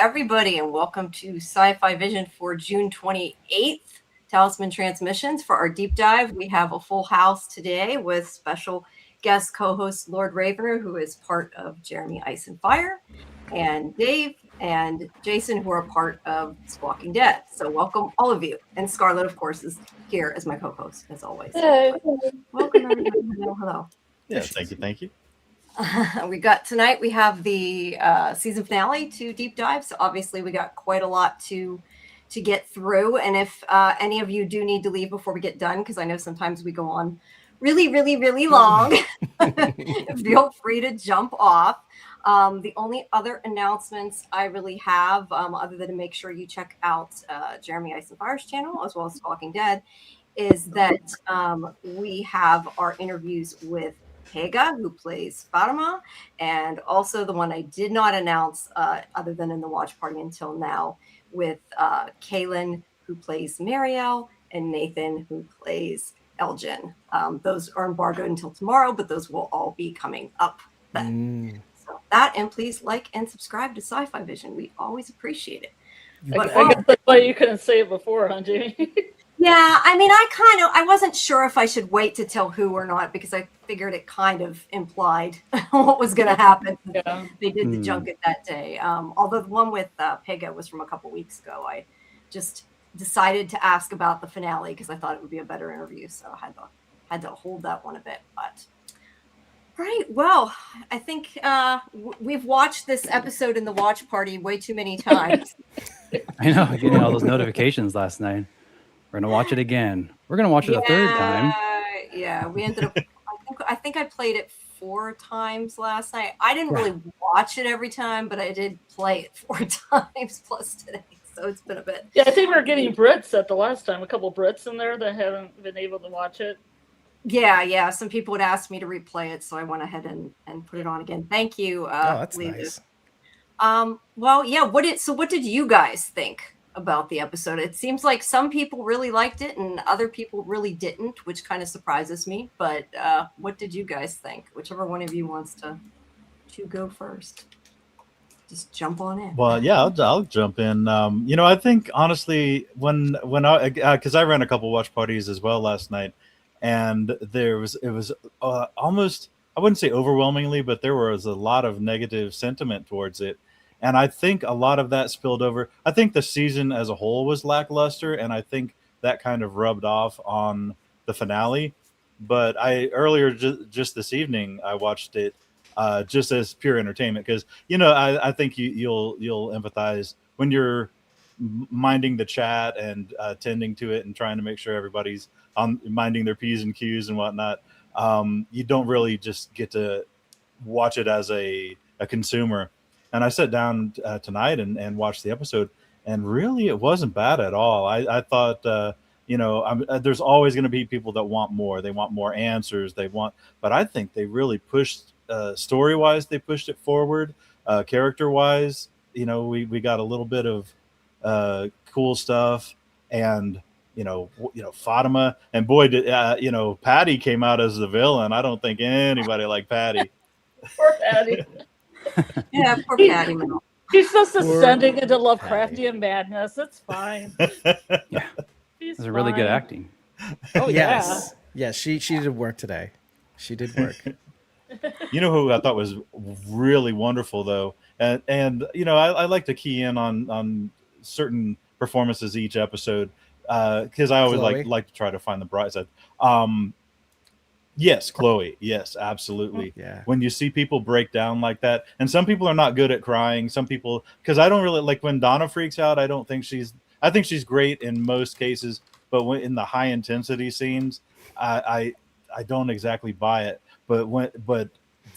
everybody, and welcome to Sci-Fi-Vision for June 28th, Talisman Transmissions. For our deep dive, we have a full house today with special guest co-host Lord Ravener, who is part of Jeremy Ice and Fire, and Dave and Jason, who are part of Squawking Dead. So welcome, all of you. And Scarlet, of course, is here as my co-host, as always. Hey. Welcome, everybody. Hello. Yes, thank you. We have the season finale to deep dive. So obviously we got quite a lot to get through. And if any of you do need to leave before we get done, because I know sometimes we go on really, really, really long, feel free to jump off. The only other announcements I really have, other than to make sure you check out Jeremy Ice and Fire's channel, as well as Squawking Dead, is that we have our interviews with Pega, who plays Fatima, and also the one I did not announce other than in the watch party until now, with Kaylin, who plays Marielle, and Nathan, who plays Elgin. Those are embargoed until tomorrow, but those will all be coming up then. So that, and please like and subscribe to Sci-Fi-Vision. We always appreciate it. I guess that's why you couldn't say it before, huh, Jamie? Yeah, I mean, I wasn't sure if I should wait to tell who or not, because I figured it kind of implied what was going to happen. Yeah. They did the junket that day. Although the one with Pega was from a couple weeks ago. I just decided to ask about the finale because I thought it would be a better interview. So I had to hold that one a bit. But all right, well, I think we've watched this episode in the watch party way too many times. I know, getting all those notifications last night. We're gonna watch it again. We're gonna watch it a third time. Yeah, we ended up. I think I played it 4 times last night. I didn't really watch it every time, but I did play it 4 times plus today. So it's been a bit. Yeah, I think we were getting Brits at the last time. A couple Brits in there that haven't been able to watch it. Yeah. Some people would ask me to replay it, so I went ahead and put it on again. Thank you. That's nice. Well, yeah. What did you guys think about the episode? It seems like some people really liked it and other people really didn't, which kind of surprises me. But what did you guys think? Whichever one of you wants to go first, just jump on in. Well, yeah, I'll jump in. I think honestly, when I because I ran a couple watch parties as well last night, and it was almost, I wouldn't say overwhelmingly, but there was a lot of negative sentiment towards it. And I think a lot of that spilled over. I think the season as a whole was lackluster, and I think that kind of rubbed off on the finale. But earlier just this evening, I watched it just as pure entertainment because I think you'll empathize when you're minding the chat and tending to it and trying to make sure everybody's on minding their P's and Q's and whatnot. You don't really just get to watch it as a consumer. And I sat down tonight and watched the episode, and really it wasn't bad at all. I thought, there's always going to be people that want more. They want more answers. But I think they really pushed story-wise. They pushed it forward. Character-wise, we got a little bit of cool stuff, and Fatima, and boy, did Patty came out as the villain. I don't think anybody liked Patty. Poor Patty. Yeah, poor Patty. He's just ascending into Lovecraftian madness. It's fine. Yeah, He's that's really good acting. Oh yes. Yeah, she did work today. She did work. You know who I thought was really wonderful though, and I like to key in on certain performances each episode because I always like to try to find the bright side. Yes, Chloe. Yes, absolutely. Yeah. When you see people break down like that, and some people are not good at crying. Some people, because I don't really like when Donna freaks out. I think she's great in most cases, but when in the high intensity scenes, I don't exactly buy it. But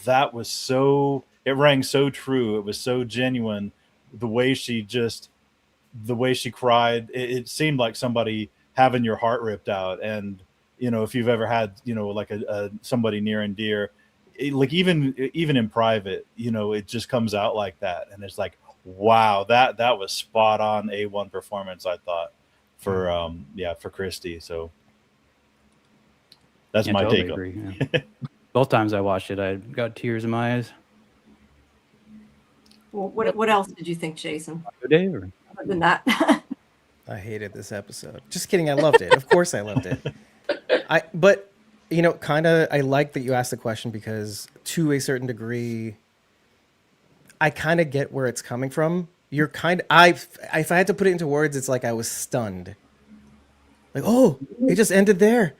that was so, it rang so true. It was so genuine. The way she cried, it seemed like somebody having your heart ripped out. And if you've ever had, like a somebody near and dear, like even in private, it just comes out like that. And it's like, wow, that was spot on A1 performance, I thought, for Christy. So that's my totally take. Agree, yeah. Both times I watched it, I got tears in my eyes. Well, what else did you think, Jason? Dave, or? Other than that, I hated this episode. Just kidding. I loved it. Of course, I loved it. But kind of, I like that you asked the question because to a certain degree, I kind of get where it's coming from. You're kind of, if I had to put it into words, it's like I was stunned. Like, oh, it just ended there.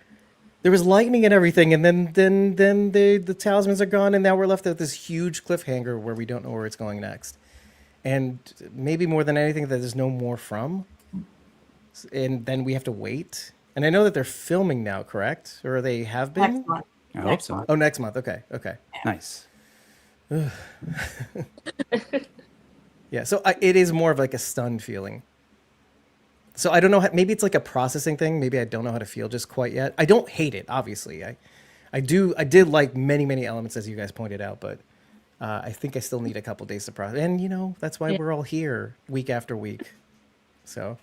There was lightning and everything, and then the talismans are gone, and now we're left with this huge cliffhanger where we don't know where it's going next. And maybe more than anything, that there's no more from. And then we have to wait. And I know that they're filming now, correct? Or they have been? next month. I hope so. Oh, next month. Okay. Nice. Yeah, so it is more of like a stunned feeling. So I don't know. Maybe it's like a processing thing. Maybe I don't know how to feel just quite yet. I don't hate it, obviously. I did like many elements, as you guys pointed out, but I think I still need a couple days to process. And, that's why we're all here week after week. So.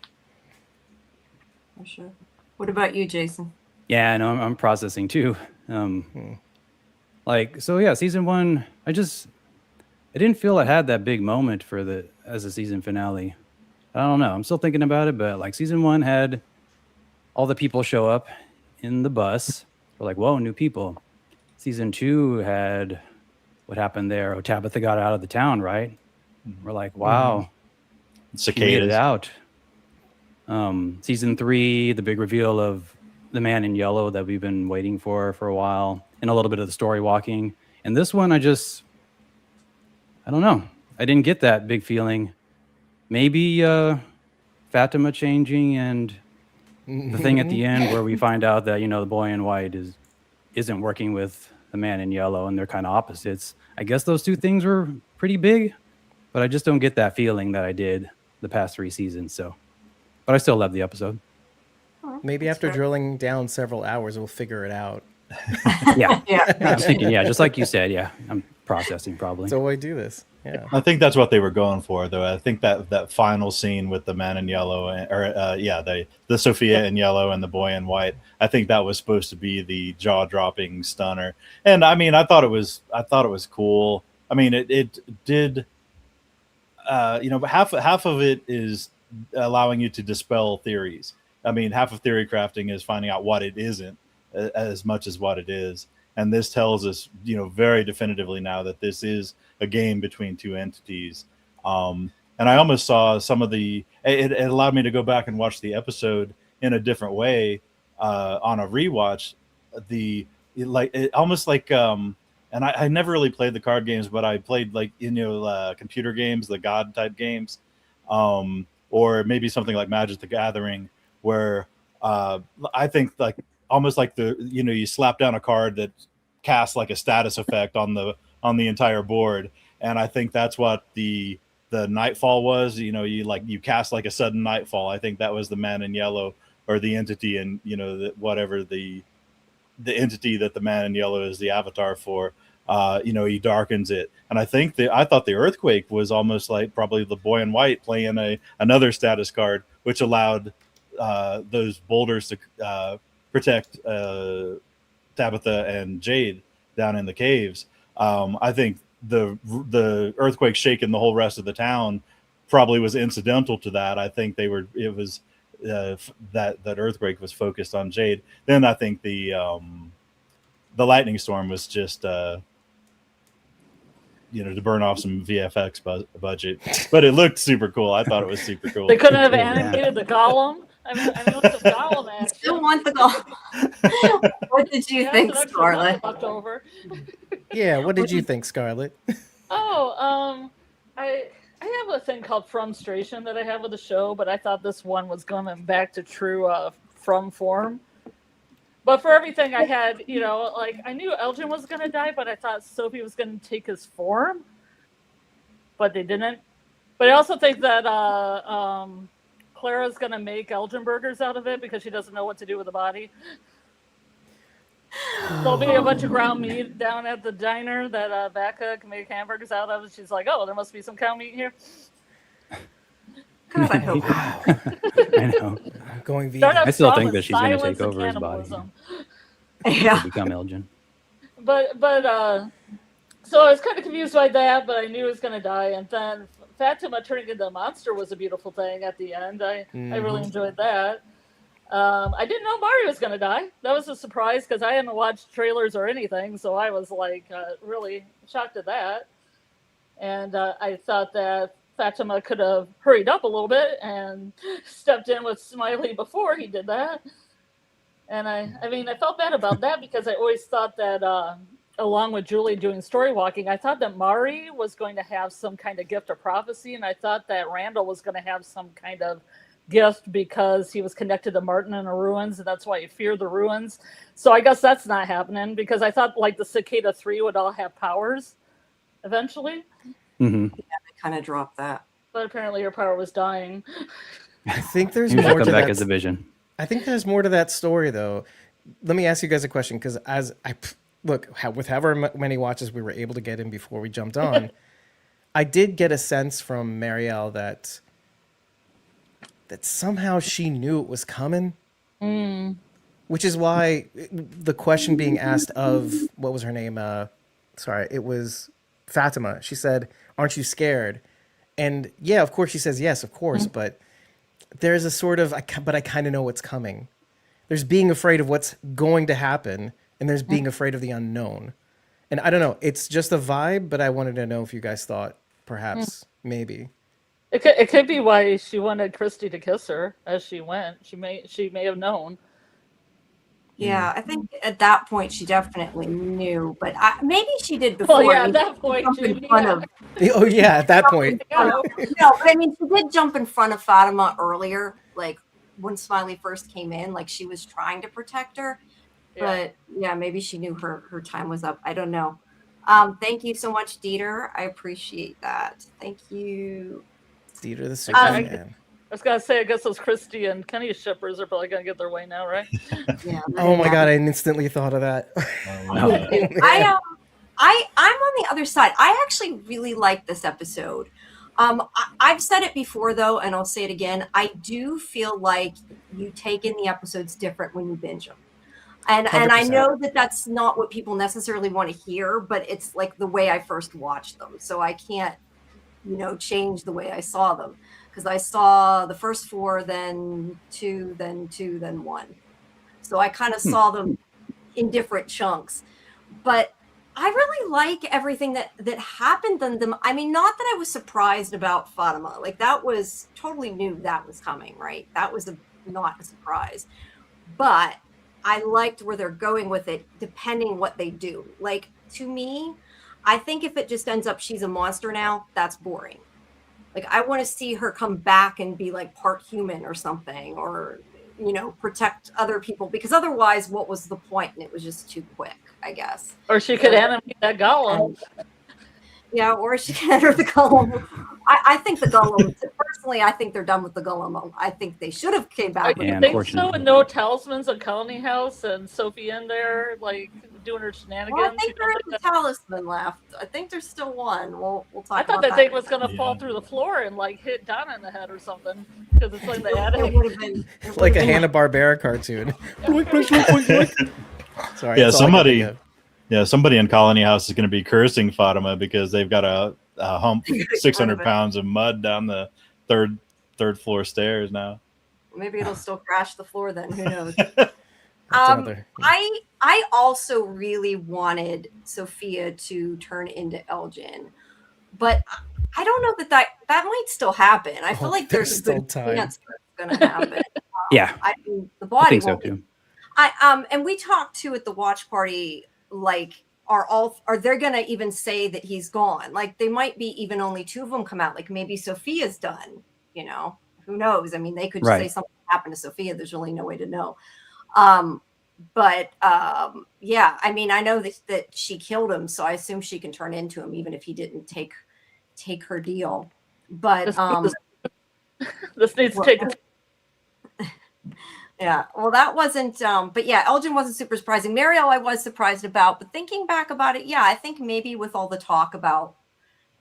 For sure. What about you, Jason? Yeah, no, I'm processing too. Season 1, I didn't feel it had that big moment as a season finale. I don't know. I'm still thinking about it, but like season 1 had all the people show up in the bus. We're like, whoa, new people. Season 2 had what happened there. Oh, Tabitha got out of the town, right? We're like, wow, she made it out. Season 3, the big reveal of the man in yellow that we've been waiting for a while, and a little bit of the story walking. And this one, I don't know. I didn't get that big feeling. Maybe Fatima changing and the thing at the end where we find out that, the boy in white isn't working with the man in yellow and they're kind of opposites. I guess those two things were pretty big, but I just don't get that feeling that I did the past 3 seasons. So, but I still love the episode. Maybe after drilling down several hours, we'll figure it out. Yeah. Yeah. I'm thinking, just like you said, I'm processing probably. So I do this. Yeah. I think that's what they were going for, though. I think that final scene with the man in yellow, the Sophia in yellow and the boy in white. I think that was supposed to be the jaw-dropping stunner. And I mean, I thought it was cool. I mean, it did. Half of it is allowing you to dispel theories. I mean, half of theory crafting is finding out what it isn't as much as what it is. And this tells us, very definitively now that this is a game between two entities. And I almost saw some of it allowed me to go back and watch the episode in a different way on a rewatch. And I never really played the card games, but I played computer games, the God type games, or maybe something like Magic the Gathering, where I think almost like you slap down a card that casts like a status effect on the entire board, and I think that's what the nightfall was. You cast like a sudden nightfall. I think that was the man in yellow or the entity, and the entity that the man in yellow is the avatar for. He darkens it, and I thought the earthquake was almost like probably the boy in white playing another status card, which allowed those boulders to protect Tabitha and Jade down in the caves. I think the earthquake shaking the whole rest of the town probably was incidental to that. I think it was that earthquake was focused on Jade. Then I think the lightning storm was just to burn off some VFX budget, but it looked super cool. I thought it was super cool. They couldn't have animated the golem. I mean, what's the golem I action? still want the golem. What did you think, That's Scarlet? left over. Yeah, what did you think, Scarlet? I have a thing called frustration that I have with the show, but I thought this one was going back to true from form. But for everything I had, I knew Elgin was going to die, but I thought Sophie was going to take his form. But they didn't. But I also think that Clara's going to make Elgin burgers out of it because she doesn't know what to do with the body. There'll be a bunch of ground meat down at the diner that Becca can make hamburgers out of. She's like, oh, there must be some cow meat here. God, I hope. I know. I'm going vegan. Startup I still Scrum think that is she's going to silence take and over his body cannibalism. Yeah. to become Elgin. But So I was kind of confused by that, but I knew he was going to die. And then Fatima turning into a monster was a beautiful thing at the end. I really enjoyed that. I didn't know Mario was going to die. That was a surprise because I hadn't watched trailers or anything, so I was like really shocked at that. And I thought that Fatima could have hurried up a little bit and stepped in with Smiley before he did that. And I mean, I felt bad about that because I always thought that, along with Julie doing story walking, I thought that Mari was going to have some kind of gift of prophecy, and I thought that Randall was going to have some kind of gift because he was connected to Martin in the ruins, and that's why he feared the ruins. So I guess that's not happening because I thought like the Cicada 3 would all have powers eventually. Mm-hmm. Yeah, they kind of dropped that. But apparently her power was dying. I think there's Maybe she'll more come to back that. as a vision. I think there's more to that story, though. Let me ask you guys a question, because as I look, with however many watches we were able to get in before we jumped on, I did get a sense from Marielle that somehow she knew it was coming, which is why the question being asked of, what was her name? Sorry, it was Fatima. She said, "Aren't you scared?" And yeah, of course she says yes, of course, but there's a sort of, but I kind of know what's coming. There's being afraid of what's going to happen, and there's being afraid of the unknown. And I don't know, it's just a vibe, but I wanted to know if you guys thought perhaps maybe. It could be why she wanted Christy to kiss her as she went. She may have known. Yeah, I think at that point she definitely knew, but maybe she did before. Well, yeah, I mean, at that point, jump in Judy, front yeah. of. Oh yeah, at that point. No, but I mean, she did jump in front of Fatima earlier, like when Smiley first came in, like she was trying to protect her. Yeah. But yeah, maybe she knew her time was up. I don't know. Thank you so much, Dieter. I appreciate that. Thank you. Dieter the super fan. I was gonna say, I guess those Christy and Kenny shippers are probably gonna get their way now, right? Yeah. Oh my god, I instantly thought of that. I'm on the other side. I actually really like this episode. I've said it before though, and I'll say it again. I do feel like you take in the episodes different when you binge them. And I 100%. know that that's not what people necessarily want to hear, but it's like the way I first watched them. So I can't, change the way I saw them. Because I saw the first 4, then 2, then 2, then 1. So I kind of saw them in different chunks. But I really like everything that happened in them. I mean, not that I was surprised about Fatima. Like, that was totally knew that was coming, right? That was not a surprise. But I liked where they're going with it, depending what they do. Like, to me, I think if it just ends up she's a monster now, that's boring. Like, I want to see her come back and be like part human or something, or, protect other people, because otherwise what was the point? And it was just too quick, I guess. Or she could animate that golem. Yeah, or she can enter the Golem. I think the Golem, personally, I think they're done with the Golem. I think they should have came back. I with think so, and no talismans at Colony House, and Sophia in there, like, doing her shenanigans. Well, I think there is a talisman left. I think there's still one. We'll talk I thought about that thing was going to fall through the floor and, like, hit Donna in the head or something, because it's in the attic. It would have been Like a Hanna-Barbera cartoon. Sorry. Yeah, that's all I can think of. somebody in Colony House is going to be cursing Fatima because they've got a hump 600 pounds of mud down the third floor stairs now. Maybe it'll still crash the floor then. Who knows? That's another- I also really wanted Sophia to turn into Elgin, but I don't know that might still happen. I feel like there's a still good time. chance it's going to happen. Yeah, I mean, the I body think so won't be. too. And we talked too at the watch party, like, are they going to even say that he's gone? Like, they might be even only 2 of them come out. Like, maybe Sophia's done, who knows? I mean, they could just say something happened to Sophia. There's really no way to know. Yeah, I mean, I know that she killed him, so I assume she can turn into him, even if he didn't take her deal. But this needs to take yeah, well, that wasn't, but yeah, Elgin wasn't super surprising. Marielle, I was surprised about, but thinking back about it, yeah, I think maybe with all the talk about,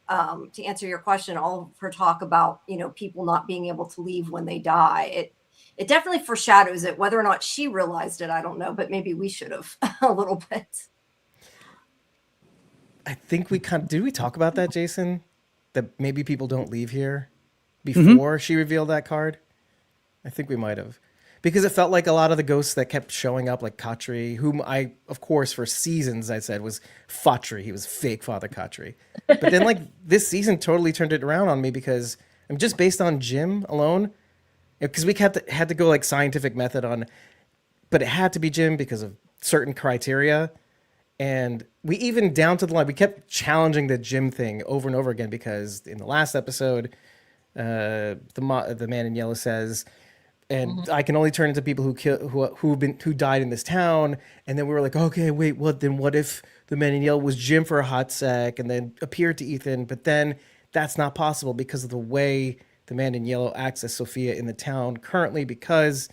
to answer your question, all of her talk about, people not being able to leave when they die, it definitely foreshadows it. Whether or not she realized it, I don't know, but maybe we should have a little bit. I think did we talk about that, Jason? That maybe people don't leave here before she revealed that card? I think we might have. Because it felt like a lot of the ghosts that kept showing up, like Katri, whom I, of course, for seasons I said was Fatri. He was fake Father Katri. But then, like, this season totally turned it around on me because I'm just based on Jim alone. Because we had to go, like, scientific method on, but it had to be Jim because of certain criteria. And we even down to the line, we kept challenging the Jim thing over and over again because in the last episode, the man in yellow says, and I can only turn into people who died in this town. And then we were like, okay, wait, what if the man in yellow was Jim for a hot sec and then appeared to Ethan? But then that's not possible because of the way the man in yellow acts as Sophia in the town currently, because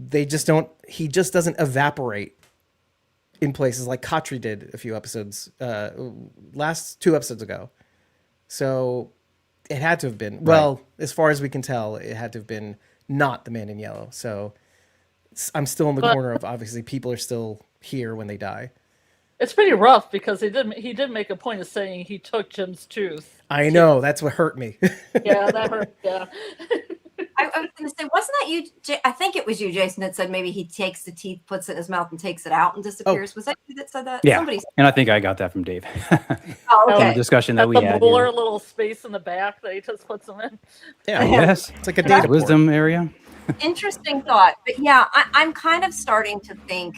he just doesn't evaporate in places like Katri did a few episodes, last 2 episodes ago. So it had to have been, well, as far as we can tell, it had to have been not the man in yellow. So I'm still in the corner of, obviously, people are still here when they die. It's pretty rough because he did make a point of saying he took Jim's tooth. I know, that's what hurt me. Yeah, that hurt. Yeah. I was going to say, wasn't that you? I think it was you, Jason, that said maybe he takes the teeth, puts it in his mouth, and takes it out and disappears. Was that you that said that? Yeah. Somebody said. And I think I got that from Dave. Oh, From okay. the discussion that At we the had. molar Here. little space in the back that he just puts them in. Yeah, Yes. it's like a data Wisdom area. Interesting thought. But yeah, I'm kind of starting to think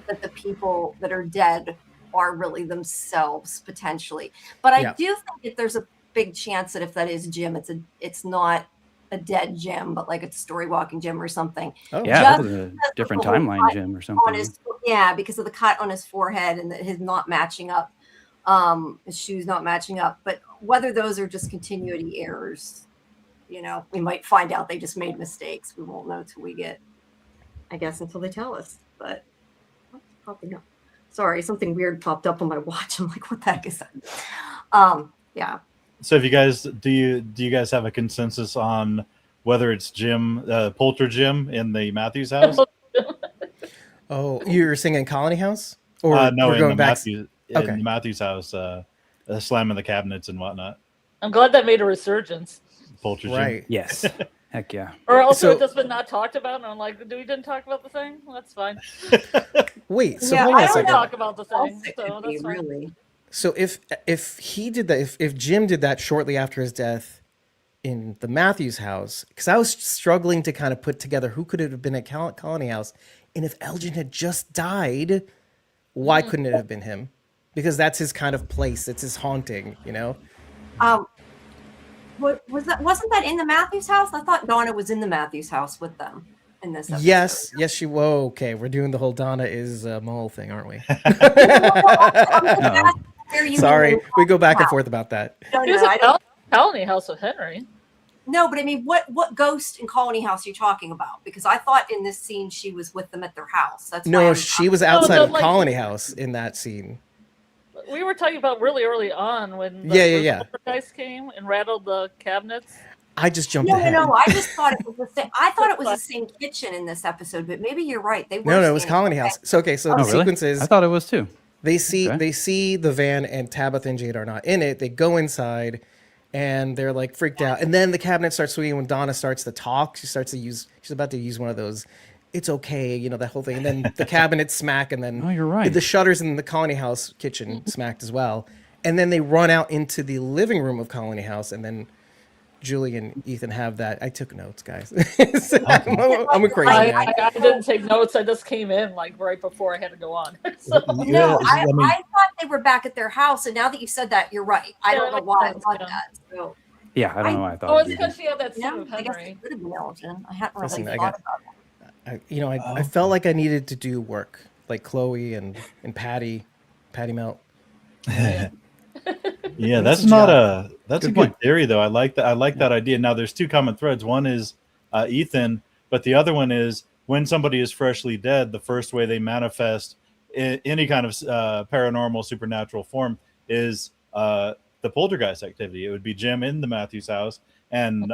that the people that are dead are really themselves potentially. But I do think that there's a big chance that if that is Jim, it's not a dead Jim, but like a story walking Jim or something. Oh, Yeah, Just that was a different the whole timeline, Jim, or On something. his, because of the cut on his forehead and his not matching up, his shoes not matching up. But whether those are just continuity errors, we might find out they just made mistakes. We won't know till we get, I guess, until they tell us. But probably not. Sorry, something weird popped up on my watch. I'm like, what the heck is that? Yeah. So, if you guys do you guys have a consensus on whether it's Jim, Polter Jim in the Matthews house? Oh, you're singing Colony House, or No, we're in going the back? Matthews, Okay. in the Matthews house, slamming the cabinets and whatnot. I'm glad that made a resurgence. Polter Jim. Right. Yes. Heck yeah. Or also So- it's just been not talked about, and I'm like, we didn't talk about the thing? Well, that's fine. Wait, so Yeah, hold on I a don't second. know. Talk about the thing, It so could be, that's fine. really. So if he did that, if Jim did that shortly after his death in the Matthews house, because I was struggling to kind of put together who could it have been at Colony House, and if Elgin had just died, why couldn't it have been him? Because that's his kind of place. It's his haunting, Wasn't that in the Matthews house? I thought Donna was in the Matthews house with them in this episode. Yes, she. Whoa, okay, we're doing the whole Donna is mole thing, aren't we? Sorry, we go back and forth about that. He was at Colony House with Henry. No, but I mean, what ghost in Colony House are you talking about? Because I thought in this scene she was with them at their house. That's why No, I'm- she was outside no, of like- Colony House in that scene. We were talking about really early on when Yeah. guys came and rattled the cabinets. I just jumped No, ahead. I just thought it was the same. I thought it was the same kitchen in this episode, but maybe you're right. They were. No, it was staying- Colony okay. House. So the Oh, really? sequence is I thought it was too. they see Okay. the van and Tabitha and Jade are not in it. They go inside and they're like freaked out. And then the cabinet starts swinging when Donna starts to talk. She's about to use one of those, it's okay, that whole thing. And then the cabinets smack, and then Oh, you're right. the shutters in the Colony House kitchen smacked as well. And then they run out into the living room of Colony House, and then Julie and Ethan have that. I took notes, guys. I'm a crazy man. I didn't take notes. I just came in like right before I had to go on. So, No, I mean, thought they were back at their house, and now that you said that, you're right. I Yeah, don't know that why I makes thought sense, that. So, Yeah, I don't know why I thought oh, it it's either. because she had that scene yeah, with I guess Henry. it could have been Elgin. I hadn't really Listen, I thought got- about that. I felt like I needed to do work, like Chloe and Patty Melt. Yeah, that's Good not job. that's Good a good point. theory though. I like that idea. Now there's two common threads. One is Ethan, but the other one is when somebody is freshly dead, the first way they manifest any kind of paranormal supernatural form is the poltergeist activity. It would be Jim in the Matthews house and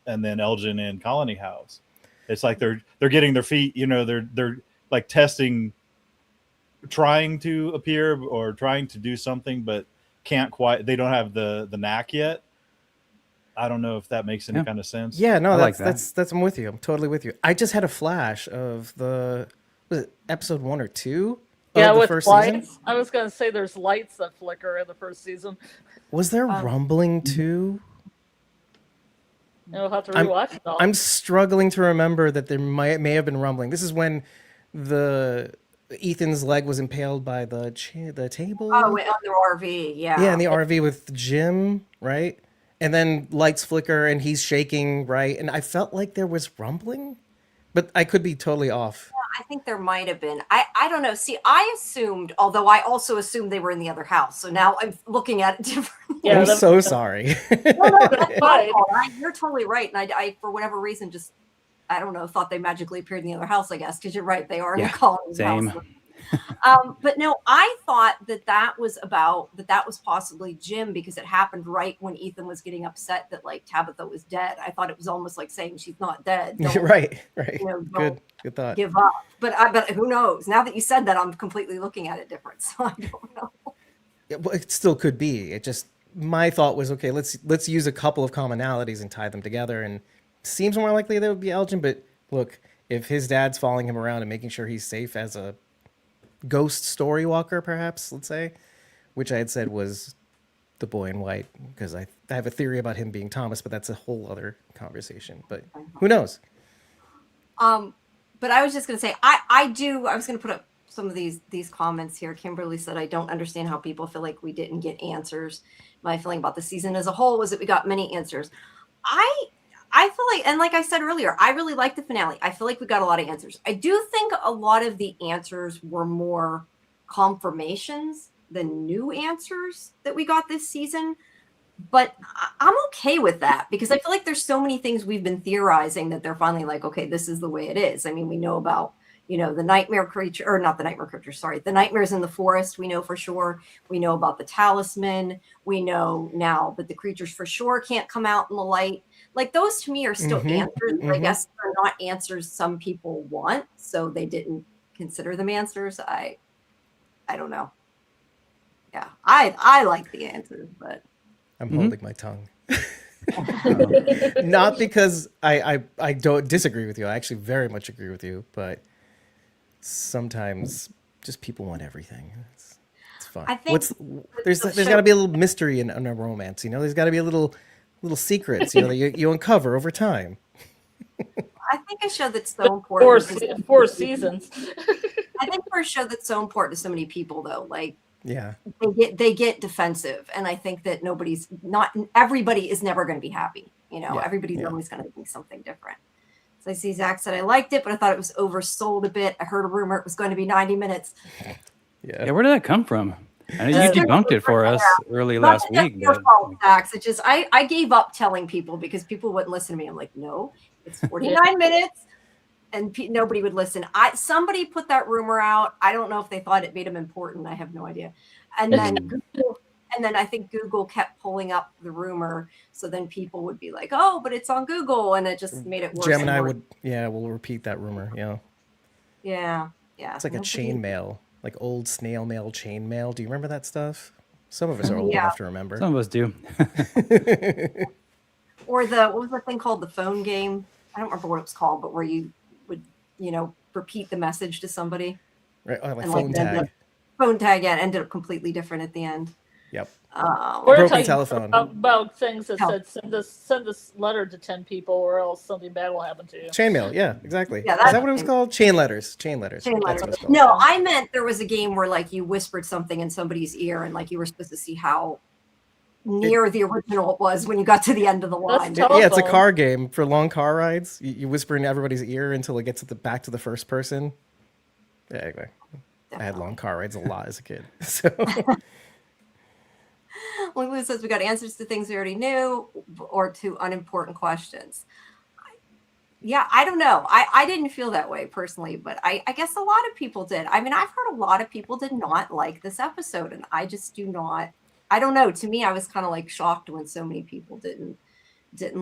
then Elgin in Colony House. It's like they're getting their feet, they're like testing trying to appear or trying to do something, but can't quite. They don't have the knack yet. I don't know if that makes any kind of sense. Yeah, no, I like that's I'm with you. I'm totally with you. I just had a flash of was it episode 1 or 2 Yeah, of the with first lights. season? I was gonna say there's lights that flicker in the first season. Was there rumbling too? You'll have to rewatch it all. I'm struggling to remember that there may have been rumbling. This is when the Ethan's leg was impaled by the table. Oh, on the RV, yeah. Yeah, in the RV with Jim, right? And then lights flicker and he's shaking, right? And I felt like there was rumbling, but I could be totally off. I think there might have been. I don't know. See, I assumed, although I also assumed they were in the other house. So now I'm looking at it differently. Yeah, I'm that- so sorry. No, that's my Fine. fault. You're totally right. And I, for whatever reason, just, I don't know, thought they magically appeared in the other house, I guess, because you're right. They are in Yeah, the colony's same. house. But no, I thought that was possibly Jim, because it happened right when Ethan was getting upset that like Tabitha was dead. I thought it was almost like saying she's not dead. Don't, right. you know, Good don't thought. give up. But who knows? Now that you said that, I'm completely looking at it different. So I don't know. Yeah, well, it still could be. It just my thought was okay. Let's use a couple of commonalities and tie them together. And seems more likely that would be Elgin. But look, if his dad's following him around and making sure he's safe as a ghost story walker, perhaps let's say, which I had said was the boy in white, because I have a theory about him being Thomas, but that's a whole other conversation. But who knows? But I was just going to say, I was going to put up some of these comments here. Kimberly said, I don't understand how people feel like we didn't get answers. My feeling about the season as a whole was that we got many answers. I feel like, and like I said earlier, I really like the finale. I feel like we got a lot of answers. I do think a lot of the answers were more confirmations than new answers that we got this season. But I'm okay with that, because I feel like there's so many things we've been theorizing that they're finally like, okay, this is the way it is. I mean, we know about, you know, the nightmare creature, or not the nightmare creature, sorry, the nightmares in the forest. We know for sure. We know about the talisman. We know now that the creatures for sure can't come out in the light. Like, those to me are still answers. But I guess they're not answers some people want, so they didn't consider them answers. I don't know. Yeah, I like the answers, but I'm holding my tongue. Not because I don't disagree with you. I actually very much agree with you, but sometimes just people want everything. It's fun. I think there's got to be a little mystery in a romance, you know. There's got to be a little secrets, you know, that you uncover over time. I think a show that's so important. Four seasons. I think for a show that's so important to so many people, though, like, Yeah. they get defensive, and I think that not everybody is never going to be happy. You know, everybody's always going to think something different. So I see Zach said, I liked it, but I thought it was oversold a bit. I heard a rumor it was going to be 90 minutes. Yeah. Yeah, where did that come from? I know you debunked it for us early last week. Your But fault, Zach. It's just I gave up telling people because people wouldn't listen to me. I'm like, no, it's 49 minutes. And nobody would listen. Somebody put that rumor out. I don't know if they thought it made them important. I have no idea. And then I think Google kept pulling up the rumor. So then people would be like, oh, but it's on Google. And it just made it worse. Gemini will repeat that rumor. Yeah. Yeah. Yeah. It's like a chain mail, like old snail mail, chain mail. Do you remember that stuff? Some of us are old enough to remember. some of us do. Or what was the thing called, the phone game? I don't remember what it was called, but where you would, you know, repeat the message to somebody. Right. Oh, like And, phone tag. Phone tag, yeah, ended up completely different at the end. Yep. We're Broken talking telephone. about things that said send this letter to 10 people, or else something bad will happen to you. Chain mail. Yeah, exactly. Yeah, Is that what it was called? Chain letters. Chain letters. Chain That's letters. what it's called. No, I meant there was a game where like you whispered something in somebody's ear, and like you were supposed to see how near the original it was when you got to the end of the line. That's Yeah, it's a telephone. car game for long car rides. You whisper in everybody's ear until it gets back to the first person. Yeah, anyway, I had long car rides a lot as a kid. So Lulu says we got answers to things we already knew or to unimportant questions. Yeah, I don't know. I didn't feel that way personally, but I guess a lot of people did. I mean, I've heard a lot of people did not like this episode, and I just do not. I don't know. To me, I was kind of like shocked when so many people didn't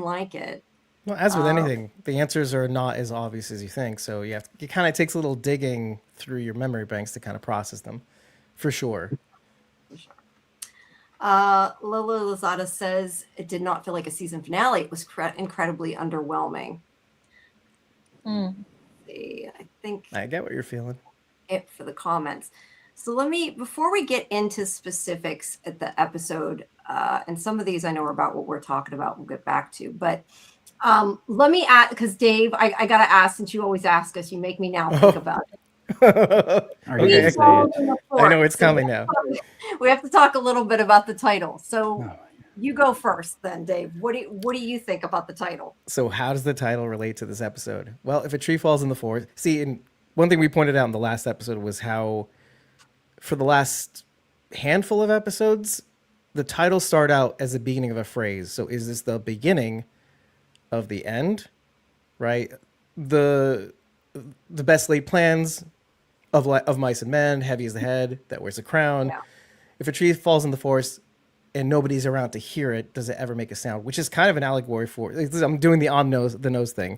like it. Well, as with anything, the answers are not as obvious as you think. So it kind of takes a little digging through your memory banks to kind of process them, for sure. Lola Lozada says it did not feel like a season finale. It was incredibly underwhelming. See, I think I get what you're feeling. it for the comments. So before we get into specifics at the episode, and some of these I know are about what we're talking about, we'll get back to, but let me ask, because Dave, I got to ask, since you always ask us, you make me now think about it. Are you gonna say it? I know it's coming now. We have to talk a little bit about the title. So Oh, you go first then, Dave. What do you think about the title? So how does the title relate to this episode? Well, if a tree falls in the forest, and one thing we pointed out in the last episode was how for the last handful of episodes, the titles start out as the beginning of a phrase. So is this the beginning of the end? Right? The best laid plans of mice and men, heavy is the head that wears a crown. Yeah. If a tree falls in the forest and nobody's around to hear it, does it ever make a sound? Which is kind of an allegory for. I'm doing the nose thing.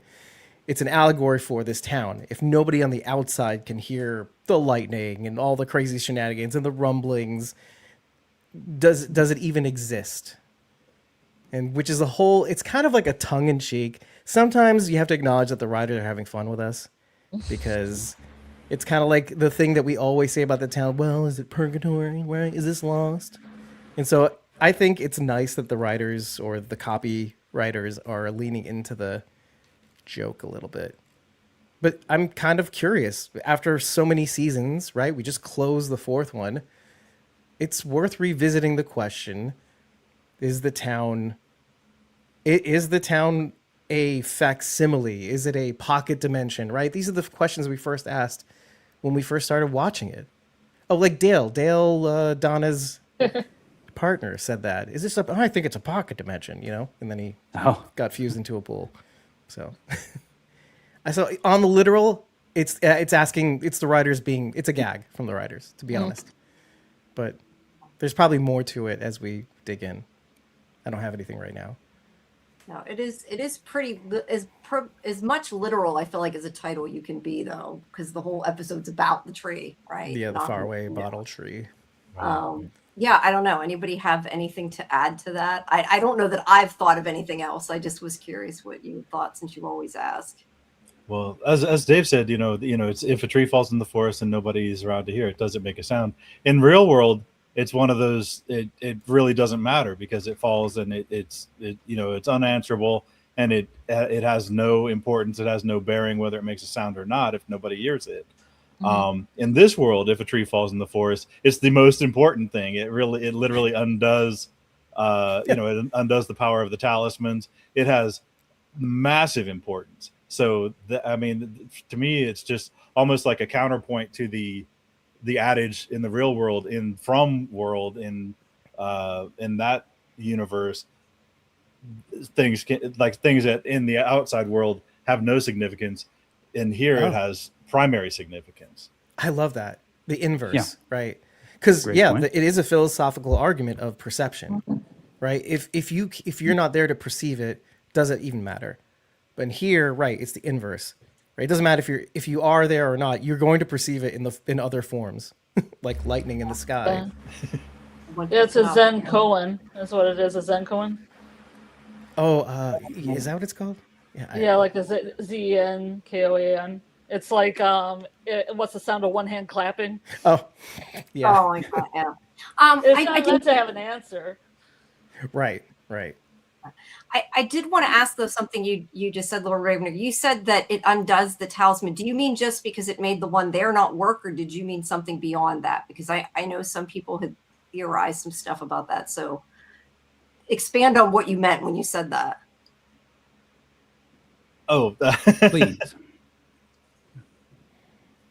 It's an allegory for this town. If nobody on the outside can hear the lightning and all the crazy shenanigans and the rumblings, does it even exist? And which is it's kind of like a tongue in cheek. Sometimes you have to acknowledge that the writers are having fun with us, because it's kind of like the thing that we always say about the town. Well, is it purgatory? Right? Is this lost? And so I think it's nice that the writers or the copywriters are leaning into the joke a little bit. But I'm kind of curious. After so many seasons, right? We just closed the fourth one. It's worth revisiting the question: is the town a facsimile? Is it a pocket dimension? Right? These are the questions we first asked when we first started watching it. Oh, like Dale, Donna's partner said that. Is this I think it's a pocket dimension, and then he got fused into a pool. So I saw on the literal, it's asking, it's the writers it's a gag from the writers, to be honest. But there's probably more to it as we dig in. I don't have anything right now. No, it is pretty as much literal, I feel like, as a title you can be, though, because the whole episode's about the tree, right? Yeah, the Not faraway bottle tree. Yeah, I don't know. Anybody have anything to add to that? I don't know that I've thought of anything else. I just was curious what you thought, since you always ask. Well, as Dave said, it's if a tree falls in the forest and nobody's around to hear it, does it make a sound? In real world, it's one of those. It really doesn't matter, because it falls and it's unanswerable, and it has no importance. It has no bearing whether it makes a sound or not if nobody hears it. In this world, if a tree falls in the forest, it's the most important thing. It literally undoes, it undoes the power of the talismans. It has massive importance. So, to me, it's just almost like a counterpoint to the adage in the real world, in that universe, things that in the outside world have no significance. In here, it has primary significance. I love that. The inverse, right? Because it is a philosophical argument of perception, right? If you're not there to perceive it, does it even matter? But in here, right, it's the inverse, right? It doesn't matter if you are there or not. You're going to perceive it in other forms, like lightning in the sky. It's a Zen koan. That's what it is. A Zen koan. Oh, is that what it's called? Yeah, like a ZNKOAN. It's like what's the sound of one hand clapping? Oh, yeah. Oh my God, yeah. It's not meant to have an answer. Right. I did want to ask, though, something you just said, Lord Ravener. You said that it undoes the talisman. Do you mean just because it made the one there not work, or did you mean something beyond that? Because I know some people had theorized some stuff about that. So expand on what you meant when you said that. Oh, Please.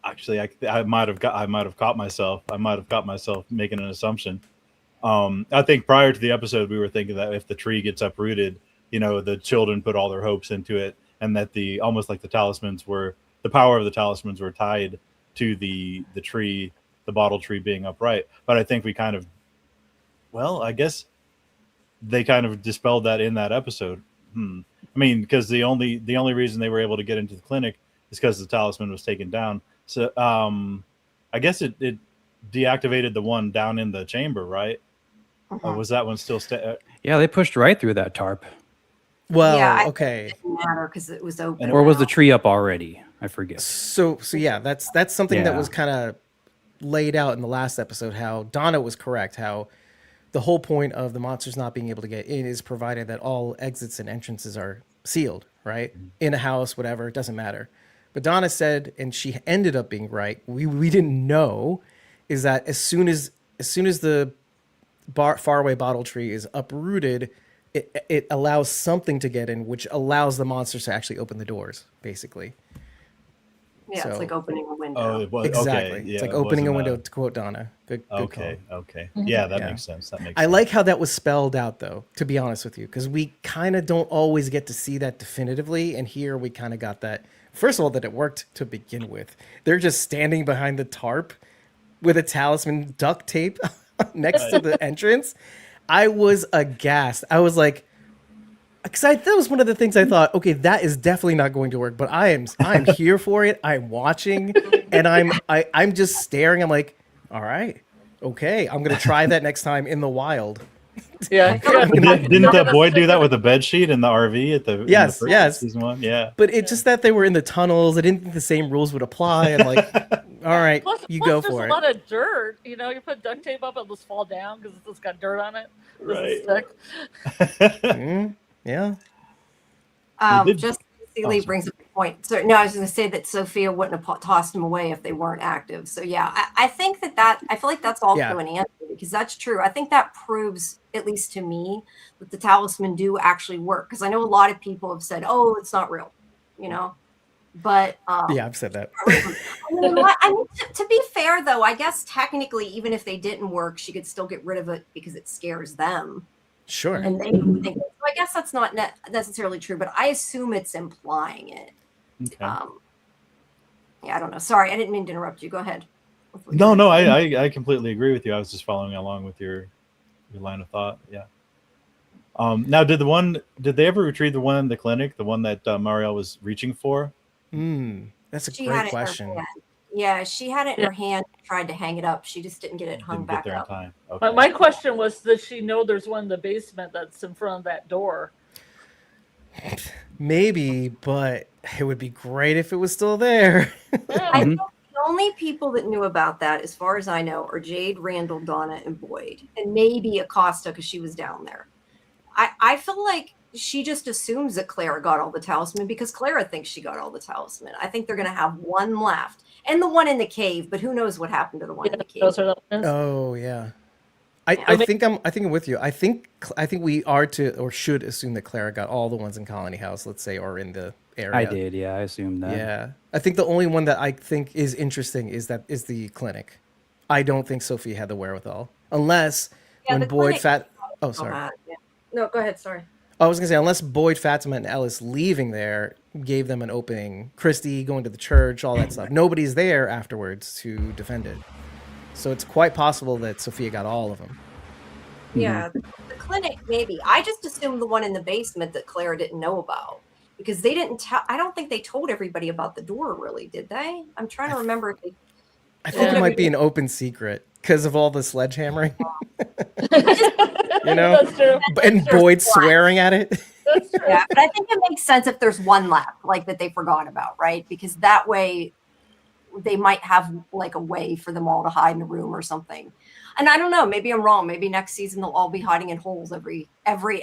Actually, I might have caught myself. I might have caught myself making an assumption. I think prior to the episode, we were thinking that if the tree gets uprooted, the children put all their hopes into it, and that almost like the power of the talismans were tied to the tree, the bottle tree being upright. But I think I guess they kind of dispelled that in that episode. I mean, because the only reason they were able to get into the clinic is because the talisman was taken down. So I guess it deactivated the one down in the chamber, right? Or was that one still Yeah, they pushed right through that tarp. Well, Yeah, I okay. It didn't matter because it was open. Or was the now. tree up already? I forget. So yeah, that's something that Yeah. was kind of laid out in the last episode. How Donna was correct. How the whole point of the monsters not being able to get in is provided that all exits and entrances are sealed, right? In a house, whatever, it doesn't matter. But Donna said, and she ended up being right. We didn't know, is that as soon as the faraway bottle tree is uprooted, it allows something to get in, which allows the monsters to actually open the doors, basically. Yeah, So- it's like opening a window. Oh, it was Exactly. Okay. it's Yeah, like it opening a wasn't window, to quote Donna. Good Okay. call. Okay. Yeah, that Yeah. makes sense. That makes I sense. like how that was spelled out, though, to be honest with you, because we kind of don't always get to see that definitively. And here we kind of got that. First of all, that it worked to begin with. They're just standing behind the tarp with a talisman duct tape next to the entrance. I was aghast. I was like, because that was one of the things I thought, okay, that is definitely not going to work. But I'm here for it. I'm watching, and I'm just staring. I'm like, all right, okay, I'm gonna try that next time in the wild. Yeah. Didn't that boy do that with a bed sheet in the RV at the in Yes, the first yes. season 1? Yeah. But it's just that they were in the tunnels. I didn't think the same rules would apply. I'm like, all right, Plus, you plus go there's for a it. lot of dirt. You know, you put duct tape up, it'll just fall down because it's just got dirt on it. Right. Yeah. They did- Just Lee sorry. brings up a point. So no, I was going to say that Sophia wouldn't have tossed him away if they weren't active. So yeah, I think that I feel like that's also Yeah. an answer because that's true. I think that proves, at least to me, that the talisman do actually work. Because I know a lot of people have said, "Oh, it's not real," you know. But Yeah, I've said that. you know what? I mean, to be fair, though, I guess technically, even if they didn't work, she could still get rid of it because it scares them, Sure. and they think. So I guess that's not necessarily true, but I assume it's implying it. Okay. Yeah, I don't know. Sorry, I didn't mean to interrupt you. Go ahead. No, I completely agree with you. I was just following along with your line of thought. Yeah. Now, did they ever retrieve the one in the clinic, the one that Marielle was reaching for? That's a She great had it question. in her hand. Yeah, she had it in her hand. Tried to hang it up. She just didn't get it hung Didn't back get there in up. time. Okay. My question was, does she know there's one in the basement that's in front of that door? Maybe, but it would be great if it was still there. I think the only people that knew about that, as far as I know, are Jade, Randall, Donna, and Boyd, and maybe Acosta because she was down there. I feel like she just assumes that Clara got all the talisman because Clara thinks she got all the talisman. I think they're going to have one left, and the one in the cave. But who knows what happened to the one in the cave? Those are the ones. Oh yeah. I think I'm with you. I think we are to or should assume that Clara got all the ones in Colony House, let's say, or in the area. I did, yeah, I assumed that. Yeah. I think the only one that I think is interesting is the clinic. I don't think Sophie had the wherewithal. Unless Yeah, when the Boyd clinic- Oh, sorry. Yeah. No, go ahead. Sorry. I was gonna say, unless Boyd, Fatima, and Ellis leaving there gave them an opening. Christy going to the church, all that stuff. Nobody's there afterwards to defend it. So it's quite possible that Sophia got all of them. Yeah, the clinic maybe. I just assumed the one in the basement that Clara didn't know about because they didn't tell. I don't think they told everybody about the door, really, did they? I'm trying to remember if they. I think Yeah. it might be an open secret because of all the sledgehammering. You know? That's true. And Boyd swearing at it. That's true. Yeah, but I think it makes sense if there's one left, like that they forgot about, right? Because that way they might have like a way for them all to hide in a room or something. And I don't know, maybe I'm wrong. Maybe next season they'll all be hiding in holes every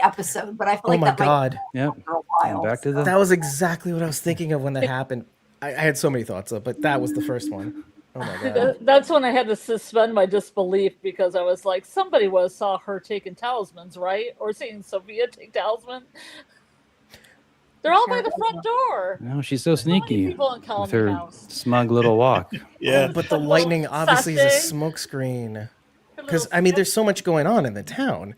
episode. But I feel Oh like my that God. Yep. might be for a And while. back to the That was exactly what I was thinking of when that happened. I had so many thoughts, but that was the first one. Oh my God. That's when I had to suspend my disbelief because I was like, somebody was saw her taking talismans, right? Or seeing Sophia take talisman. They're all by the front door. No, she's so So many sneaky people in with Colony her House. smug little walk. Yeah. But the Little lightning obviously is a sachet. smoke screen. Her Because, little I mean, there's so much going on in the town.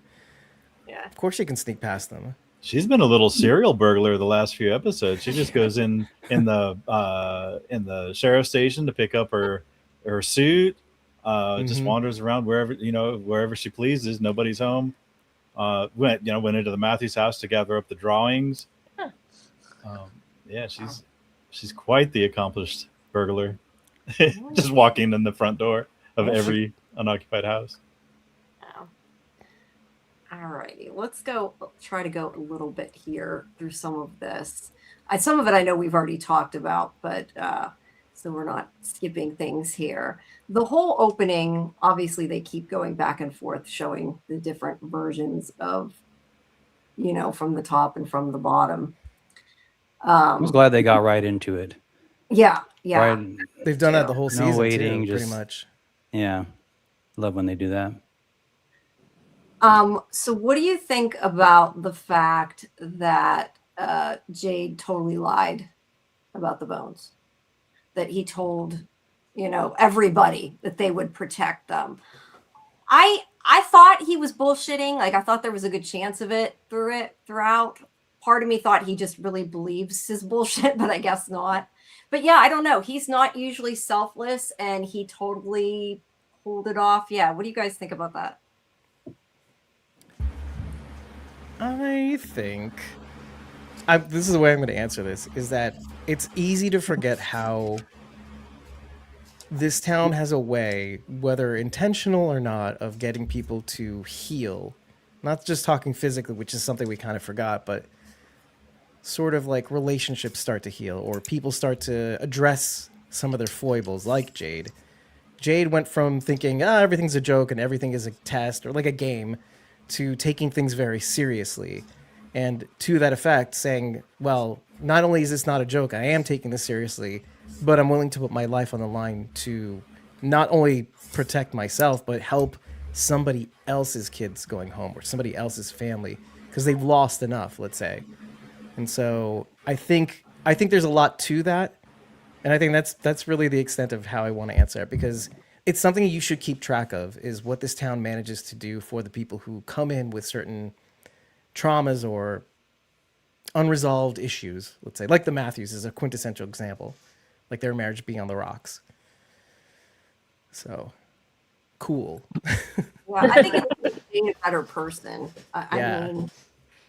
Yeah. Of course you can sneak past them. She's been a little serial burglar the last few episodes. She just goes in the sheriff's station to pick up her suit. Just Mhm. wanders around wherever she pleases. Nobody's home. Went into the Matthews house to gather up the drawings. Yeah, she's quite the accomplished burglar. Just walking in the front door of every unoccupied house. Oh. All righty, let's try to go a little bit here through some of this. Some of it I know we've already talked about, but so we're not skipping things here. The whole opening, obviously, they keep going back and forth, showing the different versions of, from the top and from the bottom. I was glad they got right into it. Yeah. Right. They've done that the whole No season waiting, too, pretty just- much. Yeah. Love when they do that. So what do you think about the fact that Jade totally lied about the bones? That he told, everybody that they would protect them. I thought he was bullshitting. Like, I thought there was a good chance of it throughout. Part of me thought he just really believes his bullshit, but I guess not. But yeah, I don't know. He's not usually selfless, and he totally pulled it off. Yeah, what do you guys think about that? I think this is the way I'm going to answer this, is that it's easy to forget how this town has a way, whether intentional or not, of getting people to heal. Not just talking physically, which is something we kind of forgot, but sort of like relationships start to heal, or people start to address some of their foibles, like Jade. Jade went from thinking, everything's a joke and everything is a test or like a game, to taking things very seriously. And to that effect, saying, well, not only is this not a joke, I am taking this seriously, but I'm willing to put my life on the line to not only protect myself, but help somebody else's kids going home or somebody else's family, because they've lost enough, let's say. And so I think there's a lot to that. And I think that's really the extent of how I want to answer it, because it's something you should keep track of, is what this town manages to do for the people who come in with certain traumas or unresolved issues, let's say. Like the Matthews is a quintessential example, like their marriage being on the rocks. So, cool. Well, I think it's being a better person. Yeah. I mean,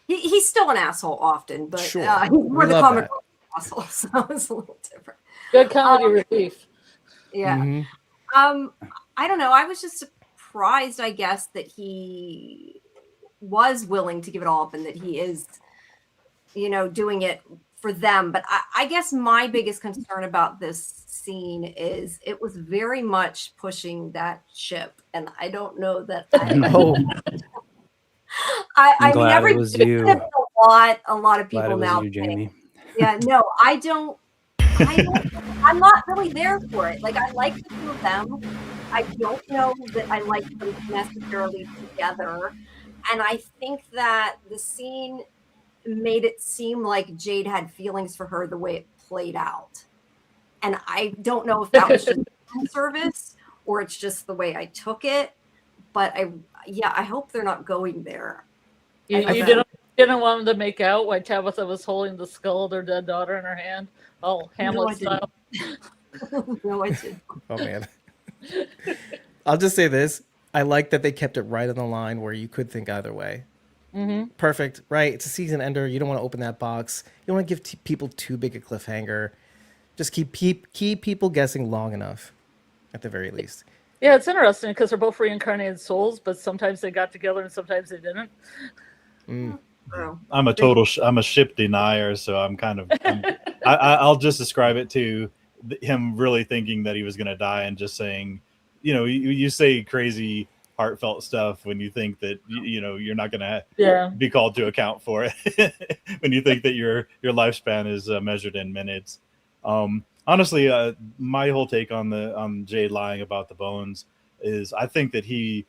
he's still an asshole often, but Sure. he's more We the love comic that. book asshole, so it's a little different. Good comedy relief. Yeah. Mhm. I don't know. I was just surprised, I guess, that he was willing to give it all up and that he is, doing it for them. But I guess my biggest concern about this scene is it was very much pushing that ship. And I don't know that Oh, I I'm mean, glad it was you. a lot of Glad people it was now you, think, Jamie. yeah, no, I'm not really there for it. Like, I like the two of them. I don't know that I like them necessarily together. And I think that the scene made it seem like Jade had feelings for her the way it played out. And I don't know if that was just fan service or it's just the way I took it. But I hope they're not going there. You didn't want them to make out while Tabitha was holding the skull of their dead daughter in her hand, all Hamlet I style. No, I didn't. oh man. I'll just say this. I like that they kept it right on the line where you could think either way. Mm-hmm. Perfect, right? It's a season ender. You don't want to open that box. You don't want to give people too big a cliffhanger. Just keep people guessing long enough, at the very least. Yeah, it's interesting because they're both reincarnated souls, but sometimes they got together and sometimes they didn't. Mm. Oh. I'm a ship denier, so I'll just describe it to him really thinking that he was going to die and just saying, you say crazy heartfelt stuff when you think that you're not going to be called to account for it. When you think that your lifespan is measured in minutes. Honestly, my whole take on Jade lying about the bones is I think that he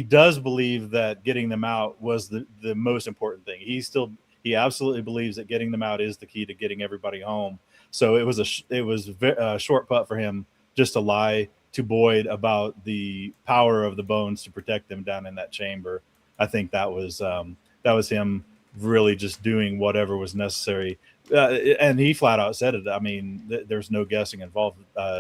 does believe that getting them out was the most important thing. He absolutely believes that getting them out is the key to getting everybody home. So it was a short putt for him just to lie to Boyd about the power of the bones to protect them down in that chamber. I think that was him really just doing whatever was necessary. And he flat out said it. I mean, there's no guessing involved.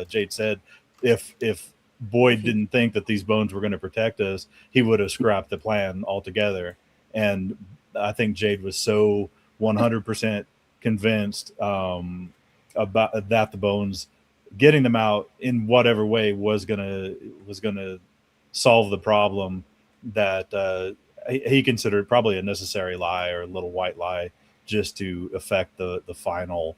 Jade said, if Boyd didn't think that these bones were going to protect us, he would have scrapped the plan altogether. And I think Jade was so 100% convinced about that the bones, getting them out in whatever way was gonna solve the problem that he considered probably a necessary lie or a little white lie just to affect the final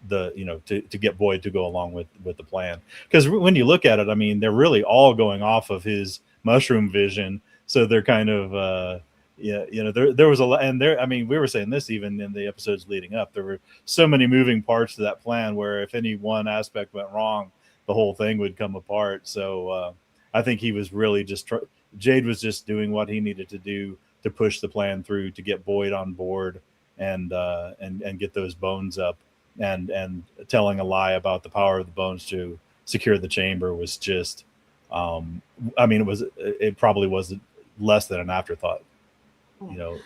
to get Boyd to go along with the plan. Because when you look at it, I mean, they're really all going off of his mushroom vision, so they're kind of there was a lot, and there, I mean, we were saying this even in the episodes leading up, there were so many moving parts to that plan where if any one aspect went wrong, the whole thing would come apart. So I think he was really just Jade was just doing what he needed to do to push the plan through to get Boyd on board and get those bones up, and telling a lie about the power of the bones to secure the chamber was just I mean, it probably was less than an afterthought. I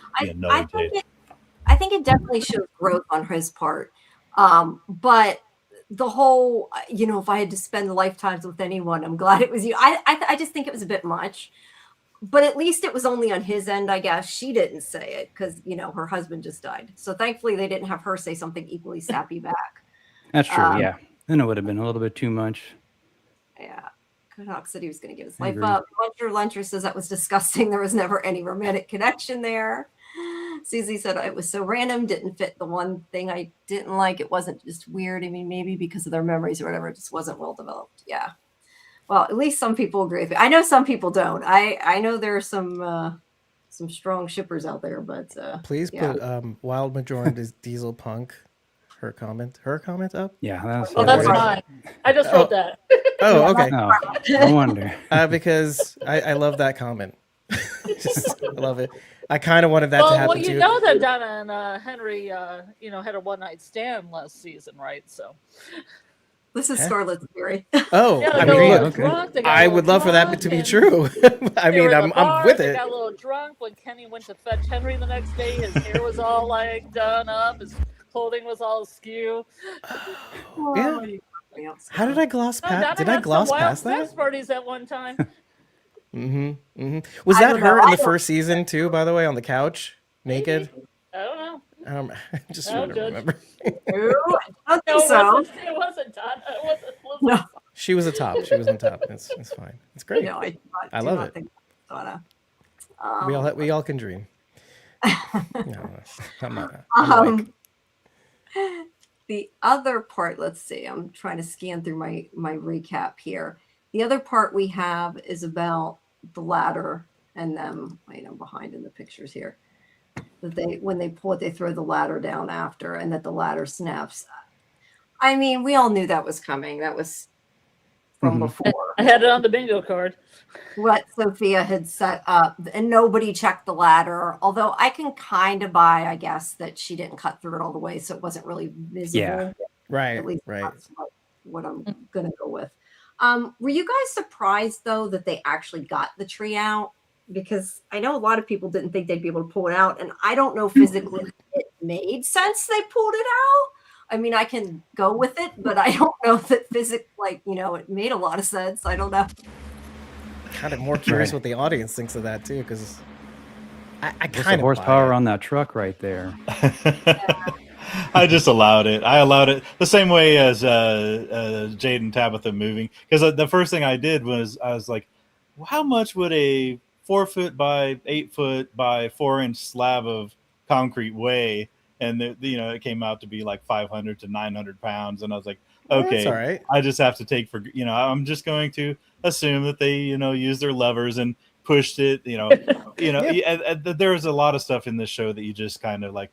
think it definitely shows growth on his part. But the whole, if I had to spend lifetimes with anyone, I'm glad it was you. I just think it was a bit much. But at least it was only on his end, I guess. She didn't say it because, her husband just died. So thankfully they didn't have her say something equally sappy back. That's true, yeah. Then it would have been a little bit too much. Yeah. Kodok said he was going to give his life up. Luncher says that was disgusting. There was never any romantic connection there. Susie said it was so random, didn't fit the one thing I didn't like. It wasn't just weird. I mean, maybe because of their memories or whatever, it just wasn't well developed. Yeah. Well, at least some people agree with me. I know some people don't. I know there are some strong shippers out there, but please put Wild Majority Diesel Punk her comment up. Yeah, that's mine. I just wrote that. Oh, okay. No wonder. Because I love that comment. I love it. I kind of wanted that to happen well, you too. know that Donna and Henry, had a one-night stand last season, right? So this is Scarlet's theory. Oh, yeah, I mean, look, drunk, I would love for that to be true. I mean, I'm with it. They got a little drunk when Kenny went to fetch Henry the next day. His hair was all like done up. His clothing was all askew. Yeah. How did I gloss past? Did I gloss past that? Sex parties at one time. Was that her in the first season too? By the way, on the couch, naked. I don't know. I just don't remember. I don't think so. It wasn't Donna. It wasn't. No. She was a top. She was on top. It's fine. It's great. No, I love it. Think Donna. We all can dream. No, I'm not. The other part, let's see. I'm trying to scan through my recap here. The other part we have is about the ladder and them, behind in the pictures here. That when they pull it, they throw the ladder down after, and that the ladder snaps. I mean, we all knew that was coming. That was from before. I had it on the bingo card. What Sophia had set up, and nobody checked the ladder. Although I can kind of buy, I guess, that she didn't cut through it all the way, so it wasn't really visible. Yeah, right. At least that's what I'm gonna go with. Were you guys surprised though that they actually got the tree out? Because I know a lot of people didn't think they'd be able to pull it out, and I don't know physically it made sense they pulled it out. I mean, I can go with it, but I don't know that it made a lot of sense. I don't know. Kind of more curious what the audience thinks of that too, because I kind of horsepower on that truck right there. I just allowed it. I allowed it the same way as Jade and Tabitha moving, because the first thing I did was I was like, well, how much would a 4 foot by 8 foot by 4 inch slab of concrete weigh? And it came out to be like 500 to 900 pounds, and I was like, okay, that's all right. I just have to take I'm just going to assume that they use their levers and pushed it. There's a lot of stuff in this show that you just kind of like,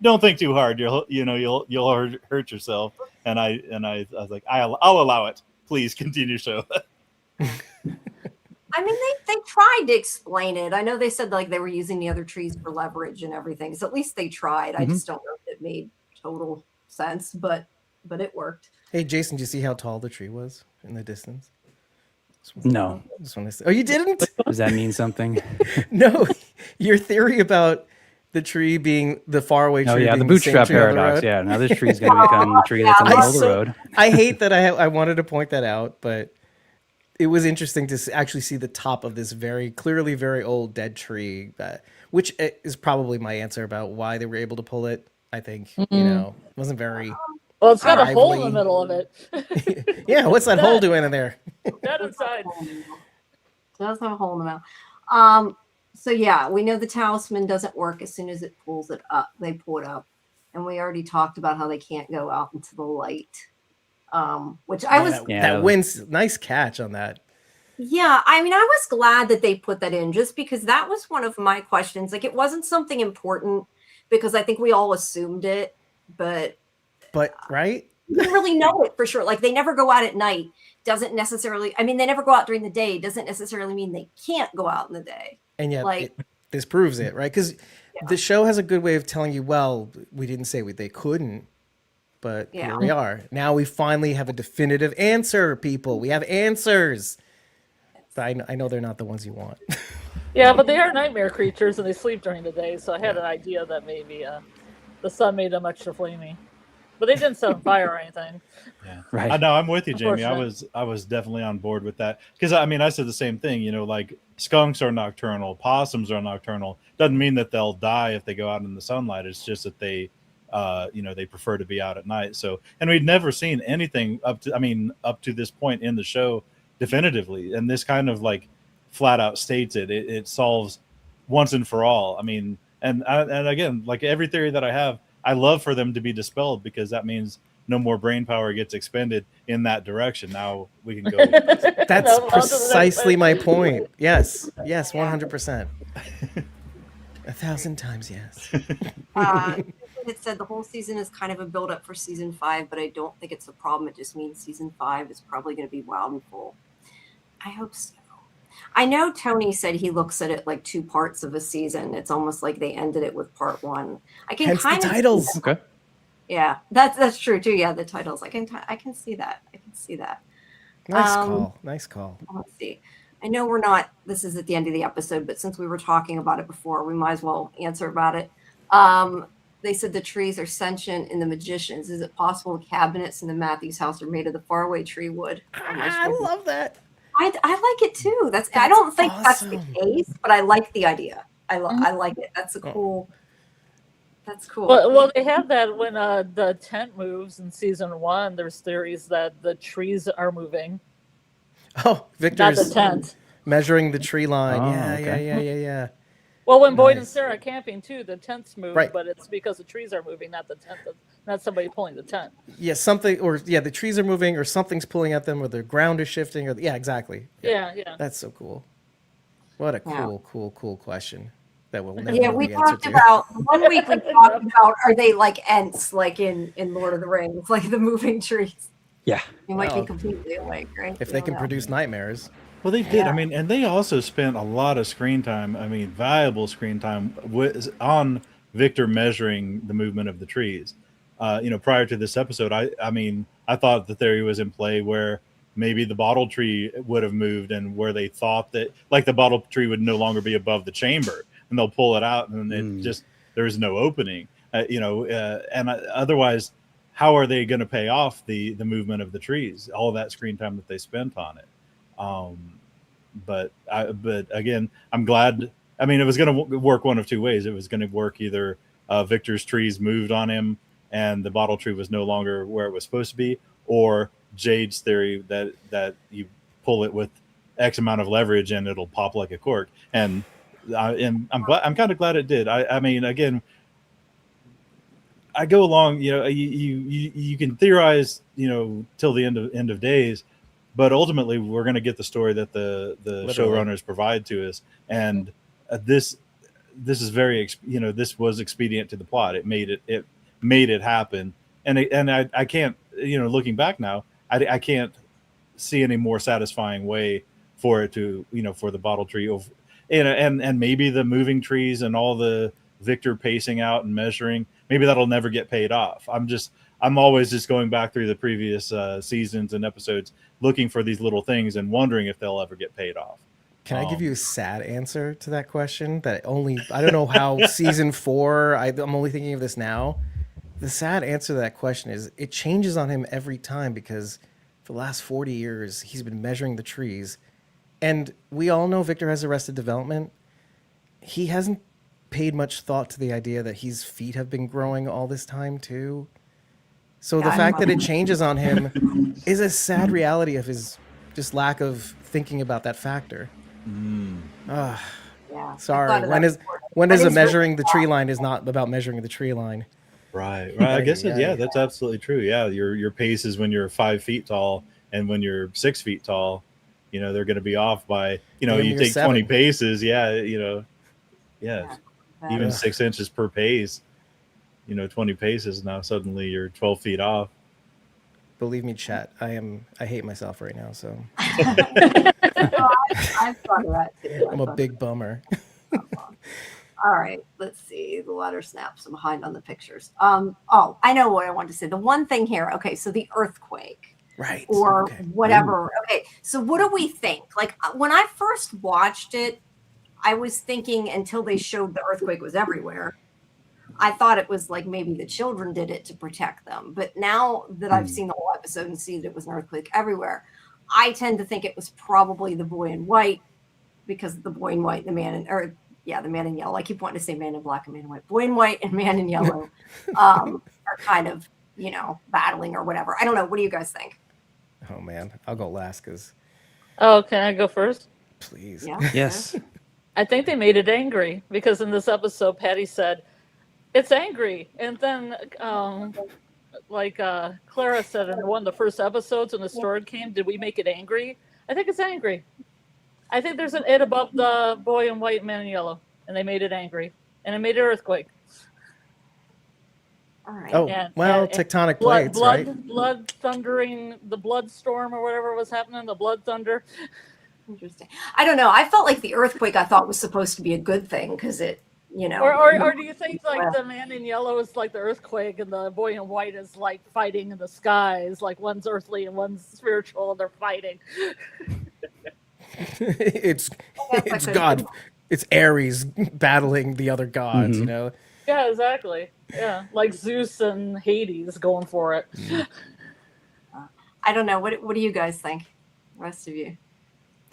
don't think too hard. You'll hurt yourself. And I was like, I'll allow it. Please continue show. I mean, they tried to explain it. I know they said they were using the other trees for leverage and everything. So at least they tried. I just don't know if it made total sense, but it worked. Hey, Jason, did you see how tall the tree was in the distance? No. Oh, you didn't? Does that mean something? No. Your theory about the tree being the faraway tree. Oh yeah, being the bootstrap paradox. Yeah, now this tree's going to become the tree that's in the middle of the road. I hate that I wanted to point that out, but it was interesting to actually see the top of this very clearly very old dead tree, which is probably my answer about why they were able to pull it I think Mhm. wasn't very. Well, it's got a hole in the Lively. middle of it. Yeah, what's that hole doing in there? Dead inside. Does have a hole in the middle. So yeah, we know the talisman doesn't work as soon as it pulls it up. They pull it up, and we already talked about how they can't go out into the light. Which I was, that wins. Nice catch on that. yeah. I mean, I was glad that they put that in, just because that was one of my questions. Like, it wasn't something important because I think we all assumed it, but right. you didn't really know it for sure. Like, they never go out at night. Doesn't necessarily. I mean, they never go out during the day. Doesn't necessarily mean they can't go out in the day. And yet, Like, this proves it, right? Because the show has a good way of telling you, well, we didn't say they couldn't, but here we are. Now we finally have a definitive answer, people. We have answers. But I know they're not the ones you want. Yeah, but they are nightmare creatures and they sleep during the day, so I had an idea that maybe the sun made them extra flamey. But they didn't set on fire or anything. Yeah, Right. I know. I'm with you, Jamie. I was definitely on board with that because I mean I said the same thing. Like skunks are nocturnal, possums are nocturnal. Doesn't mean that they'll die if they go out in the sunlight. It's just that they, they prefer to be out at night. So, and we'd never seen anything up to this point in the show definitively, and this kind of like flat out states it. It solves once and for all. I mean, and again, like every theory that I have, I love for them to be dispelled because that means no more brain power gets expended in that direction. Now we can go. That's precisely my point. Yes, 100%. 1,000 times yes. It said the whole season is kind of a build up for season 5, but I don't think it's a problem. It just means season 5 is probably going to be wild and full. I hope so. I know Tony said he looks at it like 2 parts of a season. It's almost like they ended it with part 1. I can Hence kind the of titles. Okay. Yeah, that's true too. Yeah, the titles. I can see that. I can see that. Nice call. Let's see. I know we're not. This is at the end of the episode, but since we were talking about it before, we might as well answer about it. They said the trees are sentient in the magicians. Is it possible the cabinets in the Matthews house are made of the faraway tree wood? I love that. I like it too. I don't think that's the awesome. case, but I like the idea. I like it. That's a cool. That's cool. Well, they have that when the tent moves in season 1. There's theories that the trees are moving. Oh, Victor's not the tent. Measuring the tree line. Oh, Yeah, okay. yeah. Well, when Boyd and Sarah are camping too, the tents move, Right. but it's because the trees are moving, not the tent. Not somebody pulling the tent. Yeah, the trees are moving, or something's pulling at them, or the ground is shifting, or exactly. Yeah. That's so cool. What a cool question that will never Yeah, know we the answer talked to. about one week. We talked about, are they like Ents, like in Lord of the Rings, like the moving trees? Yeah. You might Well, be completely awake, right? If they can produce nightmares. Well, they did. Yeah. I mean, and they also spent a lot of screen time. I mean, valuable screen time on Victor measuring the movement of the trees. Prior to this episode, I thought the theory was in play where maybe the bottle tree would have moved, and where they thought that like the bottle tree would no longer be above the chamber, and they'll pull it out, and it just there's no opening. Otherwise, how are they going to pay off the movement of the trees? All that screen time that they spent on it. But again, I'm glad. I mean, it was going to work one of 2 ways. It was going to work either Victor's trees moved on him and the bottle tree was no longer where it was supposed to be, or Jade's theory that you pull it with X amount of leverage and it'll pop like a cork. And I'm kind of glad it did. I mean, again, I go along. You can theorize, till the end of days. But ultimately, we're going to get the story that the showrunners provide to us, and this is very this was expedient to the plot. It made it happen, and I can't looking back now, I can't see any more satisfying way for it to for the bottle tree and maybe the moving trees and all the Victor pacing out and measuring, maybe that'll never get paid off. I'm always just going back through the previous seasons and episodes, looking for these little things and wondering if they'll ever get paid off. Can I give you a sad answer to that question? I don't know how season 4. I'm only thinking of this now. The sad answer to that question is it changes on him every time, because for the last 40 years he's been measuring the trees, and we all know Victor has Arrested Development. He hasn't paid much thought to the idea that his feet have been growing all this time too. So the fact that it changes on him is a sad reality of his just lack of thinking about that factor. Yeah. I Sorry. thought of that before. When That is a is really measuring the tree line is not about measuring the tree line. Right. I guess Ay, ay. that's absolutely true. Yeah, your pace is when you're 5 feet tall, and when you're 6 feet tall, they're going to be off by Damn you near take 20 7. paces. Yeah, even Ugh. 6 inches per pace. 20 paces now suddenly you're 12 feet off. Believe me, chat. I hate myself right now, so I've thought of that too. I'm a big bummer. All right, let's see. The ladder snaps. I'm behind on the pictures. Oh, I know what I wanted to say. The one thing here. Okay, so the earthquake Right. or Okay. whatever. Okay, so what do we think? Like when I first watched it, I was thinking until they showed the earthquake was everywhere, I thought it was like maybe the children did it to protect them. But now that I've seen the whole episode and seen that it was an earthquake everywhere, I tend to think it was probably the boy in white, because the boy in white and the man in, or yeah, the man in yellow. I keep wanting to say man in black and man in white. Boy in white and man in yellow are kind of, battling or whatever. I don't know. What do you guys think? Oh man, I'll go last because Oh, can I go first? please. Yeah. Yes. I think they made it angry because in this episode, Patty said, "It's angry," and then, Clara said in one of the first episodes when the story came, "Did we make it angry?" I think it's angry. I think there's an it above the boy in white, man in yellow, and they made it angry, and it made an earthquake. All right. Oh And- well, and- tectonic Blood, plates, right? blood thundering, the blood storm or whatever was happening, the blood thunder. Interesting. I don't know. I felt like the earthquake I thought was supposed to be a good thing because it, Or do you think like the man in yellow is like the earthquake and the boy in white is like fighting in the skies, like one's earthly and one's spiritual and they're fighting? it's like God. It's Ares battling the other gods. Mhm. Yeah, exactly. Yeah, like Zeus and Hades going for it. I don't know. What do you guys think? The rest of you?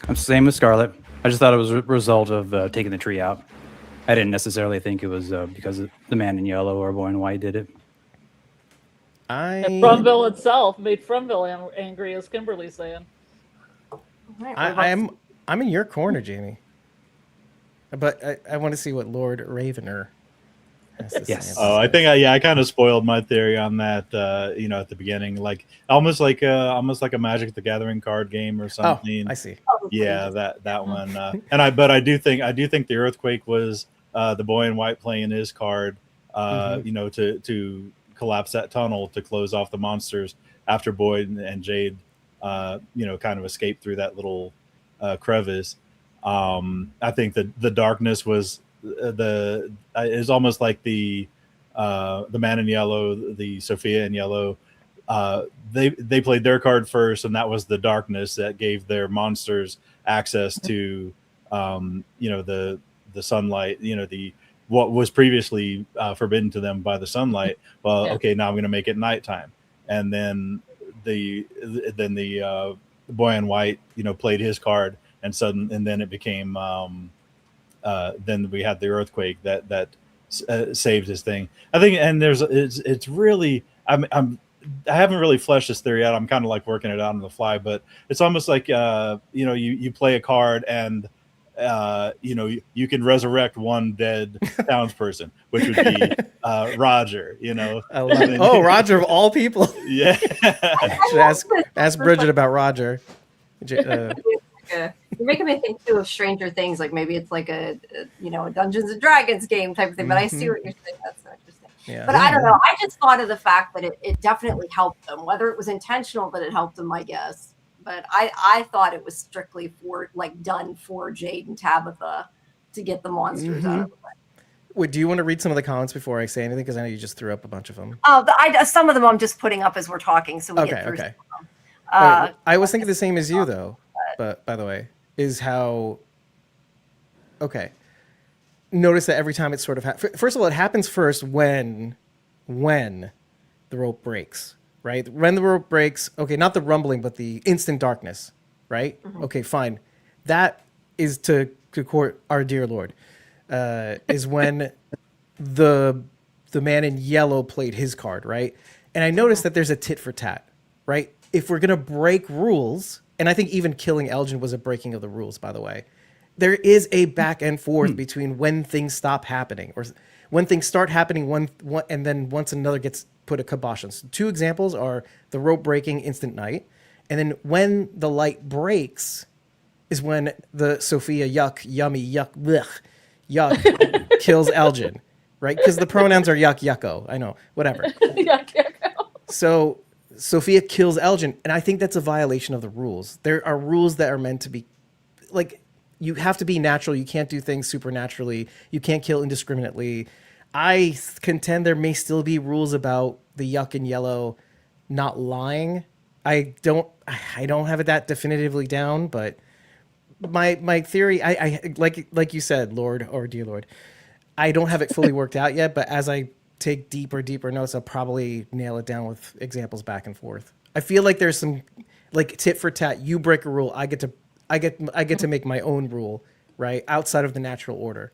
I'm same with Scarlet. I just thought it was a result of taking the tree out. I didn't necessarily think it was because the man in yellow or boy in white did it. And Fromville itself made Fromville angry, as Kimberly's saying. All right, what about- I'm in your corner, Jamie. But I want to see what Lord Ravener has to Yes. say. Oh, I think I kind of spoiled my theory on that. At the beginning, like almost like a Magic the Gathering card game or Oh, something. I see. Yeah, that one. But I do think the earthquake was the boy in white playing his card. To collapse that tunnel to close off the monsters after Boyd and Jade, kind of escaped through that little crevice. I think that the darkness was is almost like the man in yellow, the Sophia in yellow. They played their card first, and that was the darkness that gave their monsters access to the sunlight. What was previously forbidden to them by the sunlight. Well, Yeah. okay, now I'm going to make it nighttime, and then the boy in white, played his card, and then it became then we had the earthquake that saved his thing. I think, and it's really I haven't really fleshed this theory out. I'm kind of like working it out on the fly, but it's almost like you play a card and you can resurrect one dead townsperson, which would be Roger. I love it. Oh, Roger of all people. Yeah. Should ask Bridget about Roger. You're making me think too of Stranger Things. Like maybe it's like a Dungeons and Dragons game type of thing. But I see what you're saying. That's so interesting. Yeah. But I don't know. I just thought of the fact that it definitely helped them. Whether it was intentional that it helped them, I guess. But I thought it was strictly done for Jade and Tabitha to get the monsters out of the way. Wait, do you want to read some of the comments before I say anything? Because I know you just threw up a bunch of them. Oh, some of them I'm just putting up as we're talking, so we get through. Okay. Some of them. I was thinking the same as you, though. But by the way, is how. Okay. Notice that every time it's sort of first of all, it happens first when the rope breaks, right? When the rope breaks, okay, not the rumbling, but the instant darkness, right? Okay, fine. That is to court our dear Lord. is when the man in yellow played his card, right? And I noticed that there's a tit for tat, right? If we're gonna break rules, and I think even killing Elgin was a breaking of the rules, by the way. There is a back and forth between when things stop happening or when things start happening one and then once another gets put a kibosh on. So 2 examples are the rope breaking instant night, and then when the light breaks is when the Sophia yuck kills Elgin, right? Because the pronouns are yucko. I know, whatever. So Sophia kills Elgin, and I think that's a violation of the rules. There are rules that are meant to be like, you have to be natural. You can't do things supernaturally. You can't kill indiscriminately. I contend there may still be rules about the yuck and yellow not lying. I don't have it that definitively down, but my theory, I like you said, Lord or dear Lord, I don't have it fully worked out yet, but as I take deeper notes, I'll probably nail it down with examples back and forth. I feel like there's some like tit for tat. You break a rule, I get to make my own rule, right? Outside of the natural order.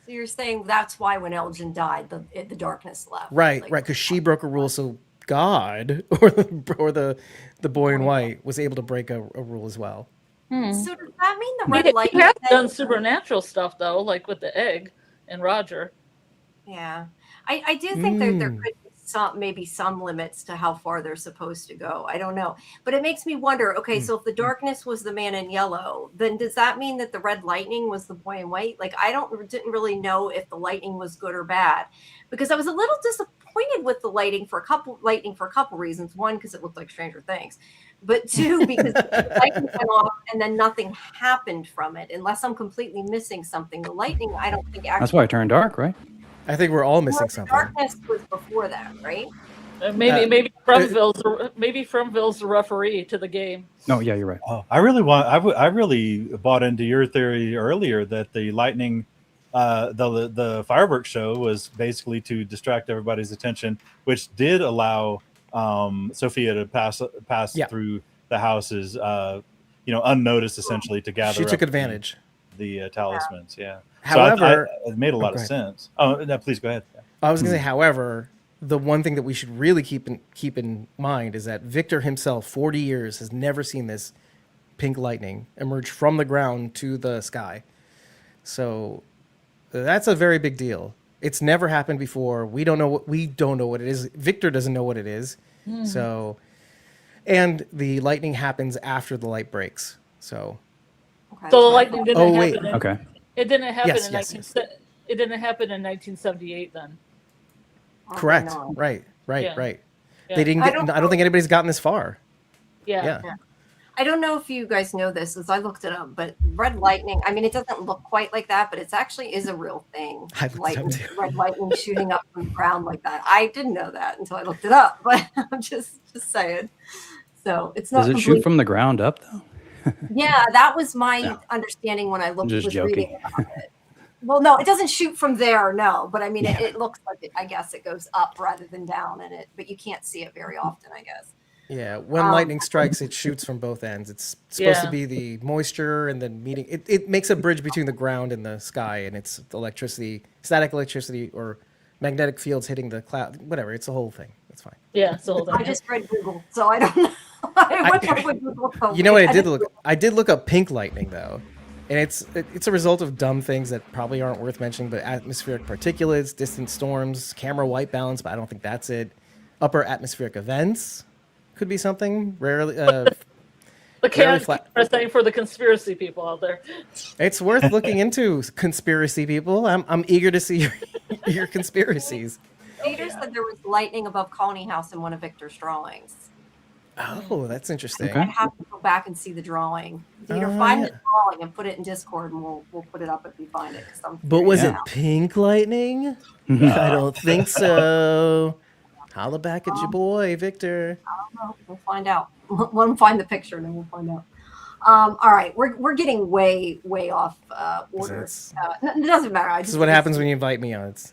So you're saying that's why when Elgin died, the darkness left. Right, Like, right, because she broke a rule, so God or the boy in white was able to break a rule as well. So does that mean the You red light? have done supernatural stuff though, like with the egg and Roger. Yeah, I do think there could be maybe some limits to how far they're supposed to go. I don't know, but it makes me wonder. Okay, so if the darkness was the man in yellow, then does that mean that the red lightning was the boy in white? Like didn't really know if the lightning was good or bad, because I was a little disappointed with the lightning for a couple reasons. One, because it looked like Stranger Things, but 2, because the lightning went off and then nothing happened from it. Unless I'm completely missing something, the lightning, I don't think actually. That's why it turned dark, right? I think we're all missing The something. darkness was before that, right? Maybe Fromville's the referee to the game. No, yeah, you're right. Oh, I really bought into your theory earlier that the lightning, the fireworks show was basically to distract everybody's attention, which did allow Sophia to pass through the houses, unnoticed, essentially, to gather. She took advantage. The talismans, yeah. However, so it made a lot of sense. Oh, no, please go ahead. I was going to say, however, the one thing that we should really keep in mind is that Victor himself, 40 years, has never seen this pink lightning emerge from the ground to the sky. So that's a very big deal. It's never happened before. We don't know what it is. Victor doesn't know what it is. So, and the lightning happens after the light breaks. So. Okay. So the lightning didn't happen. Okay. It didn't happen Yes. It didn't happen in 1978 then. Correct. No. Right. Yeah. They didn't I get. don't I don't think anybody's gotten this far. Yeah. I don't know if you guys know this, as I looked it up, but red lightning, I mean, it doesn't look quite like that, but it actually is a real thing. I looked it up too. Red lightning shooting up from the ground like that. I didn't know that until I looked it up, but I'm just saying. So it's not. Does it shoot from the ground up though? Yeah, that was my understanding when I was joking. reading about it. Well, no, it doesn't shoot from there, no. But I mean, it looks like it. I guess it goes up rather than down, but you can't see it very often, I guess. Yeah, when lightning strikes, it shoots from both ends. It's supposed to be the moisture and then meeting. It makes a bridge between the ground and the sky, and it's electricity, static electricity, or magnetic fields hitting the cloud. Whatever, it's a whole thing. It's fine. Yeah, it's the whole thing. I just read Google, so I don't know. I went up with Google. You know what I did look? I did look up pink lightning though, and it's a result of dumb things that probably aren't worth mentioning. But atmospheric particulates, distant storms, camera white balance. But I don't think that's it. Upper atmospheric events could be something. Rarely. The Rarely camera thing for the conspiracy people out there. It's worth looking into, conspiracy people. I'm eager to see your conspiracies. Peter said there was lightning above Colony House in one of Victor's drawings. Oh, that's interesting. Okay. I'd have to go back and see the drawing. Either Oh, find yeah. the drawing and put it in Discord, and we'll put it up if we find it. But was it now. pink lightning? I don't think so. Holla back at your boy, Victor. We'll find out. We'll find the picture and then we'll find out. All right, we're getting way off order. It doesn't matter. This is what happens when you invite me on. It's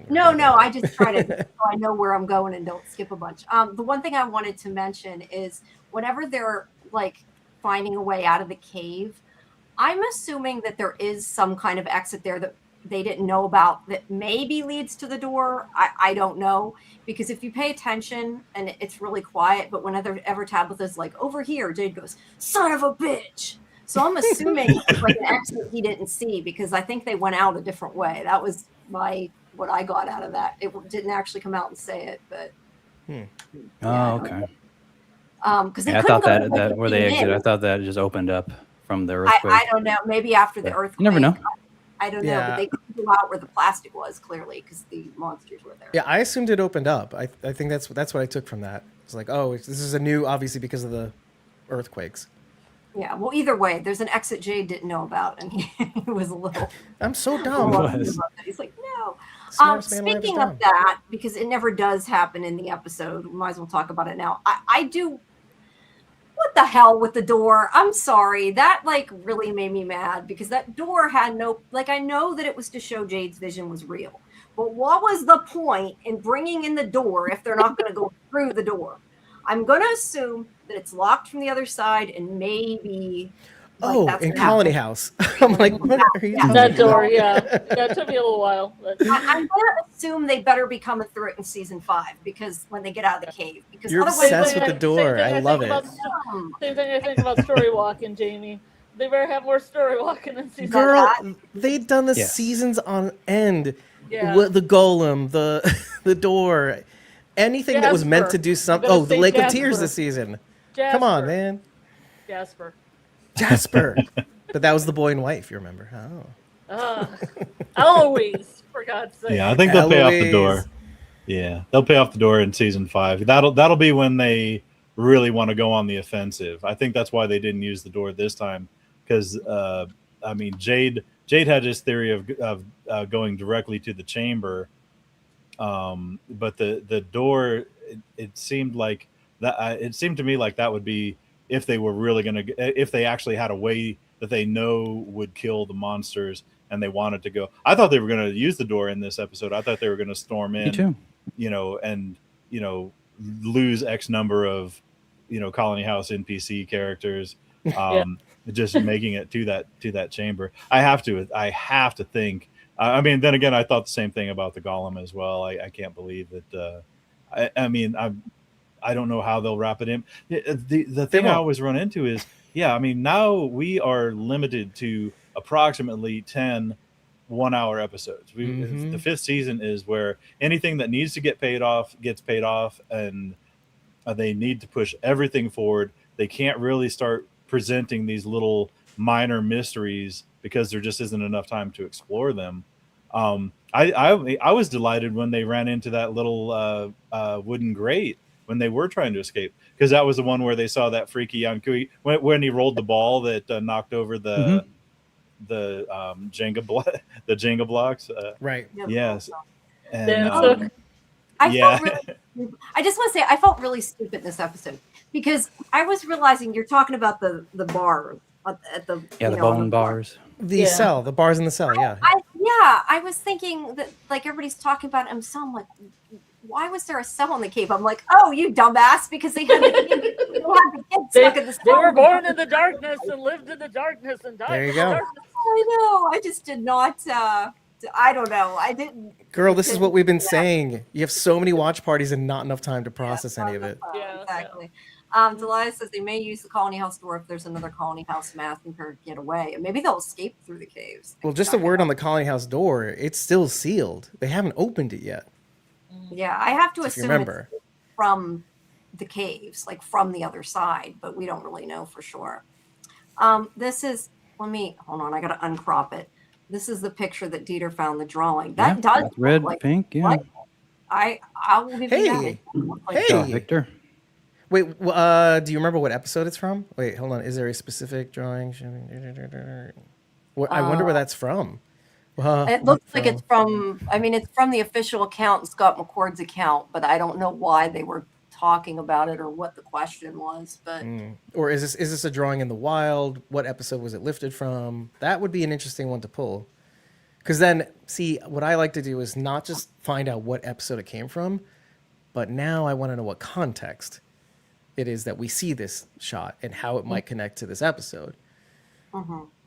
No, I just try to so I know where I'm going and don't skip a bunch. The one thing I wanted to mention is whenever they're like finding a way out of the cave, I'm assuming that there is some kind of exit there that they didn't know about that maybe leads to the door. I don't know, because if you pay attention and it's really quiet, but whenever Tabitha's like over here, Jade goes, "Son of a bitch." So I'm assuming it's like an exit he didn't see, because I think they went out a different way. That was what I got out of that. It didn't actually come out and say it, but Oh, okay. because Yeah, I thought that where they exited, I thought that just opened up from the earthquake. I don't know. Maybe after the earthquake. You never know. I don't know, Yeah. but they couldn't go out where the plastic was, clearly, because the monsters were there. Yeah, I assumed it opened up. I think that's what I took from that. It's like, oh, this is a new, obviously because of the earthquakes. Yeah, well, either way, there's an exit Jade didn't know about, and he was a little. I'm so He dumb. was. He's like, no. Smartest man alive is Speaking dumb. of that, because it never does happen in the episode, we might as well talk about it now. I do. What the hell with the door? I'm sorry. That like really made me mad, because that door had no, like, I know that it was to show Jade's vision was real, but what was the point in bringing in the door if they're not going to go through the door? I'm going to assume that it's locked from the other side, and maybe. Oh, that's in what Colony happened. House. I'm like, what are you talking That door, about? yeah. It took me a little while. But I'm going to assume they better be coming through it in season 5, because when they get out of the cave, because You're otherwise, obsessed with the Same door. thing I love think it. about same thing I think about story walking, Jamie. They better have more story walking in season. Girl, they've done this Yes. seasons on end. Yeah. The golem, the door, anything that was meant to do something. better Oh, the say Lake of Jasper. Tears this season. Jasper. Come on, man. Jasper. Jasper. But that was the boy and wife, you remember? Oh. Eloise, for God's sake. Yeah, I think they'll pay off the door. Eloise. Yeah, they'll pay off the door in season 5. That'll be when they really want to go on the offensive. I think that's why they didn't use the door this time, because I mean, Jade had this theory of going directly to the chamber, but the door, it seemed like that. It seemed to me like that would be if they were really if they actually had a way that they know would kill the monsters and they wanted to go. I thought they were going to use the door in this episode. I thought they were going to storm in. Me too. And lose X number of Colony House NPC characters, just making it to that chamber. I have to think. I mean, then again, I thought the same thing about the golem as well. I can't believe that. I don't know how they'll wrap it in. The thing I always run into is, I mean, now we are limited to approximately 10 1-hour episodes. The 5th season is where anything that needs to get paid off gets paid off, and they need to push everything forward. They can't really start presenting these little minor mysteries because there just isn't enough time to explore them. I was delighted when they ran into that little wooden grate when they were trying to escape, because that was the one where they saw that freaky Yankui when he rolled the ball that knocked over the Jenga blocks. Right. Yes. And I just want to say I felt really stupid in this episode, because I was realizing you're talking about the bar at the the bone bars. The cell, the bars in the cell, yeah. I was thinking that like everybody's talking about it, so I'm like, why was there a cell in the cave? I'm like, oh, you dumbass, because they had the kids stuck in the cell. They were born in the darkness and lived in the darkness and died. There you in the go. darkness. I know. I just did not. I don't know. I didn't. Girl, this is what we've been saying. You have so many watch parties and not enough time to process any of it. Yeah, exactly. Delilah says they may use the Colony House door if there's another Colony House math and her get away, and maybe they'll escape through the caves. Well, just a word on the Colony House door. It's still sealed. They haven't opened it yet. Yeah, I have to If you assume remember. it's from the caves, like from the other side, but we don't really know for sure. This is. Let me hold on. I got to uncrop it. This is the picture that Dieter found. The drawing that does with red, look like pink. Yeah. I will give you that. It does look like Hey. Good job, Victor. Wait, do you remember what episode it's from? Wait, hold on. Is there a specific drawing? I wonder where that's from. It looks like it's from. I mean, it's from the official account, Scott McCord's account, but I don't know why they were talking about it or what the question was. But Or is this a drawing in the wild? What episode was it lifted from? That would be an interesting one to pull. Because then, see, what I like to do is not just find out what episode it came from, but now I want to know what context it is that we see this shot and how it might connect to this episode.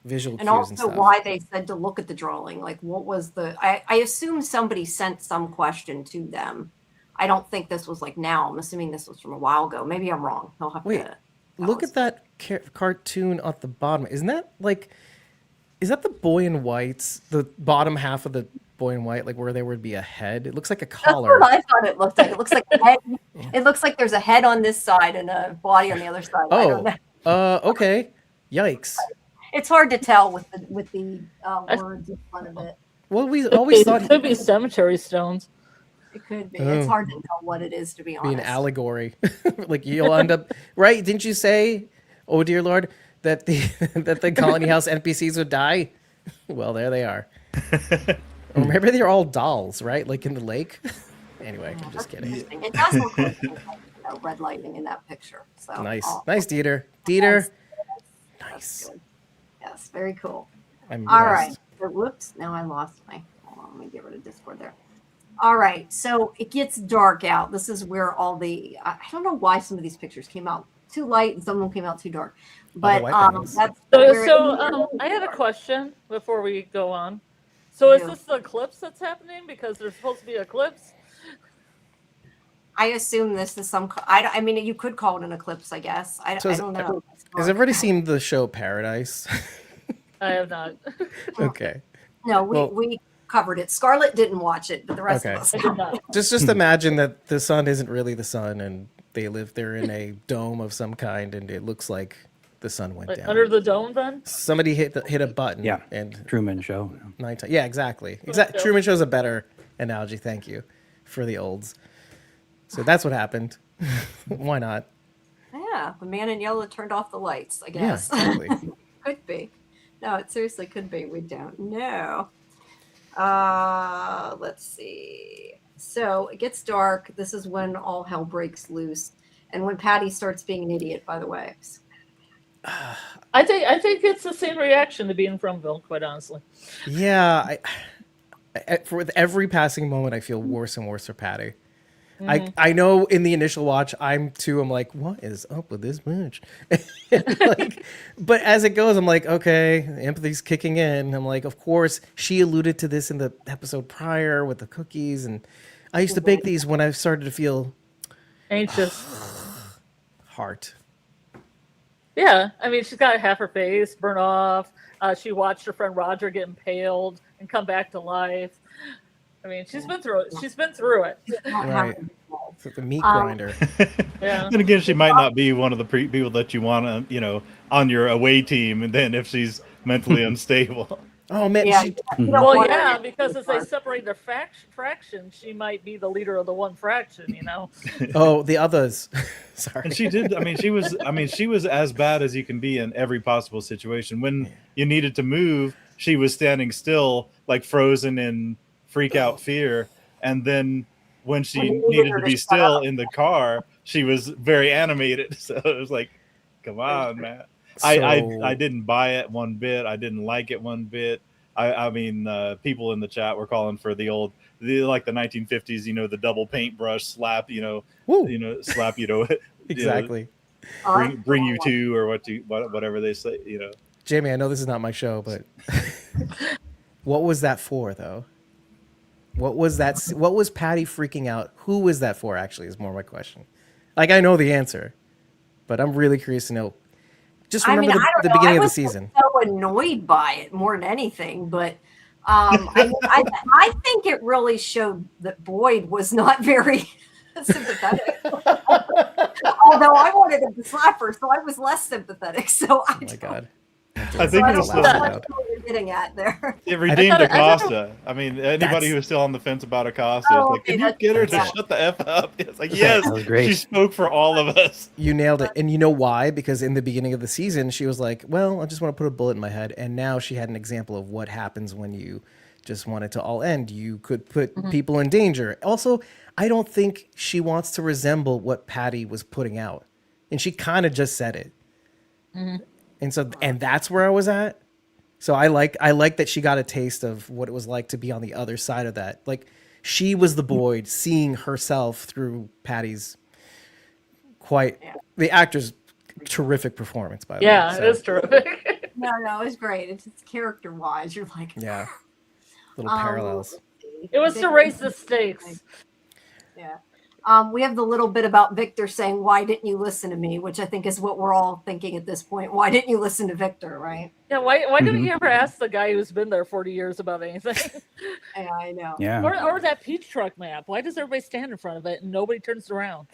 visual And cues and also stuff. why they said to look at the drawing. Like, what was I assume somebody sent some question to them. I don't think this was like now. I'm assuming this was from a while ago. Maybe I'm wrong. He'll have Wait, to. look at that cartoon at the bottom. Isn't that like, is that the boy in whites? The bottom half of the boy in white, like where there would be a head. It looks like a That's collar. what I thought it looked like. It looks like a head. It looks like there's a head on this side and a body on the other side. I don't know. Okay. Yikes. It's hard to tell with the words in front of it. Well, we always thought It could be cemetery stones. It could be. Oh. It's hard to tell what it is, to be be honest. an allegory. Like you'll end up right. Didn't you say, oh dear Lord, that the colony house NPCs would die? Well, there they are. Or maybe they're all dolls, right? Like in the lake. Anyway, I'm just kidding. Interesting. It does look like red lightning in that picture. So Nice, nice, Dieter. Dieter, nice. Good. Yes, very cool. I'm All right. impressed. So, whoops. Now I lost my. Hold on. Let me get rid of Discord there. All right. So it gets dark out. This is where all the. I don't know why some of these pictures came out too light and some of them came out too dark. But white ones. that's I had a question before we go on. So is this the eclipse that's happening? Because there's supposed to be an eclipse? I assume this is some. I mean, you could call it an eclipse, I guess. I don't know. Has everybody seen the show Paradise? I have not. Okay. No, Well- we covered it. Scarlet didn't watch it, but the rest Okay. of us. I did not. Just imagine that the sun isn't really the sun, and they're in a dome of some kind, and it looks like the sun went Like down. under the dome, then? Somebody hit a button. Yeah. And Truman Show. nighttime. Yeah, exactly. Show. Truman Show's a better analogy. Thank you for the olds. So that's what happened. Why not? Yeah, the man in yellow turned off the lights, I Yeah, guess. exactly. Could be. No, it seriously could be. We don't know. Let's see. So it gets dark. This is when all hell breaks loose. And when Patty starts being an idiot, by the way. I think it's the same reaction to being Fromville, quite honestly. Yeah, with every passing moment, I feel worse and worse for Patty. I know in the initial watch, I'm like, what is up with this bitch? Like, but as it goes, I'm like, okay, empathy's kicking in. I'm like, of course, she alluded to this in the episode prior with the cookies, and I used to bake these when I started to feel Anxious. heart. Yeah, I mean, she's got half her face burnt off. She watched her friend Roger get impaled and come back to life. I mean, she's been through it. She's been through it. Right. It's like the meat grinder. Yeah. Then again, she might not be one of the people that you want to, on your away team. And then if she's mentally unstable, Oh man, Yeah. she, You don't Well, want yeah, her- because as they separate their fractions, she might be the leader of the one fraction. oh, the others. Sorry. and she did. She was as bad as you can be in every possible situation. When you needed to move, she was standing still, like frozen in freak out fear. And then when she When you needed needed her to to be shut still up. in the car, she was very animated. So it was like, come on, man. I didn't buy it one bit. I didn't like it one bit. I mean, people in the chat were calling for the 1950s, the double paintbrush slap, Woo. slap, Exactly. bring you to, or whatever they say, Jamie, I know this is not my show, but what was that for, though? What was that? What was Patty freaking out? Who was that for, actually, is more my question. Like, I know the answer, but I'm really curious to know. Just remember I don't the know. beginning I of the was season. so annoyed by it more than anything, but I think it really showed that Boyd was not very sympathetic. Although I wanted him to slap her, so I was less sympathetic. So Oh my God. I think I it don't was know still, what you're getting at there. it redeemed I thought- Acosta. I mean, anybody who was still on the fence about Acosta, Oh, it's like, okay, can you that's- get her to yeah. shut the F up? It's like, yes, That was great. she spoke for all of us. You nailed it. And you know why? Because in the beginning of the season, she was like, well, I just want to put a bullet in my head. And now she had an example of what happens when you just want it to all end. You could put people in danger. Also, I don't think she wants to resemble what Patty was putting out. And she kind of just said it. And that's where I was at. So I like that she got a taste of what it was like to be on the other side of that. Like, she was the Boyd seeing herself through Patty's the actor's terrific performance, by the way. Yeah, So, it is terrific. no, it was great. It's just character-wise, you're like, Yeah. Little let's parallels. see. It was to raise the stakes. Yeah. We have the little bit about Victor saying, "Why didn't you listen to me?" Which I think is what we're all thinking at this point. Why didn't you listen to Victor? Right? Yeah, why didn't you ever ask the guy who's been there 40 years about anything? Yeah, I know. Yeah. Or that peach truck map. Why does everybody stand in front of it and nobody turns around?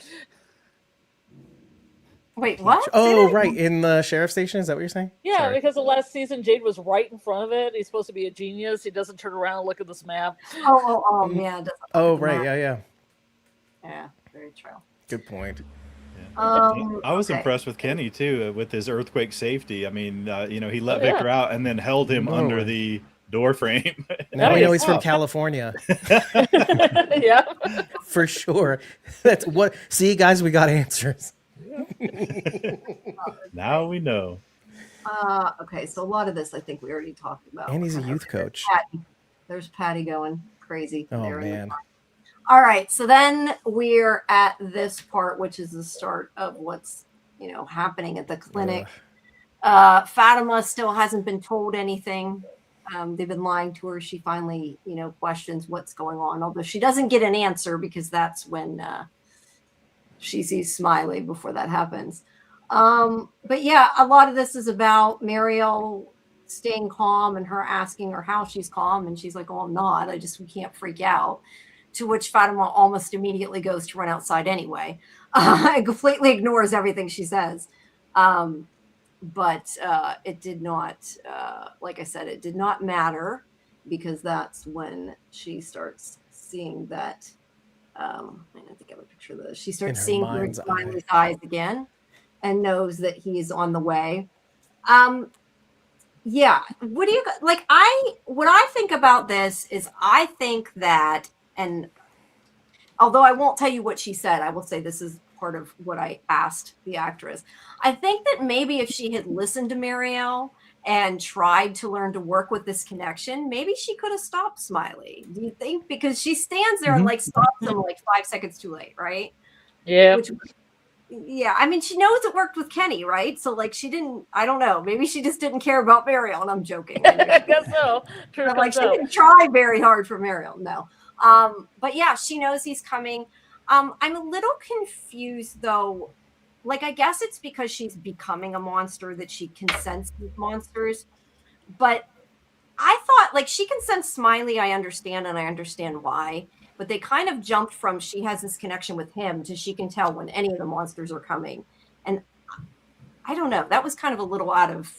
Wait, what? Say Oh, that right. In the sheriff station? Is that what you're saying? Yeah, Sorry. because the last season Jade was right in front of it. He's supposed to be a genius. He doesn't turn around and look at this map. Oh, yeah. it doesn't Oh, look right. mad. Yeah. Yeah, very true. Good point. I was Okay. impressed with Kenny too, with his earthquake safety. I mean, he let Oh, yeah. Victor out and then held him Doorway. under the door frame. Now we Nice. know he's from Oh. California. Yeah. For sure. That's what. See, guys, we got answers. Now we know. Okay, so a lot of this I think we already talked about. And he's a youth coach. There's Patty going crazy. Oh, there in the man. front. All right, so then we're at this part, which is the start of what's happening at the clinic. Fatima still hasn't been told anything. They've been lying to her. She finally, questions what's going on, although she doesn't get an answer because that's when she sees Smiley before that happens. But yeah, a lot of this is about Mariel staying calm and her asking her how she's calm, and she's like, "Oh, I'm not. We can't freak out." To which Fatima almost immediately goes to run outside anyway. And completely ignores everything she says. But it did not, like I said, it did not matter because that's when she starts seeing that. I think I have a picture of this. She starts her seeing mind's Smiley's eyes again and knows that he's on the way. Yeah. What do you like? What I think about this is I think that, and although I won't tell you what she said, I will say this is part of what I asked the actress. I think that maybe if she had listened to Mariel and tried to learn to work with this connection, maybe she could have stopped Smiley. Do you think? Because she stands there and stops him 5 seconds too late, right? Yeah. Yeah, I mean, she knows it worked with Kenny, right? So she didn't. I don't know. Maybe she just didn't care about Mariel, and I'm joking. I guess so. True But, comes she out. didn't try very hard for Mariel. No. But yeah, she knows he's coming. I'm a little confused though. I guess it's because she's becoming a monster that she can sense these monsters. But I thought she can sense Smiley. I understand, and I understand why. But they kind of jumped from she has this connection with him to she can tell when any of the monsters are coming. And I don't know. That was kind of a little out of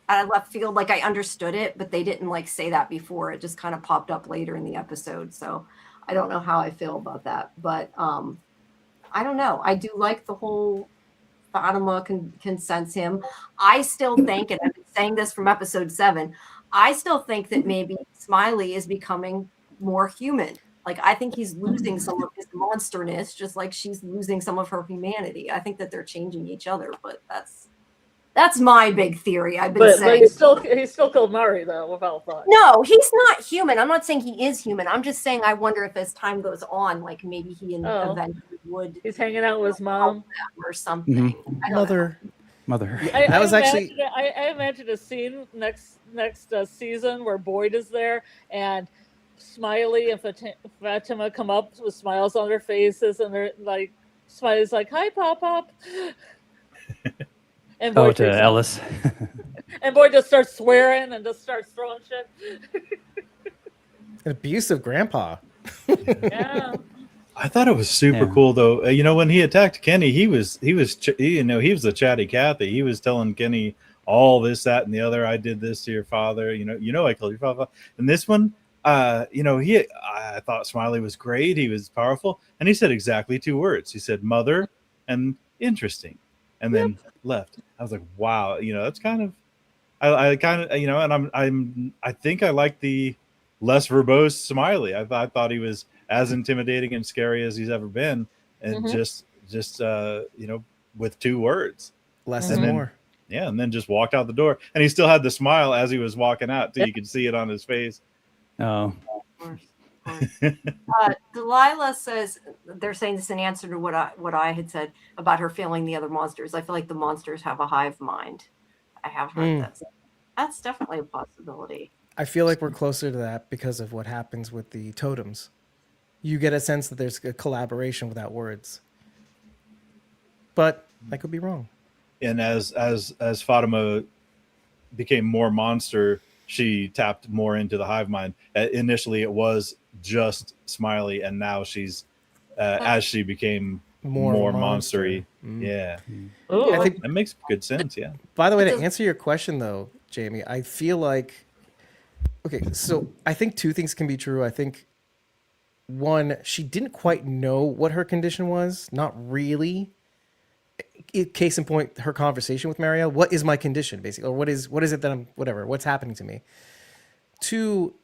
left field. I understood it, but they didn't say that before. It just kind of popped up later in the episode. So I don't know how I feel about that. But I don't know. I do like the whole Fatima can sense him. I still think, and I've been saying this from episode 7, I still think that maybe Smiley is becoming more human. I think he's losing some of his monsterness, just like she's losing some of her humanity. I think that they're changing each other, but that's my big theory. I've been But saying. he still killed Mari though, without thought. No, he's not human. I'm not saying he is human. I'm just saying I wonder if as time goes on, maybe he eventually would He's hanging out with his mom or something. I don't know. Mother. That was actually. I imagine a scene next season where Boyd is there and Smiley and Fatima come up with smiles on their faces, and they're Smiley's like, "Hi, Pop." And Boyd To freaks out. Ellis. And Boyd just starts swearing and just starts throwing shit. An abusive grandpa. Yeah. I thought it was super Yeah. cool though. When he attacked Kenny, he was a chatty Cathy. He was telling Kenny all this, that, and the other. I did this to your father. I killed your father. And this one, I thought Smiley was great. He was powerful, and he said exactly 2 words. He said "mother" and "interesting," and then left. I was like, wow. That's kind of. I kind of and I think I like the less verbose Smiley. I thought he was as intimidating and scary as he's ever been, and just with 2 words. Less And is then- more. Yeah, and then just walked out the door, and he still had the smile as he was walking out too. You could see it on his face. Oh. Of course. Delilah says they're saying this in answer to what I had said about her feeling the other monsters. I feel like the monsters have a hive mind, I have heard that. That's definitely a possibility. I feel like we're closer to that because of what happens with the totems. You get a sense that there's a collaboration without words. But I could be wrong. And as Fatima became more monster, she tapped more into the hive mind. Initially, it was just Smiley, and now she's as she became more monstery. Yeah, Ooh. I think. that makes good sense. Yeah. By the way, to answer your question though, Jamie, I feel like okay. So I think two things can be true. I think one, she didn't quite know what her condition was. Not really. Case in point, her conversation with Marielle. What is my condition, basically, or what is it that I'm whatever? What's happening to me? Two,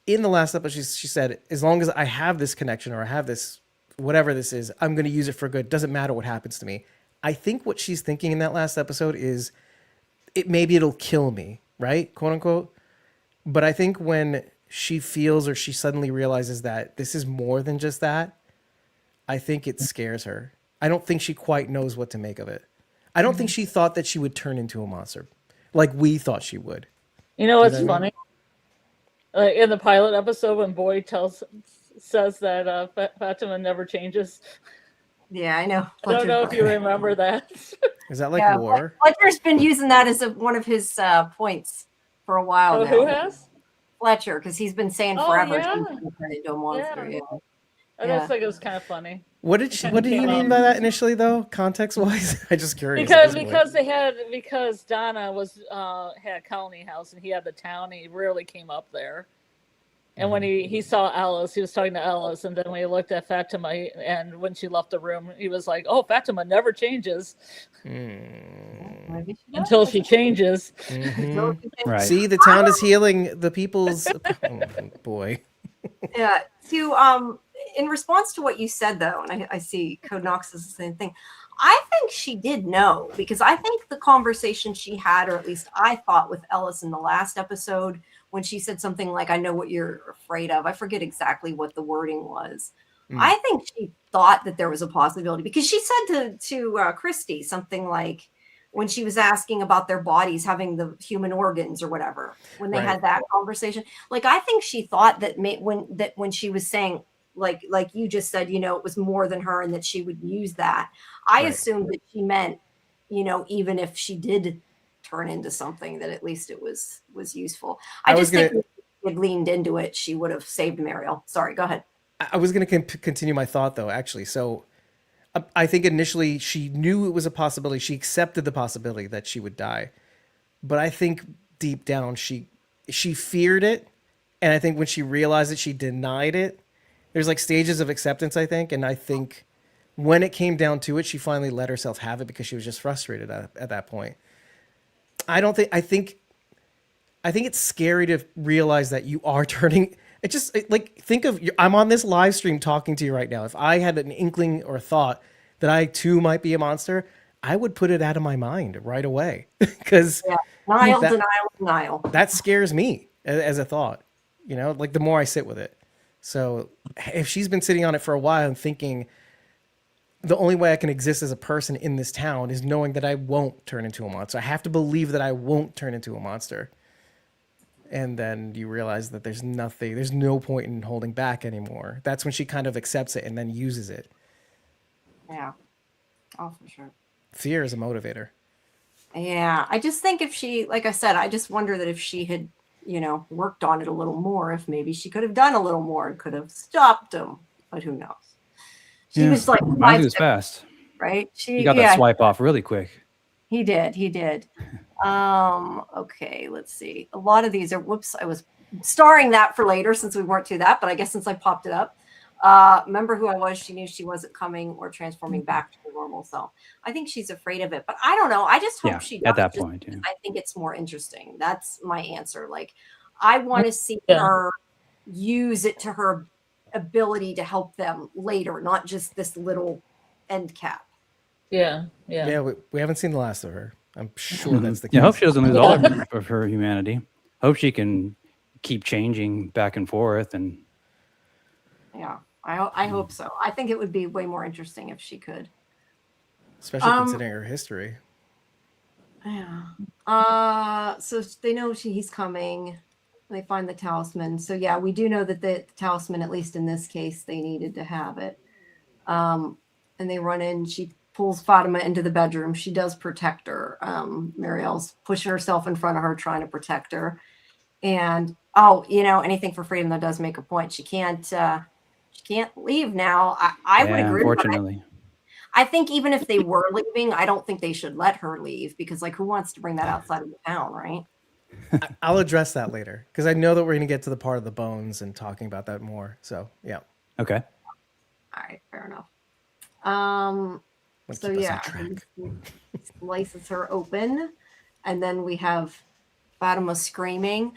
in the last episode, she said, as long as I have this connection or I have this whatever this is, I'm going to use it for good. Doesn't matter what happens to me. I think what she's thinking in that last episode is, maybe it'll kill me, right, quote unquote. But I think when she feels or she suddenly realizes that this is more than just that, I think it scares her. I don't think she quite knows what to make of it. I don't think she thought that she would turn into a monster like we thought she would. You know what's funny? In the pilot episode, when Boyd says that Fatima never changes. Yeah, I know. I don't know if you remember that. Is that like war? Fletcher's been using that as one of his points for a while now. Who has? Fletcher, because he's been saying forever yeah. she's going to turn into a monster. Yeah. I just think it was kind of funny. What did you mean by that initially, though, context wise? I just curious. Because Donna had Colony House and he had the town. He rarely came up there. And when he saw Alice, he was talking to Alice, and then when he looked at Fatima, and when she left the room, he was like, "Oh, Fatima never changes until she changes." Mm-hmm. Right. See, the town is healing the people's. Oh, boy. Yeah. To in response to what you said, though, and I see Code Knox is the same thing. I think she did know, because I think the conversation she had, or at least I thought with Ellis in the last episode, when she said something like, "I know what you're afraid of," I forget exactly what the wording was. I think she thought that there was a possibility, because she said to Christy something like, when she was asking about their bodies having the human organs or whatever, when they had that conversation, like, I think she thought that when she was saying, like you just said, it was more than her and that she would use that. I assumed that she meant, even if she did turn into something, that at least it was useful. I just think if she had leaned into it, she would have saved Mariel. Sorry, go ahead. I was going to continue my thought, though, actually. So I think initially she knew it was a possibility. She accepted the possibility that she would die. But I think deep down she feared it. And I think when she realized it, she denied it. There's like stages of acceptance, I think. And I think when it came down to it, she finally let herself have it because she was just frustrated at that point. I think it's scary to realize that you are turning. It just like, think of, I'm on this live stream talking to you right now. If I had an inkling or thought that I too might be a monster, I would put it out of my mind right away. Because denial. That scares me as a thought, like the more I sit with it. So if she's been sitting on it for a while and thinking the only way I can exist as a person in this town is knowing that I won't turn into a monster. I have to believe that I won't turn into a monster. And then you realize that there's no point in holding back anymore. That's when she kind of accepts it and then uses it. Yeah. Oh, for sure. Fear is a motivator. Yeah. I just think if she, like I said, I just wonder that if she had, worked on it a little more, if maybe she could have done a little more and could have stopped him. But who knows? She was like, he was fast. Right? He got that swipe off really quick. He did. Okay, let's see. A lot of these are, I was starring that for later since we weren't to that, but I guess since I popped it up. Remember who I was, she knew she wasn't coming or transforming back to the normal self. I think she's afraid of it, but I don't know. I just hope she does. At that point, yeah. I think it's more interesting. That's my answer. Like, I want to see her use it to her ability to help them later, not just this little end cap. Yeah. We haven't seen the last of her. I'm sure that's the case. Yeah, I hope she doesn't lose all of her humanity. Hope she can keep changing back and forth. And yeah, I hope so. I think it would be way more interesting if she could. Especially considering her history. Yeah. So they know he's coming. They find the talisman. So yeah, we do know that the talisman, at least in this case, they needed to have it. And they run in. She pulls Fatima into the bedroom. She does protect her. Marielle's pushing herself in front of her, trying to protect her. And anything for freedom, though, does make a point. She can't leave now. I would Yeah, agree. unfortunately. I think even if they were leaving, I don't think they should let her leave, because like, who wants to bring that outside of the town, right? I'll address that later because I know that we're going to get to the part of the bones and talking about that more. So yeah. Okay. All right, fair enough. Let's So keep us on yeah, track. he slices her open, and then we have Fatima screaming.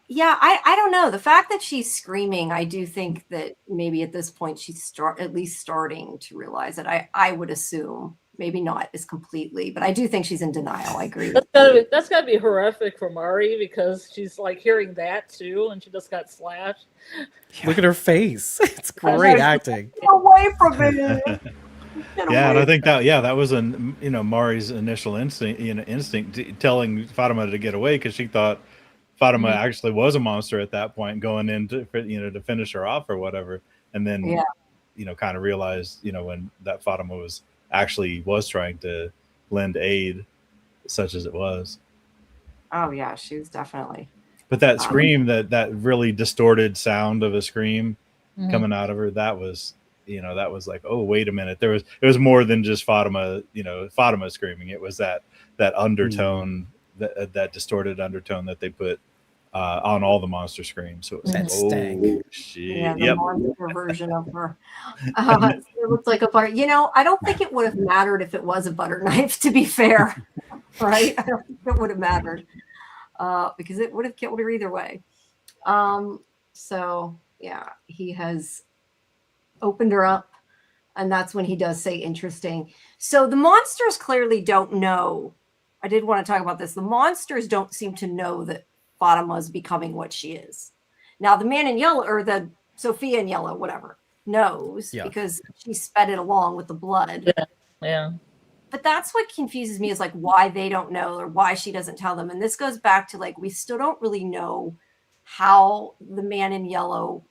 Yeah, I don't know. The fact that she's screaming, I do think that maybe at this point she's at least starting to realize it. I would assume, maybe not as completely, but I do think she's in denial. I agree. That's gotta be horrific for Mari, because she's like hearing that too, and she just got slashed. Look at her face. It's great acting. Get away from me. Yeah, and I think that was Mari's initial instinct telling Fatima to get away, because she thought Fatima actually was a monster at that point, going in to finish her off or whatever, and then kind of realized when that Fatima was trying to lend aid, such as it was. Oh yeah, she was definitely. But that scream, that really distorted sound of a scream coming out of her, that was like, oh, wait a minute, it was more than just Fatima screaming. It was that undertone, that distorted undertone that they put on all the monster screams. So it was That stank. shit. Yeah, the monster version of her. It looks like a butter. I don't think it would have mattered if it was a butter knife, to be fair. Right? I don't think it would have mattered. Because it would have killed her either way. So yeah, he has opened her up, and that's when he does say interesting. So the monsters clearly don't know. I did want to talk about this. The monsters don't seem to know that Fatima is becoming what she is. Now the man in yellow, or the Sophia in yellow, whatever, knows, because she sped it along with the blood. Yeah. But that's what confuses me, is like why they don't know, or why she doesn't tell them. And this goes back to like, we still don't really know how the man in yellow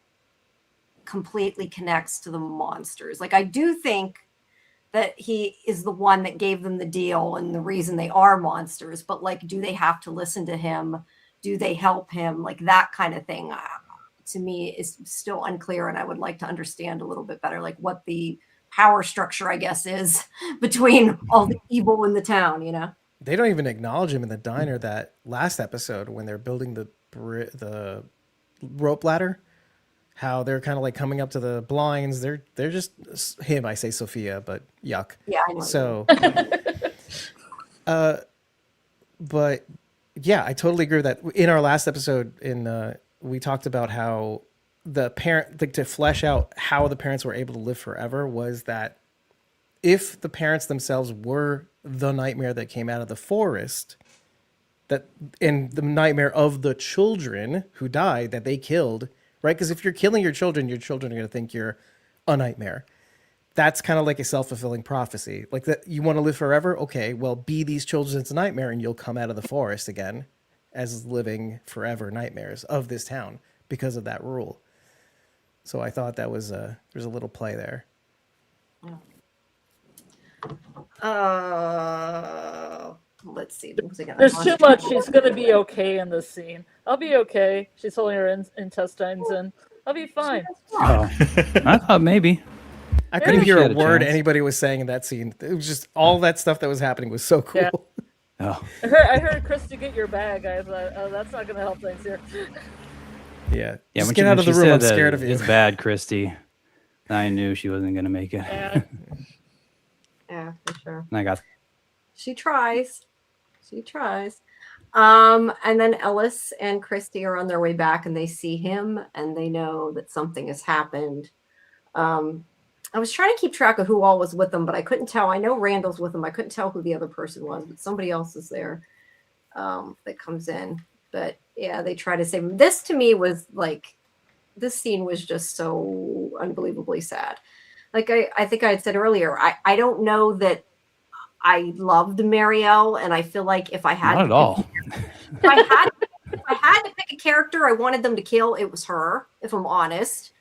completely connects to the monsters. Like, I do think that he is the one that gave them the deal and the reason they are monsters. But like, do they have to listen to him? Do they help him? Like, that kind of thing, to me, is still unclear. And I would like to understand a little bit better, like what the power structure, I guess, is between all the evil in the town, They don't even acknowledge him in the diner that last episode when they're building the rope ladder. How they're kind of like coming up to the blinds. They're just him. I say Sophia, but yuck. Yeah, I know. So, but yeah, I totally agree with that. In our last episode, we talked about how the parent, to flesh out how the parents were able to live forever, was that if the parents themselves were the nightmare that came out of the forest, and the nightmare of the children who died that they killed, right? Because if you're killing your children are going to think you're a nightmare. That's kind of like a self-fulfilling prophecy. Like, that you want to live forever? Okay, well, be these children's nightmare and you'll come out of the forest again as living forever nightmares of this town because of that rule. So I thought that was there's a little play there. Let's see. There's too much. She's gonna be okay in this scene. I'll be okay. She's holding her intestines in. I'll be fine. Oh, I thought maybe. I couldn't Maybe hear she a had a word chance. anybody was saying in that scene. It was just all that stuff that was happening was so cool. Yeah. Oh, I heard Christy, get your bag. I thought, oh, that's not gonna help things here. Yeah. yeah. Just When get she, out when of the she room. said I'm that scared of you. It's bad, Christy. I knew she wasn't gonna make it. Yeah. Yeah, for sure. And I got. She tries. And then Ellis and Christy are on their way back, and they see him, and they know that something has happened. I was trying to keep track of who all was with them, but I couldn't tell. I know Randall's with them. I couldn't tell who the other person was, but somebody else is there that comes in. But yeah, they try to save him. This, to me, was like, this scene was just so unbelievably sad. Like I think I had said earlier, I don't know that I loved Marielle, and I feel like if I had Not at all. if I had to pick a character I wanted them to kill, it was her, if I'm honest.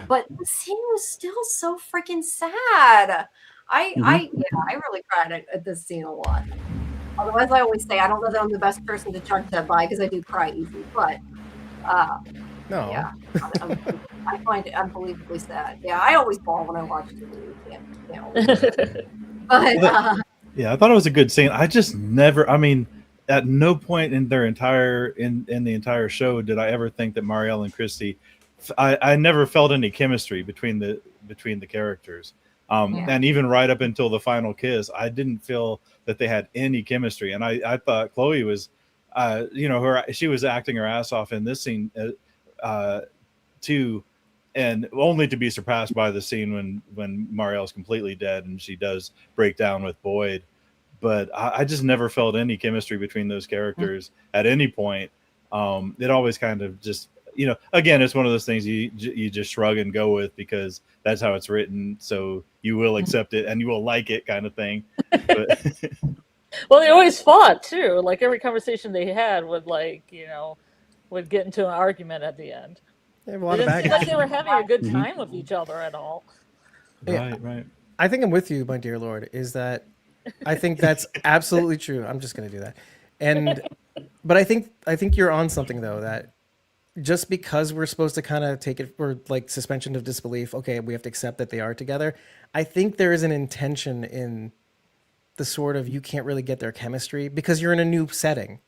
But the scene was still so freaking sad. I really cried at this scene a lot. Otherwise, I always say I don't know that I'm the best person to judge that by because I do cry easy. But No. yeah, I find it unbelievably sad. Yeah, I always bawl when I watch TV. But Yeah, I thought it was a good scene. I just never. I mean, at no point in their entire in the entire show did I ever think that Marielle and Christy. I never felt any chemistry between the characters. And even right up until the final kiss, I didn't feel that they had any chemistry. And I thought Chloe was, she was acting her ass off in this scene too, and only to be surpassed by the scene when Marielle's completely dead and she does break down with Boyd. But I just never felt any chemistry between those characters at any point. It always kind of just, again, it's one of those things you just shrug and go with because that's how it's written. So you will accept it and you will like it, kind of thing. But Well, they always fought too. Like every conversation they had would would get into an argument at the end. They have a It lot of didn't seem baggage. like they were having a good time with each other at all. right. I think I'm with you, my dear Lord, is that I think that's absolutely true. I'm just going to do that. But I think you're on something though, that just because we're supposed to kind of take it for like suspension of disbelief, okay, we have to accept that they are together. I think there is an intention in the sort of, you can't really get their chemistry because you're in a new setting.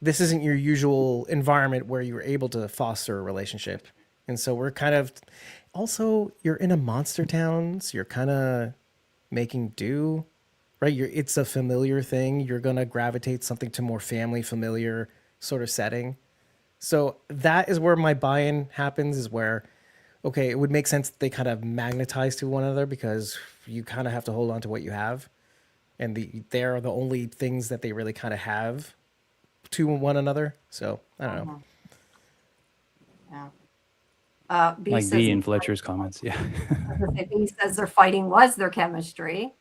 This isn't your usual environment where you're able to foster a relationship. And so we're kind of, also you're in a monster town, so you're kind of making do, right? It's a familiar thing. You're going to gravitate something to more family, familiar sort of setting. So that is where my buy-in happens, is where, okay, it would make sense that they kind of magnetize to one another because you kind of have to hold on to what you have. And they're the only things that they really kind of have to one another. So I don't know. Yeah. B Like says B in Fletcher's comments. Yeah. B says their fighting was their chemistry.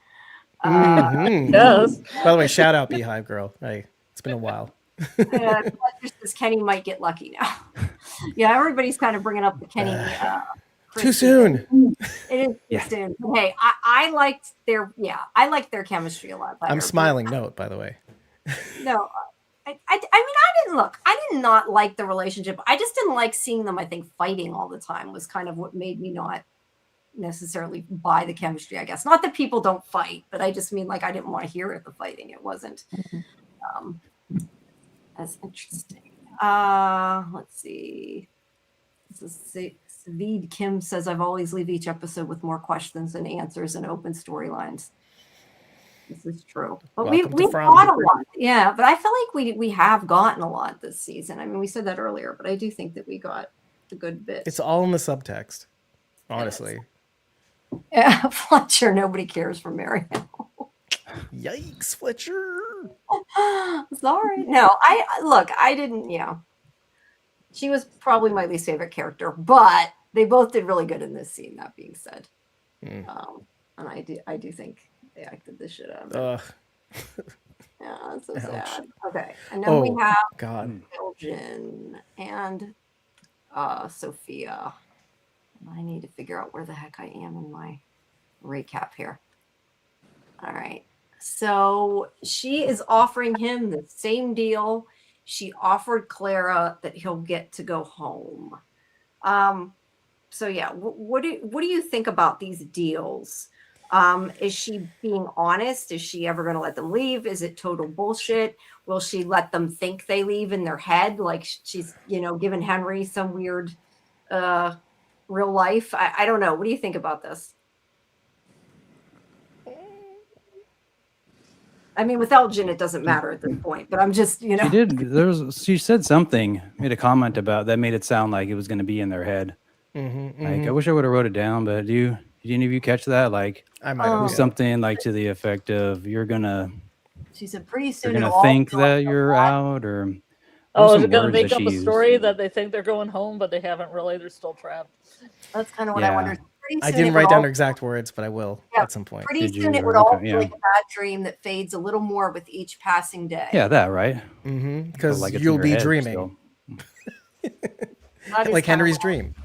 Mhm. Yes. By the way, shout out Beehive Girl. Hey, it's been a while. Fletcher says Kenny might get lucky now. Yeah, everybody's kind of bringing up the Kenny. Too soon. It is Yeah. too soon. Hey, I liked their chemistry a lot better. I'm smiling note, by the way. No, I mean, I did not like the relationship. I just didn't like seeing them, I think, fighting all the time was kind of what made me not necessarily buy the chemistry, I guess. Not that people don't fight, but I just mean, like, I didn't want to hear it, the fighting. It wasn't as interesting. Let's see. This is Savid Kim says, I've always leave each episode with more questions than answers and open storylines. This is true. But we Welcome to got From. a lot. Yeah, but I feel like we have gotten a lot this season. I mean, we said that earlier, but I do think that we got a good bit. It's all in the subtext, honestly. Yeah, Fletcher, nobody cares for Marianne. Yikes, Fletcher. Sorry. No, I didn't, She was probably my least favorite character, but they both did really good in this scene, that being said. And I do think they acted the shit out of it. Ugh. Yeah, that's so Ouch. sad. Okay. And then we have God. Belgian and Sophia. I need to figure out where the heck I am in my recap here. All right. So she is offering him the same deal she offered Clara, that he'll get to go home. So yeah, what do you think about these deals? Is she being honest? Is she ever going to let them leave? Is it total bullshit? Will she let them think they leave in their head? Like she's, giving Henry some weird, real life. I don't know. What do you think about this? I mean, with Elgin, it doesn't matter at this point, but I'm just, She did. She said something, made a comment about that, made it sound like it was going to be in their head. Like, I wish I would have wrote it down, but did any of you catch that? Like, I might have. something like to the effect of, you're gonna she said pretty soon. you're gonna think that you're out, or Oh, is some it going to words make that up she a used. story that they think they're going home, but they haven't really? They're still trapped. That's kind of what I wonder. pretty I soon didn't it would write down all- her exact words, but I will Yeah, at some point. Pretty Did soon you? it would Or- all okay, be yeah. like a bad dream that fades a little more with each passing day. Yeah, that right. Mm-hmm. But, Because like, it's in you'll your be head dreaming, still. That is like kinda Henry's what- dream.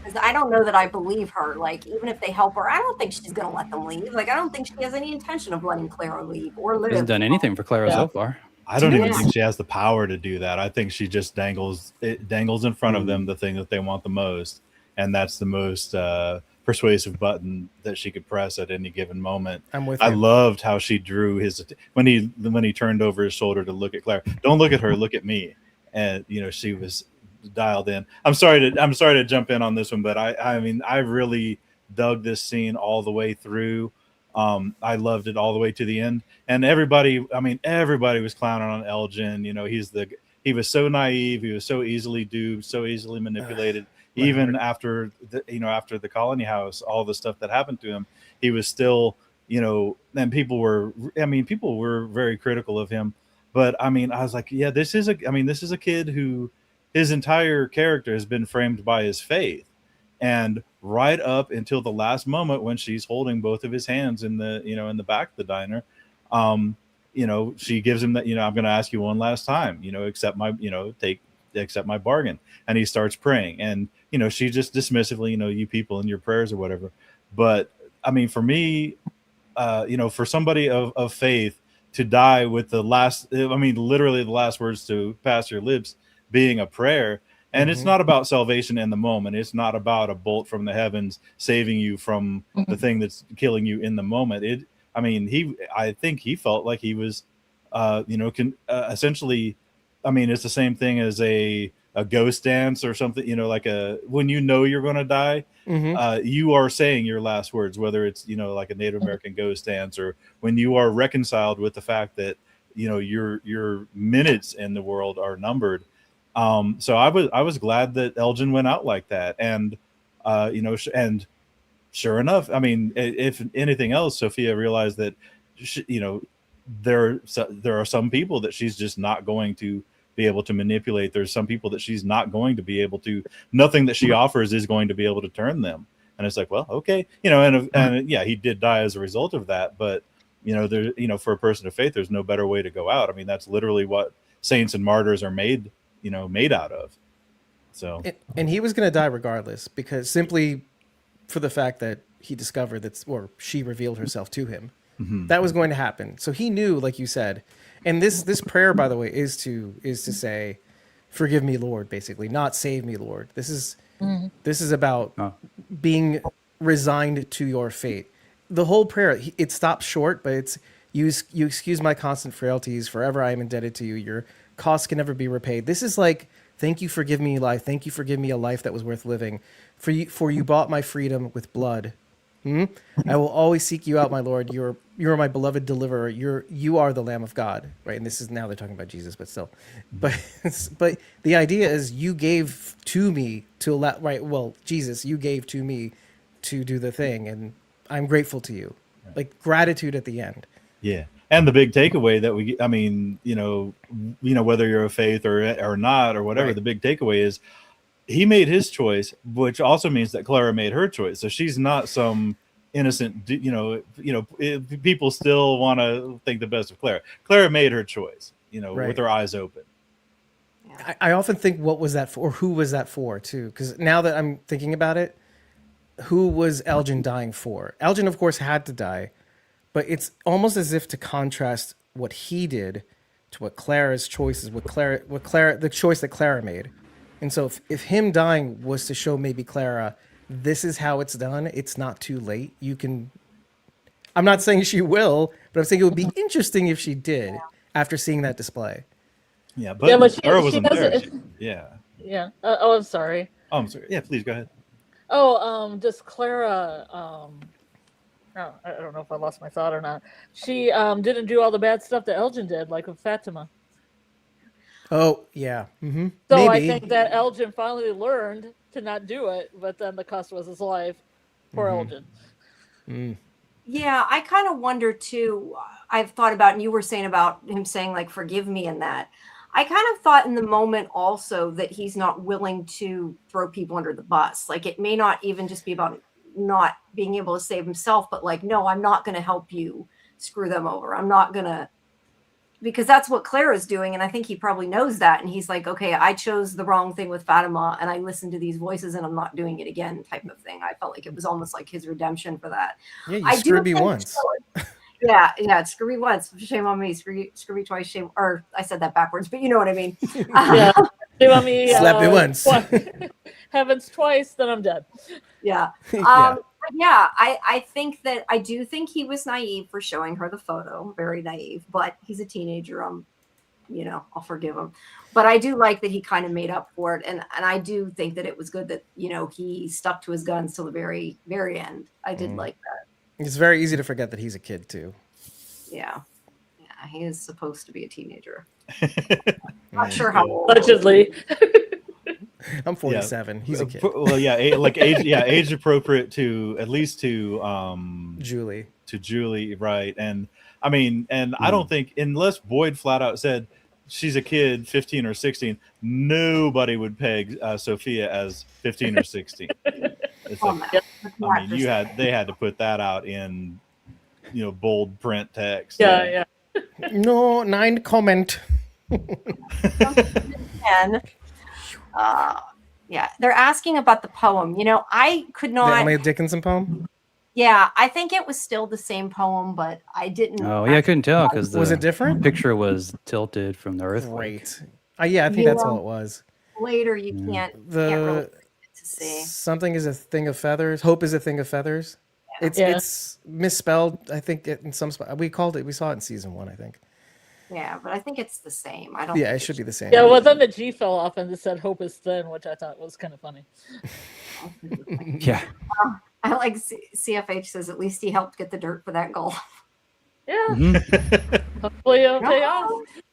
'cause I don't know that I believe her. Like, even if they help her, I don't think she's gonna let them leave. Like, I don't think she has any intention of letting Clara leave or live. She hasn't done anything for Clara Yeah. so far. I don't even Yeah. think she has the power to do that. I think she just dangles in front of Mm. them the thing that they want the most, and that's the most persuasive button that she could press at any given moment. I'm with I you. loved how she drew his when he turned over his shoulder to look at Claire. Don't look at her, look at me. And she was dialed in. I'm sorry to jump in on this one, but I mean I really dug this scene all the way through. I loved it all the way to the end, and everybody was clowning on Elgin. He was so naive, he was so easily duped, so easily manipulated. Even after the colony house, all the stuff that happened to him, he was still, and people were very critical of him. But I mean, I was like, yeah, this is a kid who his entire character has been framed by his faith. And right up until the last moment when she's holding both of his hands in the back of the diner, she gives him that, I'm going to ask you one last time, accept my bargain. And he starts praying, and, she just dismissively, you people in your prayers or whatever. But I mean, for me, for somebody of faith to die with literally the last words to pass your lips being a prayer. And it's not about salvation in the moment. It's not about a bolt from the heavens saving you from the thing that's killing you in the moment. I think he felt like he was, essentially, it's the same thing as a ghost dance or something, like when you're going to die, you are saying your last words, whether it's, like a Native American ghost dance, or when you are reconciled with the fact that, your minutes in the world are numbered. So I was glad that Elgin went out like that. And, and sure enough, if anything else, Sophia realized that, there are some people that she's just not going to be able to manipulate. There's some people that she's not going to be able to, nothing that she offers is going to be able to turn them. And it's like, well, okay, and yeah, he did die as a result of that. But, for a person of faith, there's no better way to go out. That's literally what saints and martyrs are made out of. So, And he was going to die regardless, because simply for the fact that he discovered or she revealed herself to him. That was going to happen. So he knew, like you said. And this prayer, by the way, is to say, "Forgive me, Lord," basically, not "Save me, Lord." This is about being resigned to your fate. The whole prayer, it stops short, but it's you excuse my constant frailties. Forever I am indebted to you. Your costs can never be repaid. This is like, thank you for giving me life. Thank you for giving me a life that was worth living. For you bought my freedom with blood. I will always seek you out, my Lord. You are my beloved deliverer. You are the Lamb of God, right? And this is, now they're talking about Jesus, but still, but the idea is you gave to me to allow, right? Well, Jesus, you gave to me to do the thing, and I'm grateful to you. Like gratitude at the end. yeah. And the big takeaway that whether you're a faith or not or whatever, Right. the big takeaway is he made his choice, which also means that Clara made her choice. So she's not some innocent, people still want to think the best of Clara. Clara made her choice, Right. with her eyes open. I often think, what was that for? Or who was that for, too? Because now that I'm thinking about it, who was Elgin dying for? Elgin, of course, had to die, but it's almost as if to contrast what he did to what Clara's choices, the choice that Clara made. And so if him dying was to show maybe Clara, this is how it's done, it's not too late. I'm not saying she will, but I'm saying it would be interesting if she did after seeing that display. Yeah, but, Clara she wasn't there. doesn't- Yeah. Yeah. I'm sorry. Oh, I'm sorry. Yeah, please go ahead. Just Clara. I don't know if I lost my thought or not. She didn't do all the bad stuff that Elgin did, like with Fatima. Oh, yeah. Mm-hmm. So Maybe. I think that Elgin finally learned to not do it, but then the cost was his life. Poor Elgin. Yeah, I kind of wonder too. I've thought about, and you were saying about him saying like, "Forgive me," and that. I kind of thought in the moment also that he's not willing to throw people under the bus. Like, it may not even just be about not being able to save himself, but like, no, I'm not going to help you screw them over. I'm not going to, because that's what Claire is doing. And I think he probably knows that. And he's like, okay, I chose the wrong thing with Fatima and I listened to these voices and I'm not doing it again type of thing. I felt like it was almost like his redemption for that. Yeah, you screwed me once. Yeah, screw me once, shame on me. Screw me twice, shame. Or I said that backwards, but you know what I mean. Yeah. Shame on me. Slap me once. Heavens twice, then I'm dead. Yeah. Yeah. Yeah, I think that I do think he was naive for showing her the photo. Very naive, but he's a teenager. I'll forgive him. But I do like that he kind of made up for it. And I do think that it was good that, he stuck to his guns till the very, very end. I did like that. It's very easy to forget that he's a kid too. Yeah. Yeah, he is supposed to be a teenager. Not sure how old. Allegedly. I'm 47. Yeah. He's a kid. Well, yeah, age appropriate to at least to Julie, right? And I mean, I don't think unless Boyd flat out said she's a kid, 15 or 16, nobody would peg Sophia as 15 or 16. It's like, I mean, they had to put that out in bold print text. Yeah. No, 9 comment. And they're asking about the poem. I could not. The Emily Dickinson poem? Yeah, I think it was still the same poem, but I didn't. Oh, yeah, I couldn't tell because was it different? Picture was tilted from the earthquake. Right. Yeah, I think that's all it was. Later, you can't really to see. Something is a thing of feathers. Hope is a thing of feathers. Yeah. It's misspelled. I think in some spot we saw it in season 1. I think. Yeah, but I think it's the same. I don't. Yeah, it should be the same. Yeah, well, then the G fell off and it said "Hope is thin," which I thought was kind of funny. Yeah. I like CFH says at least he helped get the dirt for that goal. Yeah. Mm-hmm. Hopefully it'll pay off.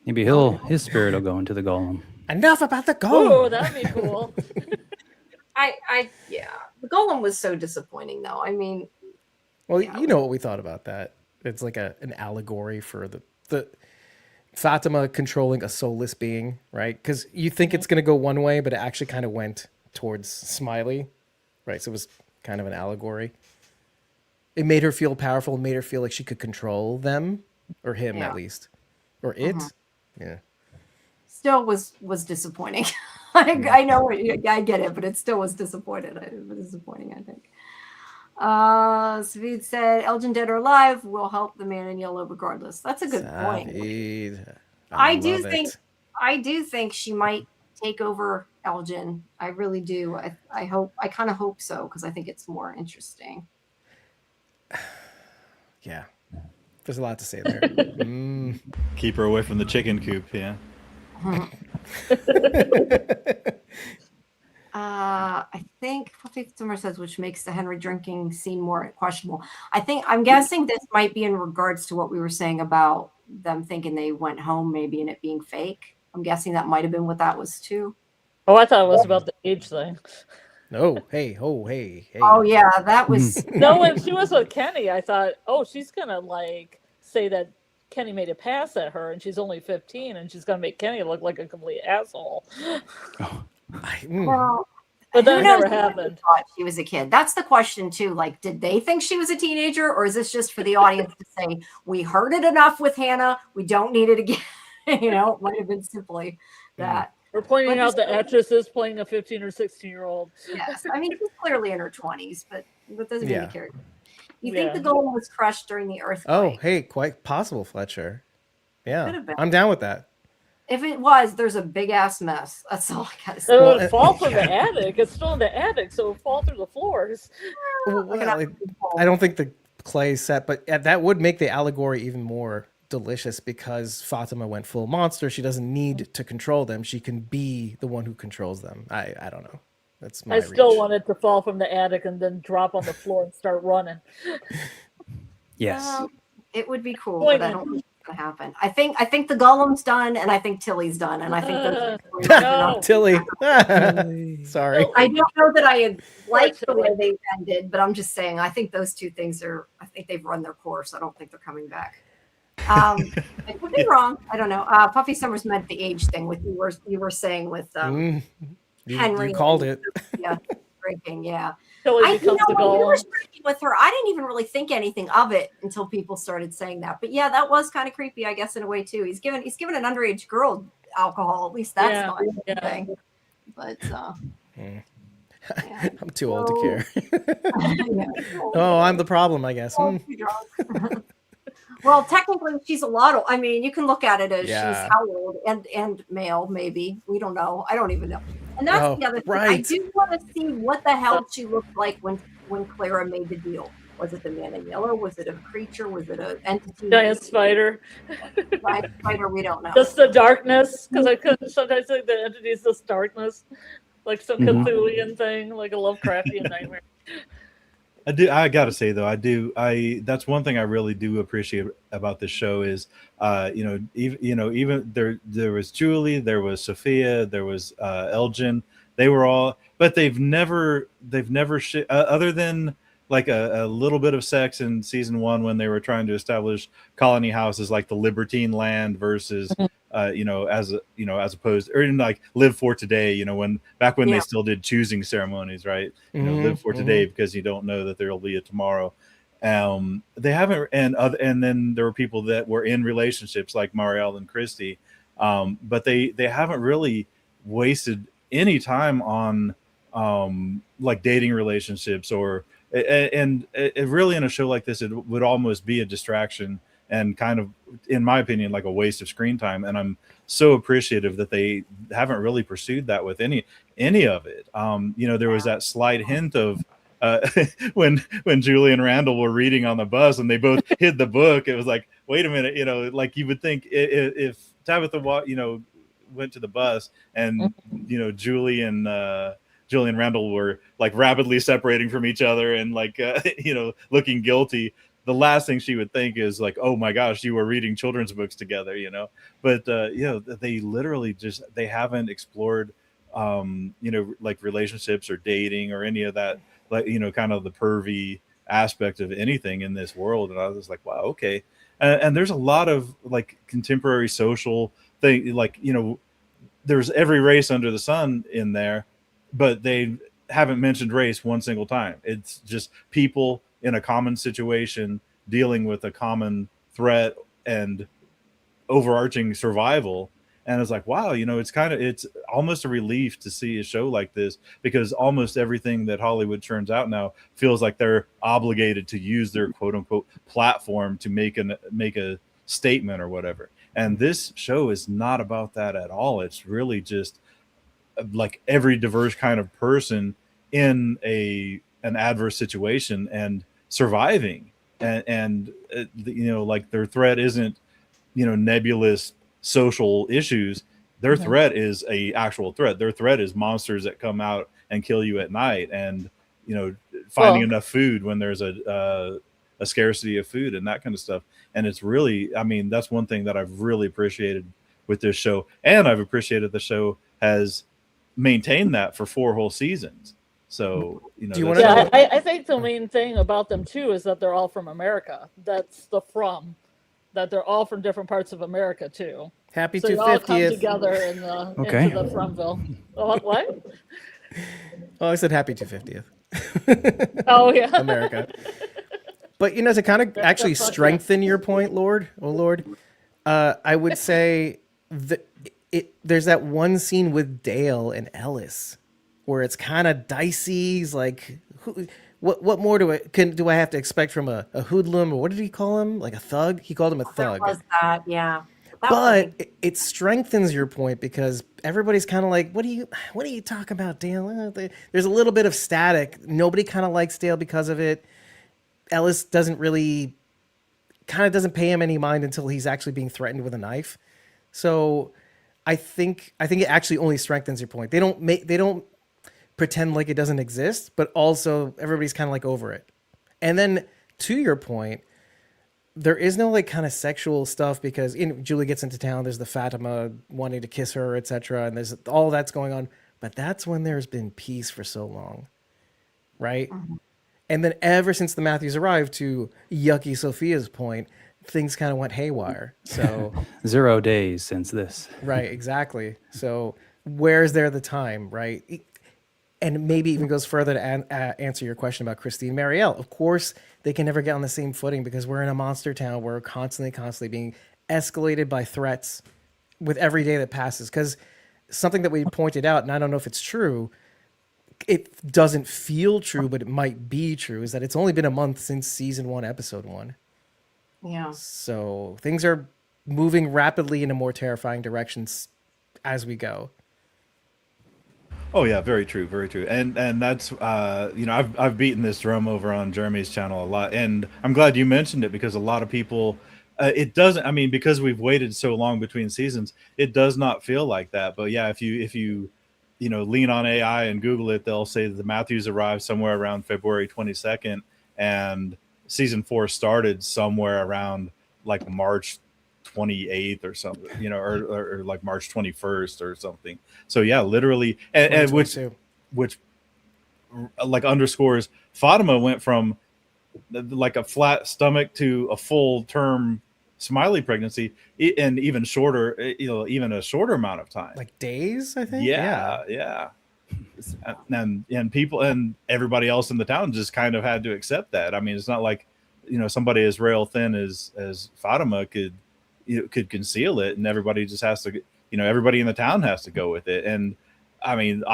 Maybe his spirit will go into the golem. Enough about the golem. Oh, that'd be cool. The golem was so disappointing though. I mean, well, you know what we thought about that. It's like an allegory for the Fatima controlling a soulless being, right? Because you think it's going to go one way, but it actually kind of went towards Smiley, right? So it was kind of an allegory. It made her feel powerful, made her feel like she could control them, or him at least, or it. Yeah. Still was disappointing. I know, I get it, but it still was disappointing. It was disappointing, I think. Savid said, Elgin dead or alive will help the man in yellow regardless. That's a good point. I do think she might take over Elgin. I really do. I kind of hope so because I think it's more interesting. Yeah. There's a lot to say there. Keep her away from the chicken coop, yeah. I think Fluffy Summer says, which makes the Henry drinking scene more questionable. I'm guessing this might be in regards to what we were saying about them thinking they went home, maybe, and it being fake. I'm guessing that might have been what that was too. Oh, I thought it was about the age thing. No, hey. Oh yeah, that was. No, when she was with Kenny, I thought, oh, she's gonna say that Kenny made a pass at her, and she's only 15, and she's gonna make Kenny look like a complete asshole. Well, but that never happened. Thought she was a kid. That's the question too. Like, did they think she was a teenager, or is this just for the audience to say we heard it enough with Hannah? We don't need it again. It might have been simply that. We're pointing out the actress is playing a 15 or 16-year-old. Yes, I mean she's clearly in her 20s, but that doesn't mean the character. You think the Yeah. golem was crushed during the earthquake? Oh, hey, quite possible, Fletcher. Yeah, I'm down with that. If it was, there's a big ass mess. That's all I gotta say. It would fall from the attic. It's still in the attic, so it would fall through the floors. I don't think the clay is set, but that would make the allegory even more delicious because Fatima went full monster. She doesn't need to control them. She can be the one who controls them. I don't know. That's my I still reach. want it to fall from the attic and then drop on the floor and start running. Yes. It would be cool, but I don't think it's gonna happen. I think the golem's done, and I think Tilly's done, and I think those No. Tilly. Sorry. I don't know that I like the way they ended, but I'm just saying I think those two things I think they've run their course. I don't think they're coming back. I could be wrong. I don't know. Puffy Summers meant the age thing with you were saying with Henry. You called it. Yeah, drinking. Yeah. Till he You becomes the know, when we were golem. speaking with her, I didn't even really think anything of it until people started saying that. But yeah, that was kind of creepy, I guess, in a way too. He's given an underage girl alcohol. At least that's Yeah, not yeah. anything. But yeah. I'm too old to care. Yeah. Oh, I'm the problem, I guess. Oh, too drunk. Well, technically, she's a lot. I mean, you can look at it as she's Yeah. how old and male, maybe. We don't know. I don't even know. And that's Oh, the other thing. I right. do want to see what the hell she looked like when Clara made the deal. Was it the man in yellow? Was it a creature? Was it an entity? Giant spider. Giant spider? We don't know. Just the darkness, because I couldn't sometimes think the entity is just darkness, like some Mhm. Cthulhian thing, like a Lovecraftian nightmare. I gotta say though, that's one thing I really do appreciate about this show is, even there was Julie, there was Sophia, there was Elgin. They were all, but they've never other than like a little bit of sex in season 1 when they were trying to establish colony houses like the Libertine land versus as opposed, or in like live for today, when back when they still did choosing ceremonies, right? Live for today because you don't know that there will be a tomorrow. They haven't, and then there were people that were in relationships like Marielle and Christy, but they haven't really wasted any time on like dating relationships and it really, in a show like this, it would almost be a distraction and kind of, in my opinion, like a waste of screen time. And I'm so appreciative that they haven't really pursued that with any of it. There was that slight hint of when Julie and Randall were reading on the bus and they both hid the book. It was like, wait a minute, like you would think if Tabitha went to the bus and Julie and Randall were like rapidly separating from each other and like looking guilty, the last thing she would think is like, oh my gosh, you were reading children's books together, but they literally they haven't explored like relationships or dating or any of that, like kind of the pervy aspect of anything in this world. And I was like, wow, okay. And there's a lot of like contemporary social thing, like there's every race under the sun in there, but they haven't mentioned race one single time. It's just people in a common situation dealing with a common threat and overarching survival. And it's like, wow, it's almost a relief to see a show like this, because almost everything that Hollywood churns out now feels like they're obligated to use their quote unquote platform to make a statement or whatever. And this show is not about that at all. It's really just like every diverse kind of person in an adverse situation and surviving, and like their threat isn't nebulous social issues. Their threat is a actual threat. Their threat is monsters that come out and kill you at night, and finding enough food when there's a scarcity of food and that kind of stuff. And it's really, I mean, that's one thing that I've really appreciated with this show, and I've appreciated the show has maintained that for 4 whole seasons. So Do you want to know? I think the main thing about them too is that they're all from America. That's the that they're all from different parts of America too. Happy So you all come 250th. together into the Fromville. What? Oh, I said happy 250th. Oh yeah, America. But to kind of actually strengthen your point, Lord, I would say that there's that one scene with Dale and Ellis where it's kind of dicey. He's like, what more do I have to expect from a hoodlum, or what did he call him? Like a thug? He called him a thug. Was that? Yeah. But it strengthens your point, because everybody's kind of like, what are you talking about, Dale? There's a little bit of static. Nobody kind of likes Dale because of it. Ellis doesn't pay him any mind until he's actually being threatened with a knife. So I think it actually only strengthens your point. They don't pretend like it doesn't exist, but also everybody's kind of like over it. And then to your point, there is no like kind of sexual stuff, because Julie gets into town. There's the Fatima wanting to kiss her, etc., and there's all that's going on. But that's when there's been peace for so long, right? Mm-hmm. And then ever since the Matthews arrived, to yucky Sophia's point, things kind of went haywire. So 0 days since this. Right, exactly. So where's there the time, right? and maybe even goes further to answer your question about Christine Marielle. Of course, they can never get on the same footing because we're in a monster town. We're constantly being escalated by threats with every day that passes. Because something that we pointed out, and I don't know if it's true, it doesn't feel true, but it might be true, is that it's only been a month since season 1, episode 1. Yeah. So things are moving rapidly in a more terrifying directions as we go. Oh yeah, very true, very true. And that's I've beaten this drum over on Jeremy's channel a lot, and I'm glad you mentioned it because a lot of people it doesn't, I mean, because we've waited so long between seasons, it does not feel like that. But yeah, if you lean on AI and Google it, they'll say that the Matthews arrived somewhere around February 22nd and season 4 started somewhere around like March 28th or something, or like March 21st or something. So yeah, literally, and which like underscores Fatima went from like a flat stomach to a full term Smiley pregnancy, and even shorter, even a shorter amount of time, like days, I think. Yeah. And people and everybody else in the town just kind of had to accept that. I mean, it's not like somebody as rail thin as Fatima could conceal it, and everybody just has to, everybody in the town has to go with it. And I mean,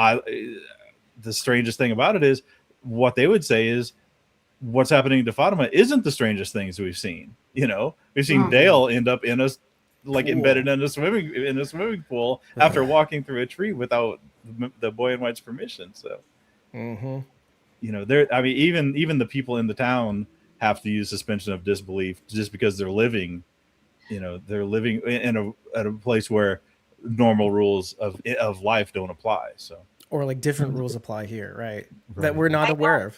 the strangest thing about it is what they would say is what's happening to Fatima isn't the strangest things we've seen. We've seen Dale end up in a embedded in a swimming pool after walking through a tree without the boy in white's permission. So, there. I mean, even the people in the town have to use suspension of disbelief just because they're living. They're living at a place where normal rules of life don't apply. So, or like different rules apply here, right? That we're not aware of.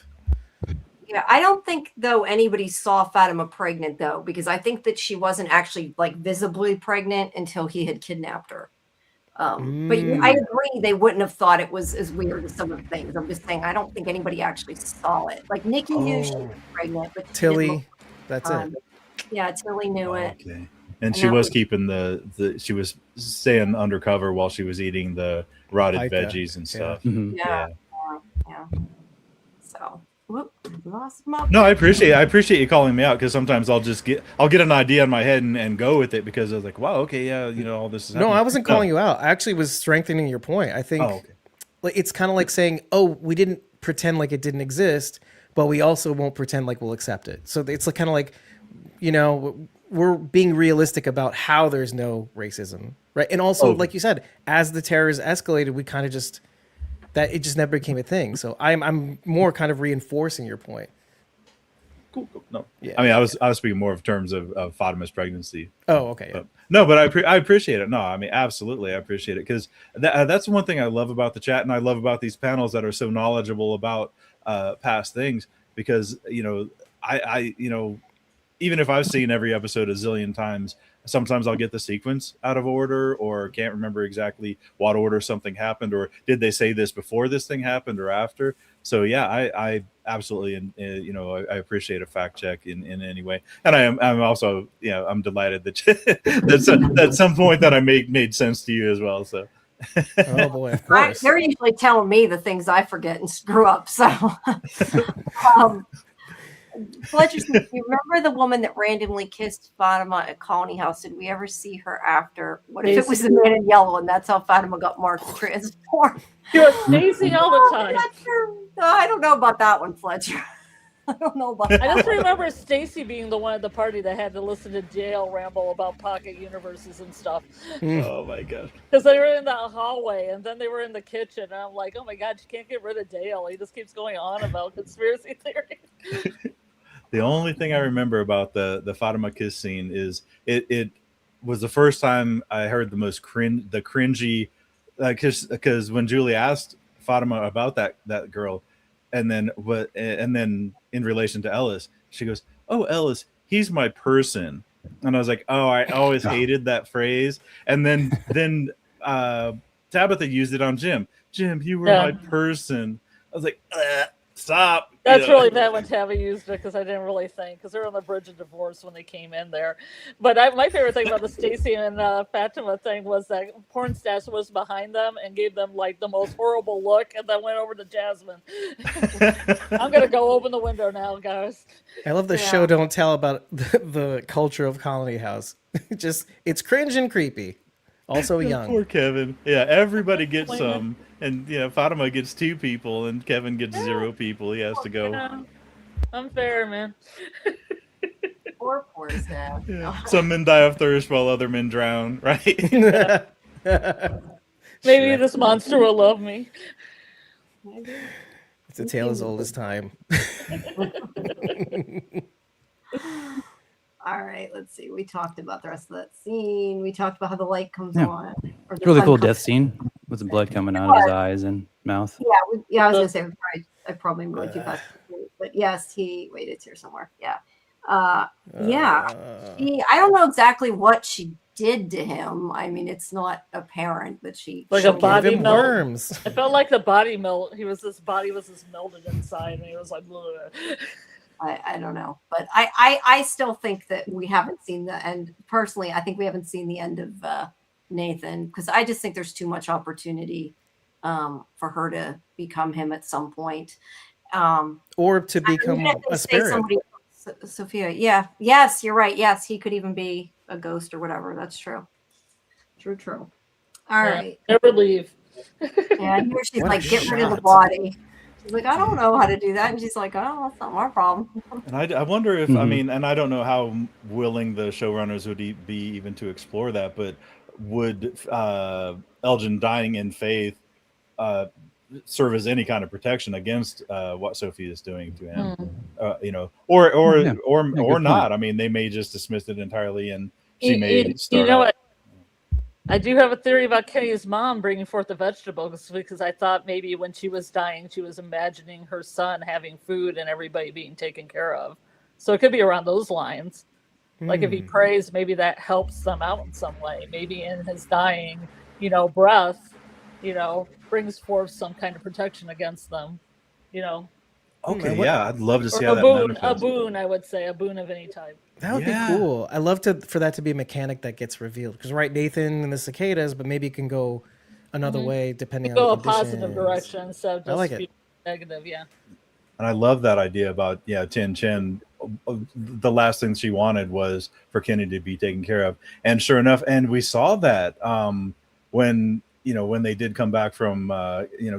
Yeah, I don't think though anybody saw Fatima pregnant though, because I think that she wasn't actually like visibly pregnant until he had kidnapped her. But I agree, they wouldn't have thought it was as weird as some of the things. I'm just saying, I don't think anybody actually saw it. Like Nikki knew she was pregnant, but Tilly, that's it. Yeah, Tilly knew it. Okay. And she was keeping she was staying undercover while she was eating the rotted veggies and stuff. Yeah. So, whoop, lost him up. No, I appreciate you calling me out, because sometimes I'll get an idea in my head and go with it because I was like, wow, okay, yeah, all this is happening. No, I wasn't calling you out. I actually was strengthening your point. I think like it's kind of like saying, oh, we didn't pretend like it didn't exist, but we also won't pretend like we'll accept it. So it's like kind of like, we're being realistic about how there's no racism, right? And also, like you said, as the terrors escalated, we kind of just it just never became a thing. So I'm more kind of reinforcing your point. Cool. No, yeah. I mean, I was speaking more of terms of Fatima's pregnancy. Oh, okay. But, no, but I appreciate it. No, I mean, absolutely, I appreciate it, because that's one thing I love about the chat, and I love about these panels that are so knowledgeable about past things, because I even if I've seen every episode a zillion times, sometimes I'll get the sequence out of order, or can't remember exactly what order something happened, or did they say this before this thing happened or after. So yeah, I absolutely, I appreciate a fact check in any way, and I'm also, I'm delighted that at some point that I made sense to you as well. So. Oh boy, of course. They're usually telling me the things I forget and screw up. So. Fletcher, you remember the woman that randomly kissed Fatima at Colony House? Did we ever see her after? What if it was the man in yellow, and that's how Fatima got marked to transform? She was sneezing all the time. I don't know about that one, Fletcher. I don't know about that. I just remember Stacy being the one at the party that had to listen to Dale ramble about pocket universes and stuff. Oh my god! Because they were in the hallway, and then they were in the kitchen, and I'm like, oh my god, you can't get rid of Dale. He just keeps going on about conspiracy theories. The only thing I remember about the Fatima kiss scene is it was the first time I heard the most cringy, because when Julie asked Fatima about that girl, and then in relation to Ellis, she goes, "Oh, Ellis, he's my person," and I was like, "Oh, I always hated that phrase." And then Tabitha used it on Jim. Jim, you were my person. I was like, ugh. stop. That's you know. really bad when Tabby used it because I didn't really think because they were on the bridge of divorce when they came in there. But my favorite thing about the Stacy and Fatima thing was that porn stash was behind them and gave them like the most horrible look, and then went over to Jasmine. I'm gonna go open the window now, guys. I love the show don't tell about the culture of Colony House. Just it's cringe and creepy. Also young. Poor Kevin. Yeah, everybody gets some, and Fatima gets 2 people, and Kevin gets 0 people. He has to go. Yeah, unfair, man. Poor Zach. Yeah. Some men die of thirst while other men drown. Right? Maybe this monster will love me. It's a tale as old as time. All right, let's see. We talked about the rest of that scene. We talked about how the light comes Yeah. on. Or the Really sun cool comes- death scene with the blood coming out of his eyes and mouth. Yeah, I was gonna say I probably moved too fast, but yes, wait, it's here somewhere. Yeah, yeah. I don't know exactly what she did to him. I mean, it's not apparent, but she Like she a did. body Give him melt. worms. I felt like the body melt. His body was just melted inside, and he was like, bleh. I don't know, but I still think that we haven't seen the end. Personally, I think we haven't seen the end of Nathan, because I just think there's too much opportunity for her to become him at some point. Or to become a spirit. Sophia, yeah, yes, you're right. Yes, he could even be a ghost or whatever. That's true. True. All right. Never leave. Yeah, here she's What like, a get rid of the shot. body. She's like, I don't know how to do that. And she's like, oh, that's not my problem. And I wonder if, I Mhm. mean, and I don't know how willing the showrunners would be even to explore that, but would Elgin dying in faith serve as any kind of protection against what Sophia is doing to him? Or Yeah. good or not. point. I mean, they may just dismiss it entirely, and she You- may you start know out. what? I do have a theory about Kenny's mom bringing forth the vegetables because I thought maybe when she was dying, she was imagining her son having food and everybody being taken care of. So it could be around those lines. Like if he prays, maybe that helps them out in some way. Maybe in his dying, breath, brings forth some kind of protection against them. Okay, what- yeah, I'd love to see Or how a that boon, manifests. I would say, a boon of any type. That would Yeah. be cool. I love for that to be a mechanic that gets revealed. Because Nathan and the cicadas, but maybe it can go another way depending Go a on the positive conditions. direction instead of I just like it. be negative. Yeah. And I love that idea about Tin Chin. The last thing she wanted was for Kenny to be taken care of, and sure enough, and we saw that when when they did come back from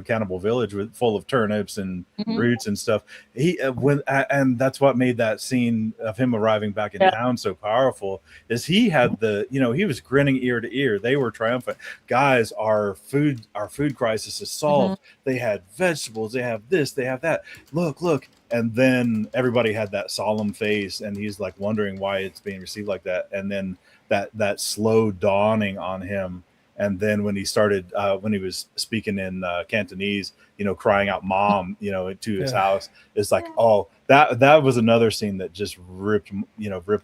Cannibal Village full of turnips and roots and stuff. And that's what made that scene of him arriving back in town so powerful. Is he had he was grinning ear to ear. They were triumphant. Guys, our food crisis is solved. They had vegetables. They have this. They have that. Look. And then everybody had that solemn face, and he's like wondering why it's being received like that. And then that slow dawning on him. And then when he started, when he was speaking in Cantonese, crying out "mom," to his house, it's like, oh, that was another scene that just ripped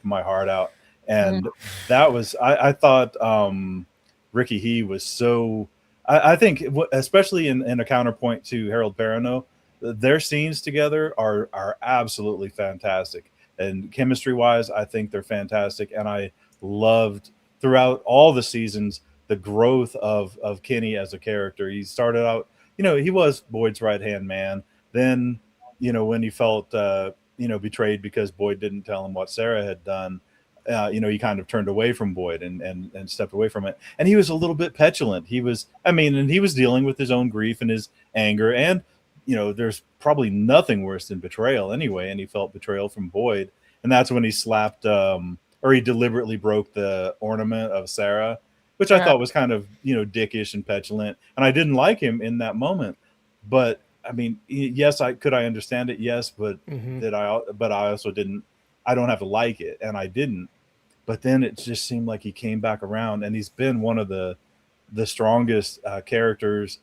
my heart out. And that was, I thought Ricky He was so. I think, especially in a counterpoint to Harold Perrineau, their scenes together are absolutely fantastic. And chemistry wise, I think they're fantastic. And I loved throughout all the seasons the growth of Kenny as a character. He started out, he was Boyd's right-hand man. Then, when he felt, betrayed because Boyd didn't tell him what Sarah had done, he kind of turned away from Boyd and stepped away from it. And he was a little bit petulant. He was dealing with his own grief and his anger. And, there's probably nothing worse than betrayal anyway. And he felt betrayal from Boyd. And that's when he slapped, or he deliberately broke the ornament of Sarah, which I thought was kind of, dickish and petulant. And I didn't like him in that moment. But I mean, yes, I understand it. Yes. But I also didn't, I don't have to like it. And I didn't. But then it just seemed like he came back around, and he's been one of the strongest characters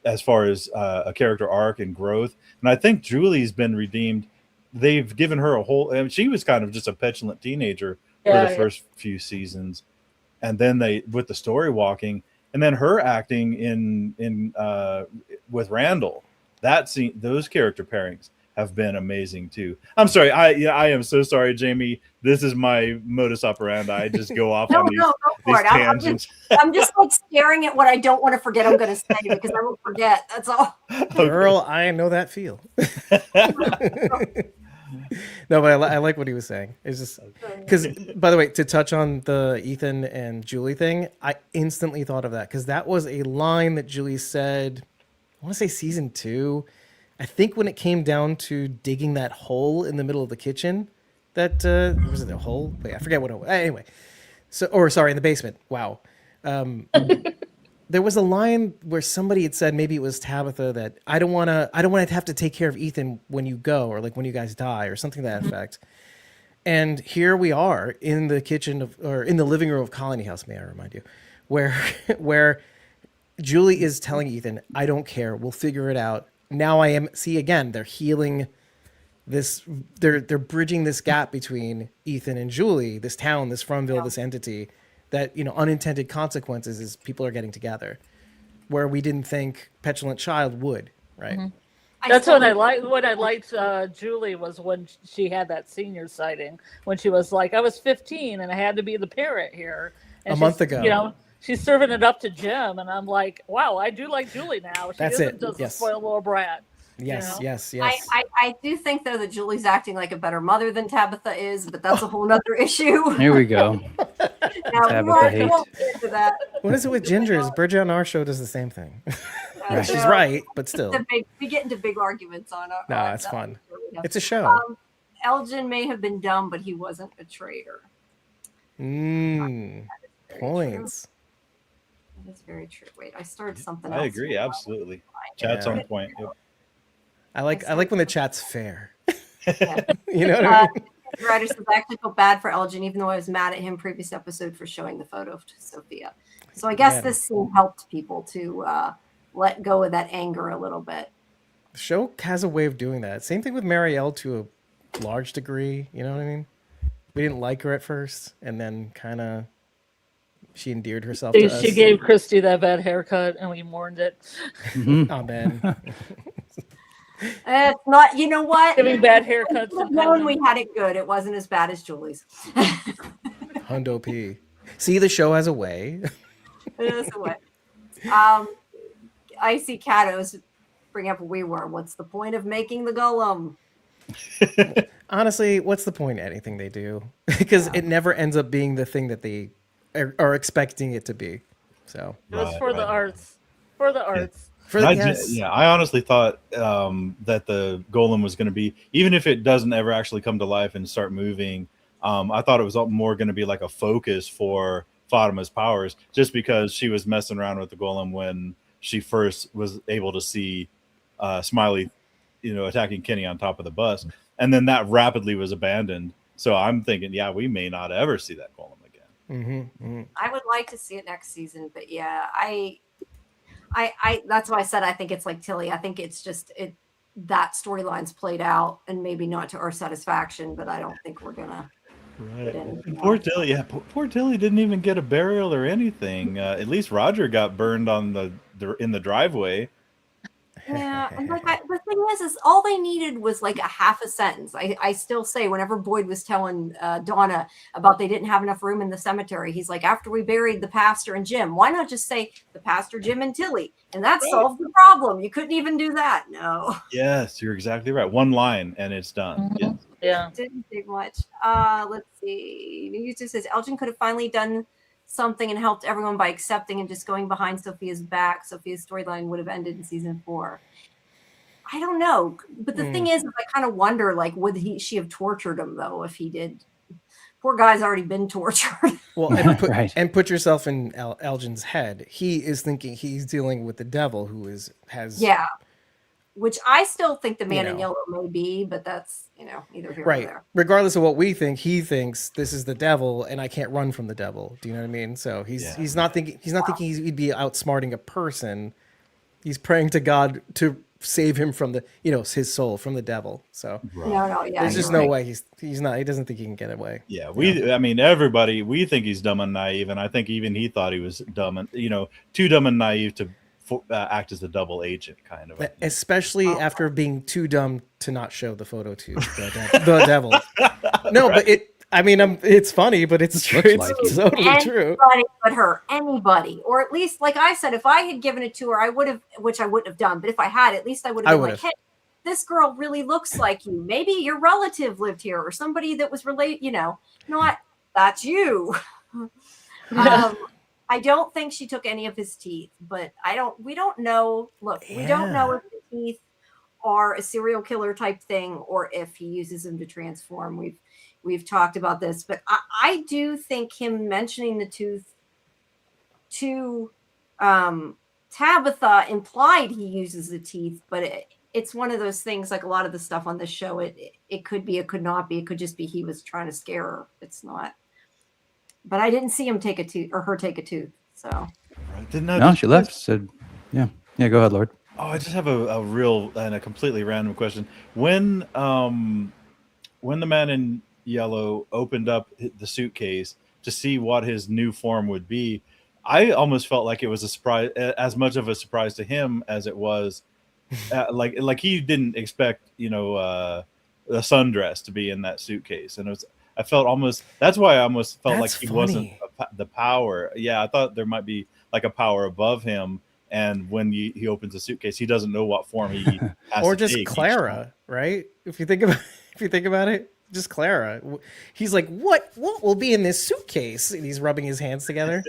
as far as a character arc and growth. And I think Julie's been redeemed. They've given her a whole, she was kind of just a petulant teenager for the first few seasons. And then with the story walking, and then her acting in with Randall, that scene, those character pairings have been amazing too. I'm sorry, I am so sorry, Jamie. This is my modus operandi. I just go off No, on these go for it. tangents. I'm just like staring at what I don't want to forget I'm going to say because I will forget. That's all. Girl, I know that feel. No, but I like what he was saying. It's just because, by the way, to touch on the Ethan and Julie thing, I instantly thought of that because that was a line that Julie said, I want to say season 2. I think when it came down to digging that hole in the middle of the kitchen, that was it a hole? Wait, I forget what it was. Anyway, sorry, in the basement. Wow. There was a line where somebody had said, maybe it was Tabitha, that I don't want to have to take care of Ethan when you go, or like when you guys die, or something to that effect. And here we are in the kitchen or in the living room of Colony House, may I remind you, where Julie is telling Ethan, I don't care, we'll figure it out. Now again, they're healing this, they're bridging this gap between Ethan and Julie, this town, this Fromville, this entity, that, unintended consequences is people are getting together, where we didn't think Petulant Child would, right? Mm-hmm. That's what I liked. What I liked, Julie, was when she had that senior sighting, when she was like, I was 15 and I had to be the parent here. And a month ago. She's serving it up to Jim, and I'm like, wow, I do like Julie now. She That's isn't it. just Yes. a spoiled little brat. Yes, yes. I do think, though, that Julie's acting like a better mother than Tabitha is, but that's a whole other issue. Here we go. Now, Tabitha hate. won't get into that. What is it with gingers? Bridget on our show does the same thing. Right. She's right, but still. We get into big arguments on it. No, it's fun. It's a show. Elgin may have been dumb, but he wasn't a traitor. Points. That is very true. Wait, I started something I else. agree, absolutely. Chat's on point. Yep. I like when the chat's fair. Yeah. You know what I mean? The writer says, I actually feel bad for Elgin, even though I was mad at him previous episode for showing the photo of Sophia. So I guess Man. this scene helped people to let go of that anger a little bit. The show has a way of doing that. Same thing with Marielle to a large degree. You know what I mean? We didn't like her at first, and then kind of she endeared herself to us. She gave Christy that bad haircut, and we mourned it. Oh, man. It's not, you know what? Giving bad haircuts. in When heaven. we had it good, it wasn't as bad as Julie's. Hundo P. See, the show has a way. It is a way. I see Catos bring up We Were. What's the point of making the golem? Honestly, what's the point of anything they do? Because it never ends up being the thing that they are expecting it to be. So It was for the arts. For the arts. I honestly thought that the golem was going to be, even if it doesn't ever actually come to life and start moving, I thought it was more going to be like a focus for Fatima's powers, just because she was messing around with the golem when she first was able to see Smiley, attacking Kenny on top of the bus, and then that rapidly was abandoned. So I'm thinking, we may not ever see that golem again. I would like to see it next season, but yeah, I that's why I said I think it's like Tilly. I think it's just that storyline's played out, and maybe not to our satisfaction, but I don't think we're gonna. Right. And poor Tilly, poor Tilly didn't even get a burial or anything. At least Roger got burned on in the driveway. Yeah, and like the thing is all they needed was like a half a sentence. I still say whenever Boyd was telling Donna about they didn't have enough room in the cemetery, he's like, after we buried the pastor and Jim, why not just say the pastor, Jim, and Tilly, and that solved the problem? You couldn't even do that. No. Yes, you're exactly right. One line and it's done. Mm-hmm. Yes. Yeah. Didn't take much. Let's see. Yusu says Elgin could have finally done something and helped everyone by accepting and just going behind Sophia's back. Sophia's storyline would have ended in season 4. I don't know, but the thing is, I kind of wonder, like, would she have tortured him though if he did? Poor guy's already been tortured. Well, and put yourself in Elgin's head. He is thinking he's dealing with the devil, who has which I still think the man in yellow may be, but that's either here or there. Regardless of what we think, he thinks this is the devil, and I can't run from the devil. Do you know what I mean? So he's not thinking he'd be outsmarting a person. He's praying to God to save him from his soul from the devil. So there's just no way he's not. He doesn't think he can get away. Yeah, everybody, we think he's dumb and naive, and I think even he thought he was dumb and too dumb and naive to act as a double agent, kind of. I think. Especially after being too dumb to not show the photo to the devil. No, but it's funny, but it's Looks it's like it. totally true. Anybody but her, anybody, or at least, like I said, if I had given it to her, I would have, which I wouldn't have done. But if I had, at least I would have been like, "Hey, this girl really looks like you. Maybe your relative lived here, or somebody that was related. Not that's you." I don't think she took any of his teeth, but we don't know. Look, we don't know if the teeth are a serial killer type thing or if he uses them to transform. We've talked about this, but I do think him mentioning the tooth to Tabitha implied he uses the teeth, but it's one of those things, like a lot of the stuff on this show, it could be, it could not be, it could just be he was trying to scare her. It's not. But I didn't see him take a tooth or her take a tooth. So No, she left. Said, yeah. Go ahead, Lord. Oh, I just have a real and a completely random question. When the man in yellow opened up the suitcase to see what his new form would be, I almost felt like it was a surprise, as much of a surprise to him as it was, like he didn't expect a sundress to be in that suitcase, and I felt almost. That's why I almost felt like he wasn't the power. Yeah, I thought there might be like a power above him, and when he opens a suitcase, he doesn't know what form he has or to just take Clara, right? If you think about it, just Clara. He's like, what will be in this suitcase? And he's rubbing his hands together.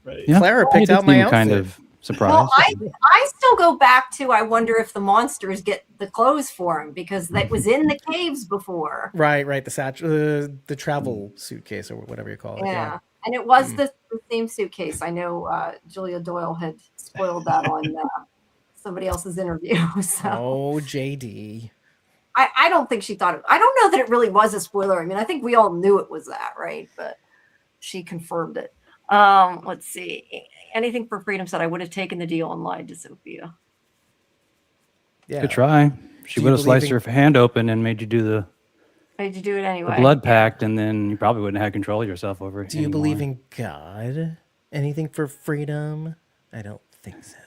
Right. Yeah. Clara picked out my outfit. Kind of surprised. Well, I still go back to, I wonder if the monsters get the clothes for him because that was in the caves before. Right. The travel suitcase or whatever you call it. Yeah. And it was the same suitcase. I know Julia Doyle had spoiled that on somebody else's interview. So. Oh, JD. I don't think she thought it. I don't know that it really was a spoiler. I mean, I think we all knew it was that, right? But she confirmed it. Let's see. Anything for freedom said I would have taken the deal and lied to Sophia. Yeah. Good try. She would have sliced her hand open and made you do the Made you do it anyway. the blood pact, and then you probably wouldn't have control of yourself over it. Do you believe in God? Anything for freedom? I don't think so.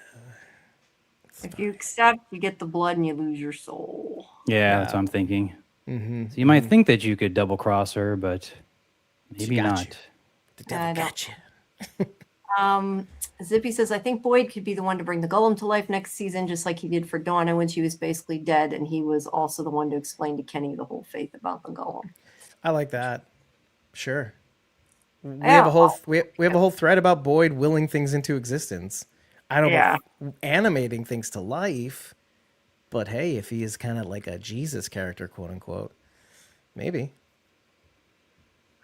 If you accept, you get the blood and you lose your soul. Yeah, that's what I'm thinking. Mm-hmm. So you might think that you could double cross her, but maybe not. The devil got you. Zippy says, I think Boyd could be the one to bring the golem to life next season, just like he did for Donna when she was basically dead, and he was also the one to explain to Kenny the whole faith about the golem. I like that. Sure. We have a whole thread about Boyd willing things into existence. I don't know, animating things to life, but hey, if he is kind of like a Jesus character, quote unquote, maybe.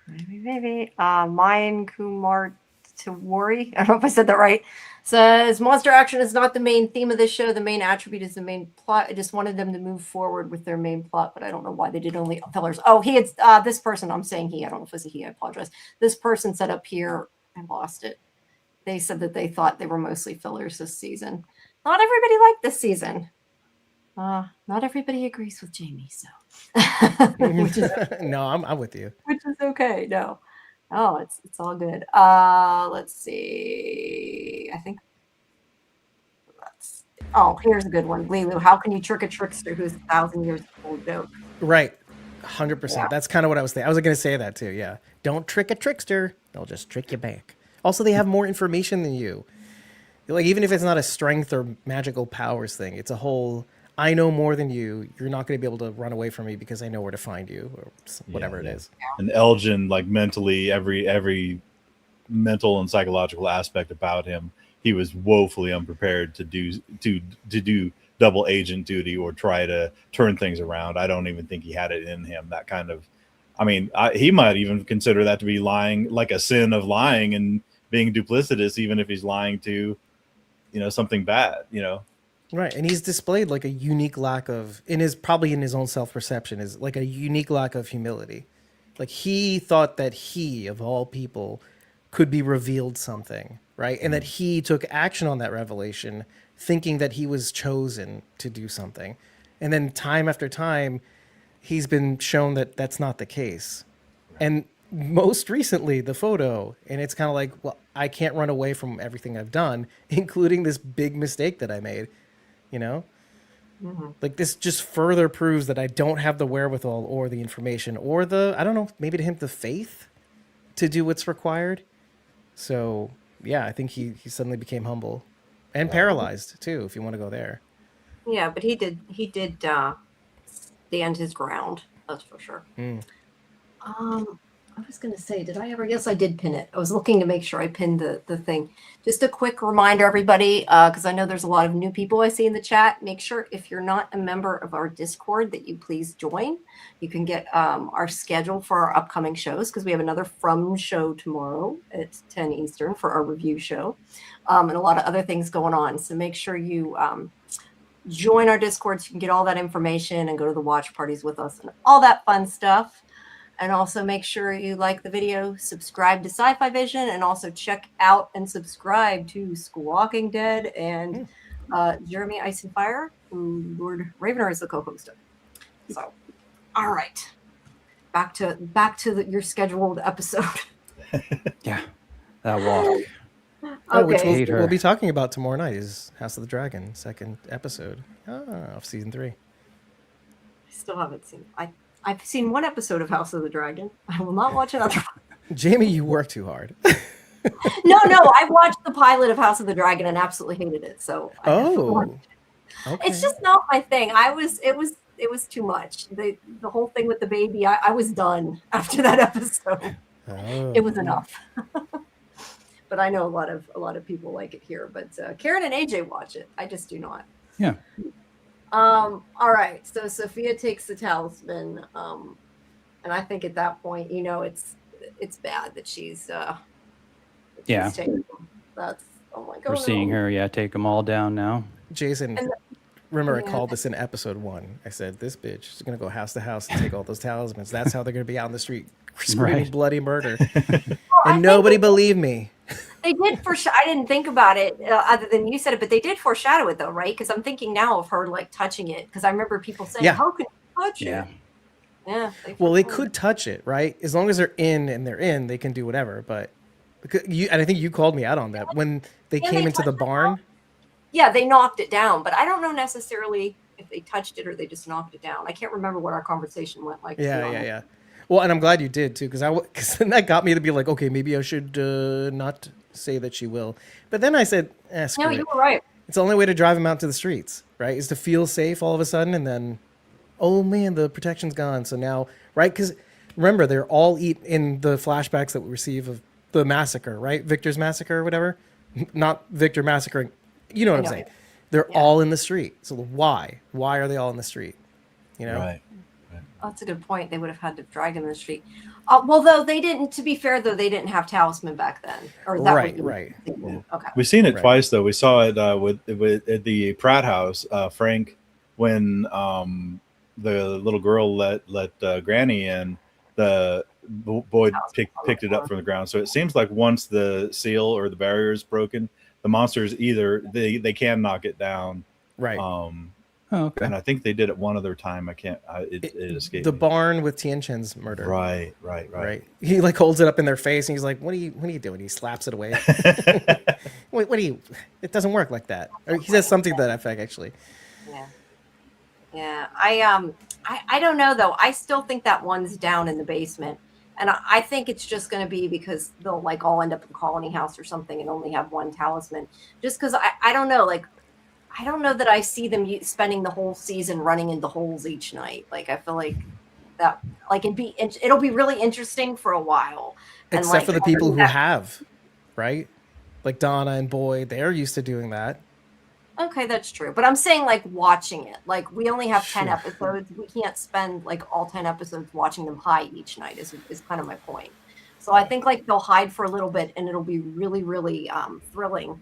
Maybe. Mayan Kumar Tawari, I don't know if I said that right, says monster action is not the main theme of this show. The main attribute is the main plot. I just wanted them to move forward with their main plot, but I don't know why they did only fillers. Oh, he had this person. I'm saying he. I don't know if it was a he. I apologize. This person said up here, I lost it. They said that they thought they were mostly fillers this season. Not everybody liked this season. Not everybody agrees with Jamie, so which is, no, I'm with you. which is okay. No. Oh, it's all good. Let's see. I think here's a good one. Lilu, how can you trick a trickster who's 1,000 years old joke? Right. 100%. That's kind of what I was thinking. I was going to say that too. Yeah. Don't trick a trickster. They'll just trick you back. Also, they have more information than you. Like, even if it's not a strength or magical powers thing, it's a whole, I know more than you. You're not going to be able to run away from me because I know where to find you, or whatever it is. And Elgin, like mentally, every mental and psychological aspect about him, he was woefully unprepared to do double agent duty or try to turn things around. I don't even think he had it in him. That kind of, I mean, he might even consider that to be lying, like a sin of lying and being duplicitous, even if he's lying to, something bad, Right, and he's displayed like a unique lack of, probably in his own self-perception, is like a unique lack of humility. Like, he thought that he, of all people, could be revealed something, right? And that he took action on that revelation, thinking that he was chosen to do something. And then time after time, he's been shown that that's not the case. And most recently the photo, and it's kind of like, well, I can't run away from everything I've done, including this big mistake that I made, you know? Like, this just further proves that I don't have the wherewithal or the information or the, I don't know, maybe to him, the faith to do what's required. So, yeah, I think he suddenly became humble and paralyzed, too, if you want to go there. Yeah, but he did stand his ground. That's for sure. I was going to say, did I ever? Yes, I did pin it. I was looking to make sure I pinned the thing. Just a quick reminder, everybody, because I know there's a lot of new people I see in the chat. Make sure if you're not a member of our Discord that you please join. You can get our schedule for our upcoming shows, because we have another From show tomorrow at 10 Eastern for our review show, and a lot of other things going on. So make sure you join our Discord so you can get all that information and go to the watch parties with us and all that fun stuff. And also make sure you like the video, subscribe to Sci-Fi-Vision, and also check out and subscribe to Squawking Dead and Jeremy Ice and Fire, who Lord Ravener is the co-host of. So, all right, back to your scheduled episode. Yeah, that walk. Oh, which Okay. we'll be talking about tomorrow night is House of the Dragon, second episode of season 3. I still haven't seen. I've seen one episode of House of the Dragon. I will not watch another one. Jamie, you work too hard. No, I watched the pilot of House of the Dragon and absolutely hated it. So Oh, okay. it's just not my thing. It was too much. The whole thing with the baby, I was done after that episode. Oh. It was enough. But I know a lot of people like it here. But Karen and AJ watch it. I just do not. Yeah. All right. So Sophia takes the talisman, and I think at that point, it's bad that she's Yeah. she's taking them. That's oh my god. We're seeing her, take them all down now. Jason, And remember I yeah. called this in episode 1. I said, this bitch is going to go house to house and take all those talismans. That's how they're going to be out in the street screaming Right. bloody murder. Well, I And think nobody believed me. they did I didn't think about it other than you said it, but they did foreshadow it though, right? Because I'm thinking now of her like touching it, because I remember people saying, Yeah. "How can you touch Yeah. it?" Yeah. Well, they could touch it, right? As long as they're in, they can do whatever. But and I think you called me out on that when they Yeah, came they into the touched it barn. Yeah, they knocked it down, but I don't know necessarily if they touched it or they just knocked it down. I can't remember what our conversation went like. to be honest. Yeah. Well, and I'm glad you did too, because then that got me to be like, okay, maybe I should not say that she will. But then I said, screw No, it. you were right. It's the only way to drive them out to the streets, right? Is to feel safe all of a sudden, and then, oh man, the protection's gone. So now, right? Because remember, they're all in the flashbacks that we receive of the massacre, right? Victor's massacre or whatever. Not Victor massacring. You know what I'm saying? They're all in the street. So why? Why are they all in the street? You know? Right. Oh, that's a good point. They would have had to drag him in the street. Well, though they didn't. To be fair, though, they didn't have talisman back then. Or that Right, was- right. Okay. We've seen it Right. twice though. We saw it with at the Pratt house, Frank, when the little girl let Granny in. The boy picked it up from the ground. So it seems like once the seal or the barrier is broken, the monsters either they can knock it down. Right. Oh, okay. And I think they did it one other time. It escaped the me. barn with Tien Chen's murder. Right. He like holds it up in their face and he's like, what are you doing? He slaps it away. Wait, what do you, it doesn't work like that. Or he says something to that effect, actually. Yeah. I don't know though. I still think that one's down in the basement, and I think it's just going to be because they'll like all end up in Colony House or something and only have one talisman. Just because I don't know, like I don't know that I see them spending the whole season running into holes each night. Like I feel like that, like it'll be really interesting for a while. And, Except like, for the people who that- have, right? Like Donna and Boyd, they're used to doing that. Okay, that's true. But I'm saying like watching it. Like we only have 10 Sure. episodes. We can't spend like all 10 episodes watching them hide each night is kind of my point. So I think like they'll hide for a little bit and it'll be really, really thrilling.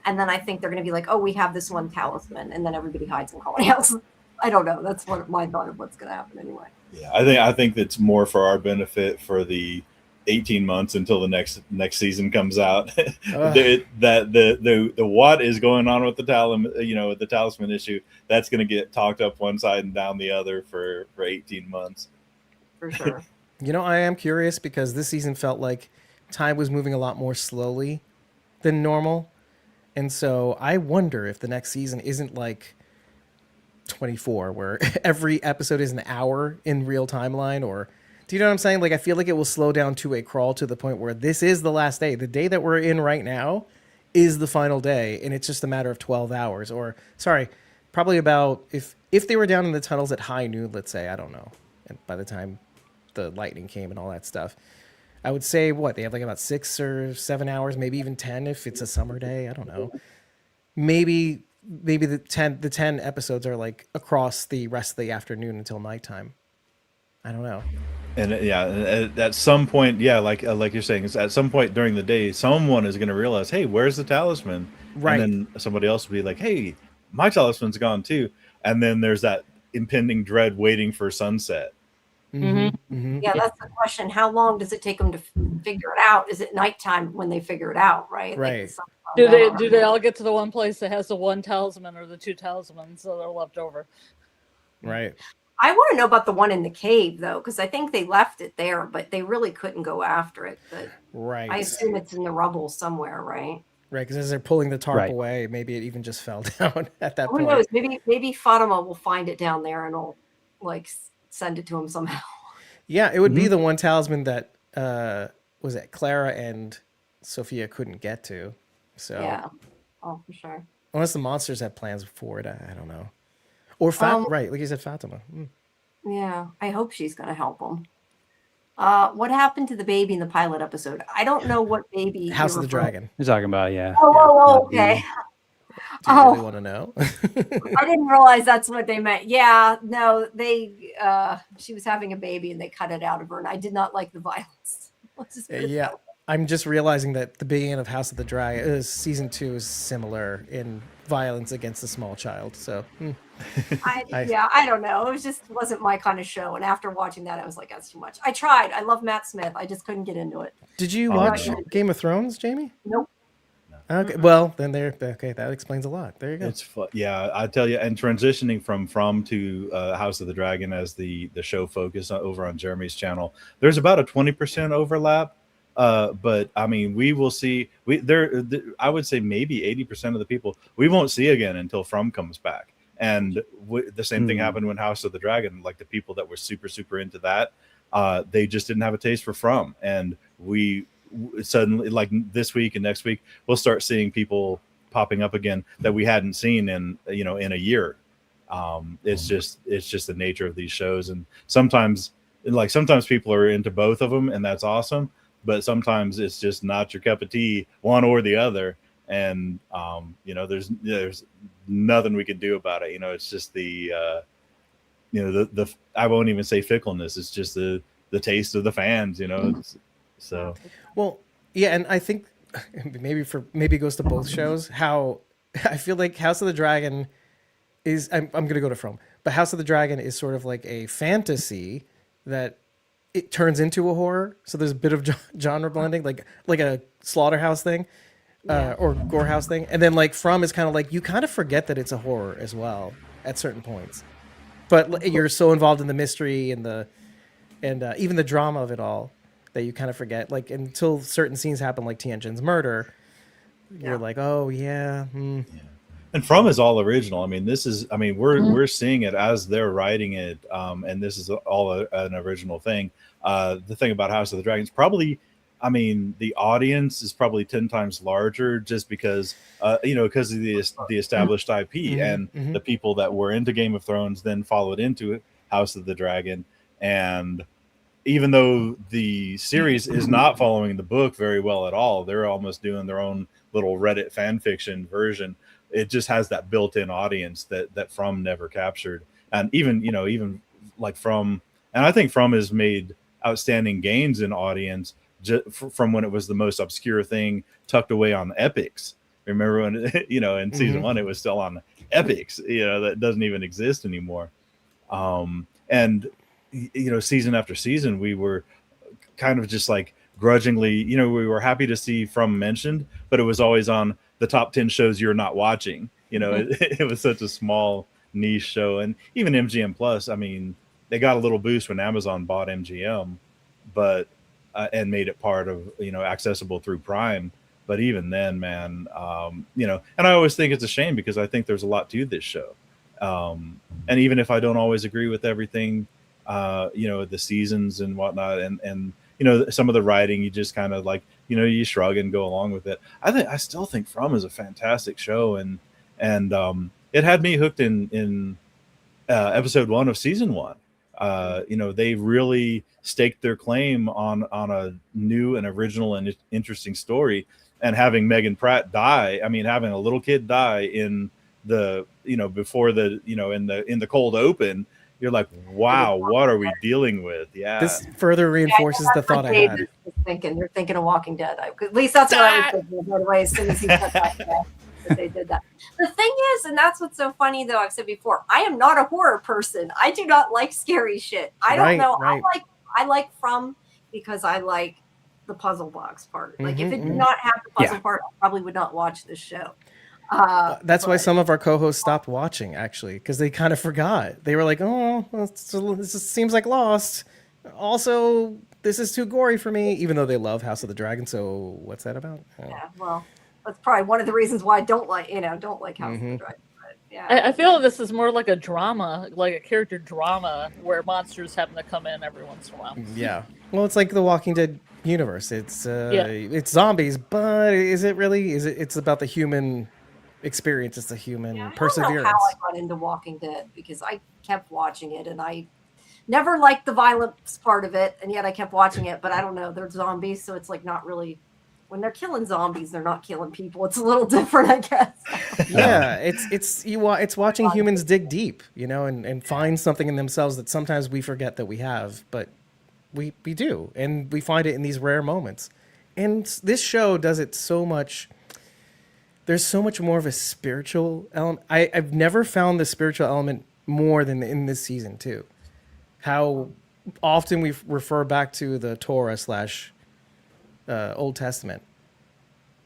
And then I think they're going to be like, oh, we have this one talisman. And then everybody hides in Colony House. I don't know. That's what my thought of what's going to happen anyway. Yeah, I think it's more for our benefit for the 18 months until the next season comes out. the what is going on with the talisman issue, that's going to get talked up one side and down the other for 18 months. For sure. You know, I am curious because this season felt like time was moving a lot more slowly than normal. And so I wonder if the next season isn't like 24, where every episode is an hour in real timeline, or do you know what I'm saying? Like, I feel like it will slow down to a crawl to the point where this is the last day. The day that we're in right now is the final day, and it's just a matter of 12 hours. Or, sorry, probably about, if they were down in the tunnels at high noon, let's say, I don't know, and by the time the lightning came and all that stuff, I would say what they have like about 6 or 7 hours, maybe even 10 if it's a summer day. I don't know. Maybe the 10 episodes are like across the rest of the afternoon until nighttime. I don't know. And at some point, like you're saying, it's at some point during the day, someone is going to realize, hey, where's the talisman? Right. And then somebody else will be like, hey, my talisman's gone too. And then there's that impending dread waiting for sunset. Yeah, that's the question. How long does it take them to figure it out? Is it nighttime when they figure it out, right? Right. Like, Do they all get to the one place that has the one talisman or the two talismans that are left over? Right. I want to know about the one in the cave, though, because I think they left it there, but they really couldn't go after it. But Right. I assume it's in the rubble somewhere, right? Right, because as they're pulling the tarp Right. away, maybe it even just fell down at that Who point. knows? Maybe Fatima will find it down there and will like send it to him somehow. Yeah, it would be the one talisman that was it Clara and Sophia couldn't get to. So Yeah. Oh, for sure. unless the monsters have plans for it, I don't know. Or right, like you said, Fatima. Yeah, I hope she's going to help him. What happened to the baby in the pilot episode? I don't know what baby. House you're of the referring- Dragon. You're talking about, yeah. Oh, okay. Do you really want to know? I didn't realize that's what they meant. Yeah, no, she was having a baby and they cut it out of her, and I did not like the violence. Let's just put it Yeah, that way. I'm just realizing that the beginning of House of the Dragon, season 2 is similar in violence against a small child. So I don't know. It wasn't my kind of show. And after watching that, I was like, that's too much. I tried. I love Matt Smith. I just couldn't get into it. did you Oh, watch no. Game of Thrones, Jamie? Nope. Okay, well then okay, that explains a lot. There you go. It's fun. Yeah, I tell you, and transitioning from to House of the Dragon as the show focus over on Jeremy's channel, there's about a 20% overlap. But I mean, we will see. I would say maybe 80% of the people we won't see again until From comes back. And the same thing happened when House of the Dragon. Like the people that were super into that, they just didn't have a taste for From, and we suddenly, like this week and next week, we'll start seeing people popping up again that we hadn't seen in a year. It's just the nature of these shows, and sometimes people are into both of them, and that's awesome. But sometimes it's just not your cup of tea, one or the other, and there's nothing we can do about it. It's just the I won't even say fickleness. It's just the taste of the fans. So Well, yeah, and I think maybe it goes to both shows. How I feel like House of the Dragon is. I'm gonna go to From, but House of the Dragon is sort of like a fantasy that it turns into a horror. So there's a bit of genre blending, like a slaughterhouse thing, or gorehouse thing, and then like From is kind of like you kind of forget that it's a horror as well at certain points, but you're so involved in the mystery and even the drama of it all that you kind of forget, like until certain scenes happen, like Tianjin's murder. You're like, oh yeah. And From is all original. I mean, we're seeing it as they're writing it, and this is all an original thing. The thing about House of the Dragons, probably, I mean, the audience is probably 10 times larger just because, because of the established IP and the people that were into Game of Thrones then followed into House of the Dragon. And even though the series is not following the book very well at all, they're almost doing their own little Reddit fan fiction version. It just has that built-in audience that From never captured. And even like From, and I think From has made outstanding gains in audience from when it was the most obscure thing tucked away on Epics. Remember when in season 1 it was still on Epics, that doesn't even exist anymore. And season after season, we were kind of just like grudgingly, we were happy to see From mentioned, but it was always on the top 10 shows you're not watching. It was such a small niche show. And even MGM Plus, I mean, they got a little boost when Amazon bought MGM. but and made it part of accessible through Prime. But even then, man, and I always think it's a shame because I think there's a lot to this show. And even if I don't always agree with everything, the seasons and whatnot, and some of the writing, you just kind of like, you shrug and go along with it. I still think From is a fantastic show, and it had me hooked in episode 1 of season 1. They really staked their claim on a new and original and interesting story. And having Megan Pratt die, having a little kid die in the before the in the cold open, you're like, wow, what are we dealing with? Yeah, This further reinforces the thought I had. You're thinking of Walking Dead. At least that's what I was thinking. By the way, as soon as he said that they did that. The thing is, and that's what's so funny, though, I've said before, I am not a horror person. I do not like scary shit. I don't know. Right. I like From because I like the puzzle box part. Like, if it did not have the puzzle part, I probably would not watch this show. That's why some of our co-hosts stopped watching, actually, because they kind of forgot. They were like, "Oh, this seems like Lost." Also, this is too gory for me, even though they love House of the Dragon. So, what's that about? Yeah, well, that's probably one of the reasons why I don't like House of the Dragon. But, yeah, I feel this is more like a drama, like a character drama, where monsters happen to come in every once in a while. Yeah. Well, it's like the Walking Dead universe. It's zombies, but is it really? It's about the human experience. It's the human perseverance. I don't know how I got into Walking Dead because I kept watching it and I never liked the violence part of it, and yet I kept watching it. But I don't know, they're zombies, so it's like not really. When they're killing zombies, they're not killing people. It's a little different, I guess. Yeah, it's watching humans dig deep, and find something in themselves that sometimes we forget that we have, but we do, and we find it in these rare moments. And this show does it so much. There's so much more of a spiritual element. I've never found the spiritual element more than in this season too. How often we refer back to the Torah / Old Testament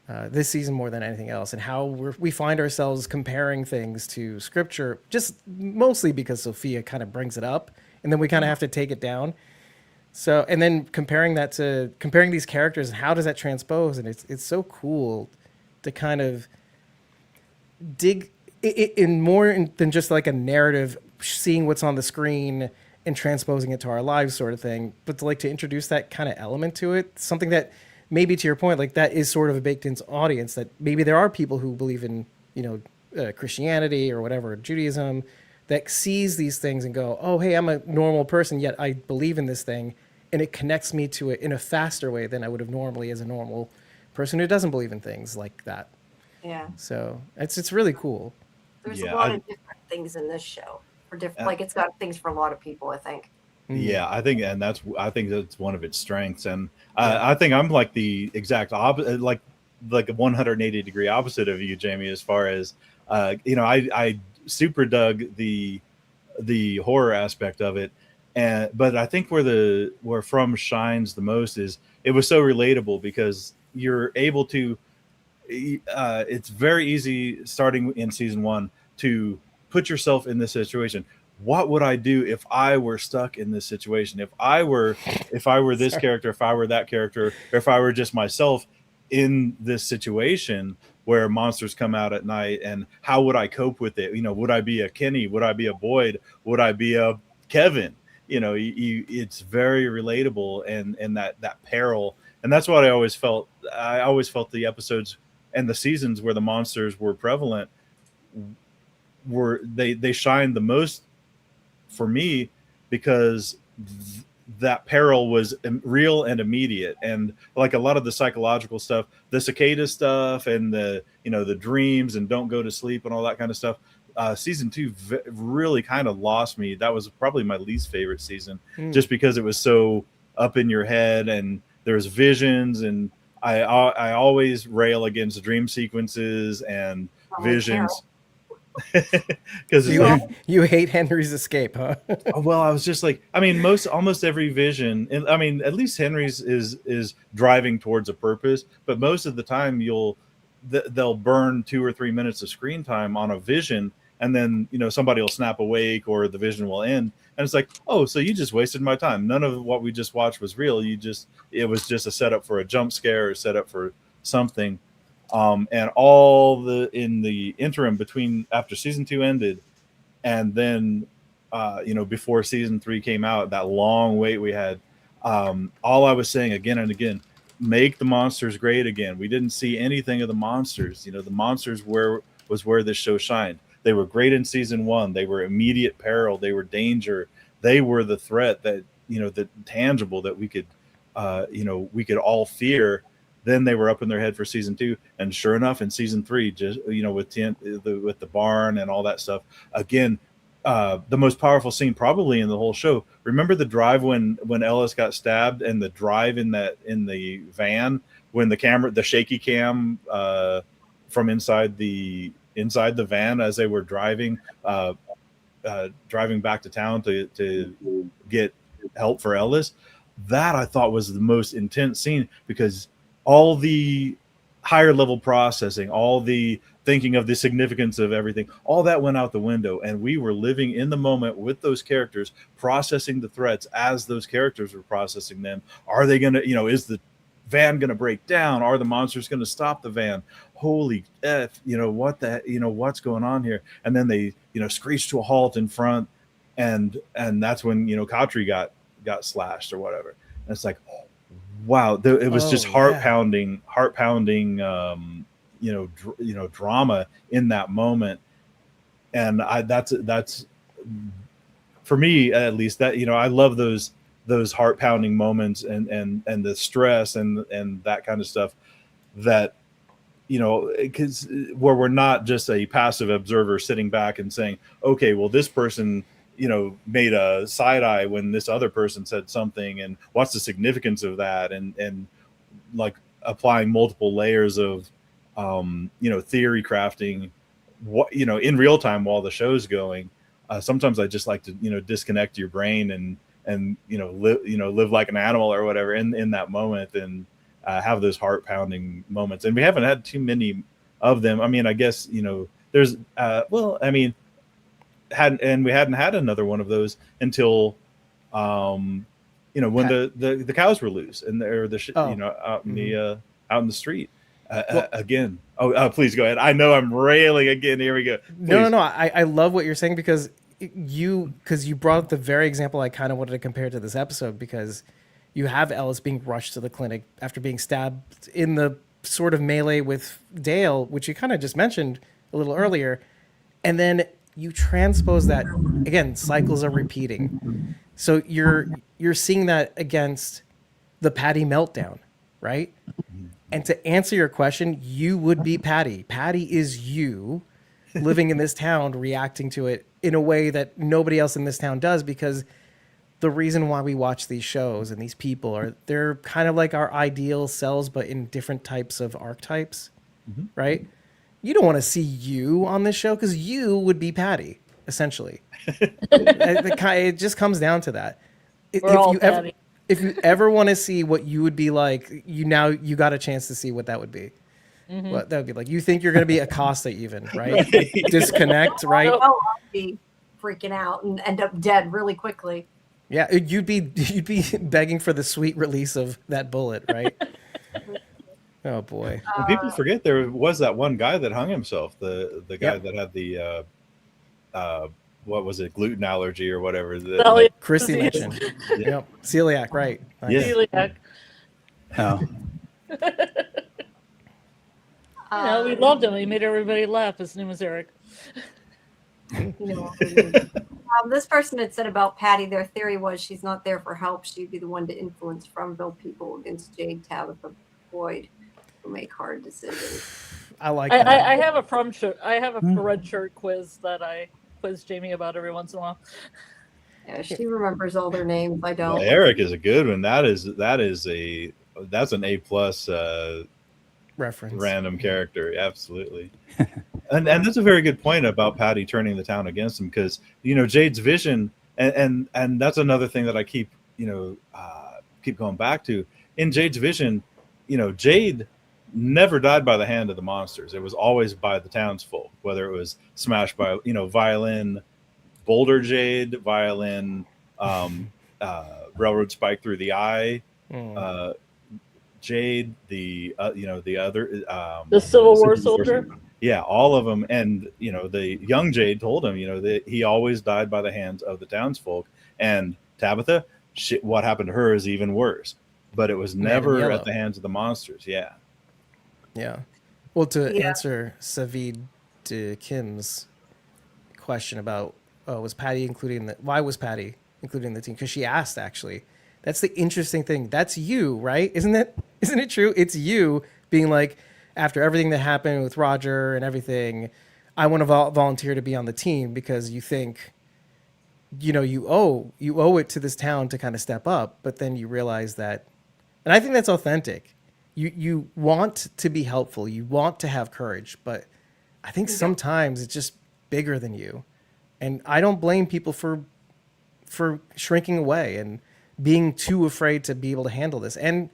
this season more than anything else, and how we find ourselves comparing things to Scripture, just mostly because Sophia kind of brings it up, and then we kind of have to take it down. So, and then comparing these characters, and how does that transpose? And it's so cool to kind of dig in more than just like a narrative, seeing what's on the screen and transposing it to our lives sort of thing, but to introduce that kind of element to it, something that maybe, to your point, like that is sort of a baked into audience, that maybe there are people who believe in, Christianity or whatever, Judaism, that sees these things and go, oh, hey, I'm a normal person, yet I believe in this thing, and it connects me to it in a faster way than I would have normally as a normal person who doesn't believe in things like that. Yeah. So it's really cool. There's a lot of different things in this show. For different, it's got things for a lot of people, I think. Yeah, I think that's one of its strengths, and I think I'm like the exact opposite, like a 180 degree opposite of you, Jamie, as far as I super dug the horror aspect of it, but I think where From shines the most is it was so relatable because you're able to. It's very easy starting in season 1 to put yourself in this situation. What would I do if I were stuck in this situation? If I were this character, if I were that character, or if I were just myself in this situation where monsters come out at night, and how would I cope with it? Would I be a Kenny? Would I be a Boyd? Would I be a Kevin? It's very relatable, and that peril. And that's what I always felt. I always felt the episodes and the seasons where the monsters were prevalent they shined the most for me because that peril was real and immediate. And like a lot of the psychological stuff, the cicada stuff, and the dreams and don't go to sleep and all that kind of stuff. Season 2 really kind of lost me. That was probably my least favorite season, just because it was so up in your head and there's visions, and I always rail against dream sequences and visions. Because you hate Henry's escape, huh? Well, I was just like, almost every vision, and at least Henry's is driving towards a purpose, but most of the time they'll burn 2 or 3 minutes of screen time on a vision, and then somebody will snap awake or the vision will end, and it's like, oh, so you just wasted my time. None of what we just watched was real. It was just a setup for a jump scare or setup for something. And all in the interim between after season 2 ended and then before season 3 came out, that long wait we had, all I was saying again and again, make the monsters great again. We didn't see anything of the monsters. The monsters was where this show shined. They were great in season 1. They were immediate peril. They were danger. They were the threat that the tangible that we could all fear. Then they were up in their head for season 2, and sure enough, in season 3, just with the barn and all that stuff, again, the most powerful scene probably in the whole show. Remember the drive when Ellis got stabbed, and the drive in the van when the shaky cam from inside the van as they were driving back to town to get help for Ellis. That I thought was the most intense scene, because all the higher level processing, all the thinking of the significance of everything, all that went out the window, and we were living in the moment with those characters, processing the threats as those characters were processing them. Are they gonna, is the van gonna break down? Are the monsters gonna stop the van? Holy F, what's going on here? And then they, screech to a halt in front, and that's when Kotri got slashed or whatever. And it's like, wow, it was just heart pounding, drama in that moment. And that's for me, at least, that I love those heart pounding moments and the stress and that kind of stuff, that because where we're not just a passive observer sitting back and saying, okay, well, this person made a side eye when this other person said something, and what's the significance of that, and like applying multiple layers of theory crafting in real time while the show's going. Sometimes I just like to disconnect your brain and live like an animal or whatever in that moment, and have those heart pounding moments. And we haven't had too many of them. I mean, I guess there's we hadn't had another one of those until when the cows were loose and out in the street again. Please go ahead. I know I'm railing again. Here we go. No. I love what you're saying, because you brought up the very example I kind of wanted to compare to this episode, because you have Ellis being rushed to the clinic after being stabbed in the sort of melee with Dale, which you kind of just mentioned a little earlier, and then you transpose that again. Cycles are repeating, so you're seeing that against the Patty meltdown, right? And to answer your question, you would be Patty. Patty is you living in this town, reacting to it in a way that nobody else in this town does, because the reason why we watch these shows and these people they're kind of like our ideal selves, but in different types of archetypes, right? You don't want to see you on this show, because you would be Patty, essentially. It just comes down to that. If you ever want to see what you would be like, you got a chance to see what that would be. What that would be like. You think you're going to be Acosta even, right? Disconnect, right? I'd be freaking out and end up dead really quickly. Yeah, you'd be begging for the sweet release of that bullet, right? Oh boy! And people forget there was that one guy that hung himself. The guy that had the what was it, gluten allergy or whatever. Chrissy mentioned. Yep, celiac, right? Yeah. Celiac. Oh, We loved him. He made everybody laugh. His name was Eric. This person had said about Patty, their theory was she's not there for help. She'd be the one to influence Fromville people against Jade, Tabitha, Boyd, who make hard decisions. I like that. I have a prom shirt. I have a red shirt quiz that I quiz Jamie about every once in a while. Yeah, she remembers all their names. I don't. Well, Eric is a good one. That's an A+ reference. Random character, absolutely. and that's a very good point about Patty turning the town against him, because Jade's vision, and that's another thing that I keep going back to. In Jade's vision, Jade never died by the hand of the monsters. It was always by the townsfolk, whether it was smashed by, violin, boulder jade, violin, railroad spike through the eye, jade, the the other The Civil War soldier. Yeah, all of them. And the young Jade told him that he always died by the hands of the townsfolk. And Tabitha, what happened to her is even worse, but it was never at the hands of the monsters. Yeah. Well, to answer Savid Kim's question about was Patty why was Patty including the team? Because she asked, actually. That's the interesting thing. That's you, right? Isn't it true? It's you being like, after everything that happened with Roger and everything, I want to volunteer to be on the team because you think, you owe it to this town to kind of step up. But then you realize that, and I think that's authentic. You want to be helpful. You want to have courage, but I think sometimes it's just bigger than you. And I don't blame people for shrinking away and being too afraid to be able to handle this. And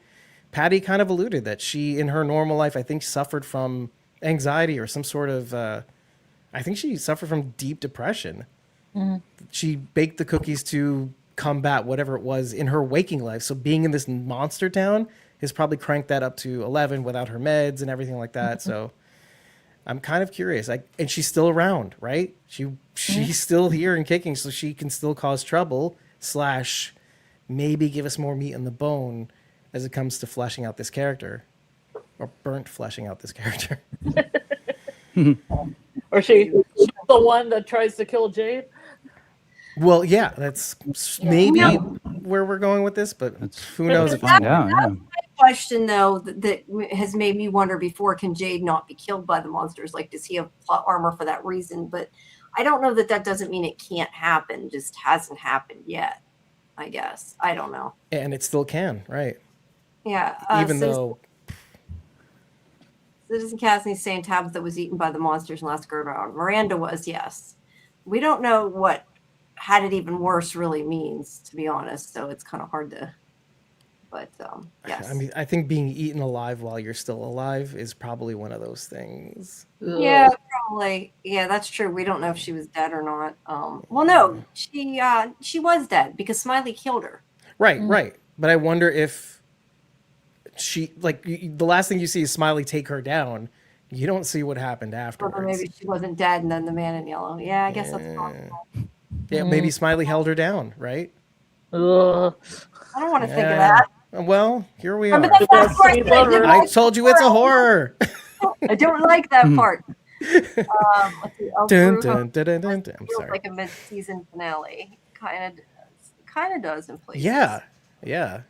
Patty kind of alluded that she, in her normal life, I think suffered from anxiety or some sort of, I think she suffered from deep depression. Mm-hmm. She baked the cookies to combat whatever it was in her waking life. So being in this monster town has probably cranked that up to 11 without her meds and everything like that. Mm-hmm. So I'm kind of curious. And she's still around, right? She's still here and kicking, so she can still cause trouble / maybe give us more meat on the bone as it comes to fleshing out this character, or burnt fleshing out this character. Or she's the one that tries to kill Jade. Well, yeah, that's maybe where we're going with this, but who knows? If find out. Yeah. Question though that has made me wonder before: can Jade not be killed by the monsters? Like, does he have plot armor for that reason? But I don't know that doesn't mean it can't happen. Just hasn't happened yet. I guess I don't know. And it still can, right? Yeah. Even though Citizen Cassidy's saying Tabitha was eaten by the monsters in last go round. Miranda was, yes. We don't know what had it even worse really means, to be honest. So it's kind of hard to. But yes. I mean, I think being eaten alive while you're still alive is probably one of those things. Yeah, probably. Yeah, that's true. We don't know if she was dead or not. Well, no, she was dead because Smiley killed her. Right, right. But I wonder if she, like, the last thing you see is Smiley take her down. You don't see what happened afterwards. Or maybe she wasn't dead, and then the man in yellow. Yeah, I guess that's possible. Yeah, maybe Smiley held her down, right? I don't want to think of that. Well, here we are. I I told you it's a horror. I don't like that part. Let's see. Dun, dun, dun, dun, dun, dun. I'm Feels sorry. like a mid-season finale. Kind of does in places. Yeah, yeah.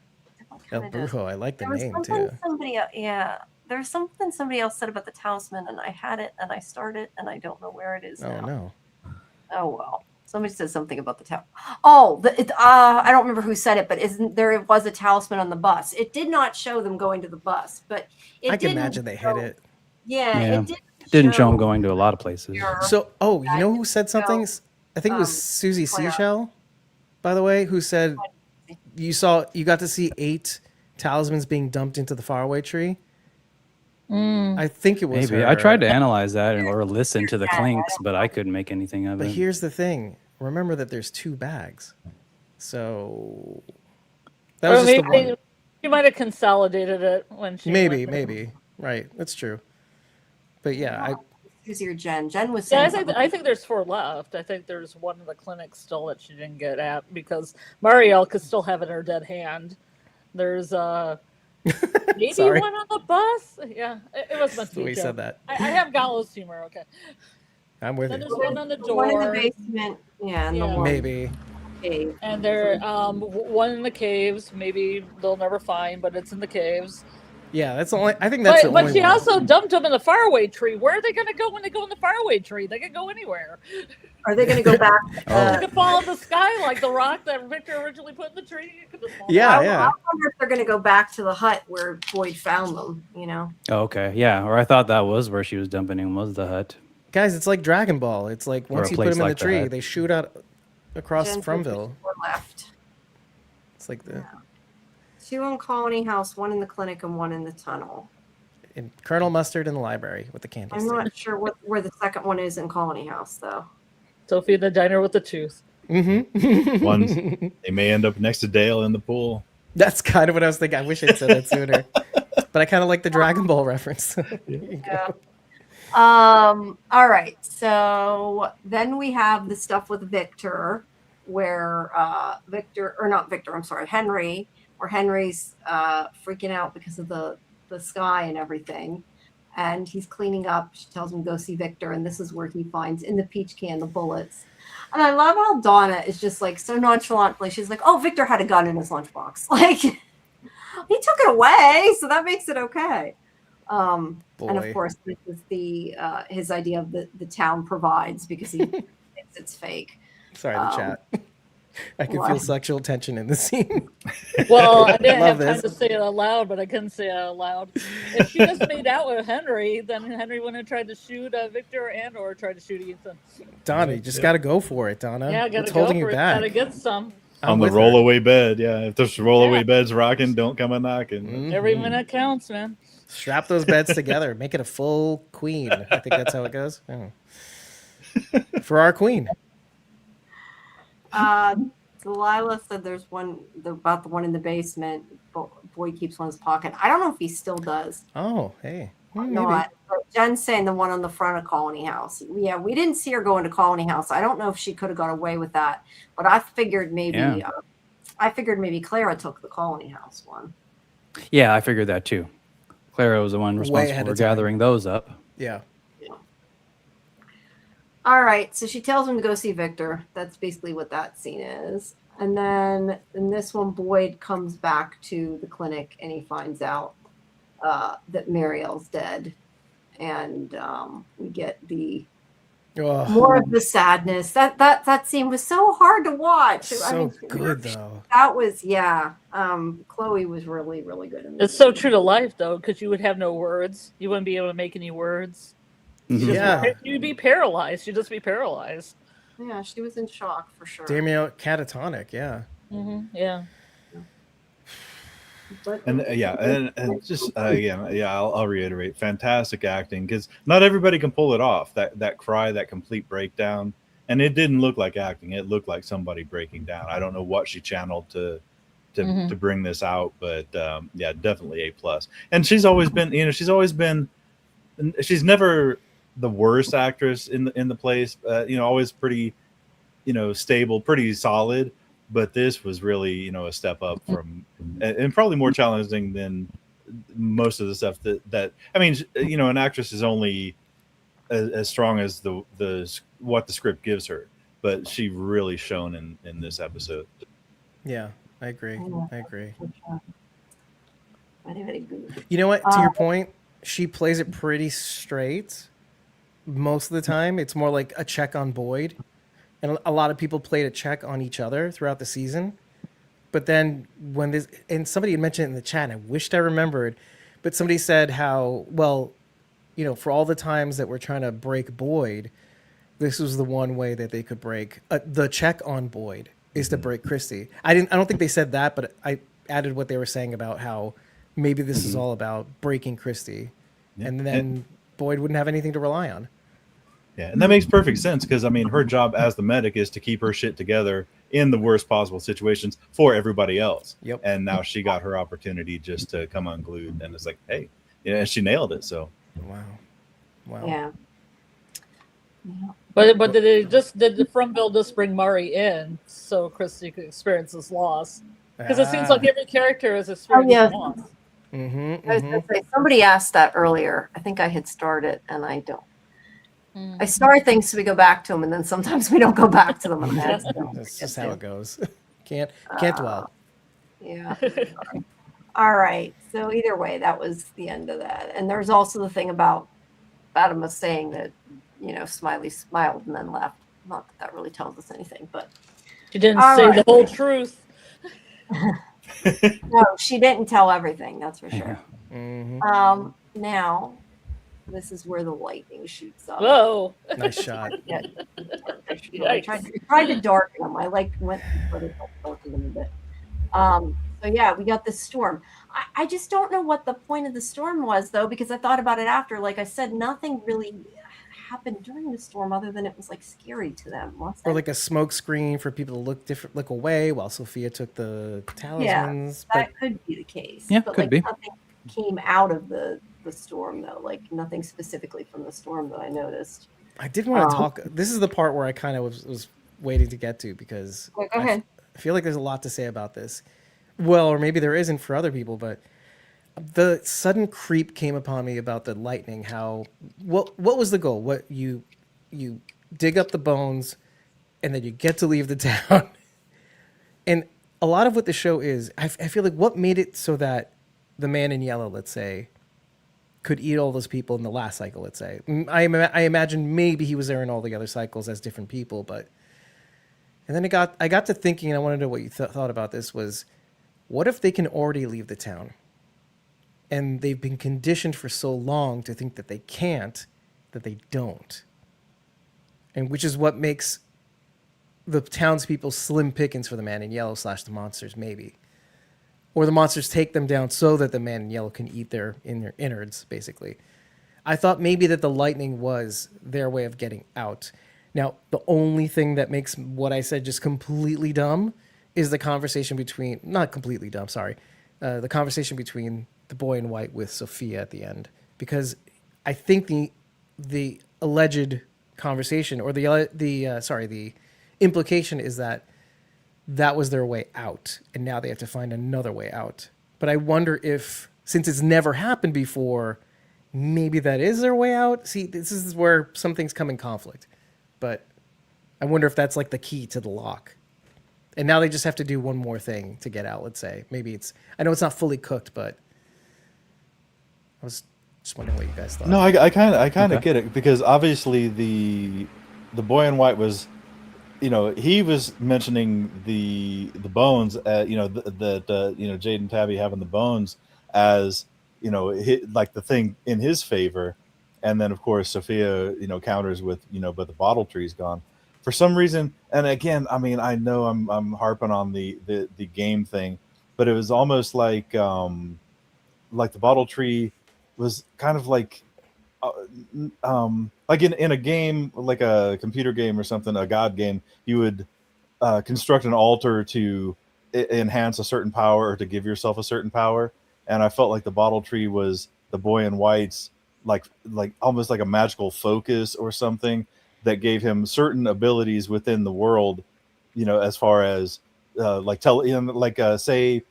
El Kinda does. Brujo, I like the There was name something too. there's something somebody else said about the talisman, and I had it, and I started, and I don't know where it is Oh now. no. Oh well. Somebody said something about the talisman. Oh, I don't remember who said it, but it was a talisman on the bus. It did not show them going to the bus, but I can imagine they hit it. Yeah, Yeah. it Didn't show him going to a lot of places. So, you know who said something? I think it was Susie Seashell, by the way, who said you got to see 8 talismans being dumped into the faraway tree. I think it was Maybe. her. I tried to analyze that or listen to the clinks, but I couldn't make anything of But it. here's the thing. Remember that there's 2 bags. So that was just the one. She might have consolidated it when she Maybe. Right. That's true. But yeah, Susie or Jen. Jen was Yeah, saying I think there's 4 left. I think there's one in the clinic still that she didn't get at because Marielle could still have it in her dead hand. There's maybe Sorry. one on the bus. Yeah, it was meant to the be. way a you joke. said that. I have gallows humor. Okay. I'm with Then you. there's one on the door. one in the basement. Yeah, and the one Maybe. cave. And there, one in the caves. Maybe they'll never find, but it's in the caves. Yeah, that's the only. I think that's the only But she one. also dumped them in the faraway tree. Where are they going to go when they go in the faraway tree? They can go anywhere. Are they going to go back? They could fall in the sky like the rock that Victor originally put in the tree. It could just fall Yeah, I yeah. wonder if they're going to go back to the hut where Boyd found them. You know. Oh, okay. Yeah. Or I thought that was where she was dumping him, was the hut. Guys, it's like Dragon Ball. It's like Or once a you put place them in like the tree, that. they shoot out across Jen Fromville. were left. It's like the 2 in Colony House, 1 in the clinic, and 1 in the tunnel. in Colonel Mustard in the library with the candy I'm stick. not sure where the second one is in Colony House, though. Sophia the diner with the tooth. Mm-hmm. Ones they may end up next to Dale in the pool. That's kind of what I was thinking. I wish I'd said that sooner. But I kind of like the Dragon Ball reference. There you go. All right. So then we have the stuff with Victor, where Henry, where Henry's freaking out because of the sky and everything. And he's cleaning up. She tells him to go see Victor, and this is where he finds in the peach can the bullets. And I love how Donna is just like so nonchalantly. She's like, "Oh, Victor had a gun in his lunchbox. Like he took it away, so that makes it okay." And of course, this is the his idea of the town provides because he thinks it's fake. Sorry, the chat. I can feel sexual tension in the scene. Well, I didn't have Love time this. to say it aloud, but I couldn't say it out loud. If she just made out with Henry, then Henry wouldn't have tried to shoot Victor and or tried to shoot Ethan. Donna, you just got to go for it, Donna. Yeah, gotta What's go holding for you it. back? Gotta get some. On the with her. rollaway bed, yeah. If this rollaway bed's rocking, don't come a knocking. Mhm. Every minute counts, man. Strap those beds together. Make it a full queen. I think that's how it goes. Oh. For our queen. Delilah said there's one about the one in the basement. Boyd keeps one in his pocket. I don't know if he still does. Oh, hey. Maybe. Not. But Jen's saying the one on the front of Colony House. Yeah, we didn't see her go into Colony House. I don't know if she could have got away with that, but I figured maybe Clara took the Colony House one. Yeah, I figured that too. Clara was the one Way responsible ahead for of time. gathering those up. Yeah. All right, so she tells him to go see Victor. That's basically what that scene is. And then in this one, Boyd comes back to the clinic and he finds out that Mariel's dead. And we get more of the sadness. That scene was so hard to watch. So good, though. That was, Chloe was really, really good in this. It's so true to life, though, because you would have no words. You wouldn't be able to make any words. Yeah. You'd be paralyzed. You'd just be paralyzed. Yeah, she was in shock for sure. Damien catatonic, yeah. Mm-hmm. Yeah. I'll reiterate, fantastic acting, because not everybody can pull it off. That cry, that complete breakdown, and it didn't look like acting. It looked like somebody breaking down. I don't know what she channeled to bring this out, but definitely A+. And she's always been, she's never the worst actress in the place. Always pretty, stable, pretty solid. But this was really, a step up from, and probably more challenging than most of the stuff that an actress is only as strong as what the script gives her. But she really shone in this episode. Yeah, I agree. Very good. You know what? To your point, she plays it pretty straight. Most of the time, it's more like a check on Boyd. And a lot of people played a check on each other throughout the season. But then and somebody had mentioned it in the chat, and I wished I remembered, but somebody said how, for all the times that we're trying to break Boyd, this was the one way that they could break the check on Boyd is to break Christy. I don't think they said that, but I added what they were saying about how maybe this is all about breaking Christy. Yeah. And then Boyd wouldn't have anything to rely on. Yeah, and that makes perfect sense because, her job as the medic is to keep her shit together in the worst possible situations for everybody else. Yep. And now she got her opportunity just to come unglued, and it's like, hey, and she nailed it. So. Wow. Yeah. But did the Fromville just bring Mari in so Christy could experience this loss? Because it seems like every character is experiencing loss. Mm-hmm, I was going to say, somebody asked that earlier. I think I had started, and I don't. I start things so we go back to them, and then sometimes we don't go back to them. That's just how it goes. Can't dwell. Yeah. All right. So either way, that was the end of that. And there's also the thing about Fatima saying that, Smiley smiled and then left. Not that really tells us anything, but she didn't say the whole truth. No, she didn't tell everything. That's for sure. Mm-hmm. Now. This is where the lightning shoots up. Whoa! Nice shot. I tried to darken them. I went and put it darken them a bit. So yeah, we got this storm. I just don't know what the point of the storm was though, because I thought about it after. Like I said, nothing really happened during the storm other than it was like scary to them. Was Or it? like a smoke screen for people to look away while Sophia took the Yeah, talismans. that But could be the case. Yeah, But could like be. nothing came out of the storm though. Like nothing specifically from the storm that I noticed. I did want to talk. This is the part where I kind of was waiting to get to because Go ahead. I feel like there's a lot to say about this. Well, or maybe there isn't for other people, but the sudden creep came upon me about the lightning. How what was the goal? What you dig up the bones, and then you get to leave the town. And a lot of what the show is, I feel like what made it so that the man in yellow, let's say, could eat all those people in the last cycle. Let's say I imagine maybe he was there in all the other cycles as different people, but. And then I got to thinking, and I want to know what you thought about this. Was what if they can already leave the town, and they've been conditioned for so long to think that they can't, that they don't, and which is what makes the townspeople slim pickings for the man in yellow / the monsters, maybe, or the monsters take them down so that the man in yellow can eat their innards, basically. I thought maybe that the lightning was their way of getting out. Now, the only thing that makes what I said just completely dumb is the conversation between, not completely dumb, sorry, the conversation between the boy in white with Sophia at the end. Because I think the alleged conversation, or the implication is that was their way out, and now they have to find another way out. But I wonder if, since it's never happened before, maybe that is their way out. See, this is where some things come in conflict. But I wonder if that's like the key to the lock. And now they just have to do one more thing to get out, let's say. Maybe it's, I know it's not fully cooked, but I was just wondering what you guys thought. No, I kind of Okay. get it, because obviously the boy in white was, he was mentioning the bones, that Jade and Tabby having the bones as, like the thing in his favor. And then of course Sophia, counters with, but the bottle tree's gone for some reason. And again, I mean, I know I'm harping on the game thing, but it was almost like the bottle tree was kind of uh, like in a game, like a computer game or something, a god game, you would construct an altar to enhance a certain power or to give yourself a certain power. And I felt like the bottle tree was the boy in white's, like almost like a magical focus or something that gave him certain abilities within the world, as far as like say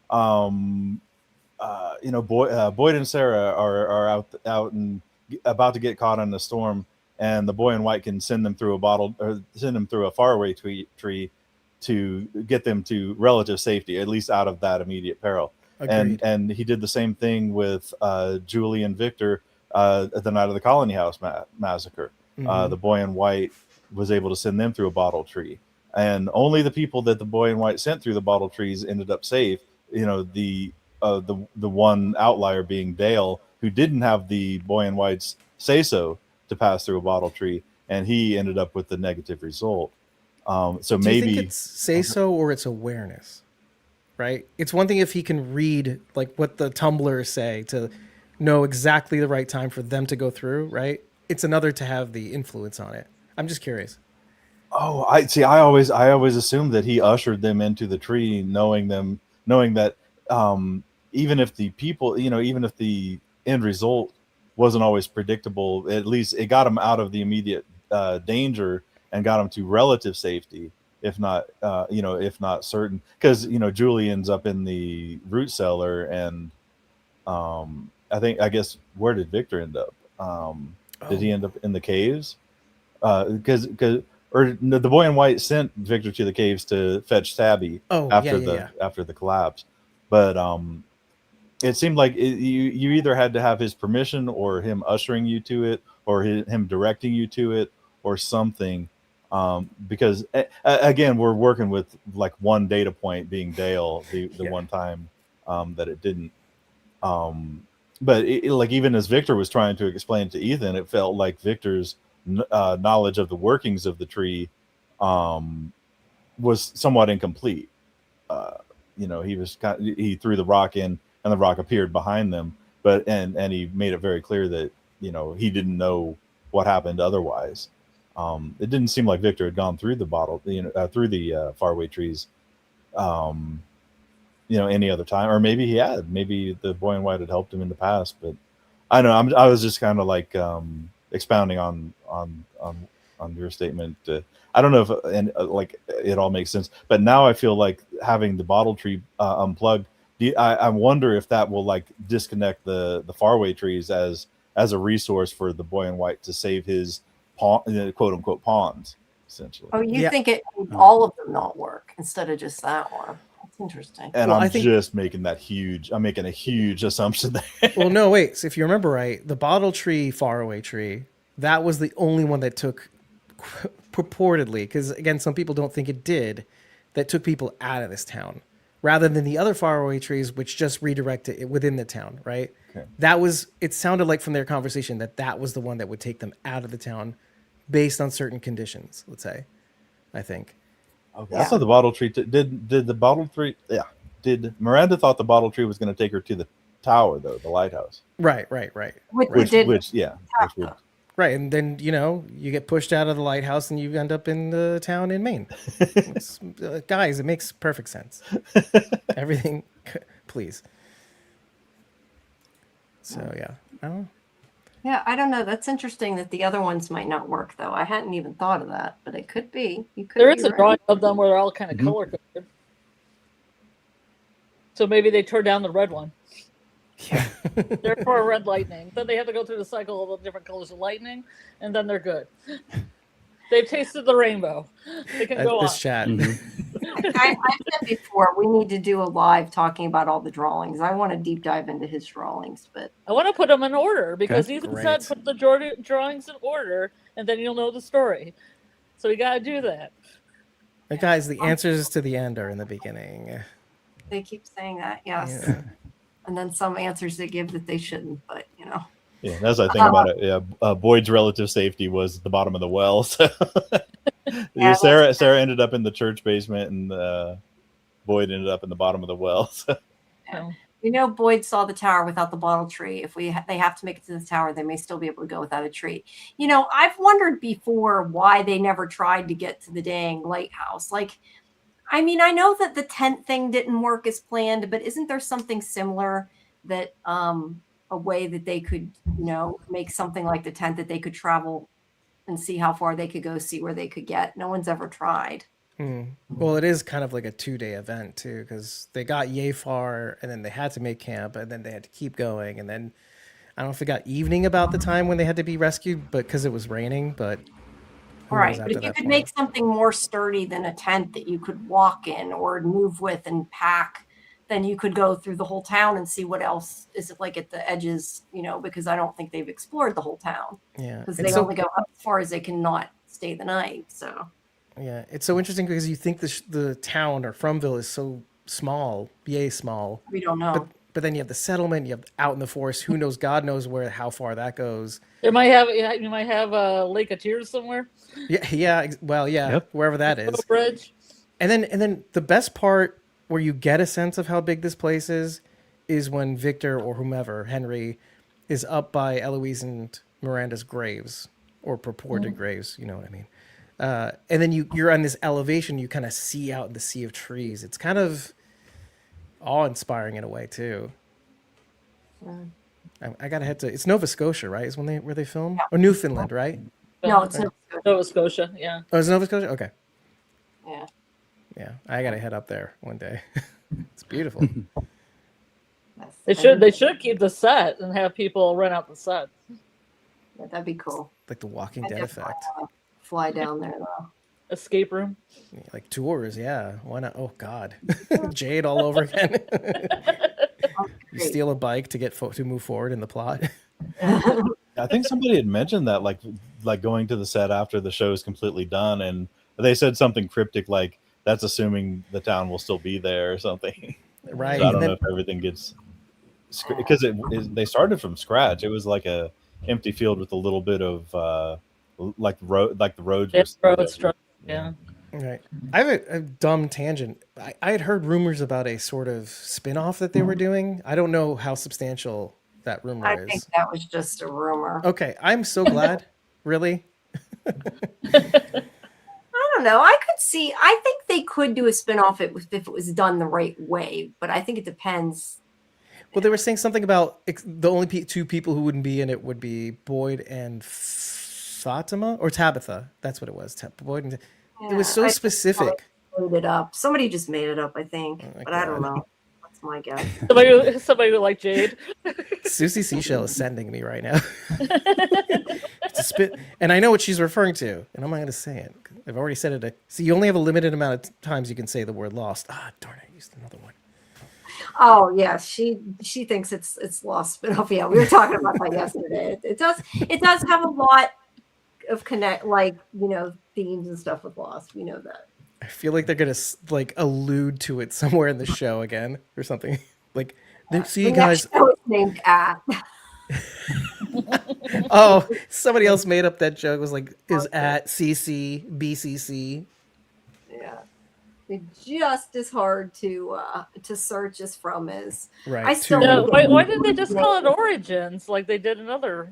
um Boyd and Sarah are out and about to get caught in a storm, and the boy in white can send them through a bottle, or send them through a faraway tree to get them to relative safety, at least out of that immediate peril. Agreed. And he did the same thing with Julie and Victor at the night of the Colony House massacre. The boy in white was able to send them through a bottle tree, and only the people that the boy in white sent through the bottle trees ended up safe. The one outlier being Dale, who didn't have the boy in white's say so to pass through a bottle tree, and he ended up with the negative result. So Do you maybe think it's say so or it's awareness? Right? It's one thing if he can read like what the tumblers say to know exactly the right time for them to go through, right? It's another to have the influence on it. I'm just curious. Oh, I see. I always assumed that he ushered them into the tree, knowing that even if the people, even if the end result wasn't always predictable, at least it got him out of the immediate danger and got him to relative safety, if not, if not certain. Because Julie ends up in the root cellar, and I guess where did Victor end up? Did he end up in the caves? Because or no, the boy in white sent Victor to the caves to fetch Tabby after the collapse, but it seemed like you either had to have his permission or him ushering you to it, or him directing you to it, or something. Because again, we're working with like one data point being Dale, the one time that it didn't. But like even as Victor was trying to explain to Ethan, it felt like Victor's knowledge of the workings of the tree was somewhat incomplete. he threw the rock in, and the rock appeared behind them. But and he made it very clear that he didn't know what happened otherwise. It didn't seem like Victor had gone through the through the faraway trees, any other time, or maybe he had. Maybe the boy in white had helped him in the past, but I don't know. I was just kind of like expounding on your statement. I don't know if like it all makes sense, but now I feel like having the bottle tree unplugged. I wonder if that will like disconnect the faraway trees as a resource for the boy in white to save his quote unquote pawns, essentially. Oh, you Yeah. think all of them not work instead of just that one? That's interesting. And Well, I'm I think- just making that huge. I'm making a huge assumption there. Well, no, wait. So if you remember right, the bottle tree, faraway tree, that was the only one that took purportedly, because again, some people don't think it did, that took people out of this town, rather than the other faraway trees, which just redirected it within the town, right? Okay. That was, it sounded like from their conversation that was the one that would take them out of the town based on certain conditions, let's say, I think. Okay. I thought the bottle tree did the bottle tree. Yeah. Did Miranda thought the bottle tree was going to take her to the tower though, the lighthouse? Right. Which did Which would, Right, and then you get pushed out of the lighthouse and you end up in the town in Maine. Guys, it makes perfect sense. Everything, please. So yeah, I don't know. Yeah, I don't know. That's interesting that the other ones might not work, though. I hadn't even thought of that, but it could be. You could. There be is a right. drawing of them where they're all kind of Mhm. color coded. So maybe they tore down the red one. Yeah. Therefore, red lightning. Then they have to go through the cycle of the different colors of lightning, and then they're good. They've tasted the rainbow. They can go on. This chat. I've said before, we need to do a live talking about all the drawings. I want to deep dive into his drawings, but I want to put them in order because Okay. Ethan Great. said put the drawings in order, and then you'll know the story. So we got to do that. But guys, the answers to the end are in the beginning. they keep saying that, yes. Yeah. And then some answers they give that they shouldn't, but yeah. As I think about it, yeah. Boyd's relative safety was at the bottom of the well. So Yeah, Sarah ended up in the church basement, and Boyd ended up in the bottom of the well. So. So, Boyd saw the tower without the bottle tree. If they have to make it to the tower, they may still be able to go without a tree. I've wondered before why they never tried to get to the dang lighthouse. Like, I mean, I know that the tent thing didn't work as planned, but isn't there something similar that a way that they could, make something like the tent that they could travel and see how far they could go, see where they could get? No one's ever tried. Well, it is kind of like a 2-day event too, because they got yay far, and then they had to make camp, and then they had to keep going, and then I don't know if it got evening about the time when they had to be rescued, but because it was raining. But who Right. knows But after if you that could point. make something more sturdy than a tent that you could walk in or move with and pack, then you could go through the whole town and see what else is like at the edges, because I don't think they've explored the whole town Yeah, because it's they so, only go up as far as they cannot stay the night. So yeah, it's so interesting because you think the town or Fromville is so small, yay small, we don't know. but then you have the settlement, you have out in the forest. Who knows? God knows how far that goes. you might have a Lake of Tears somewhere. Yeah. Well, yeah, Yep. wherever that is. Bridge. And then the best part where you get a sense of how big this place is when Victor or whomever, Henry, is up by Eloise and Miranda's graves or purported graves. You know what I mean? And then you're on this elevation, you kind of see out in the sea of trees. It's kind of awe-inspiring in a way too. I gotta head to. It's Nova Scotia, right? Is where they film, or Newfoundland, right? No, it's not. Nova Scotia. Yeah. Oh, it's Nova Scotia. Okay, Yeah. yeah, I gotta head up there one day. It's beautiful. Yes. They should keep the set and have people rent out the set. Yeah, that'd be cool. Like the Walking I Dead definitely effect. wanna fly down there though. Escape room. Like tours, yeah. Why not? Oh God, Jade all over again. You steal a bike to get to move forward in the plot. I think somebody had mentioned that, like going to the set after the show is completely done, and they said something cryptic like that's assuming the town will still be there or something. Right. So I and don't then- know if everything gets because they started from scratch. It was like a empty field with a little bit of like the roads. Yeah, were still road structure. there. Yeah. Right. I have a dumb tangent. I had heard rumors about a sort of spin-off that they were doing. I don't know how substantial that I rumor think is. that was just a rumor. Okay, I'm so glad. Really? I don't know. I think they could do a spinoff if it was done the right way, but I think it depends. Well, they were saying something about the only two people who wouldn't be in it would be Boyd and Fatima or Tabitha. That's what it was. Boyd and it was so I specific. made it up. Somebody just made it up, I think, Oh my but I don't God. know. That's my guess. Somebody who like Jade. Susie Seashell is sending me right now. It's a spit, and I know what she's referring to, and I'm not going to say it. I've already said it. See, you only have a limited amount of times you can say the word lost. Ah, darn it! I used another one. Oh yeah, she thinks it's lost spinoff. Yeah, we were talking about that yesterday. It does have a lot of themes and stuff with Lost. We know that. I feel like they're going to like allude to it somewhere in the show again or something. Like, see you The guys. next show is named At. Oh, somebody else made up that joke. It was like, is at CC BCC. Yeah. It's just as hard to search as From is. Right. I still No, think why didn't they just call it Origins like they did in other?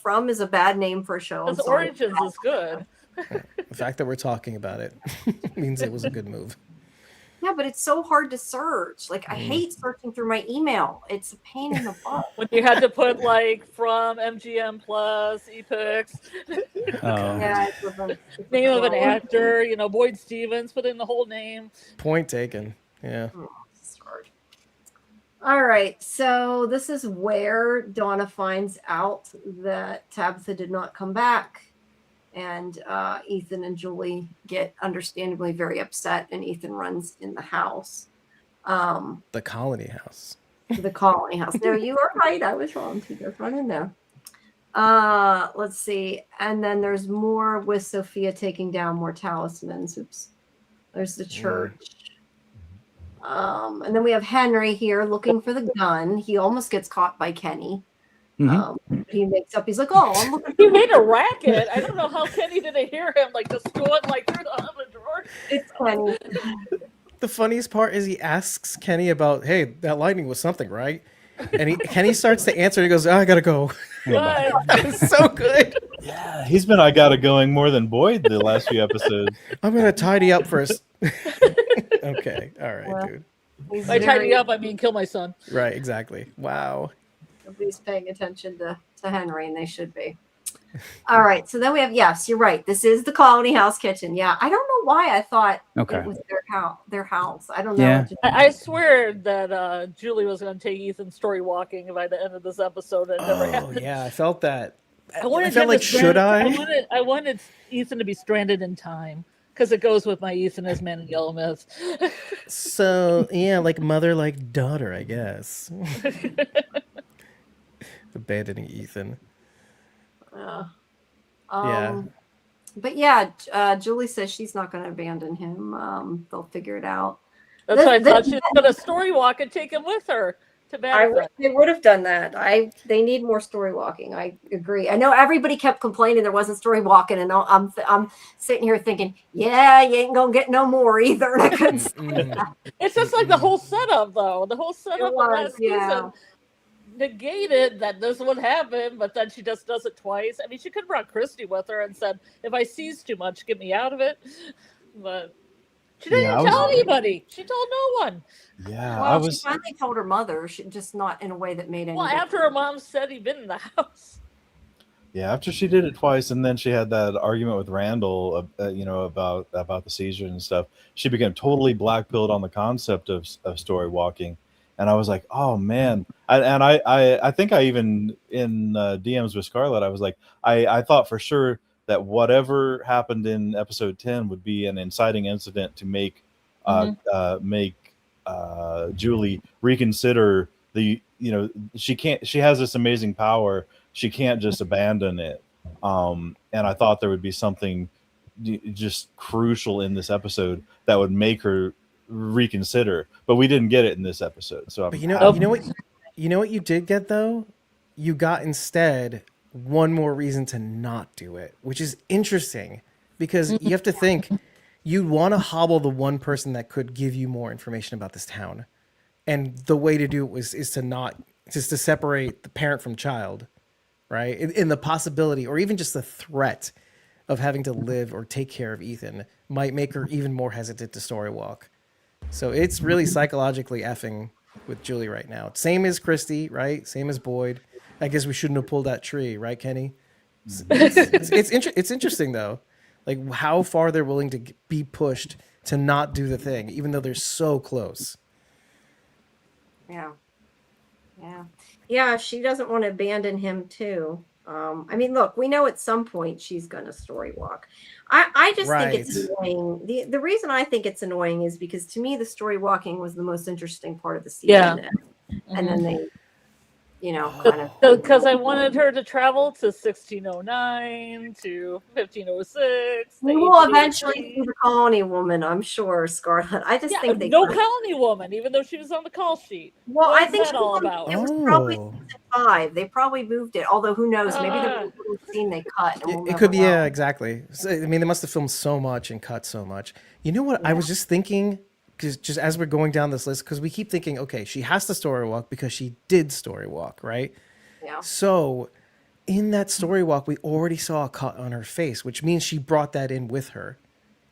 From is a bad name for a show. I'm Because sorry. Origins is good. The fact that we're talking about it means it was a good move. Yeah, but it's so hard to search. Like I hate searching through my email. It's a pain in the butt. When you had to put like from MGM Plus, Epix, Yeah, it's name of an blow. actor, Boyd Stevens, put in the whole name. Point taken. Yeah. It's hard. All right, so this is where Donna finds out that Tabitha did not come back. And Ethan and Julie get understandably very upset, and Ethan runs in the house. The colony house. The colony house. No, you are right. I was wrong. She does run in there. Let's see. And then there's more with Sophia taking down more talismans. Oops. There's the church. And then we have Henry here looking for the gun. He almost gets caught by Kenny. He makes up. He's like, "Oh, I'm looking." He made a racket. I don't know how Kenny didn't hear him, like just going like through the oven drawer. It's Kenny. The funniest part is he asks Kenny about, hey, that lightning was something, right? And Kenny starts to answer. And he goes, oh, I gotta go. But It's so good. Yeah, he's been I got it going more than Boyd the last few episodes. I'm gonna tidy up first. Okay, all right, Yeah. dude. He's by very- tidying up, I mean kill my son. Right, exactly. Wow. Nobody's paying attention to Henry, and they should be. All right, so then we have, yes, you're right. This is the colony house kitchen. Yeah, I don't know why I thought it was their house. I don't know. Yeah. I swear that Julie was going to take Ethan story walking by the end of this episode. And it never Oh happened. yeah, I felt that. I wanted felt him like, to should I? I wanted Ethan to be stranded in time because it goes with my Ethan as Man in Yellow myth. So yeah, like mother, like daughter, I guess. Abandoning Ethan. Yeah. Yeah. But yeah, Julie says she's not going to abandon him. They'll figure it out. That's why I thought she was going to story walk and take him with her to I wish Baghdad. they would have done that. They need more story walking. I agree. I know everybody kept complaining there wasn't story walking, and I'm sitting here thinking, yeah, you ain't gonna get no more either. I couldn't say that. It's just like the whole setup, though. The whole setup of last season negated that this would happen, but then she just does it twice. I mean, she could have brought Christy with her and said, if I seize too much, get me out of it. But she didn't tell anybody. She told no one. Yeah, Well, she finally told her mother, just not in a way that made any Well, after her mom said he'd been in the house. Yeah, after she did it twice, and then she had that argument with Randall, about the seizure and stuff. She became totally black-pilled on the concept of story walking, and I was like, oh man. I think I even in DMs with Scarlet, I was like, I thought for sure that whatever happened in episode 10 would be an inciting incident to make Julie reconsider she has this amazing power. She can't just abandon it. And I thought there would be something just crucial in this episode that would make her reconsider, but we didn't get it in this episode. So, but you know what you did get though? You got instead one more reason to not do it, which is interesting because you have to think you'd want to hobble the one person that could give you more information about this town, and the way to do it is to separate the parent from child, right? In the possibility, or even just the threat of having to live or take care of Ethan might make her even more hesitant to story walk. So it's really psychologically effing with Julie right now. Same as Christy, right? Same as Boyd. I guess we shouldn't have pulled that tree, right, Kenny? It's interesting though, like how far they're willing to be pushed to not do the thing, even though they're so close. Yeah, she doesn't want to abandon him too. I mean, look, we know at some point she's going to story walk. I just think it's annoying. The reason I think it's annoying is because to me the story walking was the most interesting part of the season. And then they, kind of, because I wanted her to travel to 1609 to 1506. we will eventually see the colony woman, I'm sure, Scarlet. I just think they no colony woman, even though she was on the call sheet. Well, What I is think that all about? it was probably season 5. They probably moved it, although who knows? Maybe the scene they cut. And we'll It could be, know. yeah, exactly. So, I mean, they must have filmed so much and cut so much. You know what? I was just thinking, because just as we're going down this list, because we keep thinking, okay, she has to story walk because she did story walk, right? Yeah. So in that story walk, we already saw a cut on her face, which means she brought that in with her,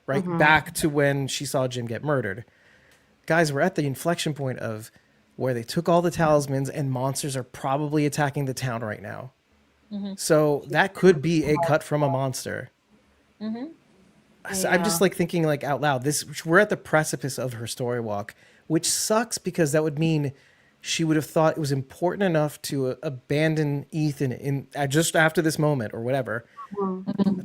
right? Back to when she saw Jim get murdered. Guys, we're at the inflection point of where they took all the talismans and monsters are probably attacking the town right now. So that could be a cut from a monster. So I'm just like thinking like out loud, we're at the precipice of her story walk, which sucks because that would mean she would have thought it was important enough to abandon Ethan in just after this moment or whatever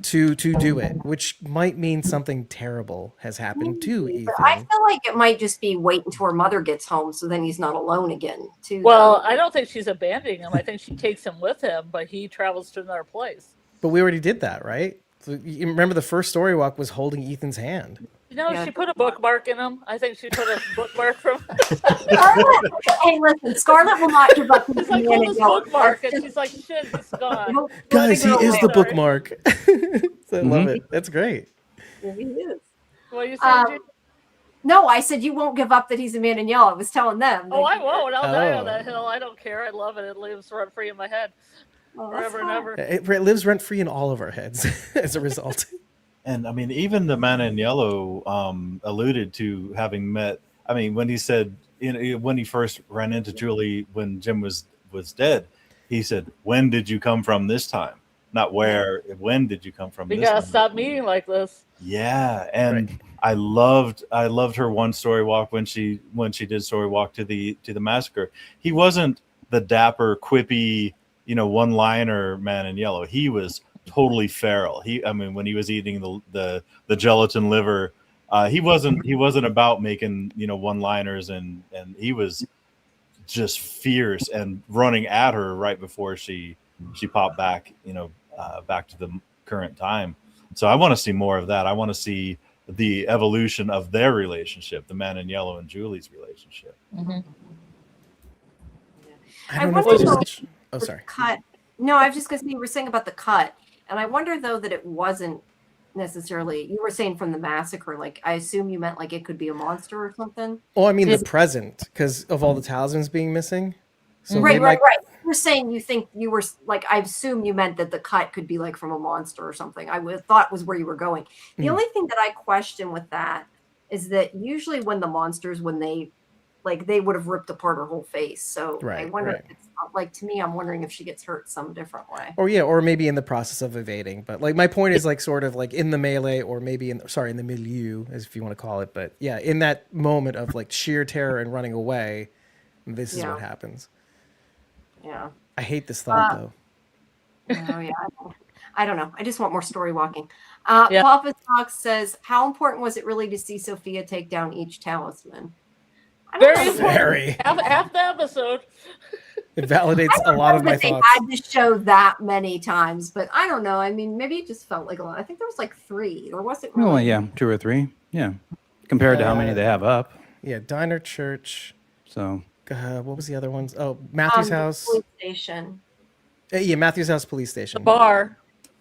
to do it, which might mean something terrible has happened to Ethan. I feel like it might just be wait until her mother gets home so then he's not alone again too. Well, I don't think she's abandoning him. I think she takes him with him, but he travels to another place. But we already did that, right? So you remember the first story walk was holding Ethan's hand. She put a bookmark in him. I think she put a bookmark from. Scarlet, hey, listen, Scarlet will not give up. She's like, hold this bookmark, and she's like, shit, it's gone. Guys, he is the Sorry. bookmark. I love it. That's great. Yeah, he is. What are you saying, Judy? No, I said you won't give up that he's a man in yellow. I was telling them. Oh, I won't. I'll die on that hill. I don't care. I love it. It lives rent free in my head forever and ever. It lives rent free in all of our heads as a result. And I mean, even the man in yellow alluded to having met. I mean, when he said when he first ran into Julie when Jim was dead, he said, "When did you come from this time? Not where. When did you come from? We this gotta time?" stop meeting like this. Yeah, and I loved her one story walk when she did story walk to the massacre. He wasn't the dapper, quippy, one-liner man in yellow. He was totally feral. When he was eating the gelatin liver, he wasn't about making one-liners, and he was just fierce and running at her right before she popped back back to the current time. So I want to see more of that. I want to see the evolution of their relationship, the man in yellow and Julie's relationship. I don't know if there's oh, sorry. Cut. No, I was just going to say you were saying about the cut, and I wonder though that it wasn't necessarily. You were saying from the massacre. Like I assume you meant like it could be a monster or something. Oh, I mean the present because of all the talismans being missing. So right. You were saying you think you were like I assume you meant that the cut could be like from a monster or something. I thought was where you were going. The only thing that I question with that is that usually when the monsters they would have ripped apart her whole face. So I wonder if it's like to me, I'm wondering if she gets hurt some different way. Or maybe in the process of evading. But like my point is like sort of like in the melee or maybe in the milieu, as if you want to call it. But yeah, in that moment of like sheer terror and running away, this is what happens. Yeah. I hate this thought though. Oh yeah. I don't know. I just want more story walking. Papa Fox says, how important was it really to see Sophia take down each talisman? Very. Half the episode. It validates a lot of my thoughts. They had to show that many times, but I don't know. I mean, maybe it just felt like a lot. I think there was like 3, or was it? Really? Oh yeah, 2 or 3. Yeah, compared to how many they have up. Yeah, Diner Church. So what was the other ones? Oh, Matthew's house. Police station. Yeah, Matthew's house, police station. The bar.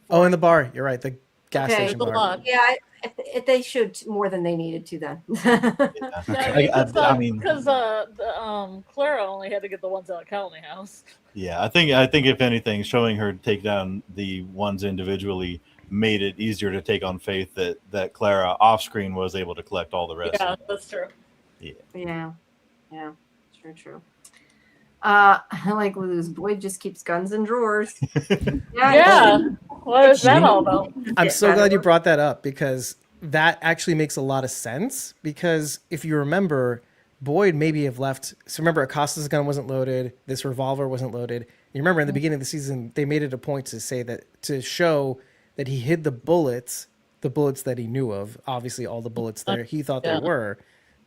Oh, in the bar. You're right. gas Okay. station It's a bar. lot. Yeah, if they showed more than they needed to then. Yeah, I mean, because Clara only had to get the ones out of Colony House. yeah, I think if anything, showing her take down the ones individually made it easier to take on faith that Clara off screen was able to collect all the rest. Yeah, that's true. Yeah. True. I like Lulu's Boyd just keeps guns in drawers. Yeah. What is that Me? all about? I'm so glad you brought that up because that actually makes a lot of sense. Because if you remember, Boyd maybe have left. So remember, Acosta's gun wasn't loaded. This revolver wasn't loaded. You remember in the beginning of the season, they made it a point to say that to show that he hid the bullets that he knew of. Obviously, all the bullets there he thought there were,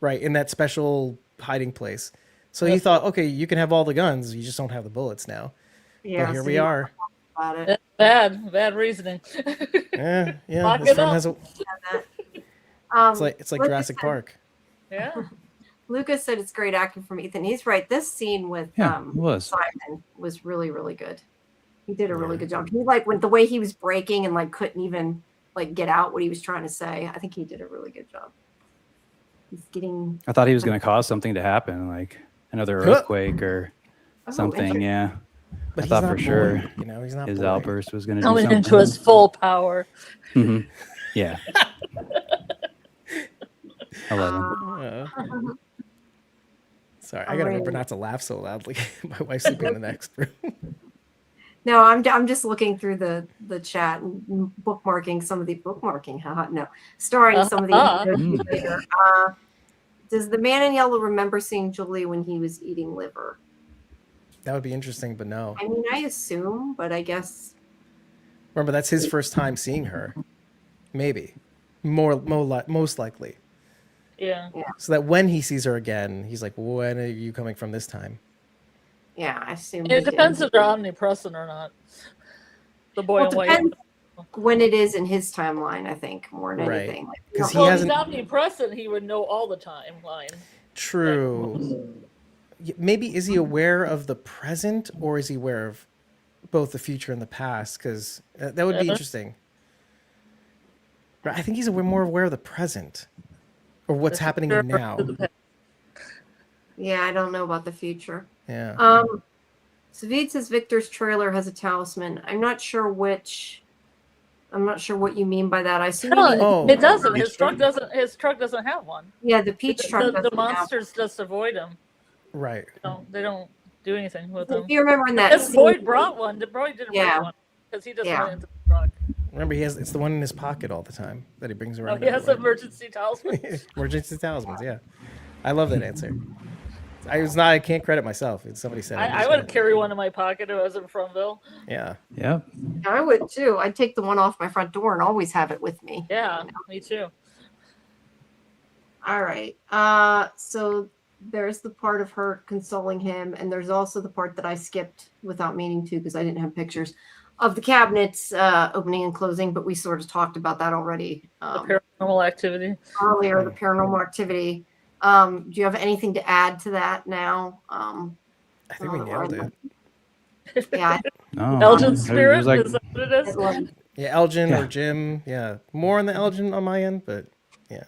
right, in that special hiding place. So he thought, okay, you can have all the guns, you just don't have the bullets now. Yeah, But here so we you are. About it. Bad reasoning. Yeah. Lock This it film up. has a, it's like Lucas Jurassic said- Park. Yeah. Lucas said it's great acting from Ethan. He's right. This scene with Yeah, it was. Simon was really, really good. He did a really good job. He like with the way he was breaking and like couldn't even like get out what he was trying to say. I think he did a really good job. He's getting I thought he was going to cause something to happen, like another earthquake or something. interesting. Yeah, But I he's thought not for sure Boyd, you know, he's not his Boyd. outburst was going to do Coming something. into his full power. Mhm. Yeah. 11. Sorry, I gotta remember not to laugh so loudly. My wife's sleeping in the next room. No, I'm just looking through the chat and bookmarking some of the bookmarking. No, starring some of the later. Does the man in yellow remember seeing Julie when he was eating liver? That would be interesting, but no. I mean, I assume, but I guess Remember, that's his first time seeing her. Maybe. Most likely. Yeah. So that when he sees her again, he's like, when are you coming from this time? yeah, I assume. It he did. depends if they're omnipresent or not. The boy Well, in it white. depends when it is in his timeline. I think more than Right. anything. Like, 'Cause he Well, if hasn't- he's omnipresent, he would know all the timeline. True. Maybe is he aware of the present or is he aware of both the future and the past? Because that would be interesting. But I think he's more aware of the present or what's happening now. Yeah, I don't know about the future. Yeah. Savid says Victor's trailer has a talisman. I'm not sure what you mean by that. I assume you mean Oh. It doesn't. His truck doesn't. His truck doesn't have one. yeah, the peach truck. The doesn't have- monsters just avoid him. Right. They don't do anything with them. If you remember in that Because scene, Boyd brought one. Boyd didn't Yeah. bring one because he just Yeah. went into the truck. Remember, it's the one in his pocket all the time that he brings Oh, around. he has everywhere. emergency talisman. Emergency talismans, yeah. I love that answer. I can't credit myself. It's somebody said it. I would carry one in my pocket if I was in Fromville. Yeah. Yep. I would too. I'd take the one off my front door and always have it with me. Yeah, me too. All right. So there's the part of her consoling him, and there's also the part that I skipped without meaning to because I didn't have pictures of the cabinets opening and closing, but we sort of talked about that already The paranormal activity. earlier. The paranormal activity. Do you have anything to add to that now? I think we nailed it. Yeah, Oh, Elgin it spirit. was like, Is that what it is? Yeah, Elgin Yeah. or Jim. Yeah. More on the Elgin on my end, but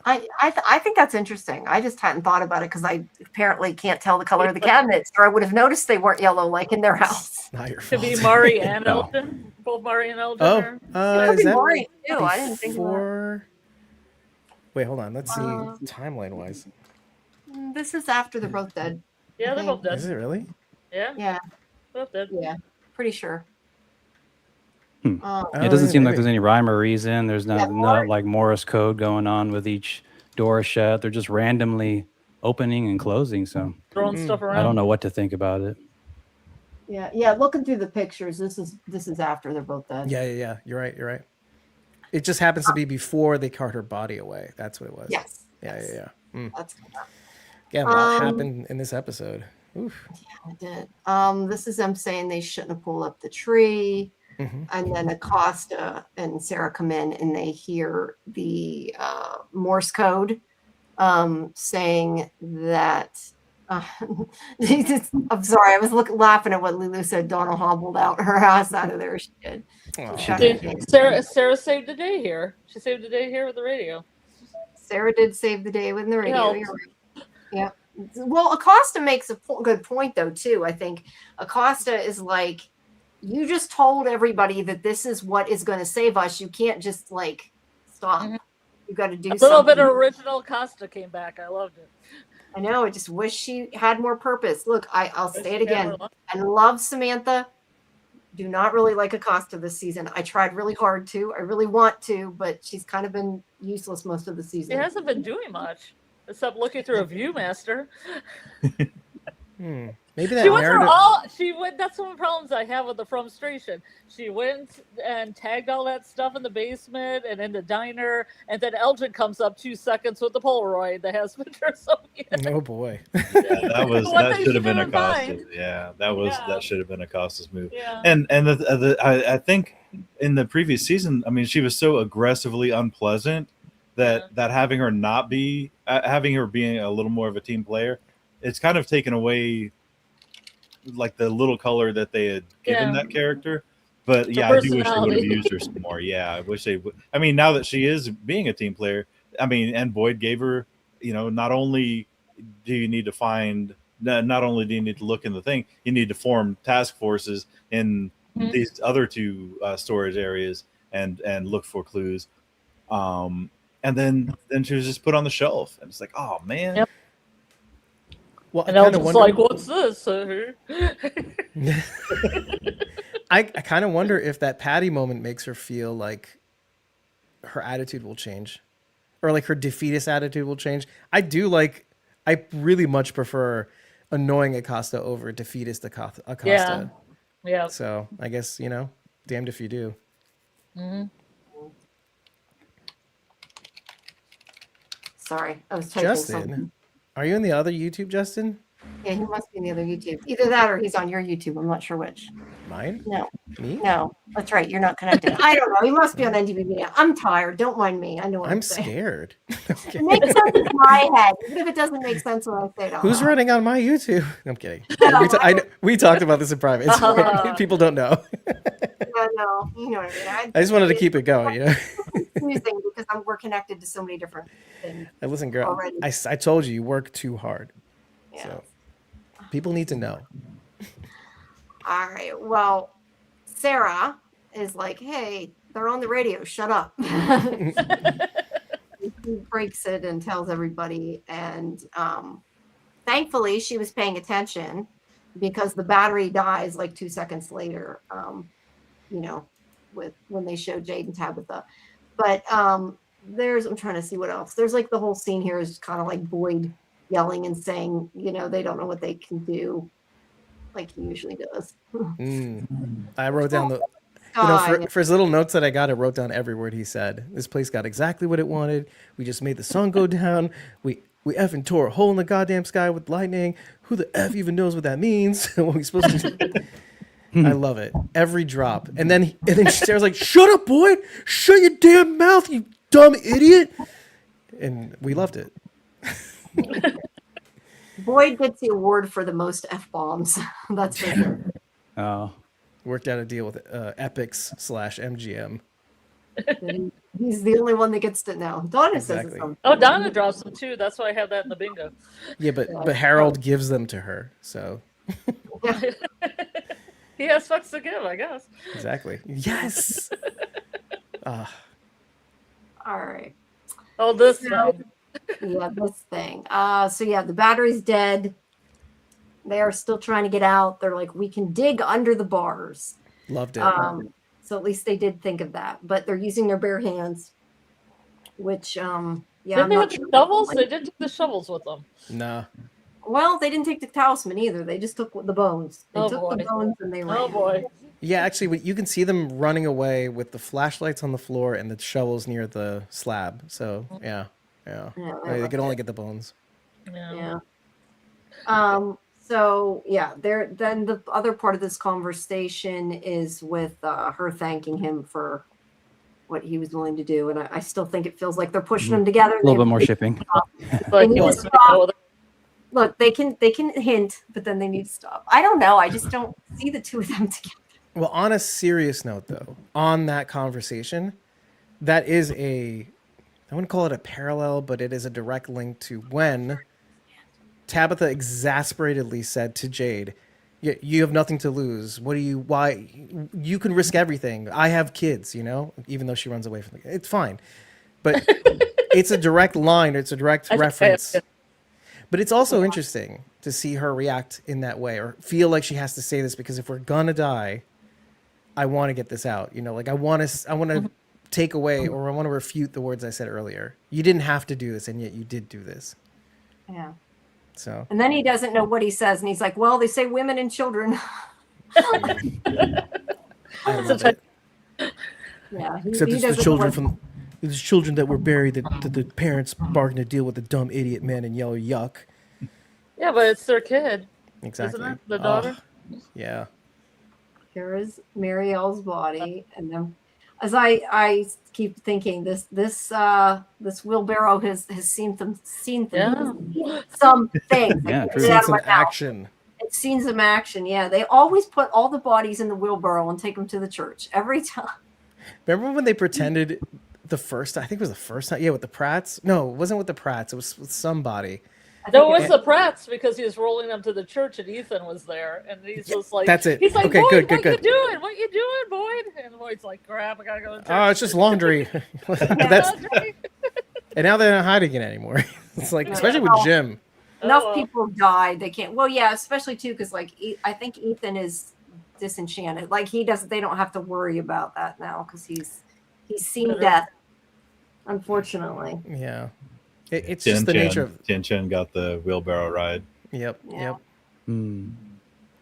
I think that's interesting. I just hadn't thought about it because I apparently can't tell the color of the cabinets, or I would have noticed they weren't yellow like in their house. not your Could fault. be Mari and No. Elgin. Both Mari and Elgin. Oh, are- It could is be that Maury too. I didn't think of that. before? Wait, hold on. Let's see timeline wise. This is after they're both dead. Yeah, they're both Is dead. it really? Yeah, Yeah, both dead. yeah, pretty sure. Hmm. Oh, it doesn't yeah, seem like maybe. there's any rhyme or reason. There's Yeah, not like Morse code going on with each door shut. They're just randomly opening and closing. So Throwing stuff around. I don't know what to think about it. yeah. Looking through the pictures, this is after they're both dead. Yeah. You're right. It just happens to be before they cart her body away. That's what it was. Yes. Yeah. That's Yeah, a lot happened in this episode. Oof. I did. This is them saying they shouldn't have pulled up the tree. Mhm. And then Acosta and Sarah come in and they hear the Morse code saying that I'm sorry. I was laughing at what Lulu said. Donna hobbled out her ass out of there. She did. Aw. She shut See, her face. Sarah saved the day here. She saved the day here with the radio. Sarah did save the day with the radio. helped. You're right. Yeah. Well, Acosta makes a good point, though, too. I think Acosta is like, you just told everybody that this is what is going to save us. You can't just like stop. Mhm. You got to do A little something. bit of original Costa came back. I loved it. I know. I just wish she had more purpose. Look, I'll say it Wish she had again. more I love Samantha. Do not really like Acosta this season. I tried really hard to. I really want to, but she's kind of been useless most of the She season. hasn't been doing much except looking through a Viewmaster. Maybe that She went through narrative. all. She went. That's one of the problems I have with the frustration. She went and tagged all that stuff in the basement and in the diner, and then Elgin comes up 2 seconds with the Polaroid that has picture of Sophia. Oh boy. Yeah, What that they should have been shouldn't Acosta's. find. Yeah, Yeah. that should have been Acosta's move. Yeah. And I think in the previous season, I mean, she was so aggressively unpleasant that having her not be having her being a little more of a team player, it's kind of taken away like the little color that they had given Yeah. that character. But The yeah, I do wish they would have personality. used her some more. Yeah, I wish they would. I mean, now that she is being a team player, I mean, and Boyd gave her, you know, not only do you need to find, not only do you need to look in the thing, you need to form task forces in Mhm. these other two storage areas and look for clues. And then she was just put on the shelf, and it's like, oh man. Yep. Well, And I kind of Elgin's wonder. like, "What's this?" I kind of wonder if that Patty moment makes her feel like her attitude will change, or like her defeatist attitude will change. I really much prefer annoying Acosta over defeatist Acosta. Yeah. Yeah. So I guess, damned if you do. Mhm. Sorry, I was typing something. Justin, are you in the other YouTube, Justin? Yeah, he must be in the other YouTube. Either that or he's on your YouTube. I'm not sure which. Mine? No, Me? no, that's right. You're not connected. I don't know. He must be on NDBB now. I'm tired. Don't mind me. I know what I'm saying. scared. Okay. It makes sense in my head, even if it doesn't make sense when I say it out Who's loud. running on my YouTube? I'm kidding. We talked about this in private. People don't know. Yeah, no, you know what I mean. I just wanted to keep it going. It's confusing because we're connected to so many different things. Hey, listen, girl. Already. I told you work too hard. Yeah. So people need to know. All right. Well, Sarah is like, hey, they're on the radio. Shut up. He breaks it and tells everybody. And thankfully, she was paying attention because the battery dies like 2 seconds later, when they show Jade and Tabitha. But I'm trying to see what else. There's like the whole scene here is kind of like Boyd yelling and saying, they don't know what they can do like he usually does. I wrote down for his little notes that I got, I wrote down every word he said. This place got exactly what it wanted. We just made the sun go down. We effing tore a hole in the goddamn sky with lightning. Who the F even knows what that means? What we supposed to do? I love it. Every drop. And then Sarah's like, shut up, Boyd. Shut your damn mouth, you dumb idiot. And we loved it. Boyd gets the award for the most F-bombs. That's for sure. Oh, Worked out a deal with Epics/MGM. He's the only one that gets it now. Donna says Exactly. it's something. Oh, Donna drops them too. That's why I have that in the bingo. Yeah, but Harold gives them to her. So He has fucks to give, I guess. exactly. Yes. All right. Oh, this So- thing. Yeah, this thing. So yeah, the battery's dead. They are still trying to get out. They're like, we can dig under the bars. Loved it. So at least they did think of that. But they're using their bare hands, which yeah, I'm Didn't they not have sure. shovels? They didn't take the shovels with them. Nah. Well, they didn't take the talisman either. They just took the bones. They Oh, took boy. the bones and they ran. Oh boy. Yeah, actually, you can see them running away with the flashlights on the floor and the shovels near the slab. So yeah. Yeah, They could only get the bones. Yeah. Yeah. So yeah, then the other part of this conversation is with her thanking him for what he was willing to do, and I still think it feels like they're pushing them together. a little bit more shipping. Like, They need you to want to stop. go with it? look, they can hint, but then they need to stop. I don't know. I just don't see the two of them together. Well, on a serious note, though, on that conversation, that is I wouldn't call it a parallel, but it is a direct link to when Tabitha exasperatedly said to Jade, you have nothing to lose. Why? You can risk everything. I have kids, even though she runs away from it. It's fine. But it's a direct line. It's a direct reference. But it's also interesting to see her react in that way or feel like she has to say this because if we're going to die, I want to get this out. Like I want to take away or I want to refute the words I said earlier. You didn't have to do this, and yet you did do this. Yeah. So. And then he doesn't know what he says, and he's like, "Well, they say women and children." I love it. Yeah. Except it's the children there's children that were buried that the parents bargained to deal with the dumb idiot man and yell yuck. Yeah, but it's their kid. Exactly. Isn't it? The daughter? Yeah. Here is Marielle's body, and then as I keep thinking, this wheelbarrow has seen some things. Yeah, true. Seen some action. It's seen some action. Yeah, they always put all the bodies in the wheelbarrow and take them to the church every time. Remember when they pretended I think it was the first time, with the Pratts? No, it wasn't with the Pratts. It was with somebody. No, it was the Pratts because he was rolling them to the church and Ethan was there and he's just like, that's it. He's like, Okay, Boyd, good. What you doing, Boyd? And Boyd's like, crap, I gotta go to church. Oh, it's just laundry. And now they're not hiding it anymore. It's like, especially with Jim. Enough people died. They can't. Well, yeah, especially too because I think Ethan is disenchanted. Like they don't have to worry about that now because he's seen death. Unfortunately. Yeah. It's just the nature of Tian Chen got the wheelbarrow ride. Yep. Mm.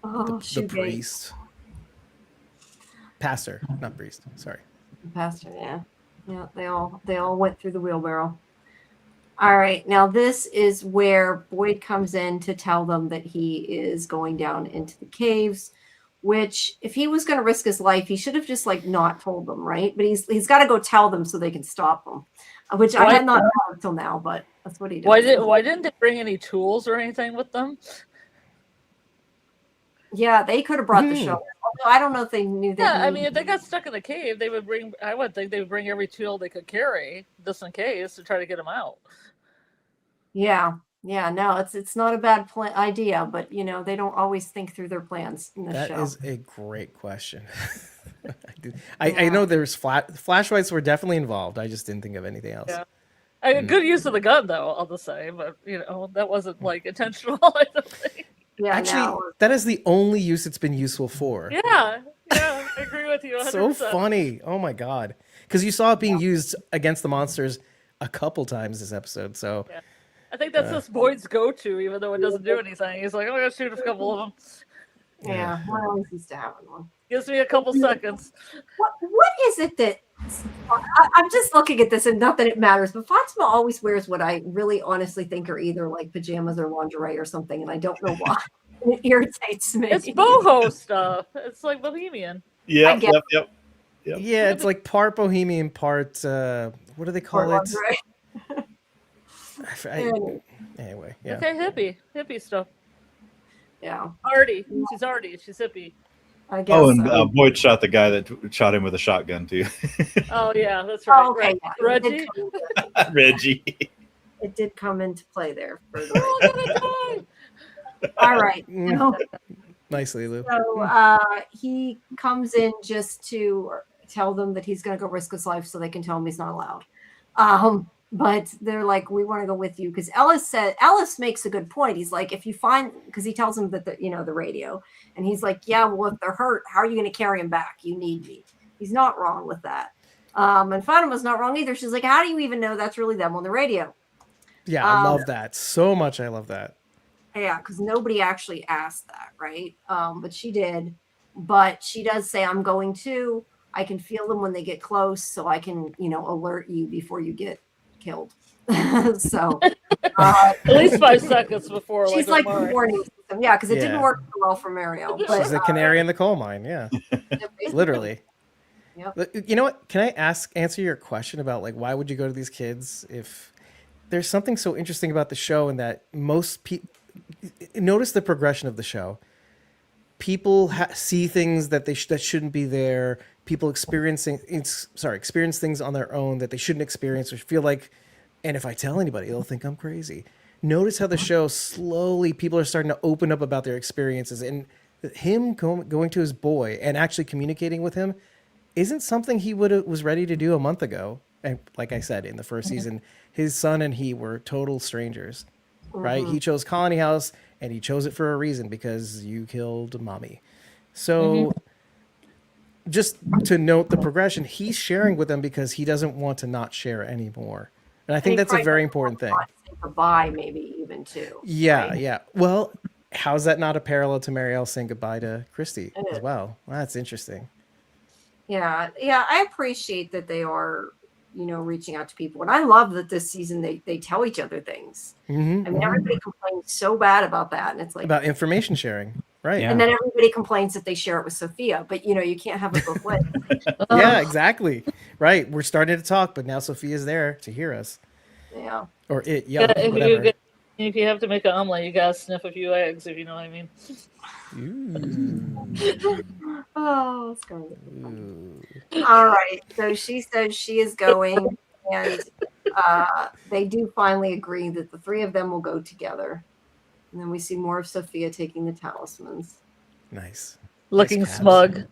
Oh, the priest. Pastor, not priest. Sorry. Pastor, yeah. They all went through the wheelbarrow. All right, now this is where Boyd comes in to tell them that he is going down into the caves, which if he was going to risk his life, he should have just not told them, right? But he's got to go tell them so they can stop him, which I had not done until now, but that's what he does. Why didn't they bring any tools or anything with them? Yeah, they could have brought the shovel. Although I don't know if they knew that. Yeah, I mean, if they got stuck in the cave, I would think they would bring every tool they could carry just in case to try to get them out. Yeah, no, it's not a bad idea, but they don't always think through their plans in this show. That is a great question. I know there's flashlights were definitely involved. I just didn't think of anything else. Yeah. Good use of the gun, though, I'll just say, but that wasn't intentional. I don't think. Yeah, actually, that is the only use it's been useful for. Yeah, I agree with you. 100%. So funny. Oh my god, because you saw it being used against the monsters a couple times this episode. So. Yeah. I think that's just Boyd's go-to, even though it doesn't do anything. He's like, I'm going to shoot a couple of them. Yeah, I always used to have one. Gives me a couple seconds. What is it that... I'm just looking at this, and not that it matters, but Fatima always wears what I really honestly think are either pajamas or lingerie or something, and I don't know why. It irritates me. It's boho stuff. It's like bohemian. Yep. Yeah, it's like part bohemian, part... what do they call it? Anyway, yeah. Okay, hippie stuff. Yeah. Artie. She's Artie. She's hippie. I guess. Oh, and Boyd shot the guy that shot him with a shotgun too. Oh yeah, that's right. Oh, okay, yeah. Reggie. Reggie. It did come into play there. Oh, all right. Nicely, Lou. So he comes in just to tell them that he's going to go risk his life so they can tell him he's not allowed. But they're like, we want to go with you because Ellis makes a good point. He's like, if you find, because he tells them that the radio, and he's like, yeah, well, if they're hurt, how are you going to carry them back? You need me. He's not wrong with that. And Fatima's not wrong either. She's like, how do you even know that's really them on the radio? Yeah, I love that so much. I love that. Yeah, because nobody actually asked that, right? But she did. But she does say, I'm going to. I can feel them when they get close, so I can, alert you before you get killed. So at least 5 seconds before. She's like the warning system. Yeah, because it didn't work so well for Mario. But, she's a canary in the coal mine. Yeah, literally. Yep. You know what? Can I answer your question about why would you go to these kids if there's something so interesting about the show and that most notice the progression of the show. People see things that that shouldn't be there. People experience things on their own that they shouldn't experience, or feel like, and if I tell anybody, they'll think I'm crazy. Notice how the show slowly, people are starting to open up about their experiences, and him going to his boy and actually communicating with him isn't something he was ready to do a month ago. And like I said, in the first season, his son and he were total strangers, right? He chose Colony House, and he chose it for a reason, because you killed mommy. So just to note the progression, he's sharing with them because he doesn't want to not share anymore. And I think that's a very important thing. Goodbye, maybe even too. Yeah, right? yeah. Well, how's that not a parallel to Marielle saying goodbye to Christy as well? That's interesting. Yeah, I appreciate that they are, reaching out to people, and I love that this season they tell each other things. Mm-hmm. I mean, everybody complains so bad about that, and it's like About information sharing, right? Yeah. and then everybody complains that they share it with Sophia, but you can't have it both ways. Yeah, exactly. Right. We're starting to talk, but now Sophia's there to hear us. Yeah. Or it, Yeah, whatever. if you have to make an omelet, you gotta sniff a few eggs, if you know what I mean. Oh, Scarlet. Ooh. All right. So she says she is going, and they do finally agree that the three of them will go together. And then we see more of Sophia taking the talismans. Nice. Looking Nice smug.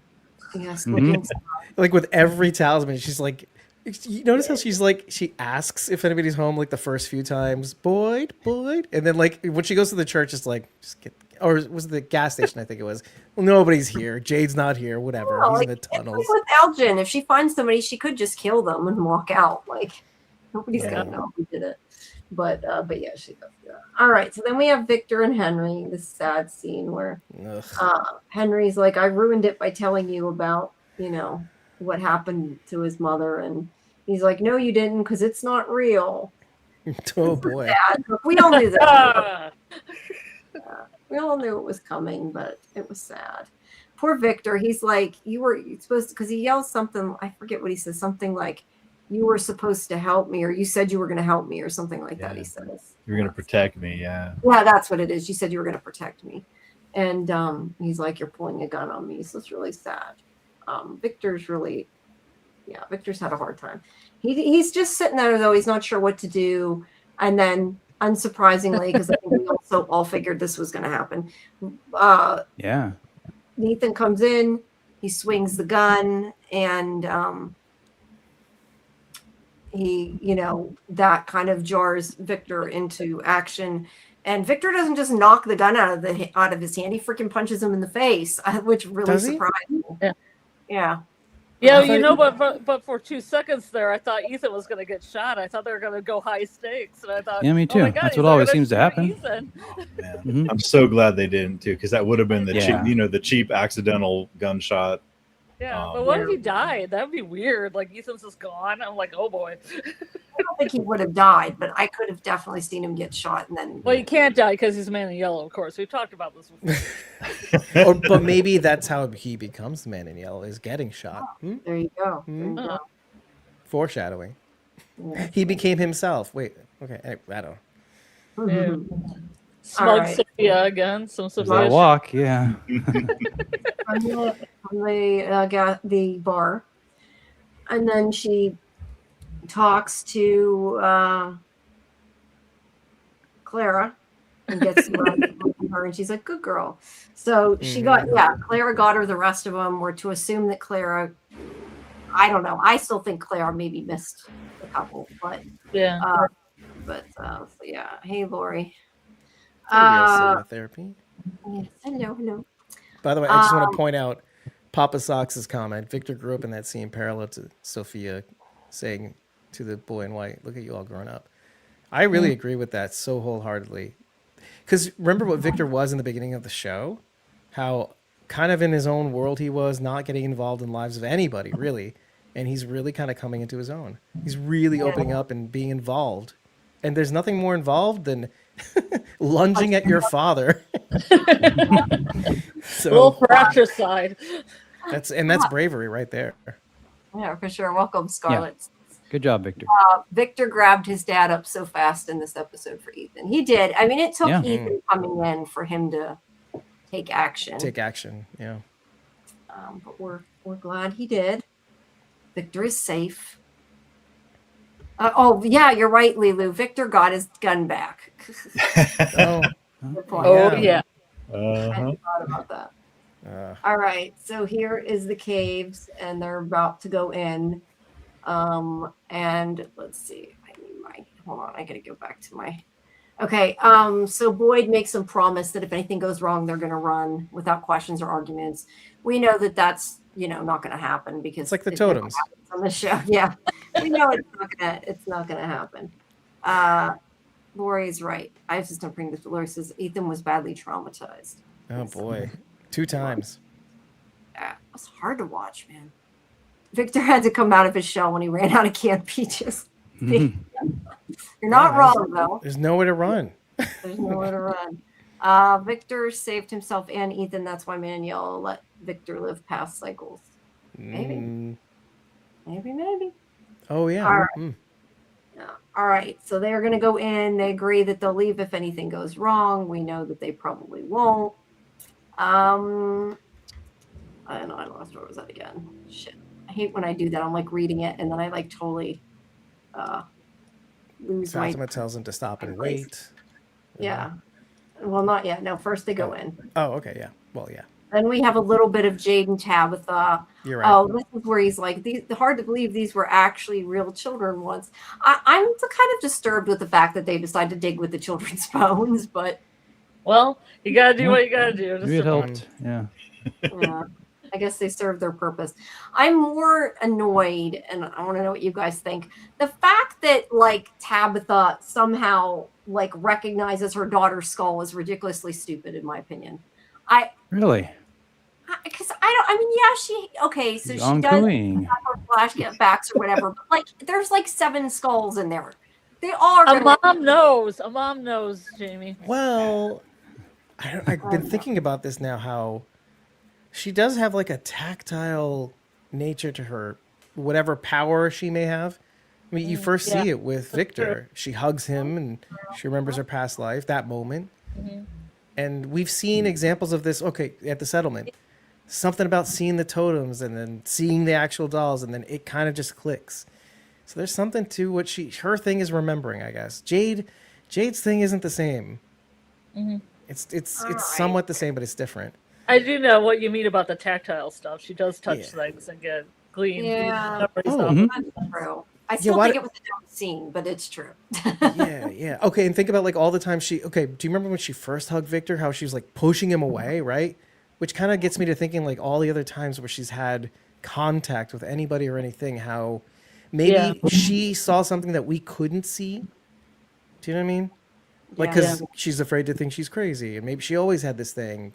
Yes, Mhm. looking Like with every talisman, she's like, you notice how she's like, she asks if anybody's home like the first few times, Boyd, and then like when she goes to the church, it's like, just get, or was it the gas station? I think it was. Well, nobody's here. Jade's not here. Whatever. No, He's like, in the tunnels. with Elgin, if she finds somebody, she could just kill them and walk out. Like nobody's gonna know who did it. But yeah, she does that. All right. So then we have Victor and Henry. This sad scene where Henry's like, I ruined it by telling you about what happened to his mother, and he's like, no, you didn't, because it's not real. Oh boy. Sad. Look, we all knew that. Ah, We all knew it was coming, but it was sad. Poor Victor. He's like, you were supposed to, because he yells something. I forget what he says. Something like, you were supposed to help me, or you said you were going to help me, or something like that. He says. You're going to protect me. Yeah. Yeah, that's what it is. You said you were going to protect me. And he's like, you're pulling a gun on me. So it's really sad. Victor's had a hard time. He's just sitting there, though. He's not sure what to do. And then, unsurprisingly, because I think we also all figured this was going to happen, Yeah. Nathan comes in, he swings the gun, and that kind of jars Victor into action. And Victor doesn't just knock the gun out of his hand; he freaking punches him in the face, which really surprised me. Yeah. but for 2 seconds there, I thought Ethan was going to get shot. I thought they were going to go high stakes, and I thought, Yeah, me too. Oh my God, That's he's what always not gonna seems to shoot happen. Ethan. Oh, man. Mhm. I'm so glad they didn't too, because that would have been the Yeah. the cheap accidental gunshot. Yeah, but what if he died? That would be weird. Like Ethan's just gone. I'm like, oh boy. I don't think he would have died, but I could have definitely seen him get shot, and then. Well, he can't die because he's Man in Yellow, of course. We've talked about this before. But maybe that's how he becomes the Man in Yellow, is getting shot. There you go. There you go. Foreshadowing. Yeah. He became himself. Wait. Okay. I don't know. Yeah. Smug right. Sophia again. Some There's Sophia. that walk. Yeah. From the bar, and then she talks to Clara and gets from her, and she's like, "Good girl." So she Clara got her. The rest of them were to assume that Clara. I don't know. I still think Clara maybe missed a couple, but Yeah. so yeah. Hey, Lori. Real therapy. Yes, hello. By the way, I just want to point out Papa Sox's comment. Victor grew up in that scene parallel to Sophia saying to the boy in white, look at you all grown up. I really agree with that so wholeheartedly. Because remember what Victor was in the beginning of the show? How kind of in his own world he was, not getting involved in the lives of anybody, really. And he's really kind of coming into his own. He's really opening up and being involved. And there's nothing more involved than lunging at your father. A little fratricide. That's bravery right there. Yeah, for sure. Welcome, Scarlet. Good job, Victor. Victor grabbed his dad up so fast in this episode for Ethan. He did. I mean, it took Yeah. Ethan coming in for him to take action. Take action. Yeah. But we're glad he did. Victor is safe. Oh yeah, you're right, Lilu. Victor got his gun back. Oh. Good point. Oh Yeah. yeah. I hadn't thought about that. All right, so here is the caves, and they're about to go in. And let's see. Hold on. I gotta go back to my. Okay. So Boyd makes them promise that if anything goes wrong, they're gonna run without questions or arguments. We know that that's not gonna happen because It's like the it never totems happens on the show. Yeah, we know it's not gonna happen. Lori's right. I was just gonna bring this. Lori says Ethan was badly traumatized. Oh boy, 2 times. Yeah, it was hard to watch, man. Victor had to come out of his shell when he ran out of canned peaches. You're not wrong, though. There's nowhere to run. There's nowhere to run. Victor saved himself and Ethan. That's why Manuel let Victor live past cycles. Maybe. Maybe. Oh yeah. All right. Yeah. All right. So they're going to go in. They agree that they'll leave if anything goes wrong. We know that they probably won't. I don't know. I lost where was that again? Shit. I hate when I do that. I'm like reading it and then I like totally lose my. Fatima tells him to stop and wait. Yeah. Well, not yet. No, first they go in. Oh, okay. Yeah. Well, yeah. Then we have a little bit of Jade and Tabitha. You're right. Oh, this is where he's like, hard to believe these were actually real children once. I'm kind of disturbed with the fact that they decided to dig with the children's bones, but. Well, you gotta do what you gotta do. Maybe it helped. Yeah. Yeah. I guess they served their purpose. I'm more annoyed, and I want to know what you guys think. The fact that like Tabitha somehow like recognizes her daughter's skull is ridiculously stupid, in my opinion. Really? Because okay, so She's she does ongoing. have her flashbacks or whatever, but like there's like 7 skulls in there. They all are. A mom knows. A mom knows, Jamie. Well, I've been thinking about this now. How she does have like a tactile nature to her, whatever power she may have. I mean, you first see it with Victor. She hugs him and she remembers her past life, that moment. Mm-hmm. And we've seen examples of this, okay, at the settlement. Something about seeing the totems and then seeing the actual dolls, and then it kind of just clicks. So there's something to what her thing is remembering, I guess. Jade's thing isn't the same. Mm-hmm. It's somewhat the same, but it's different. I do know what you mean about the tactile stuff. She does touch things and get gleams. Yeah. That's true. I still think it was a dumb scene, but it's true. Yeah. Okay, and think about like all the time do you remember when she first hugged Victor, how she was like pushing him away, right? Which kind of gets me to thinking like all the other times where she's had contact with anybody or anything, how maybe she saw something that we couldn't see. Do you know what I mean? Like, because she's afraid to think she's crazy, and maybe she always had this thing.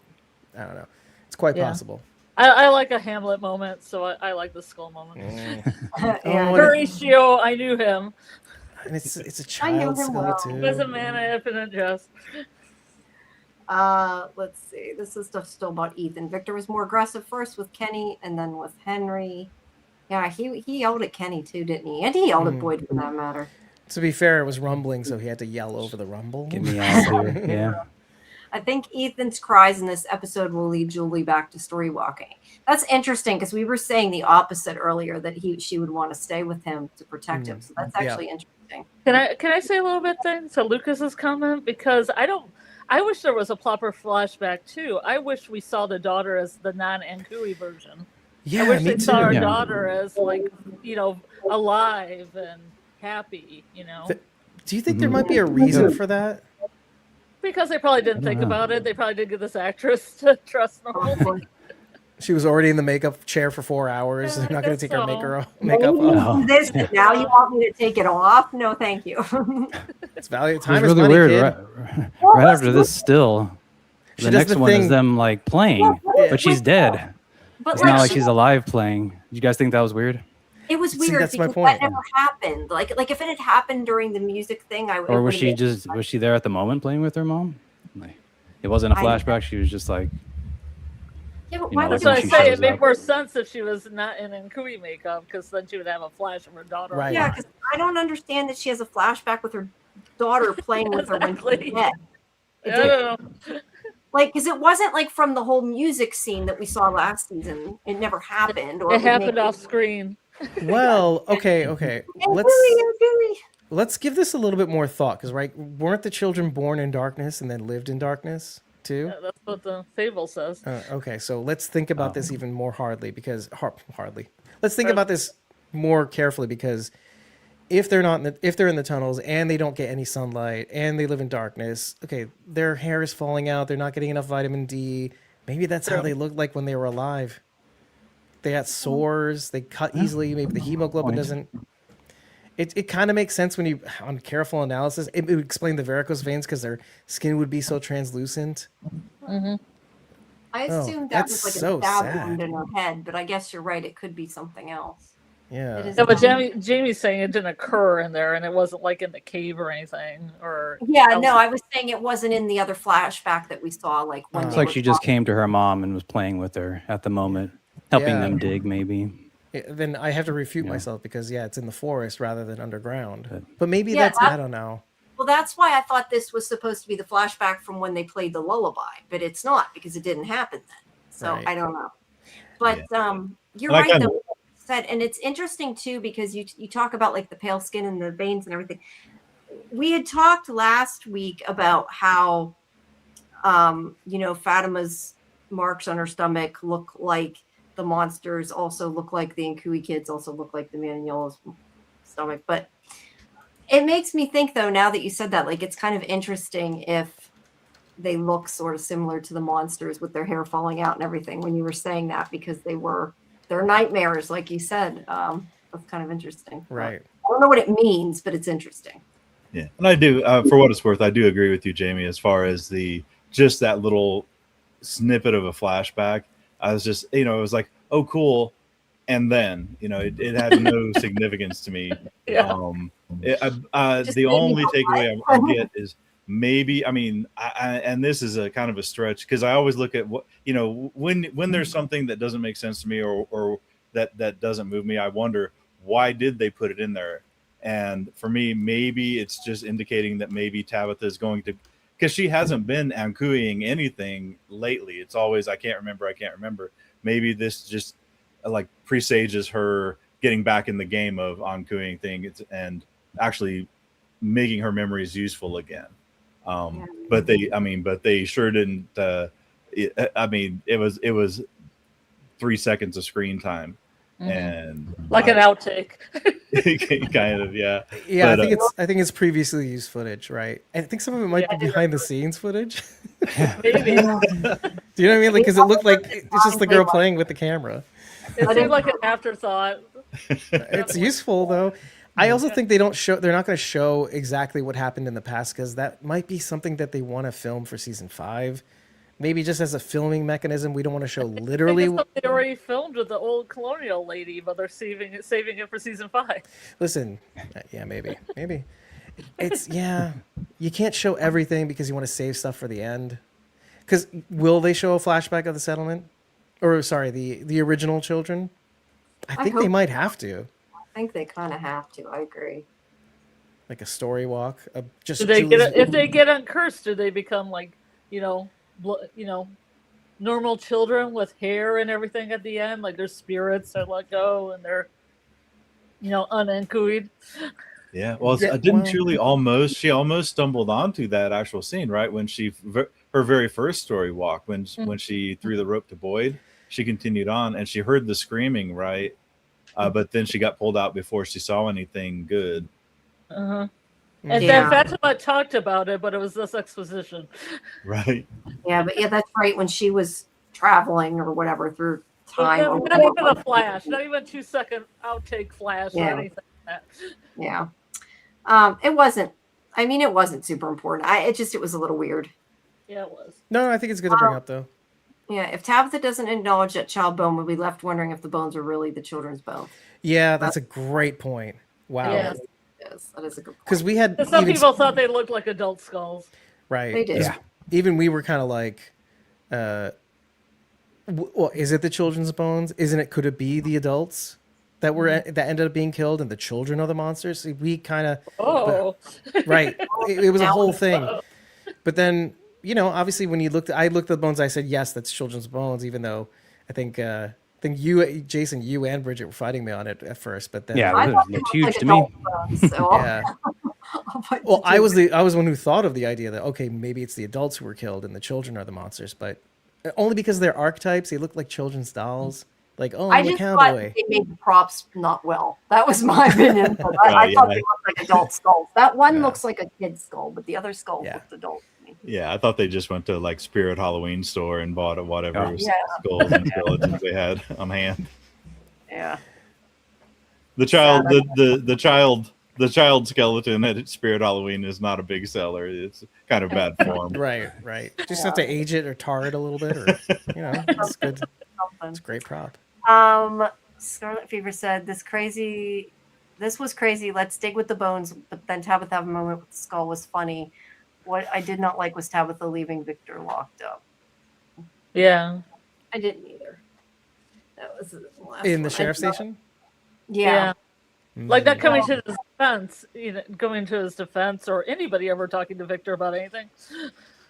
I don't know. It's quite possible. I like a Hamlet moment, so I like the skull moment. Horatio, I knew him. And it's a child skull too. He was a man of infinite jest. Let's see. This is stuff still about Ethan. Victor was more aggressive first with Kenny and then with Henry. Yeah, he yelled at Kenny too, didn't he? And he yelled at Boyd for that matter. To be fair, it was rumbling, so he had to yell over the rumble. Get me out of here. Yeah. I think Ethan's cries in this episode will lead Julie back to story walking. That's interesting because we were saying the opposite earlier, that she would want to stay with him to protect him. So that's actually interesting. Can I say a little bit then to Lucas's comment? Because I wish there was a proper flashback too. I wish we saw the daughter as the non-Ankui version. Yeah, I wish me we saw our too. daughter as like, alive and happy, Do you think there might be a reason for that? Because they probably didn't think about it. They probably didn't get this actress to trust normal. She was already in the makeup chair for 4 hours. They're not going to take her makeup off. No. This now you want me to take it off? No, thank you. It's value. It Time was is really money, weird. kid. Right after this, still, She the does next the one thing- is them like playing, but she's dead. But It's not like she's alive playing. Did you guys think that was weird? it was See, weird that's my because point. that never happened. Like if it had happened during the music thing, Or was she there at the moment playing with her mom? Like, it wasn't a flashback. She was just like Yeah, but You why know, That's would what I she say. shows It made up. more sense if she was not in Nkui makeup, because then she would have a flash of her daughter. Right. Yeah, because I don't understand that she has a flashback with her daughter playing with her when she's Exactly. dead. It I did, don't know. like, because it wasn't like from the whole music scene that we saw last season. It never happened, or It it would happened make off screen. Well, okay. Hey, Let's Dewey, Dewey. let's give this a little bit more thought, because right, weren't the children born in darkness and then lived in darkness too? Yeah, that's what the fable says. Okay, so let's think about this Oh. even more hardly. Let's think about this more carefully, because if they're not if they're in the tunnels and they don't get any sunlight and they live in darkness, okay, their hair is falling out, they're not getting enough vitamin D. Maybe that's how True. they looked like when they were alive. They got sores, they cut easily, maybe the hemoglobin Point. doesn't. It kind of makes sense when you, on careful analysis, it would explain the varicose veins because their skin would be so translucent. I Oh, assumed that that's was like so a stab sad. wound in her head, but I guess you're right. It could be something else. Yeah. It is- Yeah, but Jamie's saying it didn't occur in there, and it wasn't like in the cave or anything, or Yeah, no, I was saying it wasn't in the other flashback that we saw, like when It's they like were she just talking. came to her mom and was playing with her at the moment, helping Yeah. them dig, maybe. Then I have to refute Yeah. myself, because it's in the forest rather than underground. But- But maybe Yeah, that's I don't know. Well, that's why I thought this was supposed to be the flashback from when they played the lullaby, but it's not because it didn't happen then. So Right. I don't know. But you're And I right kinda- though. what you Said, and it's interesting too because you talk about like the pale skin and the veins and everything. We had talked last week about how Fatima's marks on her stomach look like the monsters, also look like the Nkui kids, also look like the man in yellow's stomach. But it makes me think though, now that you said that, like it's kind of interesting if they look sort of similar to the monsters with their hair falling out and everything when you were saying that, because they're nightmares, like you said. That's kind of interesting. Right. I don't know what it means, but it's interesting. Yeah, and I do. For what it's worth, I do agree with you, Jamie, as far as just that little snippet of a flashback. I was just, it was like, oh, cool, and then, it had no significance to me. Yeah. Just The made me only go, takeaway "What?" I get is maybe, and this is a kind of a stretch, because I always look at what, when there's something that doesn't make sense to me, or that doesn't move me, I wonder, why did they put it in there? And for me, maybe it's just indicating that maybe Tabitha is going to, because she hasn't been Ankuing anything lately. It's always, I can't remember. Maybe this just like presages her getting back in the game of Ankuing things and actually making her memories useful again. But they sure didn't. It was 3 seconds of screen time, and like an outtake. kind of, yeah. Yeah, But, I think it's previously used footage, right? I think some of it might Yeah, I be do behind the scenes footage. Maybe Do you know what I mean? Like, because it looked like it's just the girl playing with the camera. it seemed like an afterthought. It's useful though. I also think they're not going to show exactly what happened in the past, because that might be something that they want to film for season 5. Maybe just as a filming mechanism, we don't want to show literally. I think it's something they already filmed with the old colonial lady, but they're saving it for season 5. Listen, yeah, maybe. It's you can't show everything because you want to save stuff for the end. Because will they show a flashback of the settlement, or sorry, the original children? I think they hope might have to, I think they kind of have to. I agree. like a story walk. Just Do they Julie's- if they get uncursed, do they become like normal children with hair and everything at the end? Like their spirits are let go and they're unencued. yeah, well, Yeah, didn't well- Julie almost stumbled onto that actual scene, right? When her very first story walk, when she threw the rope to Boyd, she continued on and she heard the screaming, right? But then she got pulled out before she saw anything good. Uh-huh. And Yeah. then Fatima talked about it, but it was this exposition. Right. Yeah, but that's right. When she was traveling or whatever through time. or Not even whatever. a flash, not even 2-second outtake flash Yeah. or anything like that. Yeah. It wasn't. I mean, it wasn't super important. It was a little weird. Yeah, it was. No, I think it's good to bring up though. Yeah. If Tabitha doesn't acknowledge that child bone, we'll be left wondering if the bones are really the children's bones. Yeah, that's a great point. Wow. Yeah. Yes, that is a good point. Because we had But some even- people thought they looked like adult skulls. right. They did. 'cause Yeah. Even we were kind of like, Well, is it the children's bones? Isn't it? Could it be the adults that ended up being killed and the children are the monsters? See, we kind of Oh, right. It was a Now whole it's- thing. But then, obviously when I looked at the bones, I said, yes, that's children's bones, even though I think you, Jason, you and Bridget were fighting me on it at first, but then Yeah, I it thought they looked looked huge like to me. adult bones, so yeah. I'll fight Well, the I two. was one who thought of the idea that, okay, maybe it's the adults who were killed and the children are the monsters, but only because they're archetypes, they look like children's dolls. Like, oh, I I'm a just thought cowboy. they made the props not well. That was my opinion. But I thought yeah. they looked like adult skulls. That one Yeah. looks like a kid's skull, but the other skull Yeah. looked adult to me. Yeah, I thought they just went to like Spirit Halloween store and bought whatever Oh. Yeah. skulls and skeletons they had on hand. Yeah. The child, the child skeleton at Spirit Halloween is not a big seller. It's kind of bad form. Right. Just have to age it or tar it a little bit, or it's good. It's a great prop. Scarlet Fever said, this was crazy. Let's dig with the bones. But then Tabitha have a moment with the skull was funny. What I did not like was Tabitha leaving Victor locked up. yeah. I didn't either. That was the last In the one. sheriff's station? Yeah. Like not coming Mm. to his defense, going to his defense, or anybody ever talking to Victor about anything.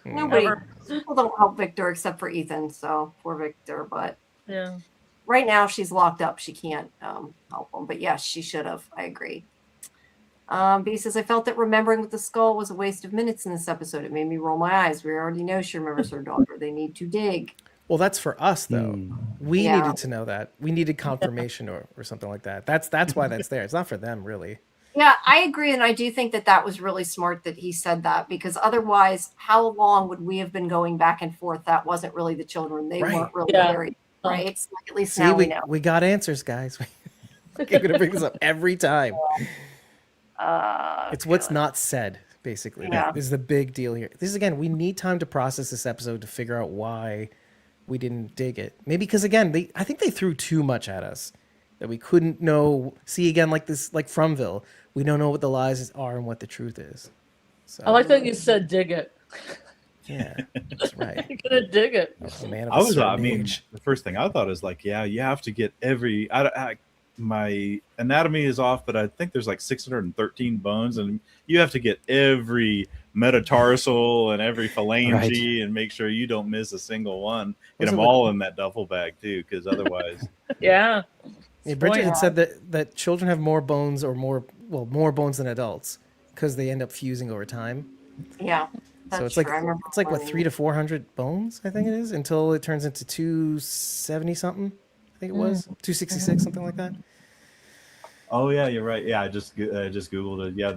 Nobody. Ever. People don't help Victor except for Ethan. So poor Victor. But Yeah. right now she's locked up. She can't help him. But yes, she should have. I agree. B says, I felt that remembering with the skull was a waste of minutes in this episode. It made me roll my eyes. We already know she remembers her daughter. They need to dig. Well, that's for us though. We Yeah. needed to know that. We needed confirmation or something like that. That's why that's there. It's not for them really. Yeah, I agree. And I do think that was really smart that he said that, because otherwise, how long would we have been going back and forth? That wasn't really the children. They Right. weren't really Yeah. married, right? So like, at least See, now we know. we got answers, guys. We're gonna bring this up every time. It's what's not said, basically. Yeah. This is the big deal here. This is, again, we need time to process this episode to figure out why we didn't dig it. Maybe because, again, I think they threw too much at us that we couldn't know. See, again, like this, like Fromville, we don't know what the lies are and what the truth is. So I like that you said dig it. yeah, that's right. You're gonna dig it. A man of I a was, certain age. the first thing I thought is like, yeah, you have to get my anatomy is off, but I think there's like 613 bones, and you have to get every metatarsal and every phalange and make sure you don't miss a single one. Get Was them it all in that duffel bag too, because otherwise, Yeah. Yeah, Bridget point. had said that children have more bones or more bones than adults because they end up fusing over time. Yeah. That's So it's like true. I remember what, learning 300 to 400 bones, I think it is, until it turns into 270 something. I think it was 266, something like that. oh yeah, you're right. Yeah, I just googled it. Yeah,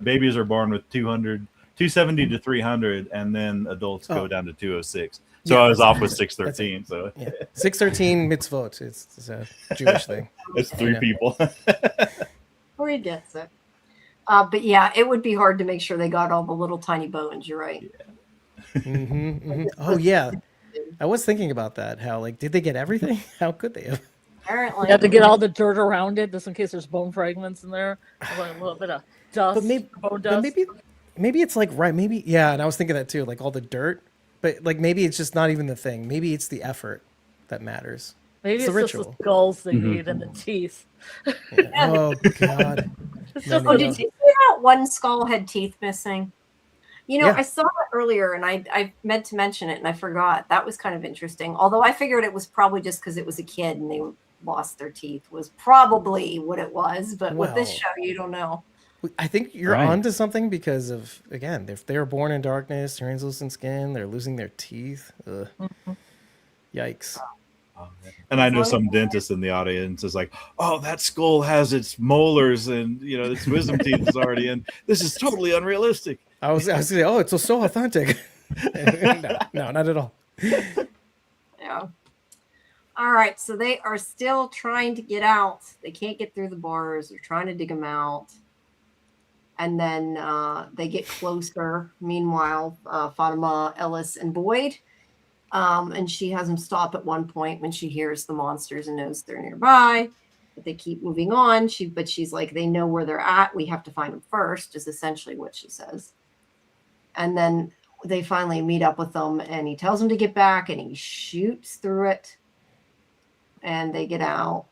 babies are born with 270 to 300, and then adults go down to 206. So Yeah, I was that's- off with that's it. 613. So Yeah, 613 mitzvot. It's a Jewish thing. it's three Yeah. people. Or he gets it. But yeah, it would be hard to make sure they got all the little tiny bones. You're right. Oh yeah, I was thinking about that. How did they get everything? How could they have? Apparently. You have to get all the dirt around it, just in case there's bone fragments in there. A little bit of dust, But maybe, bone dust. maybe it's like right. Maybe yeah, and I was thinking that too. Like all the dirt, but maybe it's just not even the thing. Maybe it's the effort that matters. Maybe it's it's the just the ritual. skulls they need and the teeth. Yeah. Oh God. No, no, Oh, no. did you see that one skull had teeth missing? Yeah. I saw that earlier, and I meant to mention it, and I forgot. That was kind of interesting. Although I figured it was probably just because it was a kid and they lost their teeth was probably what it was. But with this Well. show, you don't know. I think you're Right. onto something because of, again, if they were born in darkness, translucent skin, they're losing their teeth. Ugh. Yikes. And I know some dentist in the audience is like, "Oh, that skull has its molars and its wisdom teeth is already in. This is totally unrealistic." I was saying, oh, it's so authentic. No, not at all. Yeah. All right. So they are still trying to get out. They can't get through the bars. They're trying to dig them out. And then they get closer. Meanwhile, Fatima, Ellis, and Boyd. And she has them stop at one point when she hears the monsters and knows they're nearby. But they keep moving on. She's like, they know where they're at. We have to find them first, is essentially what she says. And then they finally meet up with them, and he tells them to get back, and he shoots through it. and they get out.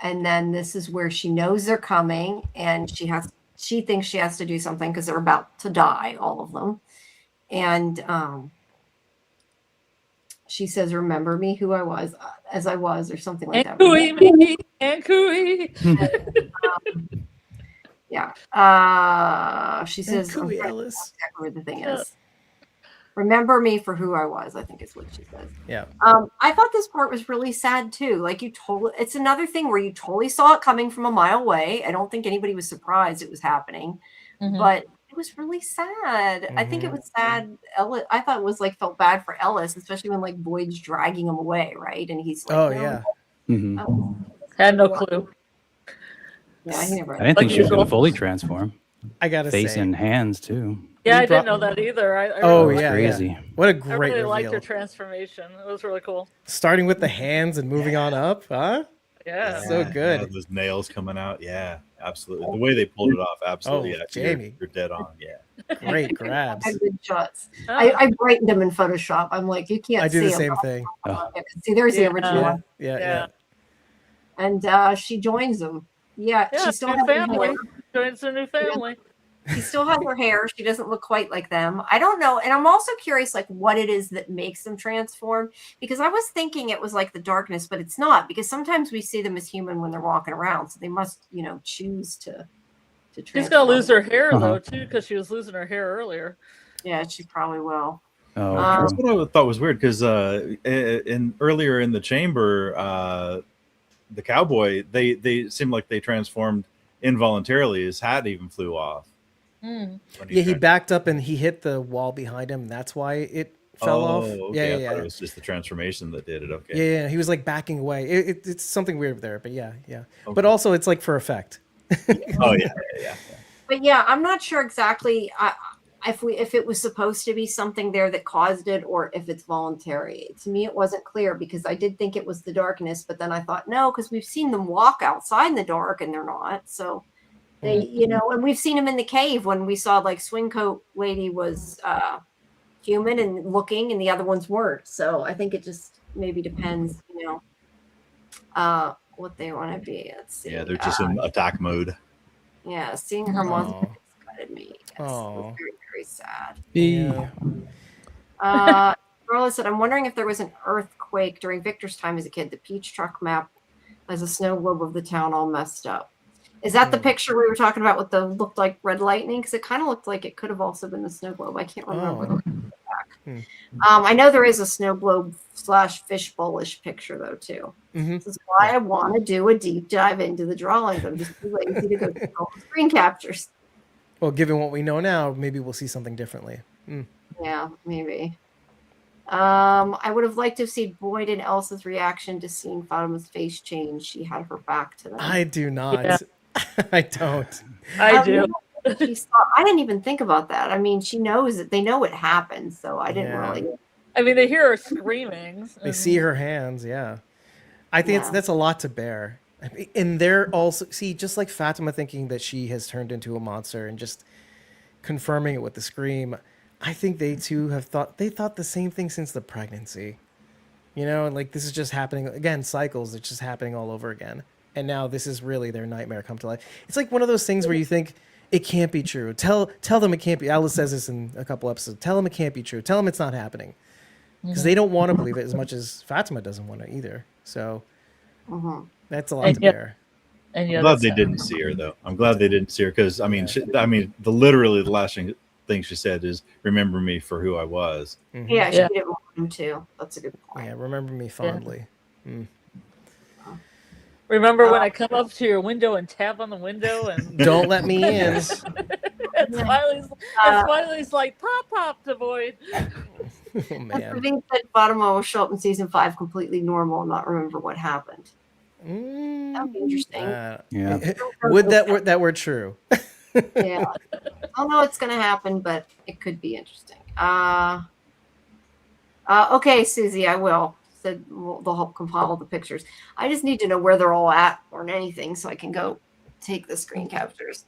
And then this is where she knows they're coming, and she thinks she has to do something because they're about to die, all of them. And she says, "Remember me, who I was, as I was," or something like And that. cooey me, and cooey. Yeah. She says, Cooey I'm Ellis. exactly what the thing Yeah. is. Remember me for who I was, I think is what she says. Yeah. I thought this part was really sad too. Like it's another thing where you totally saw it coming from a mile away. I don't think anybody was surprised it was happening, but it was really sad. I think it was sad. I thought it was like felt bad for Ellis, especially when like Boyd's dragging him away, right? And he's like, Oh no. yeah. Mhm. Had no clue. Yeah, he never. I didn't think she was usual. going to fully transform. I gotta Face say. and hands too. Yeah, We I didn't brought- know that either. I Oh really, yeah, crazy. yeah. What a I great really liked her reveal. transformation. It was really cool. Starting with the hands and moving on up, huh? Yeah. So good. Yeah, those nails coming out. Yeah, absolutely. The way they pulled it off, absolutely. Oh, Yeah, Jamie. you're dead on. Yeah. Great grabs. Had good shots. Oh. I brightened them in Photoshop. I'm like, you can't I do see the them. same thing. Oh. See, there's the Yeah. original Yeah, one. yeah, Yeah. And she joins them. Yeah, Yeah, she still new has her family. hair. Joins a new family. She still has her hair. She doesn't look quite like them. I don't know. And I'm also curious, like, what it is that makes them transform. Because I was thinking it was like the darkness, but it's not. Because sometimes we see them as human when they're walking around. So they must, choose to transform. She's gonna lose her hair Uh-huh. though too, because she was losing her hair earlier. Yeah, she probably will. Oh, That's true. what I thought was weird because in earlier in the chamber, the cowboy they seemed like they transformed involuntarily. His hat even flew off. Mm. when Yeah, he tried- backed up and he hit the wall behind him. That's why it fell off. Okay. Yeah, I yeah, thought yeah. it was just the transformation that did it. Okay. Yeah, yeah, he was like backing away. It's something weird there, but yeah, yeah. Okay. But also, it's like for effect. Oh yeah, yeah. But yeah, I'm not sure exactly if it was supposed to be something there that caused it or if it's voluntary. To me, it wasn't clear because I did think it was the darkness, but then I thought no, because we've seen them walk outside in the dark and they're not. So they, and we've seen them in the cave when we saw like Swing Coat Lady was human and looking, and the other ones weren't. So I think it just maybe depends, what they want to be. Let's see. Yeah, they're just in attack mode. Yeah, seeing her muzzle Oh. excited me. Yes, it Aw. was very, very sad. Yeah. Carla said, I'm wondering if there was an earthquake during Victor's time as a kid. The peach truck map has a snow globe of the town all messed up. Is that the picture we were talking about with the looked like red lightning? Because it kind of looked like it could have also been the snow globe. I can't remember. I know there is a snow globe / fish bowlish picture though too. Mhm. This is why I want to do a deep dive into the drawings. I'm just too lazy to go through all the screen captures. Well, given what we know now, maybe we'll see something differently. Yeah, maybe. I would have liked to have seen Boyd and Elsa's reaction to seeing Fatima's face change. She had her back to them. I do not. Yeah. I don't. I do. She saw, I didn't even think about that. I mean, she knows that they know it happened, so I didn't Yeah. really. I mean, they hear her screaming. They see her hands. Yeah. I think Yeah. that's a lot to bear. I mean, and they're also just like Fatima thinking that she has turned into a monster and just confirming it with the scream. I think they too thought the same thing since the pregnancy. And like this is just happening again, cycles. It's just happening all over again. And now this is really their nightmare come to life. It's like one of those things where you think it can't be true. Tell them it can't be. Alice says this in a couple episodes. Tell them it can't be true. Tell them it's not happening. Because they don't want to believe it as much as Fatima doesn't want to either. So that's a lot to bear. And I'm yeah, glad that's they sad. didn't see her though. I'm glad they didn't see her because I mean, literally the last thing she said is "Remember me for who I was." Yeah, she Yeah. didn't want him to. That's a good point. Yeah, remember me fondly. Remember when I come up to your window and tap on the window and Don't let me in. and Smiley's like pop to Boyd. Oh, And man. Praveen said Fatima will show up in season 5 completely normal and not remember what happened. That would be interesting. Yeah. Would that were true? Yeah. I don't know what's going to happen, but it could be interesting. Okay, Susie, I will. Said they'll help compile the pictures. I just need to know where they're all at or anything so I can go take the screen captures.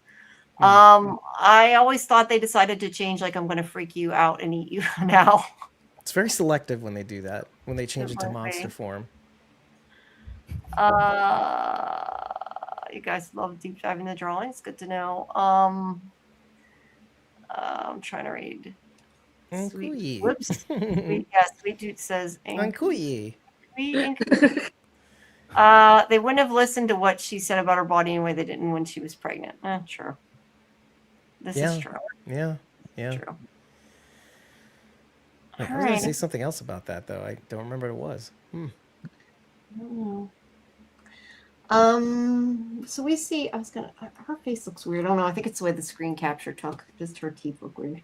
I always thought they decided to change, like I'm going to freak you out and eat you now. It's very selective when they do that. When they change it to Okay. monster form. You guys love deep diving the drawings. Good to know. I'm trying to read. Sweet. Ankuyi. Whoops. Sweet Dude says Ankuyi. They wouldn't have listened to what she said about her body anyway. They didn't when she was pregnant. True. This is true. Yeah. True. Wait, I was going to say something else about that, though. I don't remember what it was. So we see. Her face looks weird. I don't know. I think it's the way the screen capture took. Just her teeth look weird.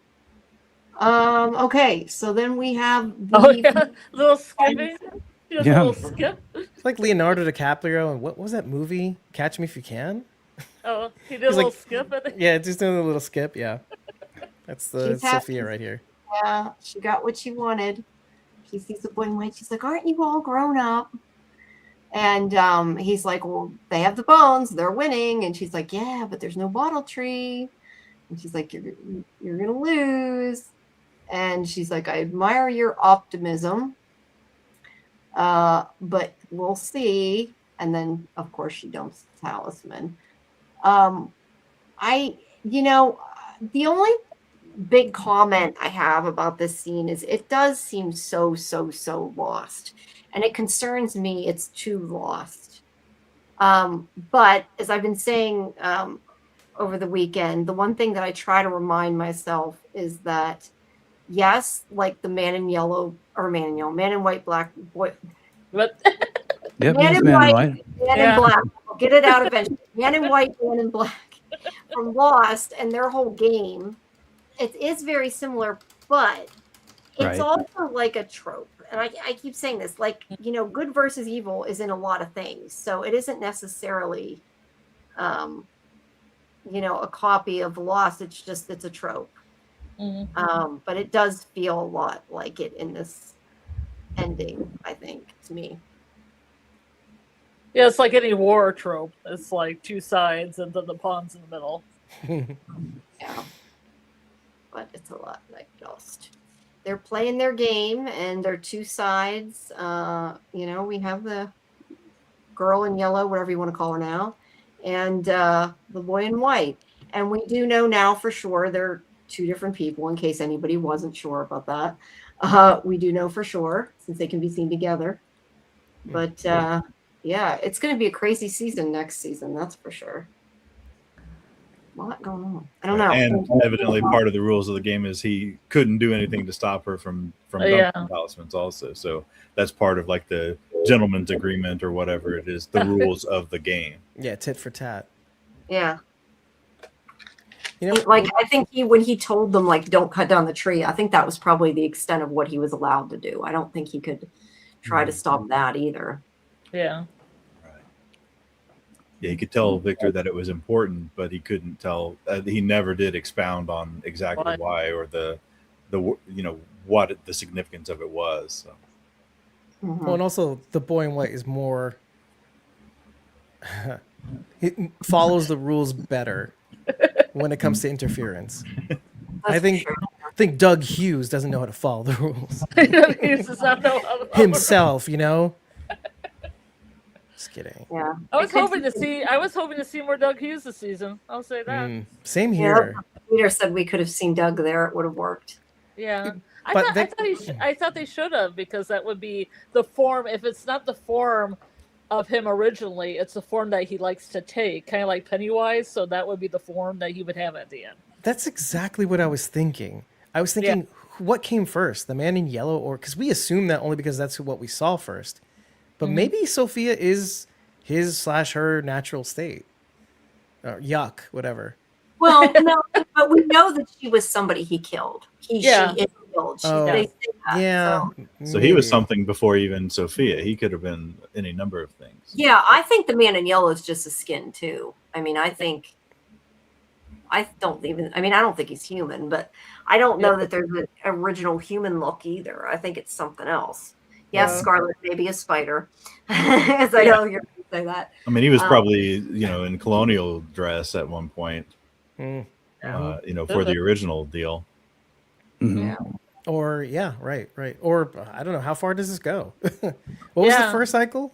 Okay. So then we have the little skipping. Just a little skip. It's like Leonardo DiCaprio, and what was that movie? Catch Me If You Can. Oh, he did a little skip. Yeah, just doing a little skip. Yeah, that's the Sophia right here. Yeah, she got what she wanted. She sees the boy in white. She's like, "Aren't you all grown up?" And he's like, "Well, they have the bones. They're winning." And she's like, "Yeah, but there's no bottle tree." And she's like, "You're gonna lose." And she's like, "I admire your optimism, but we'll see." And then, of course, she dumps the talisman. The only big comment I have about this scene is it does seem so lost, and it concerns me. It's too lost. But as I've been saying over the weekend, the one thing that I try to remind myself is that yes, like the man in white, black boy. What? Yep, Man in white. Man in black. I'll get it out eventually. Man in white, man in black. From Lost and their whole game. It is very similar, but it's also like a trope. And I keep saying this, like, good versus evil is in a lot of things. So it isn't necessarily, a copy of Lost. It's a trope. Mm-hmm. But it does feel a lot like it in this ending, I think, to me. Yeah, it's like any war trope. It's like two sides and then the pawns in the middle. Yeah. But it's a lot like Lost. They're playing their game and they're two sides. We have the girl in yellow, whatever you want to call her now, and the boy in white. And we do know now for sure they're two different people, in case anybody wasn't sure about that. We do know for sure since they can be seen together. But it's going to be a crazy season next season, that's for sure. A lot going on. I don't know. And evidently, part of the rules of the game is he couldn't do anything to stop her from dumping talismans. Also, so that's part of like the gentleman's agreement or whatever it is. The rules of the game. Yeah, tit for tat. Yeah. I think when he told them like don't cut down the tree, I think that was probably the extent of what he was allowed to do. I don't think he could try to stop that either. Yeah. Yeah, he could tell Victor that it was important, but he couldn't tell. He never did expound on exactly why or the what the significance of it was. So. Mm-hmm. Well, and also the boy in white is more. He follows the rules better when it comes to interference. I think Doug Hughes doesn't know how to follow the rules. He does not know how to follow himself. Just kidding. Yeah. I was hoping to see more Doug Hughes this season. I'll say that. Same here. Peter said we could have seen Doug there. It would have worked. Yeah. I thought they should have, because that would be the form. If it's not the form of him originally, it's the form that he likes to take, kind of like Pennywise. So that would be the form that he would have at the end. That's exactly what I was thinking. I was thinking, what came first, the man in yellow, or because we assume that only because that's what we saw first. But maybe Sophia is his/her natural state. Or yuck, whatever. Well, no, but we know that she was somebody he killed. She is killed. They say that, yeah. So he was something before even Sophia. He could have been any number of things. Yeah, I think the man in yellow is just a skin too. I don't think he's human, but I don't know that there's an original human look either. I think it's something else. Yes, Scarlet may be a spider, as I know you're going to say that. I mean, he was probably, in colonial dress at one point, for the original deal. Mm-hmm. Yeah. Or, right. Or, I don't know, how far does this go? What was the first cycle?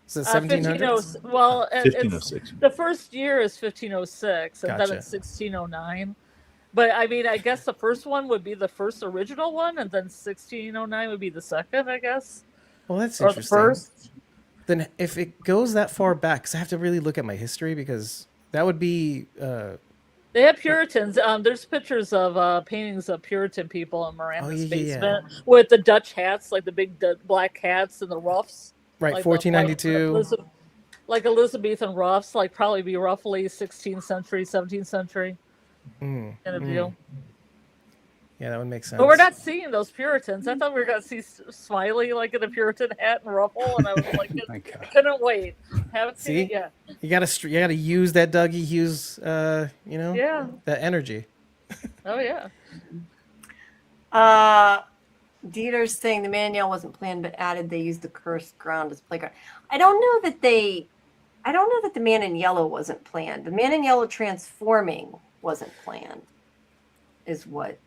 Is it 1700s? Well, it's 1506. the first year is 1506, and then Gotcha. it's 1609. But I mean, I guess the first one would be the first original one, and then 1609 would be the second, I guess, Well, that's or the interesting. first. Then if it goes that far back, because I have to really look at my history, because that would be They have Puritans. There's pictures of paintings of Puritan people in Miranda's yeah, yeah. basement with the Dutch hats, like the big black hats and the ruffs. right, Like the 1492. like Elizabethan ruffs, like probably be roughly 16th century, 17th century kind of deal. Yeah, that would make sense. But we're not seeing those Puritans. I thought we were going to see Smiley like in a Puritan hat and ruffle, and I was like, My I God. couldn't wait. Haven't seen See? it yet. You gotta use that Dougie Hughes, Yeah. that energy. Oh yeah. Dieter's saying the man in yellow wasn't planned, but added they used the cursed ground as playground. I don't know that the man in yellow wasn't planned. The man in yellow transforming wasn't planned, is what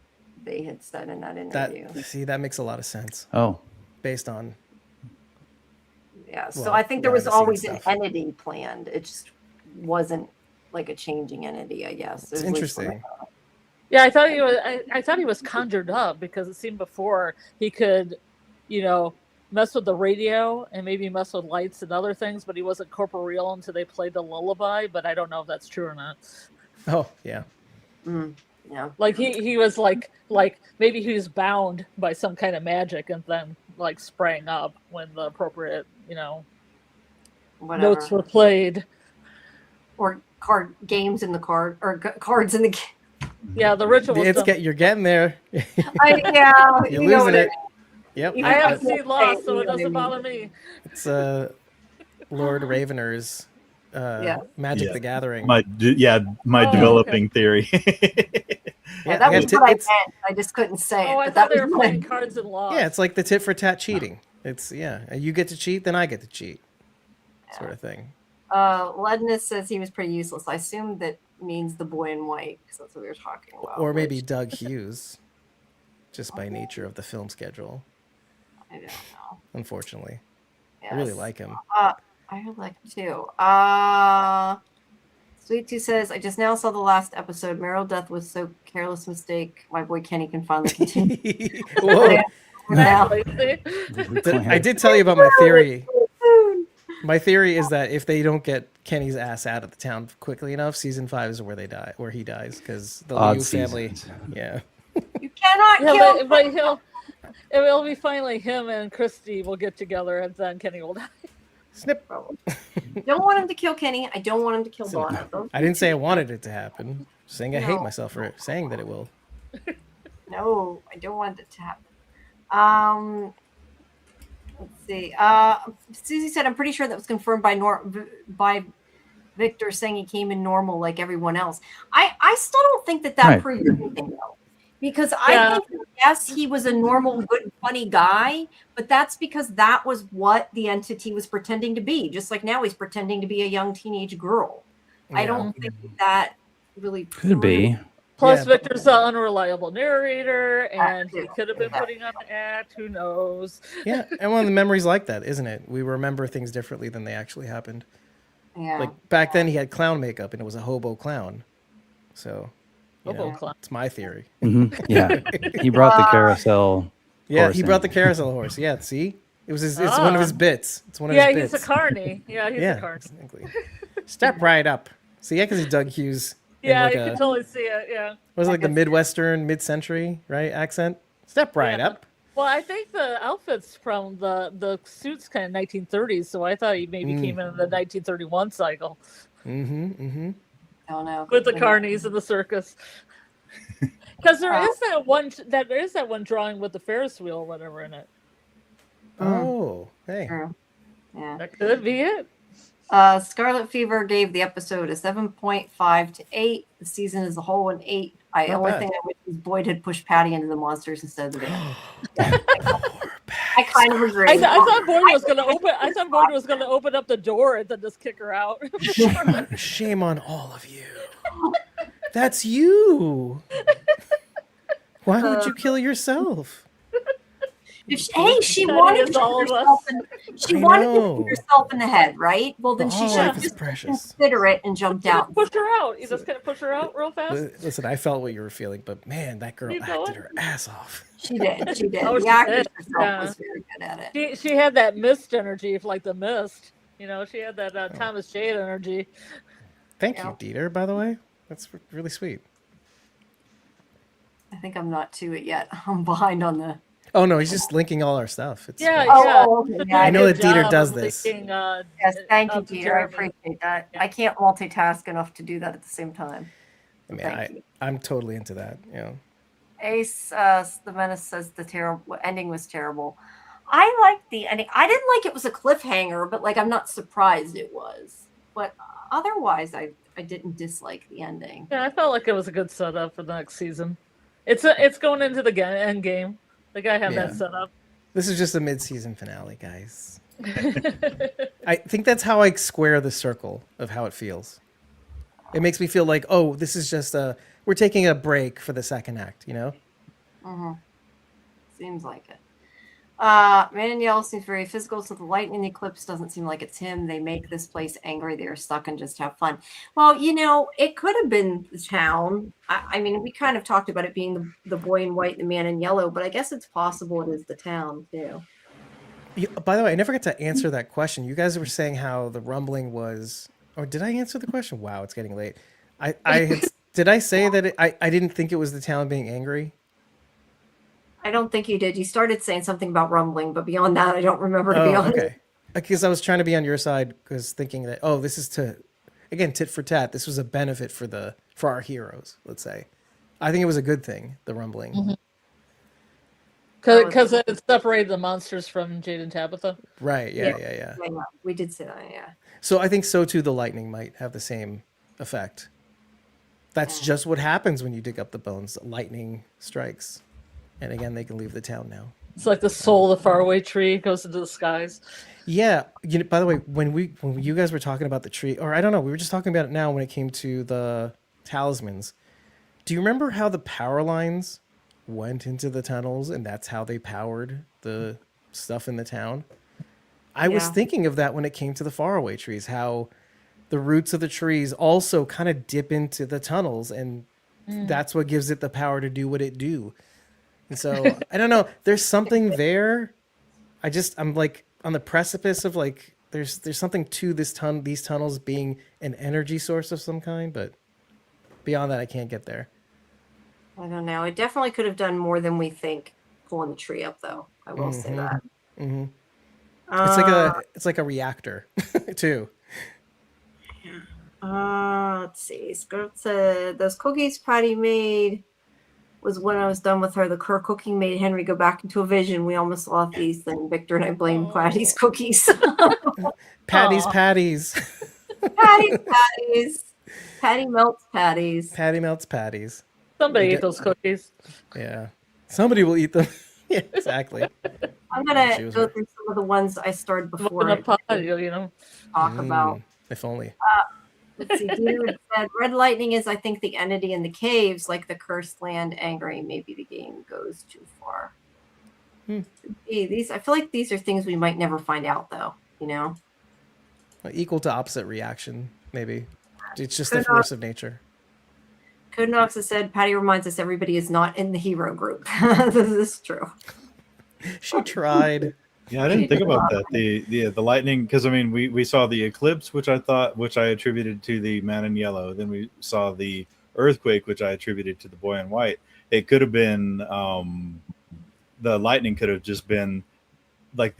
they had said in that interview. That makes a lot of sense Oh, based on. Yeah, so Well, I think there was Legacy and always an stuff. entity planned. It just wasn't like a changing entity, I guess. It's interesting. Yeah, I thought he was. I thought he was conjured up because it seemed before he could, mess with the radio and maybe mess with lights and other things, but he wasn't corporeal until they played the lullaby. But I don't know if that's true or not. Oh yeah. Yeah. Like he was like maybe he was bound by some kind of magic and then like sprang up when the appropriate Whatever. notes were played. Or card games in the card or cards in the. Yeah, the ritual. You're getting there. Yeah, You're you know losing what it. Yep. I haven't Yeah. seen Lost, so it doesn't bother me. It's Lord Ravener's Magic the Gathering. My developing theory. Yeah, that was tit- what I meant. it's- I just couldn't say it. Oh, I but thought that they was were what I playing meant. cards and Lost. Yeah, it's like the tit for tat cheating. It's you get to cheat, then I get to cheat, sort of thing. Ledness says he was pretty useless. I assume that means the boy in white because that's what we were talking about. Or maybe Doug Hughes, just by nature of the film schedule. I don't know. Unfortunately, Yes. I really like him. I like him too. Sweet Tooth says, I just now saw the last episode. Meryl death was so careless mistake. My boy Kenny can finally continue. Whoa. Now. I did tell you about my theory. My theory is that if they don't get Kenny's ass out of the town quickly enough, season 5 is where he dies, because the Odd Liu family. seasons. Yeah. You cannot kill. but it'll be finally him and Christy will get together, and then Kenny will die. Snip. Don't want him to kill Kenny. I don't want him to kill Donna. I didn't say I wanted it to happen. I'm saying I hate No. myself for saying that it will. No, I don't want it to happen. Let's see. Susie said, I'm pretty sure that was confirmed by Victor saying he came in normal like everyone else. I still don't think that Right. proves anything, though. Because I think, that, yes, he was a normal, good, funny guy, but that's because that was what the entity was pretending to be. Just like now he's pretending to be a young teenage girl. I Yeah. don't think that really Could be. Plus, Yeah, Victor's an unreliable narrator, and he too. could have been putting on an act. Who knows? Yeah, and one of the memories like that, isn't it? We remember things differently than they actually happened. Yeah. Like back then, he had clown makeup, and it was a hobo clown. So, Hobo clown. it's my theory. Yeah. He brought the carousel. Yeah, horse he in. brought the carousel horse. Yeah, see, it's one of his bits. It's one of Yeah, his he's a bits. carny. Yeah, he's a carny. Exactly. Step right up. See, yeah, because he's Doug Hughes. in Yeah, like you a- can totally see it. Yeah. was it like the Midwestern, mid-century, right accent. Step right Yeah. up. Well, I think the outfits from the suits kind of 1930s, so I thought he maybe came in the 1931 cycle I don't know. with the carnies and the circus. Because there is that one drawing with the Ferris wheel or whatever in it. Oh, hey. True. Yeah. That could be it. Scarlet Fever gave the episode a 7.5 to 8. The season as a whole an 8. Not Only bad. thing I wish was Boyd had pushed Patty into the monsters instead of the van. I kind of agree. I thought Boyd was going to open. I thought Boyd was going to open up the door and then just kick her out. Shame on all of you. That's you. Why would you kill yourself? Hey, she Petty wanted as to all shoot of herself us. she I wanted to know. shoot herself in the head, right? Well, then But she all should life have is just been precious. considerate and jumped out. Push her out. You just gonna push her out real fast. Listen, I felt what you were feeling, but man, that girl You know acted it? her ass off. She did. She did. Oh, The she actress did. herself Yeah. was very good at it. She had that mist energy, like the mist. You know, she had that Thomas Jade energy. Thank Yeah. you, Dieter, by the way. That's really sweet. I think I'm not to it yet. I'm behind on the. Oh, no, he's just linking all our stuff. It's Yeah, great. yeah. Okay. She's Yeah, I know doing a that good Dieter job does of this. linking, yes, thank you, up to Dieter. I Jeremy. appreciate that. Yeah. I can't multitask enough to do that at the same time. I mean, Thank you. I'm totally into that. You know, Ace, the Menace says the terrible ending was terrible. I liked the ending. I didn't like it was a cliffhanger, but like I'm not surprised it was. But otherwise, I didn't dislike the ending. Yeah, I felt like it was a good setup for the next season. It's going into the end game. The guy had that Yeah. set up. this is just a mid-season finale, guys. I think that's how I square the circle of how it feels. It makes me feel like, oh, this is just we're taking a break for the second act, you know? Mm-hmm. Seems like it. Man in Yellow seems very physical, so the lightning eclipse doesn't seem like it's him. They make this place angry. They're stuck and just have fun. Well, you know, it could have been the town. I mean, we kind of talked about it being the boy in white and the man in yellow, but I guess it's possible it is the town too. By the way, I never get to answer that question. You guys were saying how the rumbling was, or did I answer the question? Wow, it's getting late. Did I say that I didn't think it was the town being angry? I don't think you did. You started saying something about rumbling, but beyond that, I don't remember, to be honest. Okay. Because I was trying to be on your side, because thinking that, oh, this is again, tit for tat. This was a benefit for our heroes, let's say. I think it was a good thing, the rumbling. Because it separated the monsters from Jade and Tabitha. Right. Yeah. Yeah, we did say that, yeah. So I think so too. The lightning might have the same effect. That's just what happens when you dig up the bones. Lightning strikes, and again, they can leave the town now. It's like the soul of the faraway tree goes into the skies. Yeah. You know, by the way, when you guys were talking about the tree, or I don't know, we were just talking about it now when it came to the talismans. Do you remember how the power lines went into the tunnels, and that's how they powered the stuff in the town? I was Yeah. thinking of that when it came to the faraway trees, how the roots of the trees also kind of dip into the tunnels, and that's what gives it the power to do what it do. And so I don't know, there's something there. I'm like on the precipice of like there's something to these tunnels being an energy source of some kind, but beyond that I can't get there. I don't know. It definitely could have done more than we think pulling the tree up, though. I will say that. Mm-hmm. Uh, It's like a reactor too. Let's see. Scarlet said those cookies Patty made was when I was done with her. Her cooking made Henry go back into a vision. We almost lost these. Then Victor and I blamed Patty's cookies. Patties. Patty melts patties. Patty melts patties. Somebody We ate those cookies. Yeah. Somebody will eat them. Yeah, exactly. I'm gonna She was go right. through some of the ones I started before In a pot, I you know. talk about. If only. Let's see. Dina said Red Lightning is, I think, the entity in the caves, like the cursed land angry. Maybe the game goes too far. These, I feel like these are things we might never find out, though. You know. Equal to opposite reaction, maybe. It's just the Could force of nature. Codenox has said Patty reminds us everybody is not in the hero group. This is true. She tried. Yeah, I didn't think about that. The lightning, because I mean, we saw the eclipse, which I attributed to the man in yellow. Then we saw the earthquake, which I attributed to the boy in white. It could have been the lightning could have just been like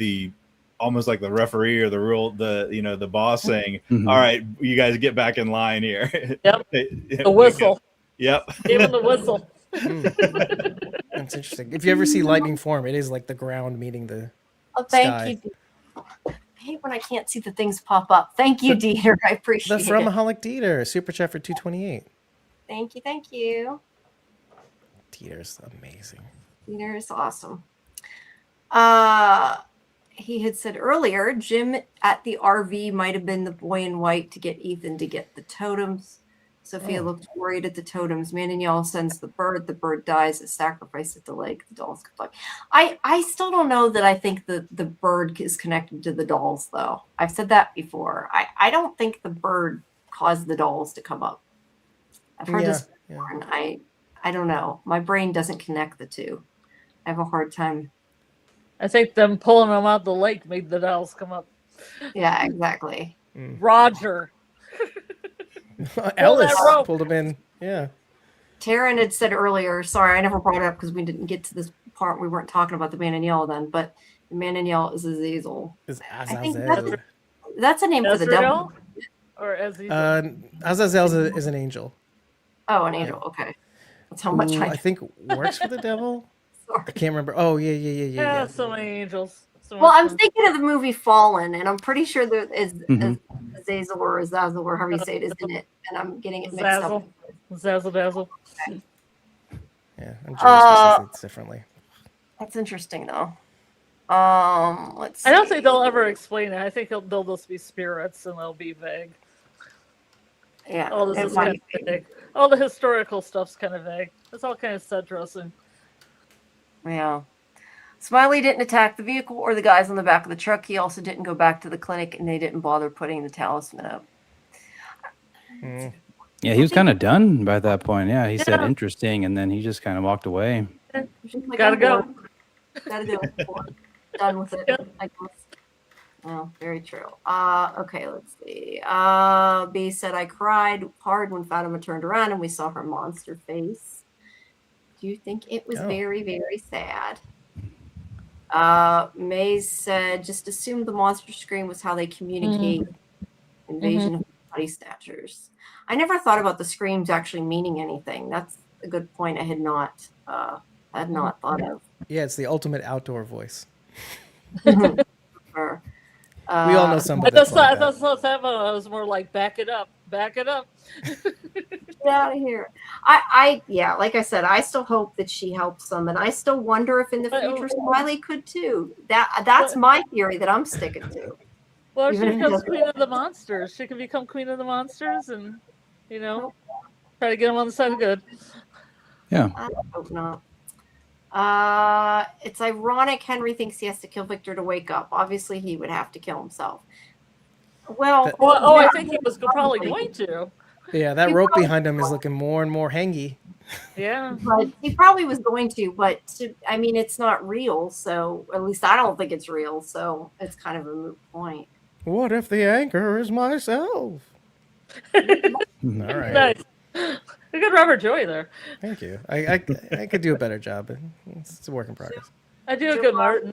almost like the referee or the boss saying, Mhm. "All right, you guys get back in line here." Yep. The whistle. Yep. Even the whistle. That's interesting. If you ever see lightning form, it is like the ground meeting the Oh, thank sky. you. I hate when I can't see the things pop up. Thank you, Dieter. I appreciate The it. Fromaholic Dieter, super chat for 228. Thank you. Thank you. Dieter's amazing. Dieter is awesome. He had said earlier, Jim at the RV might have been the boy in white to get Ethan to get the totems. Sophia Oh. looked worried at the totems. Mananiel sends the bird dies, is sacrificed at the lake, the dolls come back. I still don't know that I think the bird is connected to the dolls, though. I've said that before. I don't think the bird caused the dolls to come up. I've heard this before, and I don't know. My brain doesn't connect the two. I have a hard time. I think them pulling them out of the lake made the dolls come up. Yeah, exactly. Roger. Ellis that rope. pulled him in. Yeah. Taryn had said earlier, sorry, I never brought it up because we didn't get to this part. We weren't talking about the Mananiel then, but the Mananiel is Azazel. Is I think Azazel. that's a name for the devil. Or Azazel? Azazel is an angel. Oh, an angel. Okay. That's how much Who I I think works for the devil. Sorry. I can't remember. Oh, yeah. Yeah, so many angels. So Well, much I'm fun. thinking of the movie Fallen, and I'm pretty sure there is Mhm. Azazel or Azazel or however you say it is in it, and I'm getting it mixed up. Zazzle dazzle. Yeah, I'm Jewish, it's differently. That's interesting, though. Let's see. I don't think they'll ever explain it. I think they'll just be spirits and they'll be vague. Yeah. All this it is might kind be. of vague. All the historical stuff's kind of vague. It's all kind of set dressing. Yeah. Smiley didn't attack the vehicle or the guys on the back of the truck. He also didn't go back to the clinic, and they didn't bother putting the talisman up. Yeah, he was kind of done by that point. Yeah, he said Yeah. interesting, and then he just kind of walked away. Like, Gotta I'm go. bored. Gotta go. Bored. Done with it. Yeah. I guess. Well, very true. Okay, let's see. B said, I cried hard when Fatima turned around and we saw her monster face. Do you think it was very, very sad? Maze said, just assume the monster scream was how they communicate invasion of body snatchers. I never thought about the screams actually meaning anything. That's a good point I had not thought of. Yeah, it's the ultimate outdoor voice. Or, We all know somebody I that's like that. thought that was more like back it up. Back it up. Get out of here. Yeah, like I said, I still hope that she helps them, and I still wonder if in the future Smiley could too. That's my theory that I'm sticking to. Well, Even she if it becomes doesn't- queen of the monsters. She can become queen of the monsters and, try to get them on the side of good. Yeah. I hope not. It's ironic Henry thinks he has to kill Victor to wake up. Obviously, he would have to kill himself. Well, I think he was probably going to. Yeah, that He rope probably- behind him is looking more and more hangy. Yeah. But he probably was going to, but it's not real. So at least I don't think it's real. So it's kind of a moot point. What if the anchor is myself? All right. Nice. A good Robert Joy there. Thank you. I could do a better job, but it's a work in progress. I do a good Martin.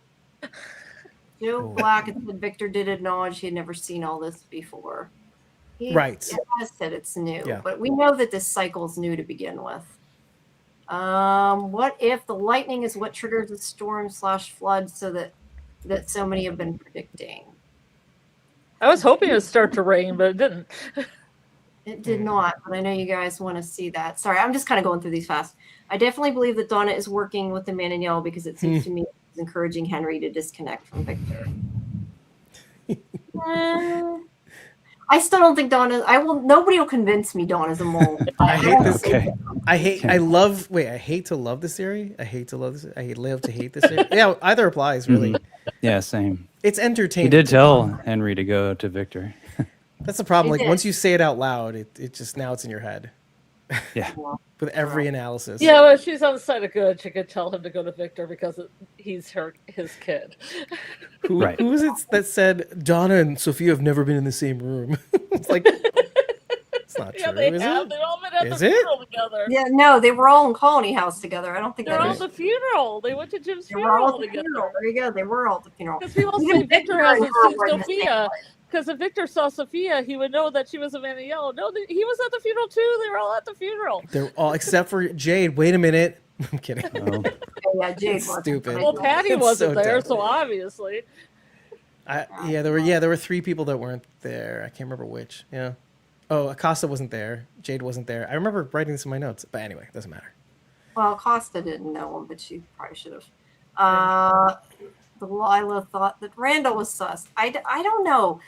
Joe Black had said Victor did acknowledge he had never seen all this before. He Right. has said it's new, Yeah. but we know that this cycle is new to begin with. What if the lightning is what triggers the storm/flood so that so many have been predicting? I was hoping it would start to rain, but it didn't. It did not, but I know you guys want to see that. Sorry, I'm just kind of going through these fast. I definitely believe that Donna is working with the man in yellow because it seems to me it's encouraging Henry to disconnect from Victor. I still don't think Donna. Nobody will convince me Donna's a mole. I hate this. Okay. I hate to love this theory. I hate to love this. I live to hate this theory. Yeah, either applies, really. Yeah, same. It's He entertaining. did tell Henry to go to Victor. That's the problem. He Like did. once you say it out loud, it just now it's in your head Yeah. with every analysis. Yeah, well, she's on the side of good. She could tell him to go to Victor because he's his kid. Right. Who was it that said Donna and Sophia have never been in the same room? It's like it's not Yeah, true, they is have. it? They've all been at Is the it? funeral together. Yeah, no, they were all in Colony House together. I don't think They're that all is. at the funeral. They went to Jim's They were all funeral at the together. funeral. There you go. They were all at the funeral. Because people Even say Victor and hasn't her seen were in the same Sophia. place. Because if Victor saw Sophia, he would know that she was a man in yellow. No, he was at the funeral too. They were all at the funeral. They're all except for Jade. Wait a minute. I'm kidding. Oh. Yeah, Jade It's was stupid. Well, Patty It's wasn't so there, dumb. so obviously. There were 3 people that weren't there. I can't remember which. Yeah. Oh, Acosta wasn't there. Jade wasn't there. I remember writing this in my notes, but anyway, doesn't matter. Well, Costa didn't know him, but she probably should have. Delilah thought that Randall was sus. I don't know.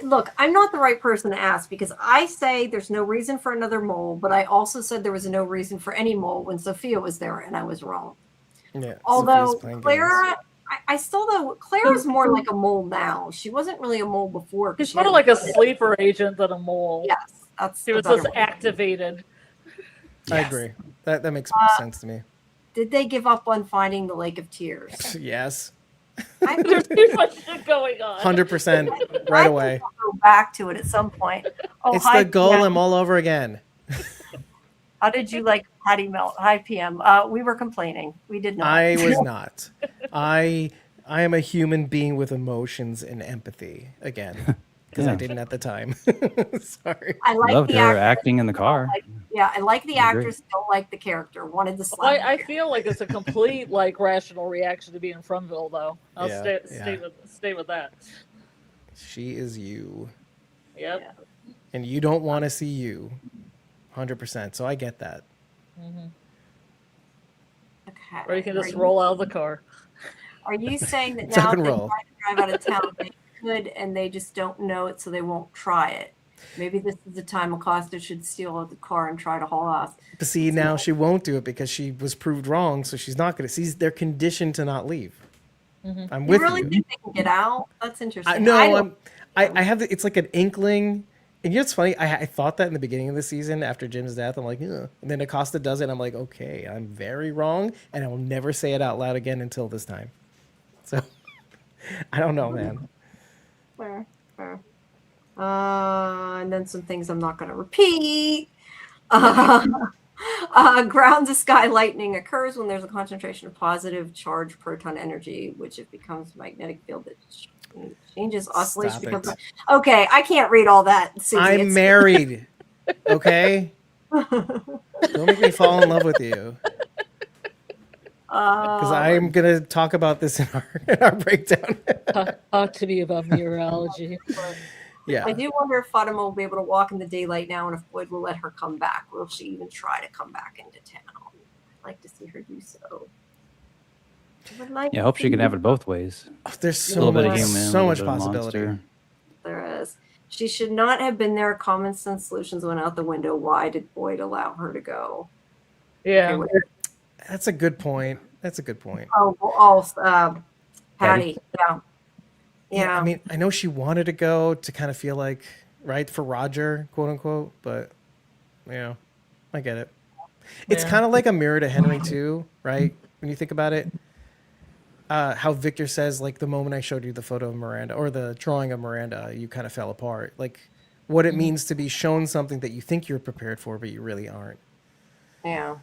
Look, I'm not the right person to ask because I say there's no reason for another mole, but I also said there was no reason for any mole when Sophia was there, and I was wrong. Yeah. Although Sophia's playing games. Clara, I still though Clara's more like a mole now. She wasn't really a mole before. 'cause She's she more had- like a sleeper agent than a mole. Yes, that's She the was better just word. activated. I Yes. agree. That makes sense to me. Did they give up on finding the Lake of Tears? Yes. I There's too much shit going on. 100% right away. will go back to it at some point. Oh, It's hi, the golem PM. all over again. How did you like Patty Melt? Hi, PM. We were complaining. We did not. I was not. I am a human being with emotions and empathy again because I Yeah. didn't at the time. Sorry. I like Loved the her actress. acting in the car. Yeah, I like the Agree. actress. Don't like the character. Wanted to slap. I her. feel like it's a complete like rational reaction to being Fromville, though. I'll Yeah, stay with that. She is you, Yep. Yeah. and you don't want to see you. 100%. So I get that. Okay. Or you can just Are roll out of the car. Are you saying that Tuck now if and they roll. try to drive out of town, they could, and they just don't know it, so they won't try it? Maybe this is the time Acosta should steal out the car and try to haul ass. But see, now she won't do it because she was proved wrong. So she's not going to. See, they're conditioned to not leave. I'm You with really you. think they can get out? That's interesting. No, don't- I have. It's like an inkling. And you know what's funny? I thought that in the beginning of the season after Jim's death. I'm like, ugh. And then Acosta does it. I'm like, okay, I'm very wrong, and I will never say it out loud again until this time. So I don't know, man. Fair, fair. And then some things I'm not going to repeat. Ground to sky lightning occurs when there's a concentration of positive charge proton energy, which it becomes a magnetic field that changes oscillation. Stop Becomes... it. Okay, I can't read all that. Susie. I'm It's- married. Okay, don't make me fall in love with you because I'm gonna talk about this in our breakdown. Talk to me about meteorology. Yeah. I do wonder if Fatima will be able to walk in the daylight now, and if Boyd will let her come back. Will she even try to come back into town? I'd like to see her do so. I would like Yeah, I to hope she see can have it both ways. There's A so little bit of much, human, a so little much bit of possibility. monster. There is. She should not have been there. Common sense solutions went out the window. Why did Boyd allow her to go? Yeah. Okay, That's a good point. That's a good point. Patty. Yeah. I mean, I know she wanted to go to kind of feel like, right, for Roger, quote unquote, but yeah, I get it. It's Yeah. kind of like a mirror to Henry too, right? When you think about it, how Victor says, like, the moment I showed you the photo of Miranda or the drawing of Miranda, you kind of fell apart. Like, what it means to be shown something that you think you're prepared for, but you really aren't. Yeah.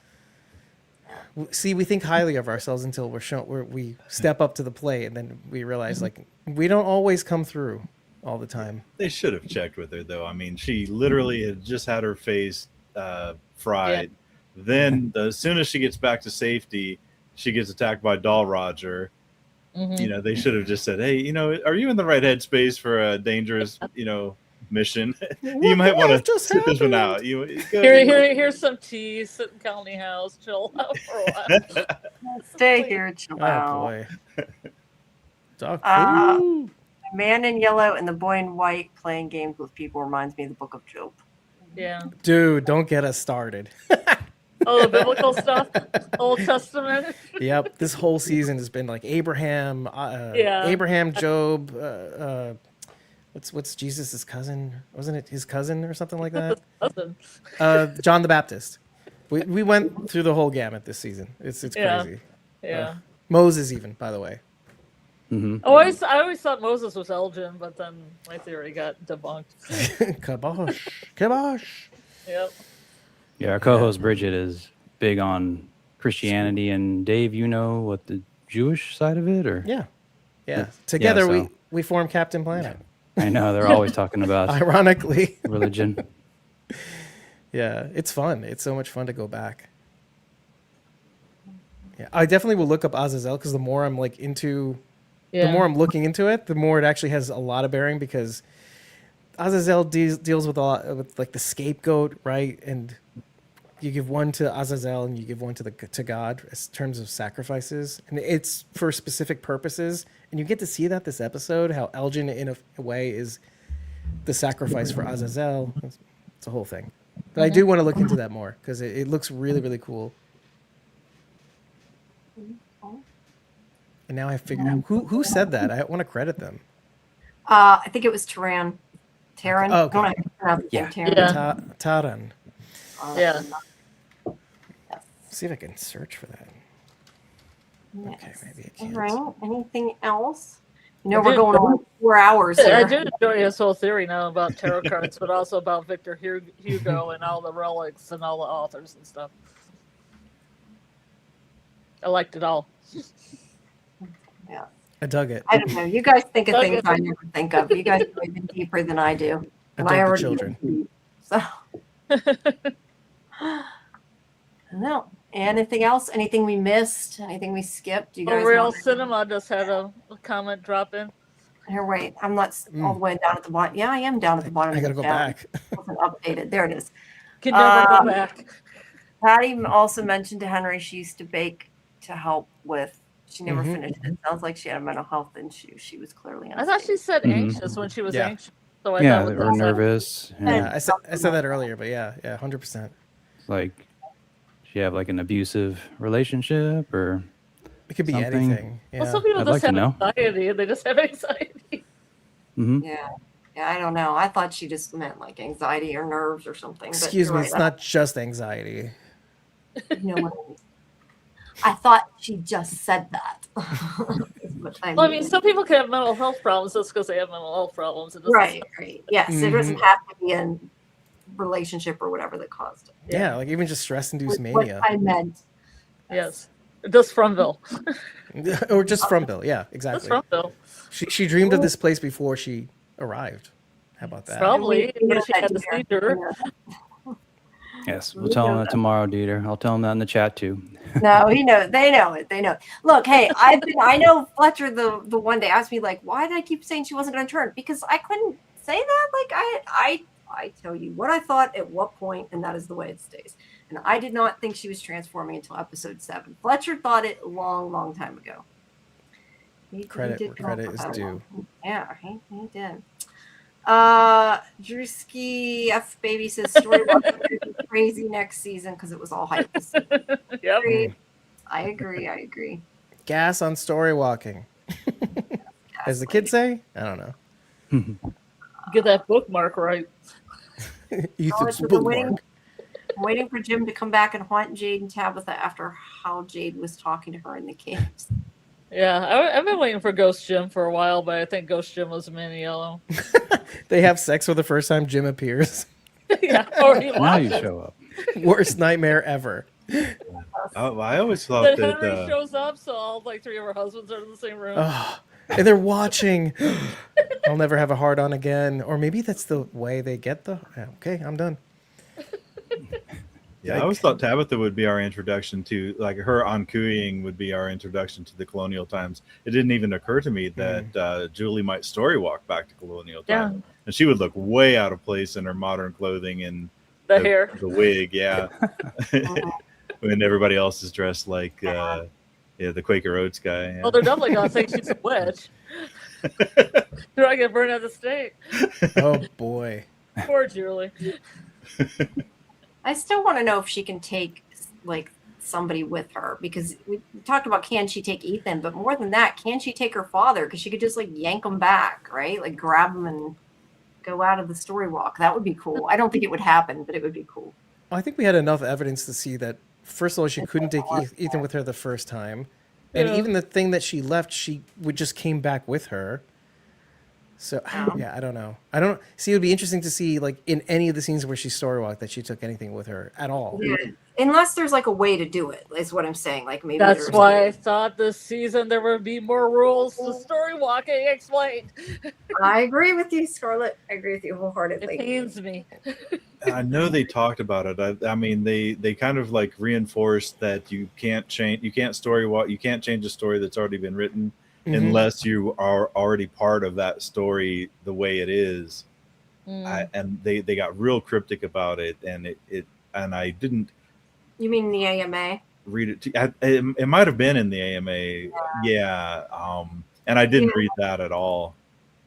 See, we think highly of ourselves until we step up to the plate, and then we realize, like, we don't always come through all the time. They should have checked with her, though. I mean, she literally had just had her face fried. Then, as soon as she gets back to safety, she gets attacked by Doll Roger. You know, they should have just said, "Hey, you know, are you in the right headspace for a dangerous, mission? You might want to just sit this one happened?" out." Here's some tea. Sit in county house. Chill out for a while. Stay here, chill Oh out. boy. Dog The man in yellow and the boy in white playing games with people reminds me of the Book of Job. Yeah. Dude, don't get us started. Oh, the biblical stuff, Old Testament. Yep, this whole season has been like Abraham, Job. What's Jesus' cousin? Wasn't it his cousin or something like that? John the Baptist. We went through the whole gamut this season. It's Yeah. crazy. Yeah. Moses, even, by the way. Oh, I always thought Moses was Elgin, but then my theory got debunked. Kabosh, kabosh. Yep. Yeah, our co-host Bridget is big on Christianity, and Dave, you know what the Jewish side of it, or Yeah. Together so- we form Captain Planet. I know they're always talking about Ironically. religion. Yeah, it's fun. It's so much fun to go back. Yeah, I definitely will look up Azazel because the more I'm like the more I'm looking into it, the more it actually has a lot of bearing because Azazel deals with a lot with like the scapegoat, right? And you give one to Azazel and you give one to God in terms of sacrifices, and it's for specific purposes. And you get to see that this episode, how Elgin in a way is the sacrifice for Azazel. It's a whole thing. But I do want to look into that more because it looks really, really cool. And now I figured out who said that. I want to credit them. I think it was Taran. Taran. Oh, okay. I don't know how to pronounce his name, Taran. Yeah. Taran. Yeah. See if I can search for that. Yes. Okay, maybe I All can't. right. Anything else? You know, I we're did- going on 4 hours I here. do enjoy his whole theory now about tarot cards, but also about Victor Hugo and all the relics and all the authors and stuff. I liked it all. Yeah. I dug it. I don't know. You guys think of Okay. things I never think of. You guys go even deeper than I do. I And dug the already children. know. So. No. Anything else? Anything we missed? Anything we skipped? You guys Real want- Cinema just had a comment drop in. Here, wait. I'm not all the way down at the bottom. Yeah, I am down at the bottom. I of gotta the go chat. back. It wasn't updated. There it is. Can never go Um, back. Patty also mentioned to Henry she used to bake to help with. She never Mhm. finished it. Sounds like she had a mental health issue. She was clearly I thought she said Mhm. anxious when she was Yeah. anxious. So I Yeah, thought or nervous. Yeah, Yeah. I said that earlier, but yeah, 100%. Like, she have like an abusive relationship or It could be Something. anything. Well, Yeah. some people I'd just like to have know. anxiety. They just have anxiety. Yeah. Yeah, I don't know. I thought she just meant like anxiety or nerves or something. But Excuse you're me, right. it's not just anxiety. You know what I mean. I thought she just said that. Is what I Well, I mean, mean. some people can have mental health problems just because they have mental health problems. It doesn't- Right, right. Yes, it doesn't Mhm. have to be a relationship or whatever that caused it. Yeah, like even just stress-induced What mania. I meant. Yes. Just Fromville. Or just from Bill. Yeah, Just exactly. Fromville. She dreamed of this place before she arrived. How about that? Probably. We know When she that, had the dear. seizure. yes, We we'll tell know him that. that tomorrow, Dieter. I'll tell him that in the chat too. No, he knows. They know it. They know. Look, hey, I know Fletcher the one day asked me like, why did I keep saying she wasn't going to turn? Because I couldn't say that. Like I tell you what I thought at what point, and that is the way it stays. And I did not think she was transforming until episode 7. Fletcher thought it a long time ago. He Credit did where come up credit with is that due. one. Yeah, he did. Drewski F baby says story was crazy next season because it was all hype. This season. Yep. Agreed. I agree. Gas on story walking. As the kids say? I don't know. Get that bookmark right. Ethan's I've been waiting, bookmark. waiting for Jim to come back and haunt Jade and Tabitha after how Jade was talking to her in the caves. Yeah, I've been waiting for Ghost Jim for a while, but I think Ghost Jim was man yellow. They have sex for the first time Jim appears. Yeah, or he Now you watches. show up. Worst nightmare ever. I always thought Then that. Henry shows up, so all like 3 of her husbands are in the same room. Oh, and they're watching. I'll never have a heart on again. Or maybe that's the way they get the. Okay, I'm done. Yeah, I always thought Tabitha would be our introduction to, like, her on cooing would be our introduction to the colonial times. It didn't even occur to me that Julie might story walk back to colonial Yeah. times, and she would look way out of place in her modern clothing and the hair. the wig. Yeah, when everybody else is dressed like the Quaker Oats guy. Yeah. Well, they're definitely gonna think she's a witch. Do I get burned at the stake? Oh boy. Poor Julie. I still want to know if she can take like somebody with her because we talked about can she take Ethan, but more than that, can she take her father? Because she could just like yank him back, right? Like grab him and go out of the story walk. That would be cool. I don't think it would happen, but it would be cool. Well, I think we had enough evidence to see that, first of all, she couldn't take Ethan with her the first time. And Yeah. even the thing that she left, she would just came back with her. So, yeah, I don't know. I don't see. It would be interesting to see, like, in any of the scenes where she story walked, that she took anything with her at all. Yeah. Unless there's like a way to do it, is what I'm saying. Like maybe That's there's why I thought this season there would be more rules to story walking explained. I agree with you, Scarlet. I agree with you It wholeheartedly. pains me. I know they talked about it. I mean, they kind of like reinforced that you can't change story walk. You can't change a story that's already been written Mhm. unless you are already part of that story the way it is. Mm. And they got real cryptic about it, and it and I You mean the AMA? read it. It might have been in the AMA. Yeah. And I didn't read that at all.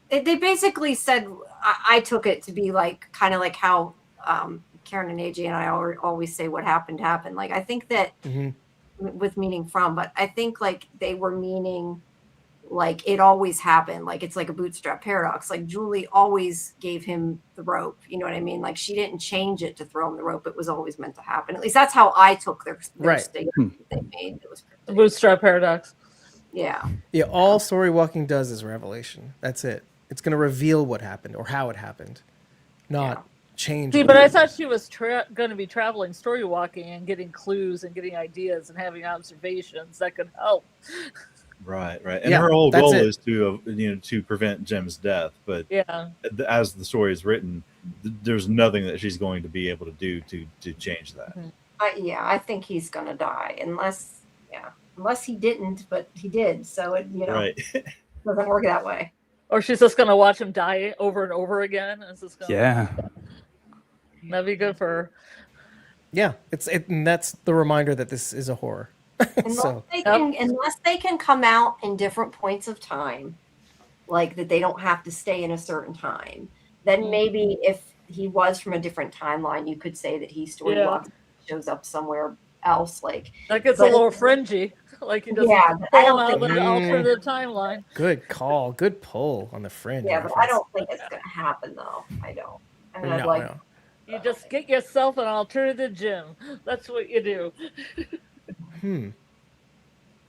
They basically said, I took it to be like kind of like how Karen and AJ and I always say what happened happened. Like I think that with meaning from, but I think like they were meaning like it always happened. Like it's like a bootstrap paradox. Like Julie always gave him the rope. You know what I mean? Like she didn't change it to throw him the rope. It was always meant to happen. At least that's how I took their statement they made. It was The bootstrap paradox. Yeah. Yeah, all story walking does is revelation. That's it. It's going to reveal what happened or how it happened, not change. See, what but I happened. thought she was going to be traveling, story walking, and getting clues and getting ideas and having observations that could help. Right. And Yeah, her whole that's goal it. is to prevent Jim's death. But Yeah. as the story is written, there's nothing that she's going to be able to do to change that. I think he's going to die unless he didn't, but he did. So it, Right. doesn't work that way. Or she's just going to watch him die over and over again. It's just gonna, Yeah. That'd be good for her. Yeah, and that's the reminder that this is a horror. Unless they can come out in different points of time, like that they don't have to stay in a certain time, then maybe if he was from a different timeline, you could say that he story walks, shows up somewhere else. Like that gets a little fringy. Like he doesn't pull out the alternative timeline. Good call. Good pull on the fringe. Yeah, but I don't think it's going to happen, though. I don't. I mean, No. You just get yourself an alternative Jim. That's what you do.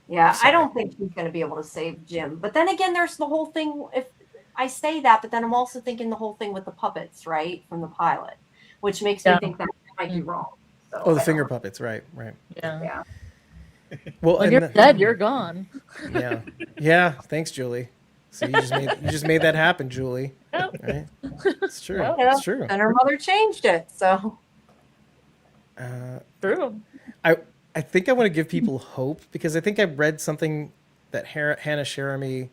Yeah, I don't think he's going to be able to save Jim. But then again, there's the whole thing. If I say that, but then I'm also thinking the whole thing with the puppets, right, from the pilot, which makes me think that might be wrong. So, the finger puppets, right. Yeah. Well, when you're dead, you're gone. Yeah. Thanks, Julie. So you just made that happen, Julie. Yep. Right? It's true. Yeah. It's true. And her mother changed it. So True. I think I want to give people hope because I think I read something that Hannah Jeremy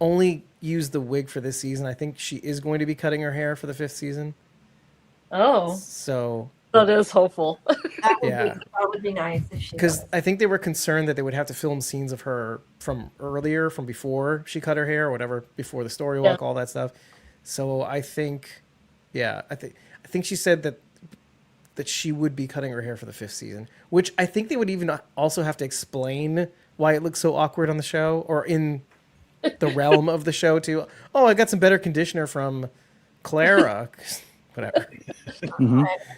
only used the wig for this season. I think she is going to be cutting her hair for the 5th season. Oh. So that is hopeful. that would be nice if she. Because I think they were concerned that they would have to film scenes of her from before she cut her hair or whatever, before the story walk, all that stuff. So I think, I think she said that she would be cutting her hair for the 5th season, which I think they would even also have to explain why it looks so awkward on the show or in the realm of the show too. Oh, I got some better conditioner from Clara. Whatever.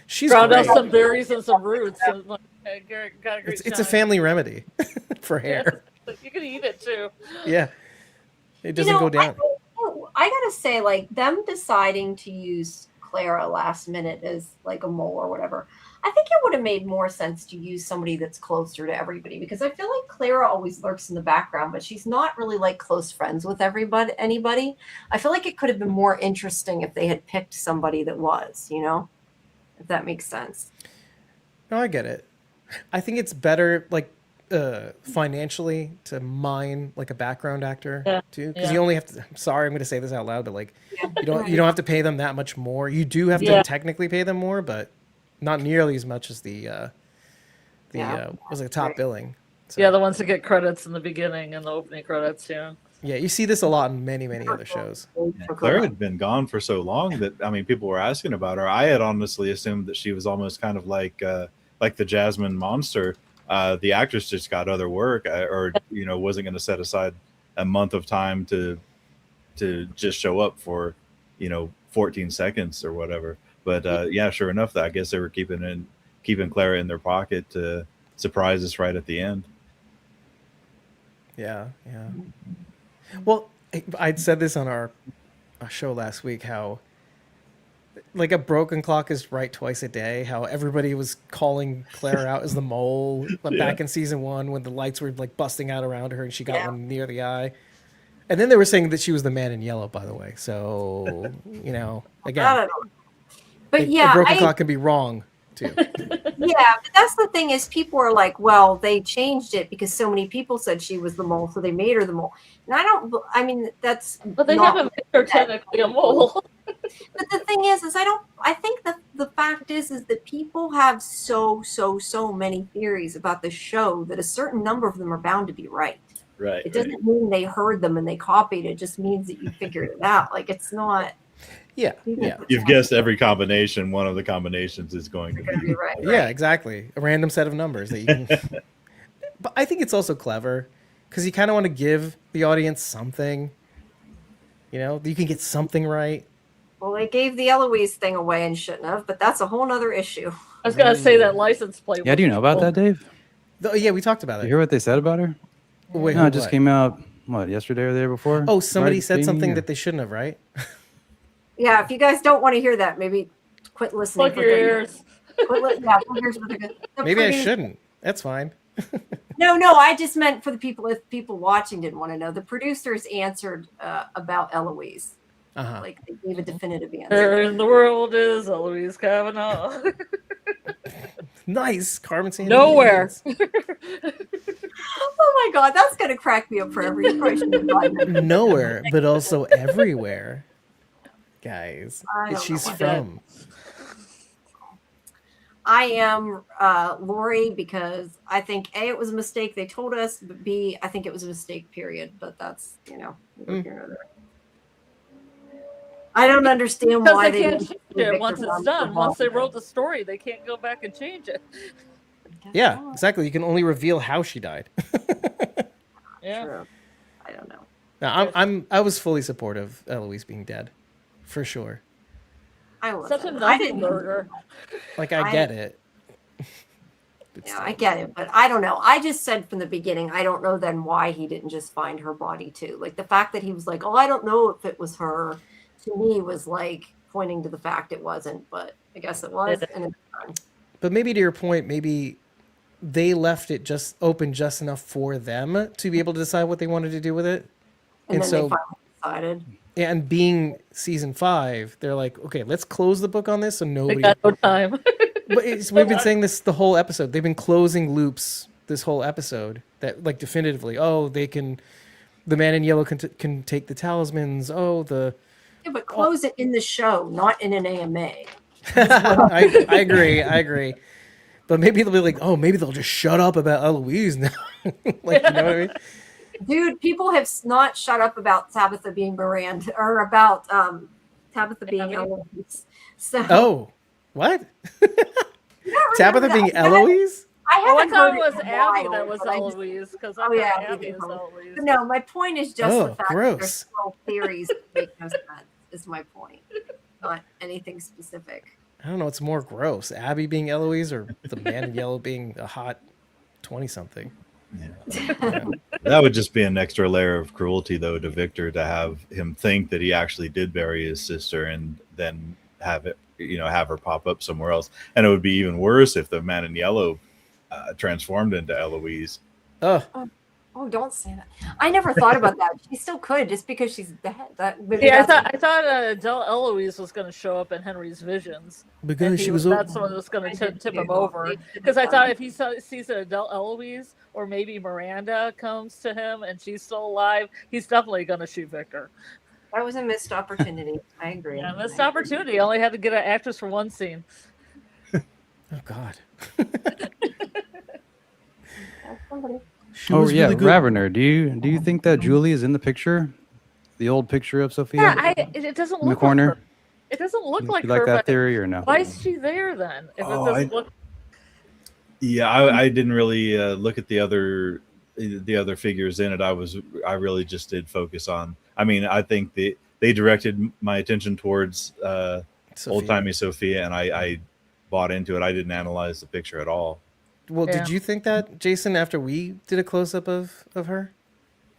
She's ground great. out some berries and some roots. And got a great It's a family remedy for hair. You can eat it too. Yeah. It doesn't go down. I gotta say, like them deciding to use Clara last minute as like a mole or whatever, I think it would have made more sense to use somebody that's closer to everybody, because I feel like Clara always lurks in the background, but she's not really like close friends with anybody. I feel like it could have been more interesting if they had picked somebody that was, if that makes sense. No, I get it. I think it's better, like, financially to mine like a background actor too, because you only have to. I'm sorry, I'm going to say this out loud, but like, you don't have to pay them that much more. You do have to technically pay them more, but not nearly as much as the was it top billing. So, Yeah, the ones that get credits in the beginning and the opening credits. Yeah. Yeah, you see this a lot in many other shows. Claire had been gone for so long that people were asking about her. I had honestly assumed that she was almost kind of like the Jasmine monster. The actress just got other work, or wasn't going to set aside a month of time to just show up for 14 seconds or whatever. But sure enough, I guess they were keeping Clara in their pocket to surprise us right at the end. Yeah. Well, I'd said this on our show last week, how like a broken clock is right twice a day, how everybody was calling Claire out as the mole back in season 1 when the lights were like busting out around her and she got one near the eye. And then they were saying that she was the man in yellow, by the way. So, again, but a broken clock can be wrong too. Yeah, but that's the thing is people are like, well, they changed it because so many people said she was the mole, so they made her the mole. And that's But they haven't made her technically a mole. But the thing is I think the fact is that people have so many theories about the show that a certain number of them are bound to be right. Right. It doesn't mean they heard them and they copied it. It just means that you figured it out. Like, it's not. Yeah, yeah. You've guessed every combination. One of the combinations is going to be. You're right. Yeah, exactly. A random set of numbers that you can. But I think it's also clever because you kind of want to give the audience something. You know, you can get something right. Well, they gave the Eloise thing away and shouldn't have, but that's a whole other issue. I was gonna say that license plate. Yeah, do you know about that, Dave? Yeah, we talked about Did it. you hear what they said about her? Wait, No, it just what? came out, what, yesterday or the day before? Oh, somebody Right, said Jamie, something or- that they shouldn't have, right? Yeah, if you guys don't want to hear that, maybe quit listening. Plug your ears. Plug your ears for the good. Maybe I shouldn't. That's fine. No, I just meant for the people, if people watching didn't want to know. The producers answered about Eloise. Uh-huh. Like, they gave a definitive answer. Where in the world is Eloise Kavanaugh? Nice, Carmen Sandiego. Nowhere. Oh my God, that's going to crack me up forever. You probably shouldn't have gotten that. Nowhere, but also everywhere. Guys, I don't she's know. from. I am Lori because I think A, it was a mistake they told us, but B, I think it was a mistake, period. But that's, neither here nor there. I don't understand Because why they can't didn't change do it Victor once it's Von done. Once they Paul. wrote the story, they can't go back and change it. Yeah, exactly. You can only reveal how she died. Yeah. True. I don't know. Now, I was fully supportive of Eloise being dead, for sure. I was. Such a I nothing didn't. burger. Like I get it. But Yeah, still. I get it, but I don't know. I just said from the beginning, I don't know then why he didn't just find her body too. Like, the fact that he was like, "Oh, I don't know if it was her," to me was like pointing to the fact it wasn't. But I guess it was, and it's fine. But maybe to your point, maybe they left it just open just enough for them to be able to decide what they wanted to do with it. And And then so- they finally decided. And being season 5, they're like, okay, let's close the book on this so They nobody. got no time. But we've been saying this the whole episode. They've been closing loops this whole episode that, like, definitively. Oh, they can. The man in yellow can take the talismans. Oh, the. Yeah, but close it in the show, not in an AMA. I agree. But maybe they'll be like, oh, maybe they'll just shut up about Eloise now. Like, you know what I mean? Dude, people have not shut up about Tabitha being Miranda or about Tabitha being Eloise. So Oh, what? you don't Tabitha remember being that? Eloise? I Oh, I haven't thought heard it was in a Abby while, that was but I just- Eloise. Because I Oh, thought yeah, Abby Abby was was Eloise. But no, my point is just Oh, the fact that gross. there's still theories that make no sense. Is my point, not anything specific. I don't know. It's more gross. Abby being Eloise or the man in yellow being a hot 20-something. That would just be an extra layer of cruelty, though, to Victor to have him think that he actually did bury his sister and then have it, have her pop up somewhere else. And it would be even worse if the man in yellow transformed into Eloise. Ugh. Oh, don't say that. I never thought about that. She still could, just because she's dead. Yeah, I thought Adele Eloise was going to show up in Henry's visions. Because And she was. that's what was going I to did tip him too. over. They did Because I fun. thought if he sees an Adele Eloise or maybe Miranda comes to him and she's still alive, he's definitely going to shoot Victor. That was a missed opportunity. I agree. Yeah, missed opportunity. Only had to get an actress for one scene. Oh, God. Somebody. She Oh was yeah, really good. Ravener. Do you think that Julie is in the picture? The old picture of Sophia Yeah, it doesn't in the look corner. like her. It doesn't look You like like her. that But theory or no? why is she there then? If Oh, it doesn't look. Yeah, I didn't really look at the other figures in it. I really just did focus on. I mean, I think they directed my attention towards Sophia. old timey Sophia, and I bought into it. I didn't analyze the picture at all. Well, Yeah. did you think that, Jason, after we did a close up of her?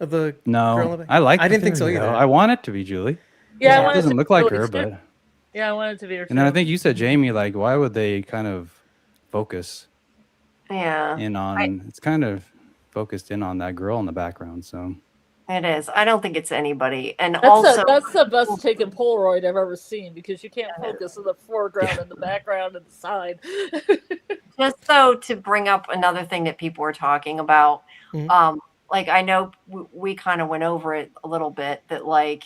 Of the girl in No, the- I like. I didn't think so theory, either. though. I want it to be Julie. Yeah, I It wanted doesn't to look be like Julie her, too. but Yeah, I wanted to be her. and then I too. think you said Jamie. Like, why would they kind of focus Yeah, in on? It's kind of focused in on that girl in the background. So it is. I don't think it's anybody. And also, That's the best taken Polaroid I've ever seen because you can't focus in the foreground and the background and the side. just so to bring up another thing that people were talking about, Mhm. like, I know we kind of went over it a little bit, that like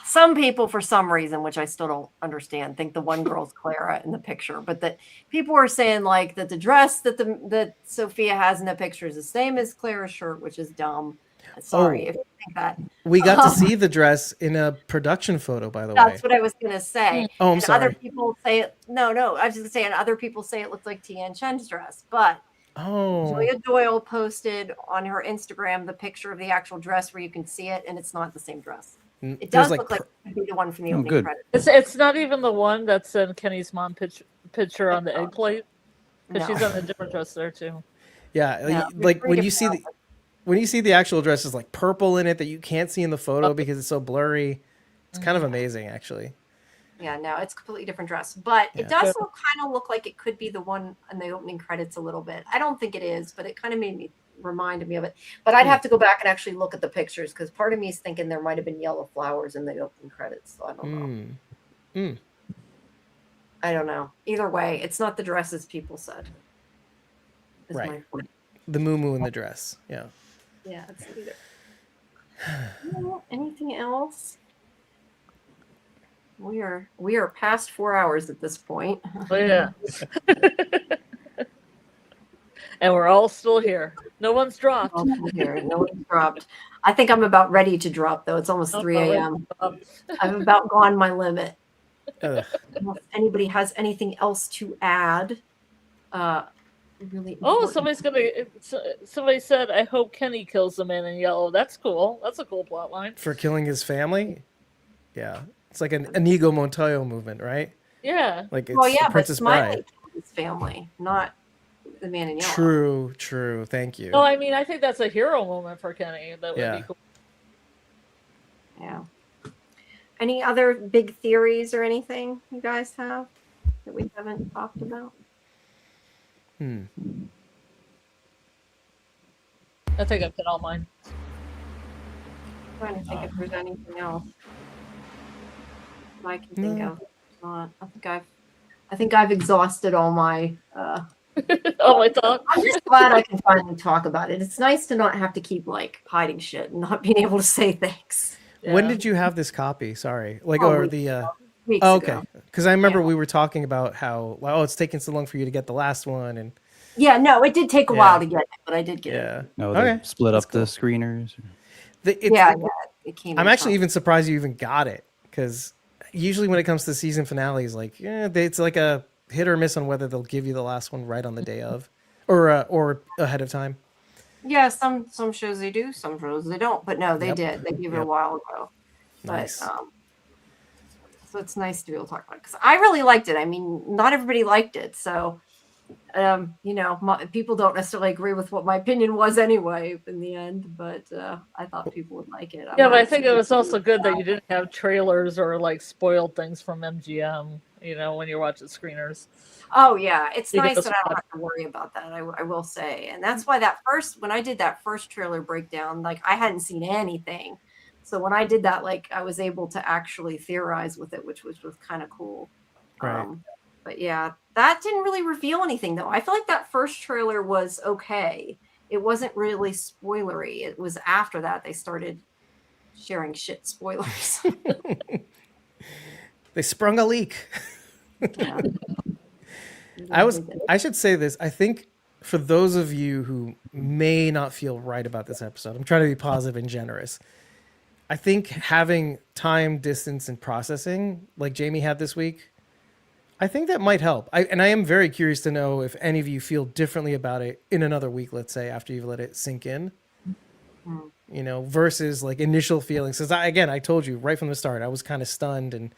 Some people, for some reason, which I still don't understand, think the one girl's Clara in the picture, but that people are saying like that the dress that Sophia has in the picture is the same as Clara's shirt, which is dumb. Sorry if you think that. We got to see the dress in a production photo, by the way. That's what I was gonna say. Oh, I'm and sorry. Other people say it. No, I was just saying. Other people say it looks like Tian Chen's dress, but Julia Doyle posted on her Instagram the picture of the actual dress where you can see it, and it's not the same dress. It does look like it could be the one from the opening credits. It's not even the one that's in Kenny's mom picture on the egg plate, because she's in a different dress there too. Yeah, like when you see the actual dress is like purple in it that you can't see in the photo because it's so blurry. It's kind of amazing, actually. Yeah, no, it's a completely different dress, but it does kind of look like it could be the one in the opening credits a little bit. I don't think it is, but it kind of reminded me of it. But I'd have to go back and actually look at the pictures because part of me is thinking there might have been yellow flowers in the opening credits. So I don't know. I don't know. Either way, it's not the dresses people said. Is Right. my point. The moo in the dress. Yeah. Yeah, it's either. Anything else? We are past 4 hours at this point. Oh yeah. And we're all still here. No one's dropped. No one's dropped. I think I'm about ready to drop though. It's almost 3 a.m. I've about gone my limit. If anybody has anything else to add, really. Somebody said, I hope Kenny kills the man in yellow. That's cool. That's a cool plot line. For killing his family? Yeah. It's like an Inigo Montoya movement, right? Yeah. Like it's the Princess but Smiley Bride. killed his family, not the man in yellow. True. Thank you. No, I mean, I think that's a hero moment for Kenny. That would be cool. Yeah. Any other big theories or anything you guys have that we haven't talked about? I think I've hit all mine. I'm trying to think if there's anything else I can think of. Not. I think I've exhausted all my. All my thoughts. I'm just glad I can finally talk about it. It's nice to not have to keep like hiding shit and not being able to say things. Yeah. When did you have this copy? Sorry. Like, Weeks okay. ago. Because I remember we were talking about how, it's taking so long for you to get the last one. And yeah, no, it did take a while to get it, but I did get it. No, they split up the screeners. It came. I'm actually even surprised you even got it, because usually when it comes to season finales, like, it's like a hit or miss on whether they'll give you the last one right on the day of, or ahead of time. Yeah, some shows they do, some shows they don't. But no, they did. They gave it a while ago. Nice. But, so it's nice to be able to talk about it because I really liked it. I mean, not everybody liked it, so people don't necessarily agree with what my opinion was anyway in the end. But I thought people would like it. Yeah, but I think it was also good that you didn't have trailers or like spoiled things from MGM. When you're watching screeners. Oh yeah, it's nice that I don't have to worry about that. I will say, and that's why when I did that first trailer breakdown, like I hadn't seen anything, so when I did that, like I was able to actually theorize with it, which was kind of cool. Right. But yeah, that didn't really reveal anything though. I feel like that first trailer was okay. It wasn't really spoilery. It was after that they started sharing shit spoilers. They sprung a leak. Yeah. I should say this. I think for those of you who may not feel right about this episode, I'm trying to be positive and generous. I think having time, distance, and processing, like Jamie had this week, I think that might help. I am very curious to know if any of you feel differently about it in another week, let's say, after you've let it sink in. Versus like initial feelings. Because I told you right from the start, I was kind of stunned and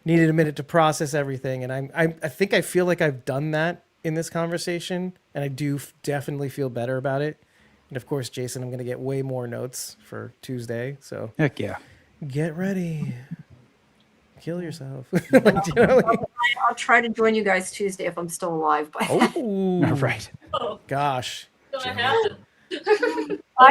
needed a minute to process everything. And I think I feel like I've done that in this conversation, and I do definitely feel better about it. And of course, Jason, I'm going to get way more notes for Tuesday. So Heck yeah. Get ready. Kill yourself. I'll try to join you guys Tuesday if I'm still alive. Right. Gosh. I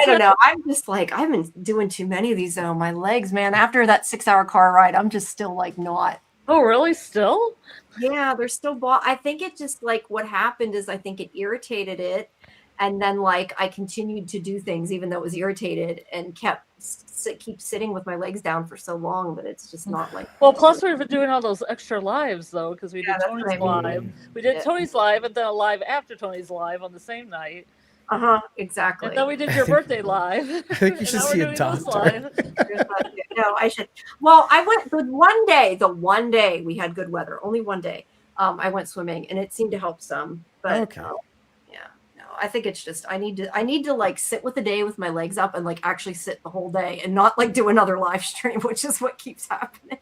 don't know. I'm just like, I've been doing too many of these on my legs, man. After that 6-hour car ride, I'm just still like not. Oh, really? Still? Yeah, they're still I think it just like what happened is I think it irritated it. And then like I continued to do things even though it was irritated and keep sitting with my legs down for so long that it's just not like. Well, plus we've been doing all those extra lives though, because we did that's Tony's what I live. mean. We did Yeah. Tony's live, and then a live after Tony's live on the same night. Exactly. And then we did your birthday live. I think you should see a doctor. No, I should. Well, I went the one day we had good weather, only one day. I went swimming and it seemed to help some. But Okay. yeah, no, I think it's just I need to like sit with the day with my legs up and like actually sit the whole day and not like do another live stream, which is what keeps happening.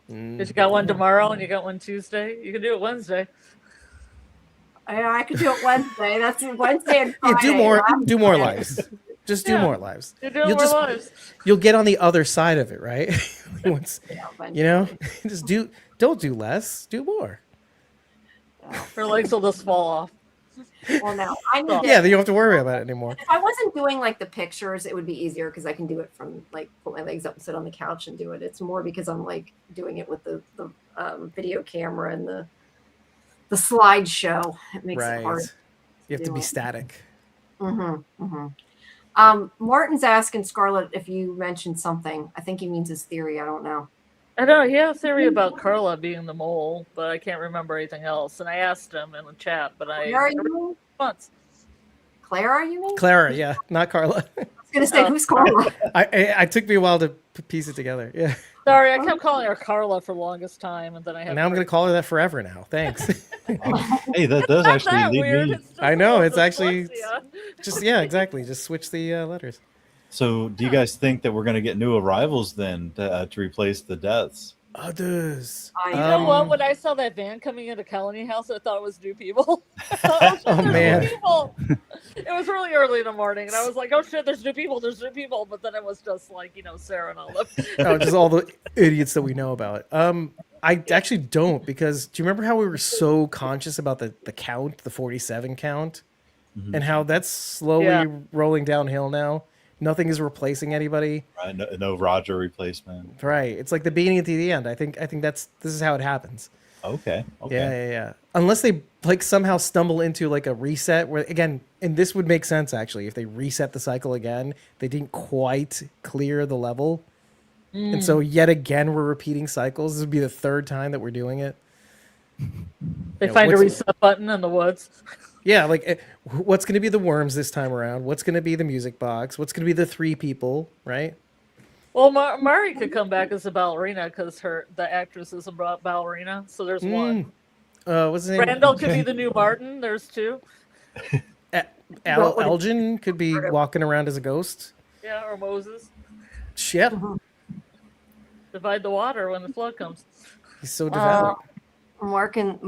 Because you got one tomorrow and you got one Tuesday. You can do it Wednesday. I could do it Wednesday. That's Wednesday and Yeah, Friday. do more lives. Just do Yeah. more lives. You're doing more lives. You'll get on the other side of it, right? Once, Eventually. you know, just don't do less, do more. Her legs will just fall off. Well, no, I need to, Yeah, then you don't have to worry about it anymore. if I wasn't doing like the pictures, it would be easier because I can do it from like put my legs up and sit on the couch and do it. It's more because I'm like doing it with the video camera and the slideshow. It makes it hard. You have to do be it. static. Martin's asking Scarlet if you mentioned something. I think he means his theory. I don't know. I don't know. He had a theory about Carla being the mole, but I can't remember anything else. And I asked him in the chat, but I Claire, you once. Clara, you mean? Clara, yeah, not Carla. I was gonna say who's Carla? I took me a while to piece it together. Yeah. Sorry, I kept calling her Carla for the longest time, and then I had. And now I'm gonna call her that forever now. Thanks. Hey, that does Not actually that lead weird. me. It's just I know, a it's little actually- dyslexia. exactly. Just switch the letters. So, do you guys think that we're going to get new arrivals then to replace the deaths? Others. You know what? When I saw that van coming into Colony House, I thought it was new people. Oh, man. New people. It was really early in the morning, and I was like, "Oh shit, there's new people! There's new people!" But then it was just like Sarah and Olive. Oh, just all the idiots that we know about. I actually don't, because do you remember how we were so conscious about the count, the 47 count, and how that's slowly rolling downhill now? Nothing is replacing anybody. Right, no Roger replacement. Right. It's like the beginning to the end. I think this is how it happens. Okay. Yeah. Unless they like somehow stumble into like a reset where, again, and this would make sense actually, if they reset the cycle again, they didn't quite clear the level. And so yet again, we're repeating cycles. This would be the third time that we're doing it. They Yeah, find a what's- reset button in the woods. Yeah, like what's going to be the worms this time around? What's going to be the music box? What's going to be the three people, right? Well, Mari could come back as a ballerina because the actress is a ballerina. So there's one. What's his name? Randall could be the new Martin. There's two. Elgin could be walking around as a ghost. Yeah, or Moses. Shit. Divide the water when the flood comes. He's so devout. Martin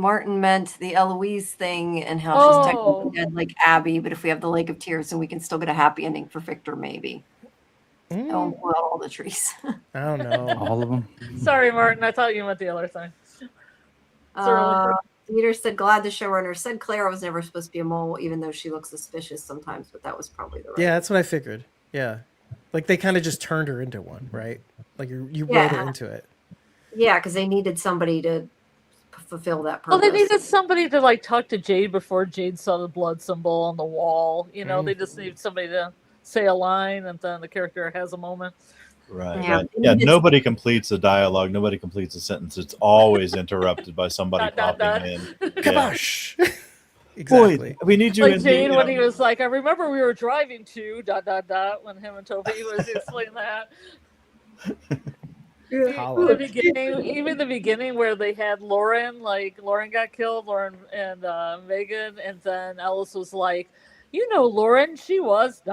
meant the Eloise thing and how she's Oh. technically dead like Abby, but if we have the Lake of Tears, then we can still get a happy ending for Victor, maybe. Oh, well, all the trees. I don't know. All of them. Sorry, Martin. I thought you meant the other thing. Peter said, glad the showrunner said Clara was never supposed to be a mole, even though she looks suspicious sometimes, but that was probably the right. Yeah, that's what I figured. Yeah. Like they kind of just turned her into one, right? Like you wrote her into it. Yeah, because they needed somebody to fulfill that purpose. Well, they needed somebody to like talk to Jade before Jade saw the blood symbol on the wall. They just need somebody to say a line, and then the character has a moment. Right. Yeah. Yeah. Nobody completes a dialogue. Nobody completes a sentence. It's always interrupted by somebody Dot, dot, popping dot. in. Kabosh! Exactly. Boyd, we need you Like in Jade the, when he was like, I remember we were driving to ... when him and Toby was explaining that. Holla. Even the beginning where they had Lauren, like Lauren got killed, Lauren and Megan, and then Ellis was like, Lauren, she was ... They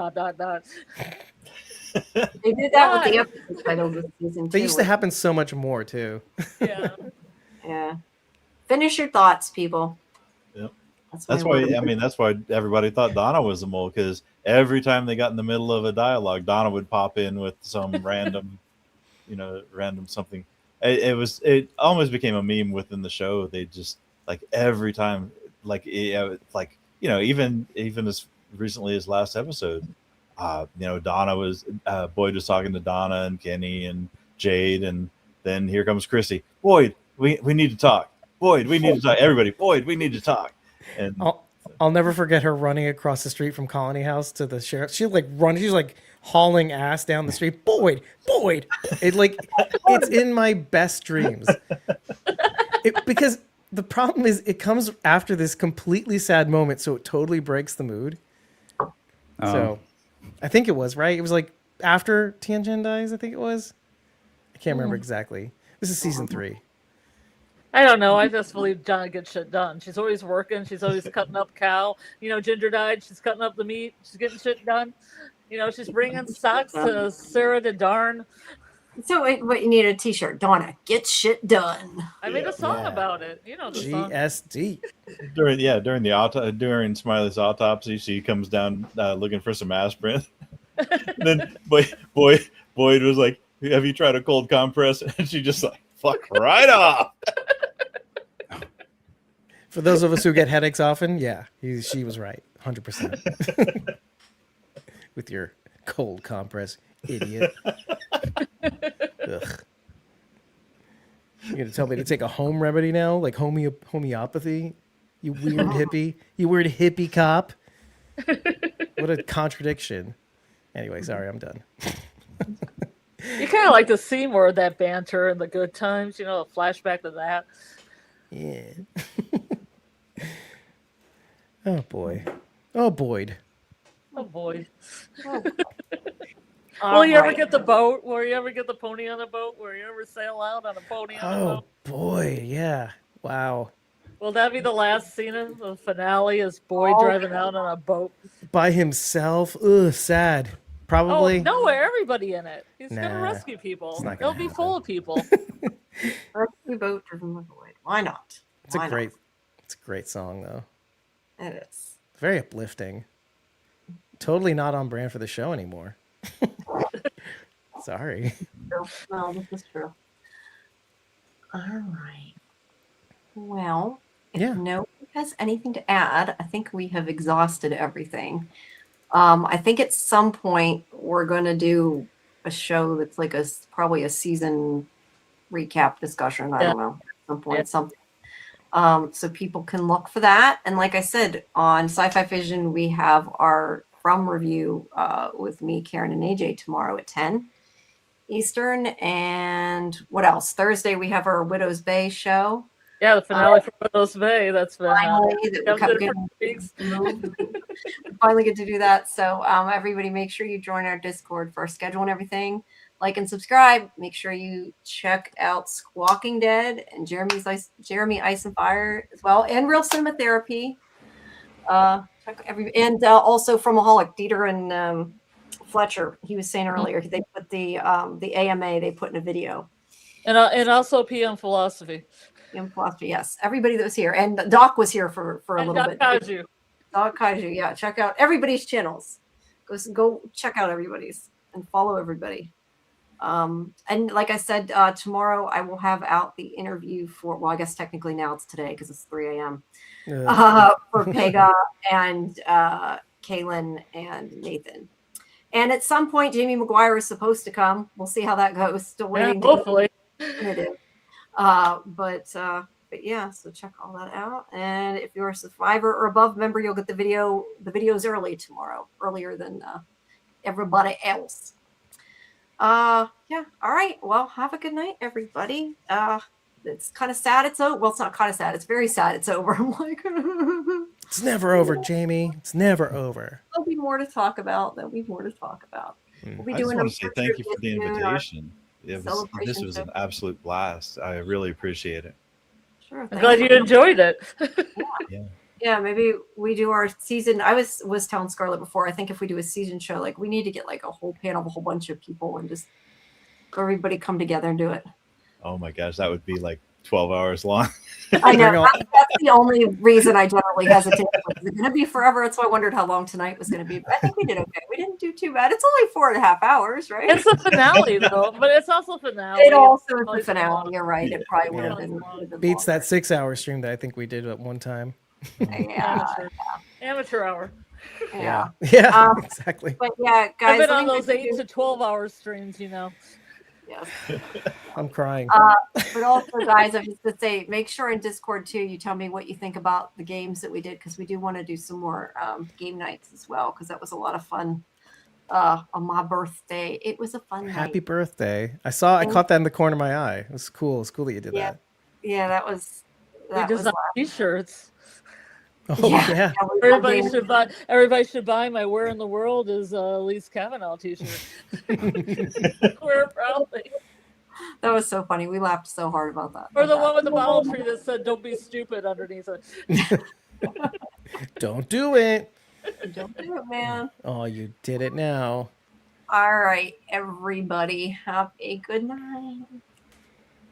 did that with the episode title this season, They too. used to happen so much more too. Yeah. Yeah. Finish your thoughts, people. Yep. That's my word. That's why everybody thought Donna was a mole, because every time they got in the middle of a dialogue, Donna would pop in with some random something. It almost became a meme within the show. They just like every time, even as recently as last episode, Donna was Boyd was talking to Donna and Kenny and Jade, and then here comes Chrissy. Boyd, we need to talk. Boyd, we need to talk. Everybody, Boyd, we need to talk. And I'll never forget her running across the street from Colony House to the sheriff. She like running. She's like hauling ass down the street. Boyd. It's in my best dreams. Because the problem is it comes after this completely sad moment, so it totally breaks the mood. So I think it was right. It was like after Tianjin dies. I think it was. I can't remember exactly. This is season 3. I don't know. I just believe Donna gets shit done. She's always working. She's always cutting up cow. Ginger died. She's cutting up the meat. She's getting shit done. She's bringing socks to Sarah to darn. So what you need a T-shirt, Donna, get shit done. I made a song about it. The song. GSD. During Smiley's autopsy, she comes down looking for some aspirin. Then Boyd was like, "Have you tried a cold compress?" And she just like, "Fuck right off." For those of us who get headaches often, yeah, she was right, 100%. With your cold compress, idiot. Ugh. You're gonna tell me to take a home remedy now, like homeopathy? You weird hippie. You weird hippie cop. What a contradiction. Anyway, sorry, I'm done. You kind of like to see more of that banter and the good times, a flashback to that. Yeah. Oh boy. Oh Boyd. Oh boy. All Will you ever right. get the boat? Will you ever get the pony on the boat? Will you ever sail out on a pony on the Oh boat? boy, yeah. Wow. Will that be the last scene of the finale? Is Boyd driving out on a boat? By himself? Ugh, sad. Probably. Oh, no, everybody in it. He's Nah, gonna rescue people. not They'll gonna be happen. full of people. Rescue boat driven by Boyd. Why not? It's a Why great song though. not? It is. Very uplifting. Totally not on brand for the show anymore. Sorry. No, this is true. All right. Well, if Yeah. nobody has anything to add, I think we have exhausted everything. I think at some point we're going to do a show that's like probably a season recap discussion. I don't know. At some point, something. So people can look for that. And like I said, on Sci-Fi-Vision, we have our From review with me, Karen, and AJ tomorrow at 10 Eastern. And what else? Thursday, we have our Widow's Bay show. Yeah, the finale for Widow's Bay. That's been Finally, that we kept kept it for getting 2 weeks. moved. We finally get to do that. So everybody, make sure you join our Discord for our schedule and everything. Like and subscribe. Make sure you check out Squawking Dead and Jeremy Ice and Fire as well, and Real Cinema Therapy. Also from Aholic, Dieter and Fletcher. He was saying earlier they put the AMA they put in a video. And also PM Philosophy. PM Philosophy, yes. Everybody that was here, and Doc was here for a And little bit. Kaiju. Dog Kaiju, yeah. Check out everybody's channels. Go check out everybody's and follow everybody. And like I said, tomorrow I will have out the interview for, well, I guess technically now it's today because it's 3 a.m. For Pega and Kaylin and Nathan. And at some point, Jamie McGuire is supposed to come. We'll see how that goes. Still waiting. Hopefully. But yeah, so check all that out. And if you're a Survivor or above member, you'll get the videos early tomorrow, earlier than everybody else. Yeah. All right. Well, have a good night, everybody. It's kind of sad. It's over. Well, it's not kind of sad. It's very sad. It's over. I'm like, It's never over, Jamie. It's never over. there'll be more to talk about. We'll be I just doing want to say thank you for the soon, invitation. This celebration was show. an absolute blast. I really appreciate it. Sure. I'm thanks glad for you enjoyed it. Yeah, maybe we do our season. I was telling Scarlet before, I think if we do a season show, like we need to get like a whole panel of a whole bunch of people and just everybody come together and do it. Oh my gosh, that would be like 12 hours long. I know. Bring on- That's the only reason I generally hesitate. Is it going to be forever? That's why I wondered how long tonight was going to be. But I think we did okay. We didn't do too bad. It's only 4.5 hours, right? It's the finale, though, but it's also finale. It also is the Always finale. long. You're right. It probably would Yeah. have been Beats longer. that 6-hour stream that I think we did at one time. Yeah. Amateur hour. Yeah. Yeah, Um, exactly. But yeah, guys. I've been let on me those know if 8 you- to 12 hour streams, Yes. I'm crying. But also, guys, I was to say, make sure in Discord too, you tell me what you think about the games that we did, because we do want to do some more game nights as well, because that was a lot of fun. On my birthday, it was a fun Happy night. birthday. I caught that in the corner of my eye. It was cool. It's cool that you did Yeah. that. Yeah, that was We that was. designed T-shirts. Oh yeah. we Everybody did. should buy. Everybody should buy my "Where in the World is Elise Kavanaugh" T-shirt. We're proudly. That was so funny. We laughed so hard about that. Or the one with the bottle tree that said "Don't be stupid" underneath it. Don't do it. Don't do it, man. Oh, you did it now. All right, everybody, have a good night.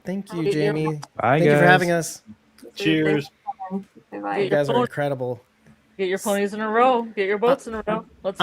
Thank you, Get your- Jamie. Bye, Thank you for guys. having us. Cheers. Bye. You guys are incredible. Get your ponies in a row. Get your boats in a row. Let's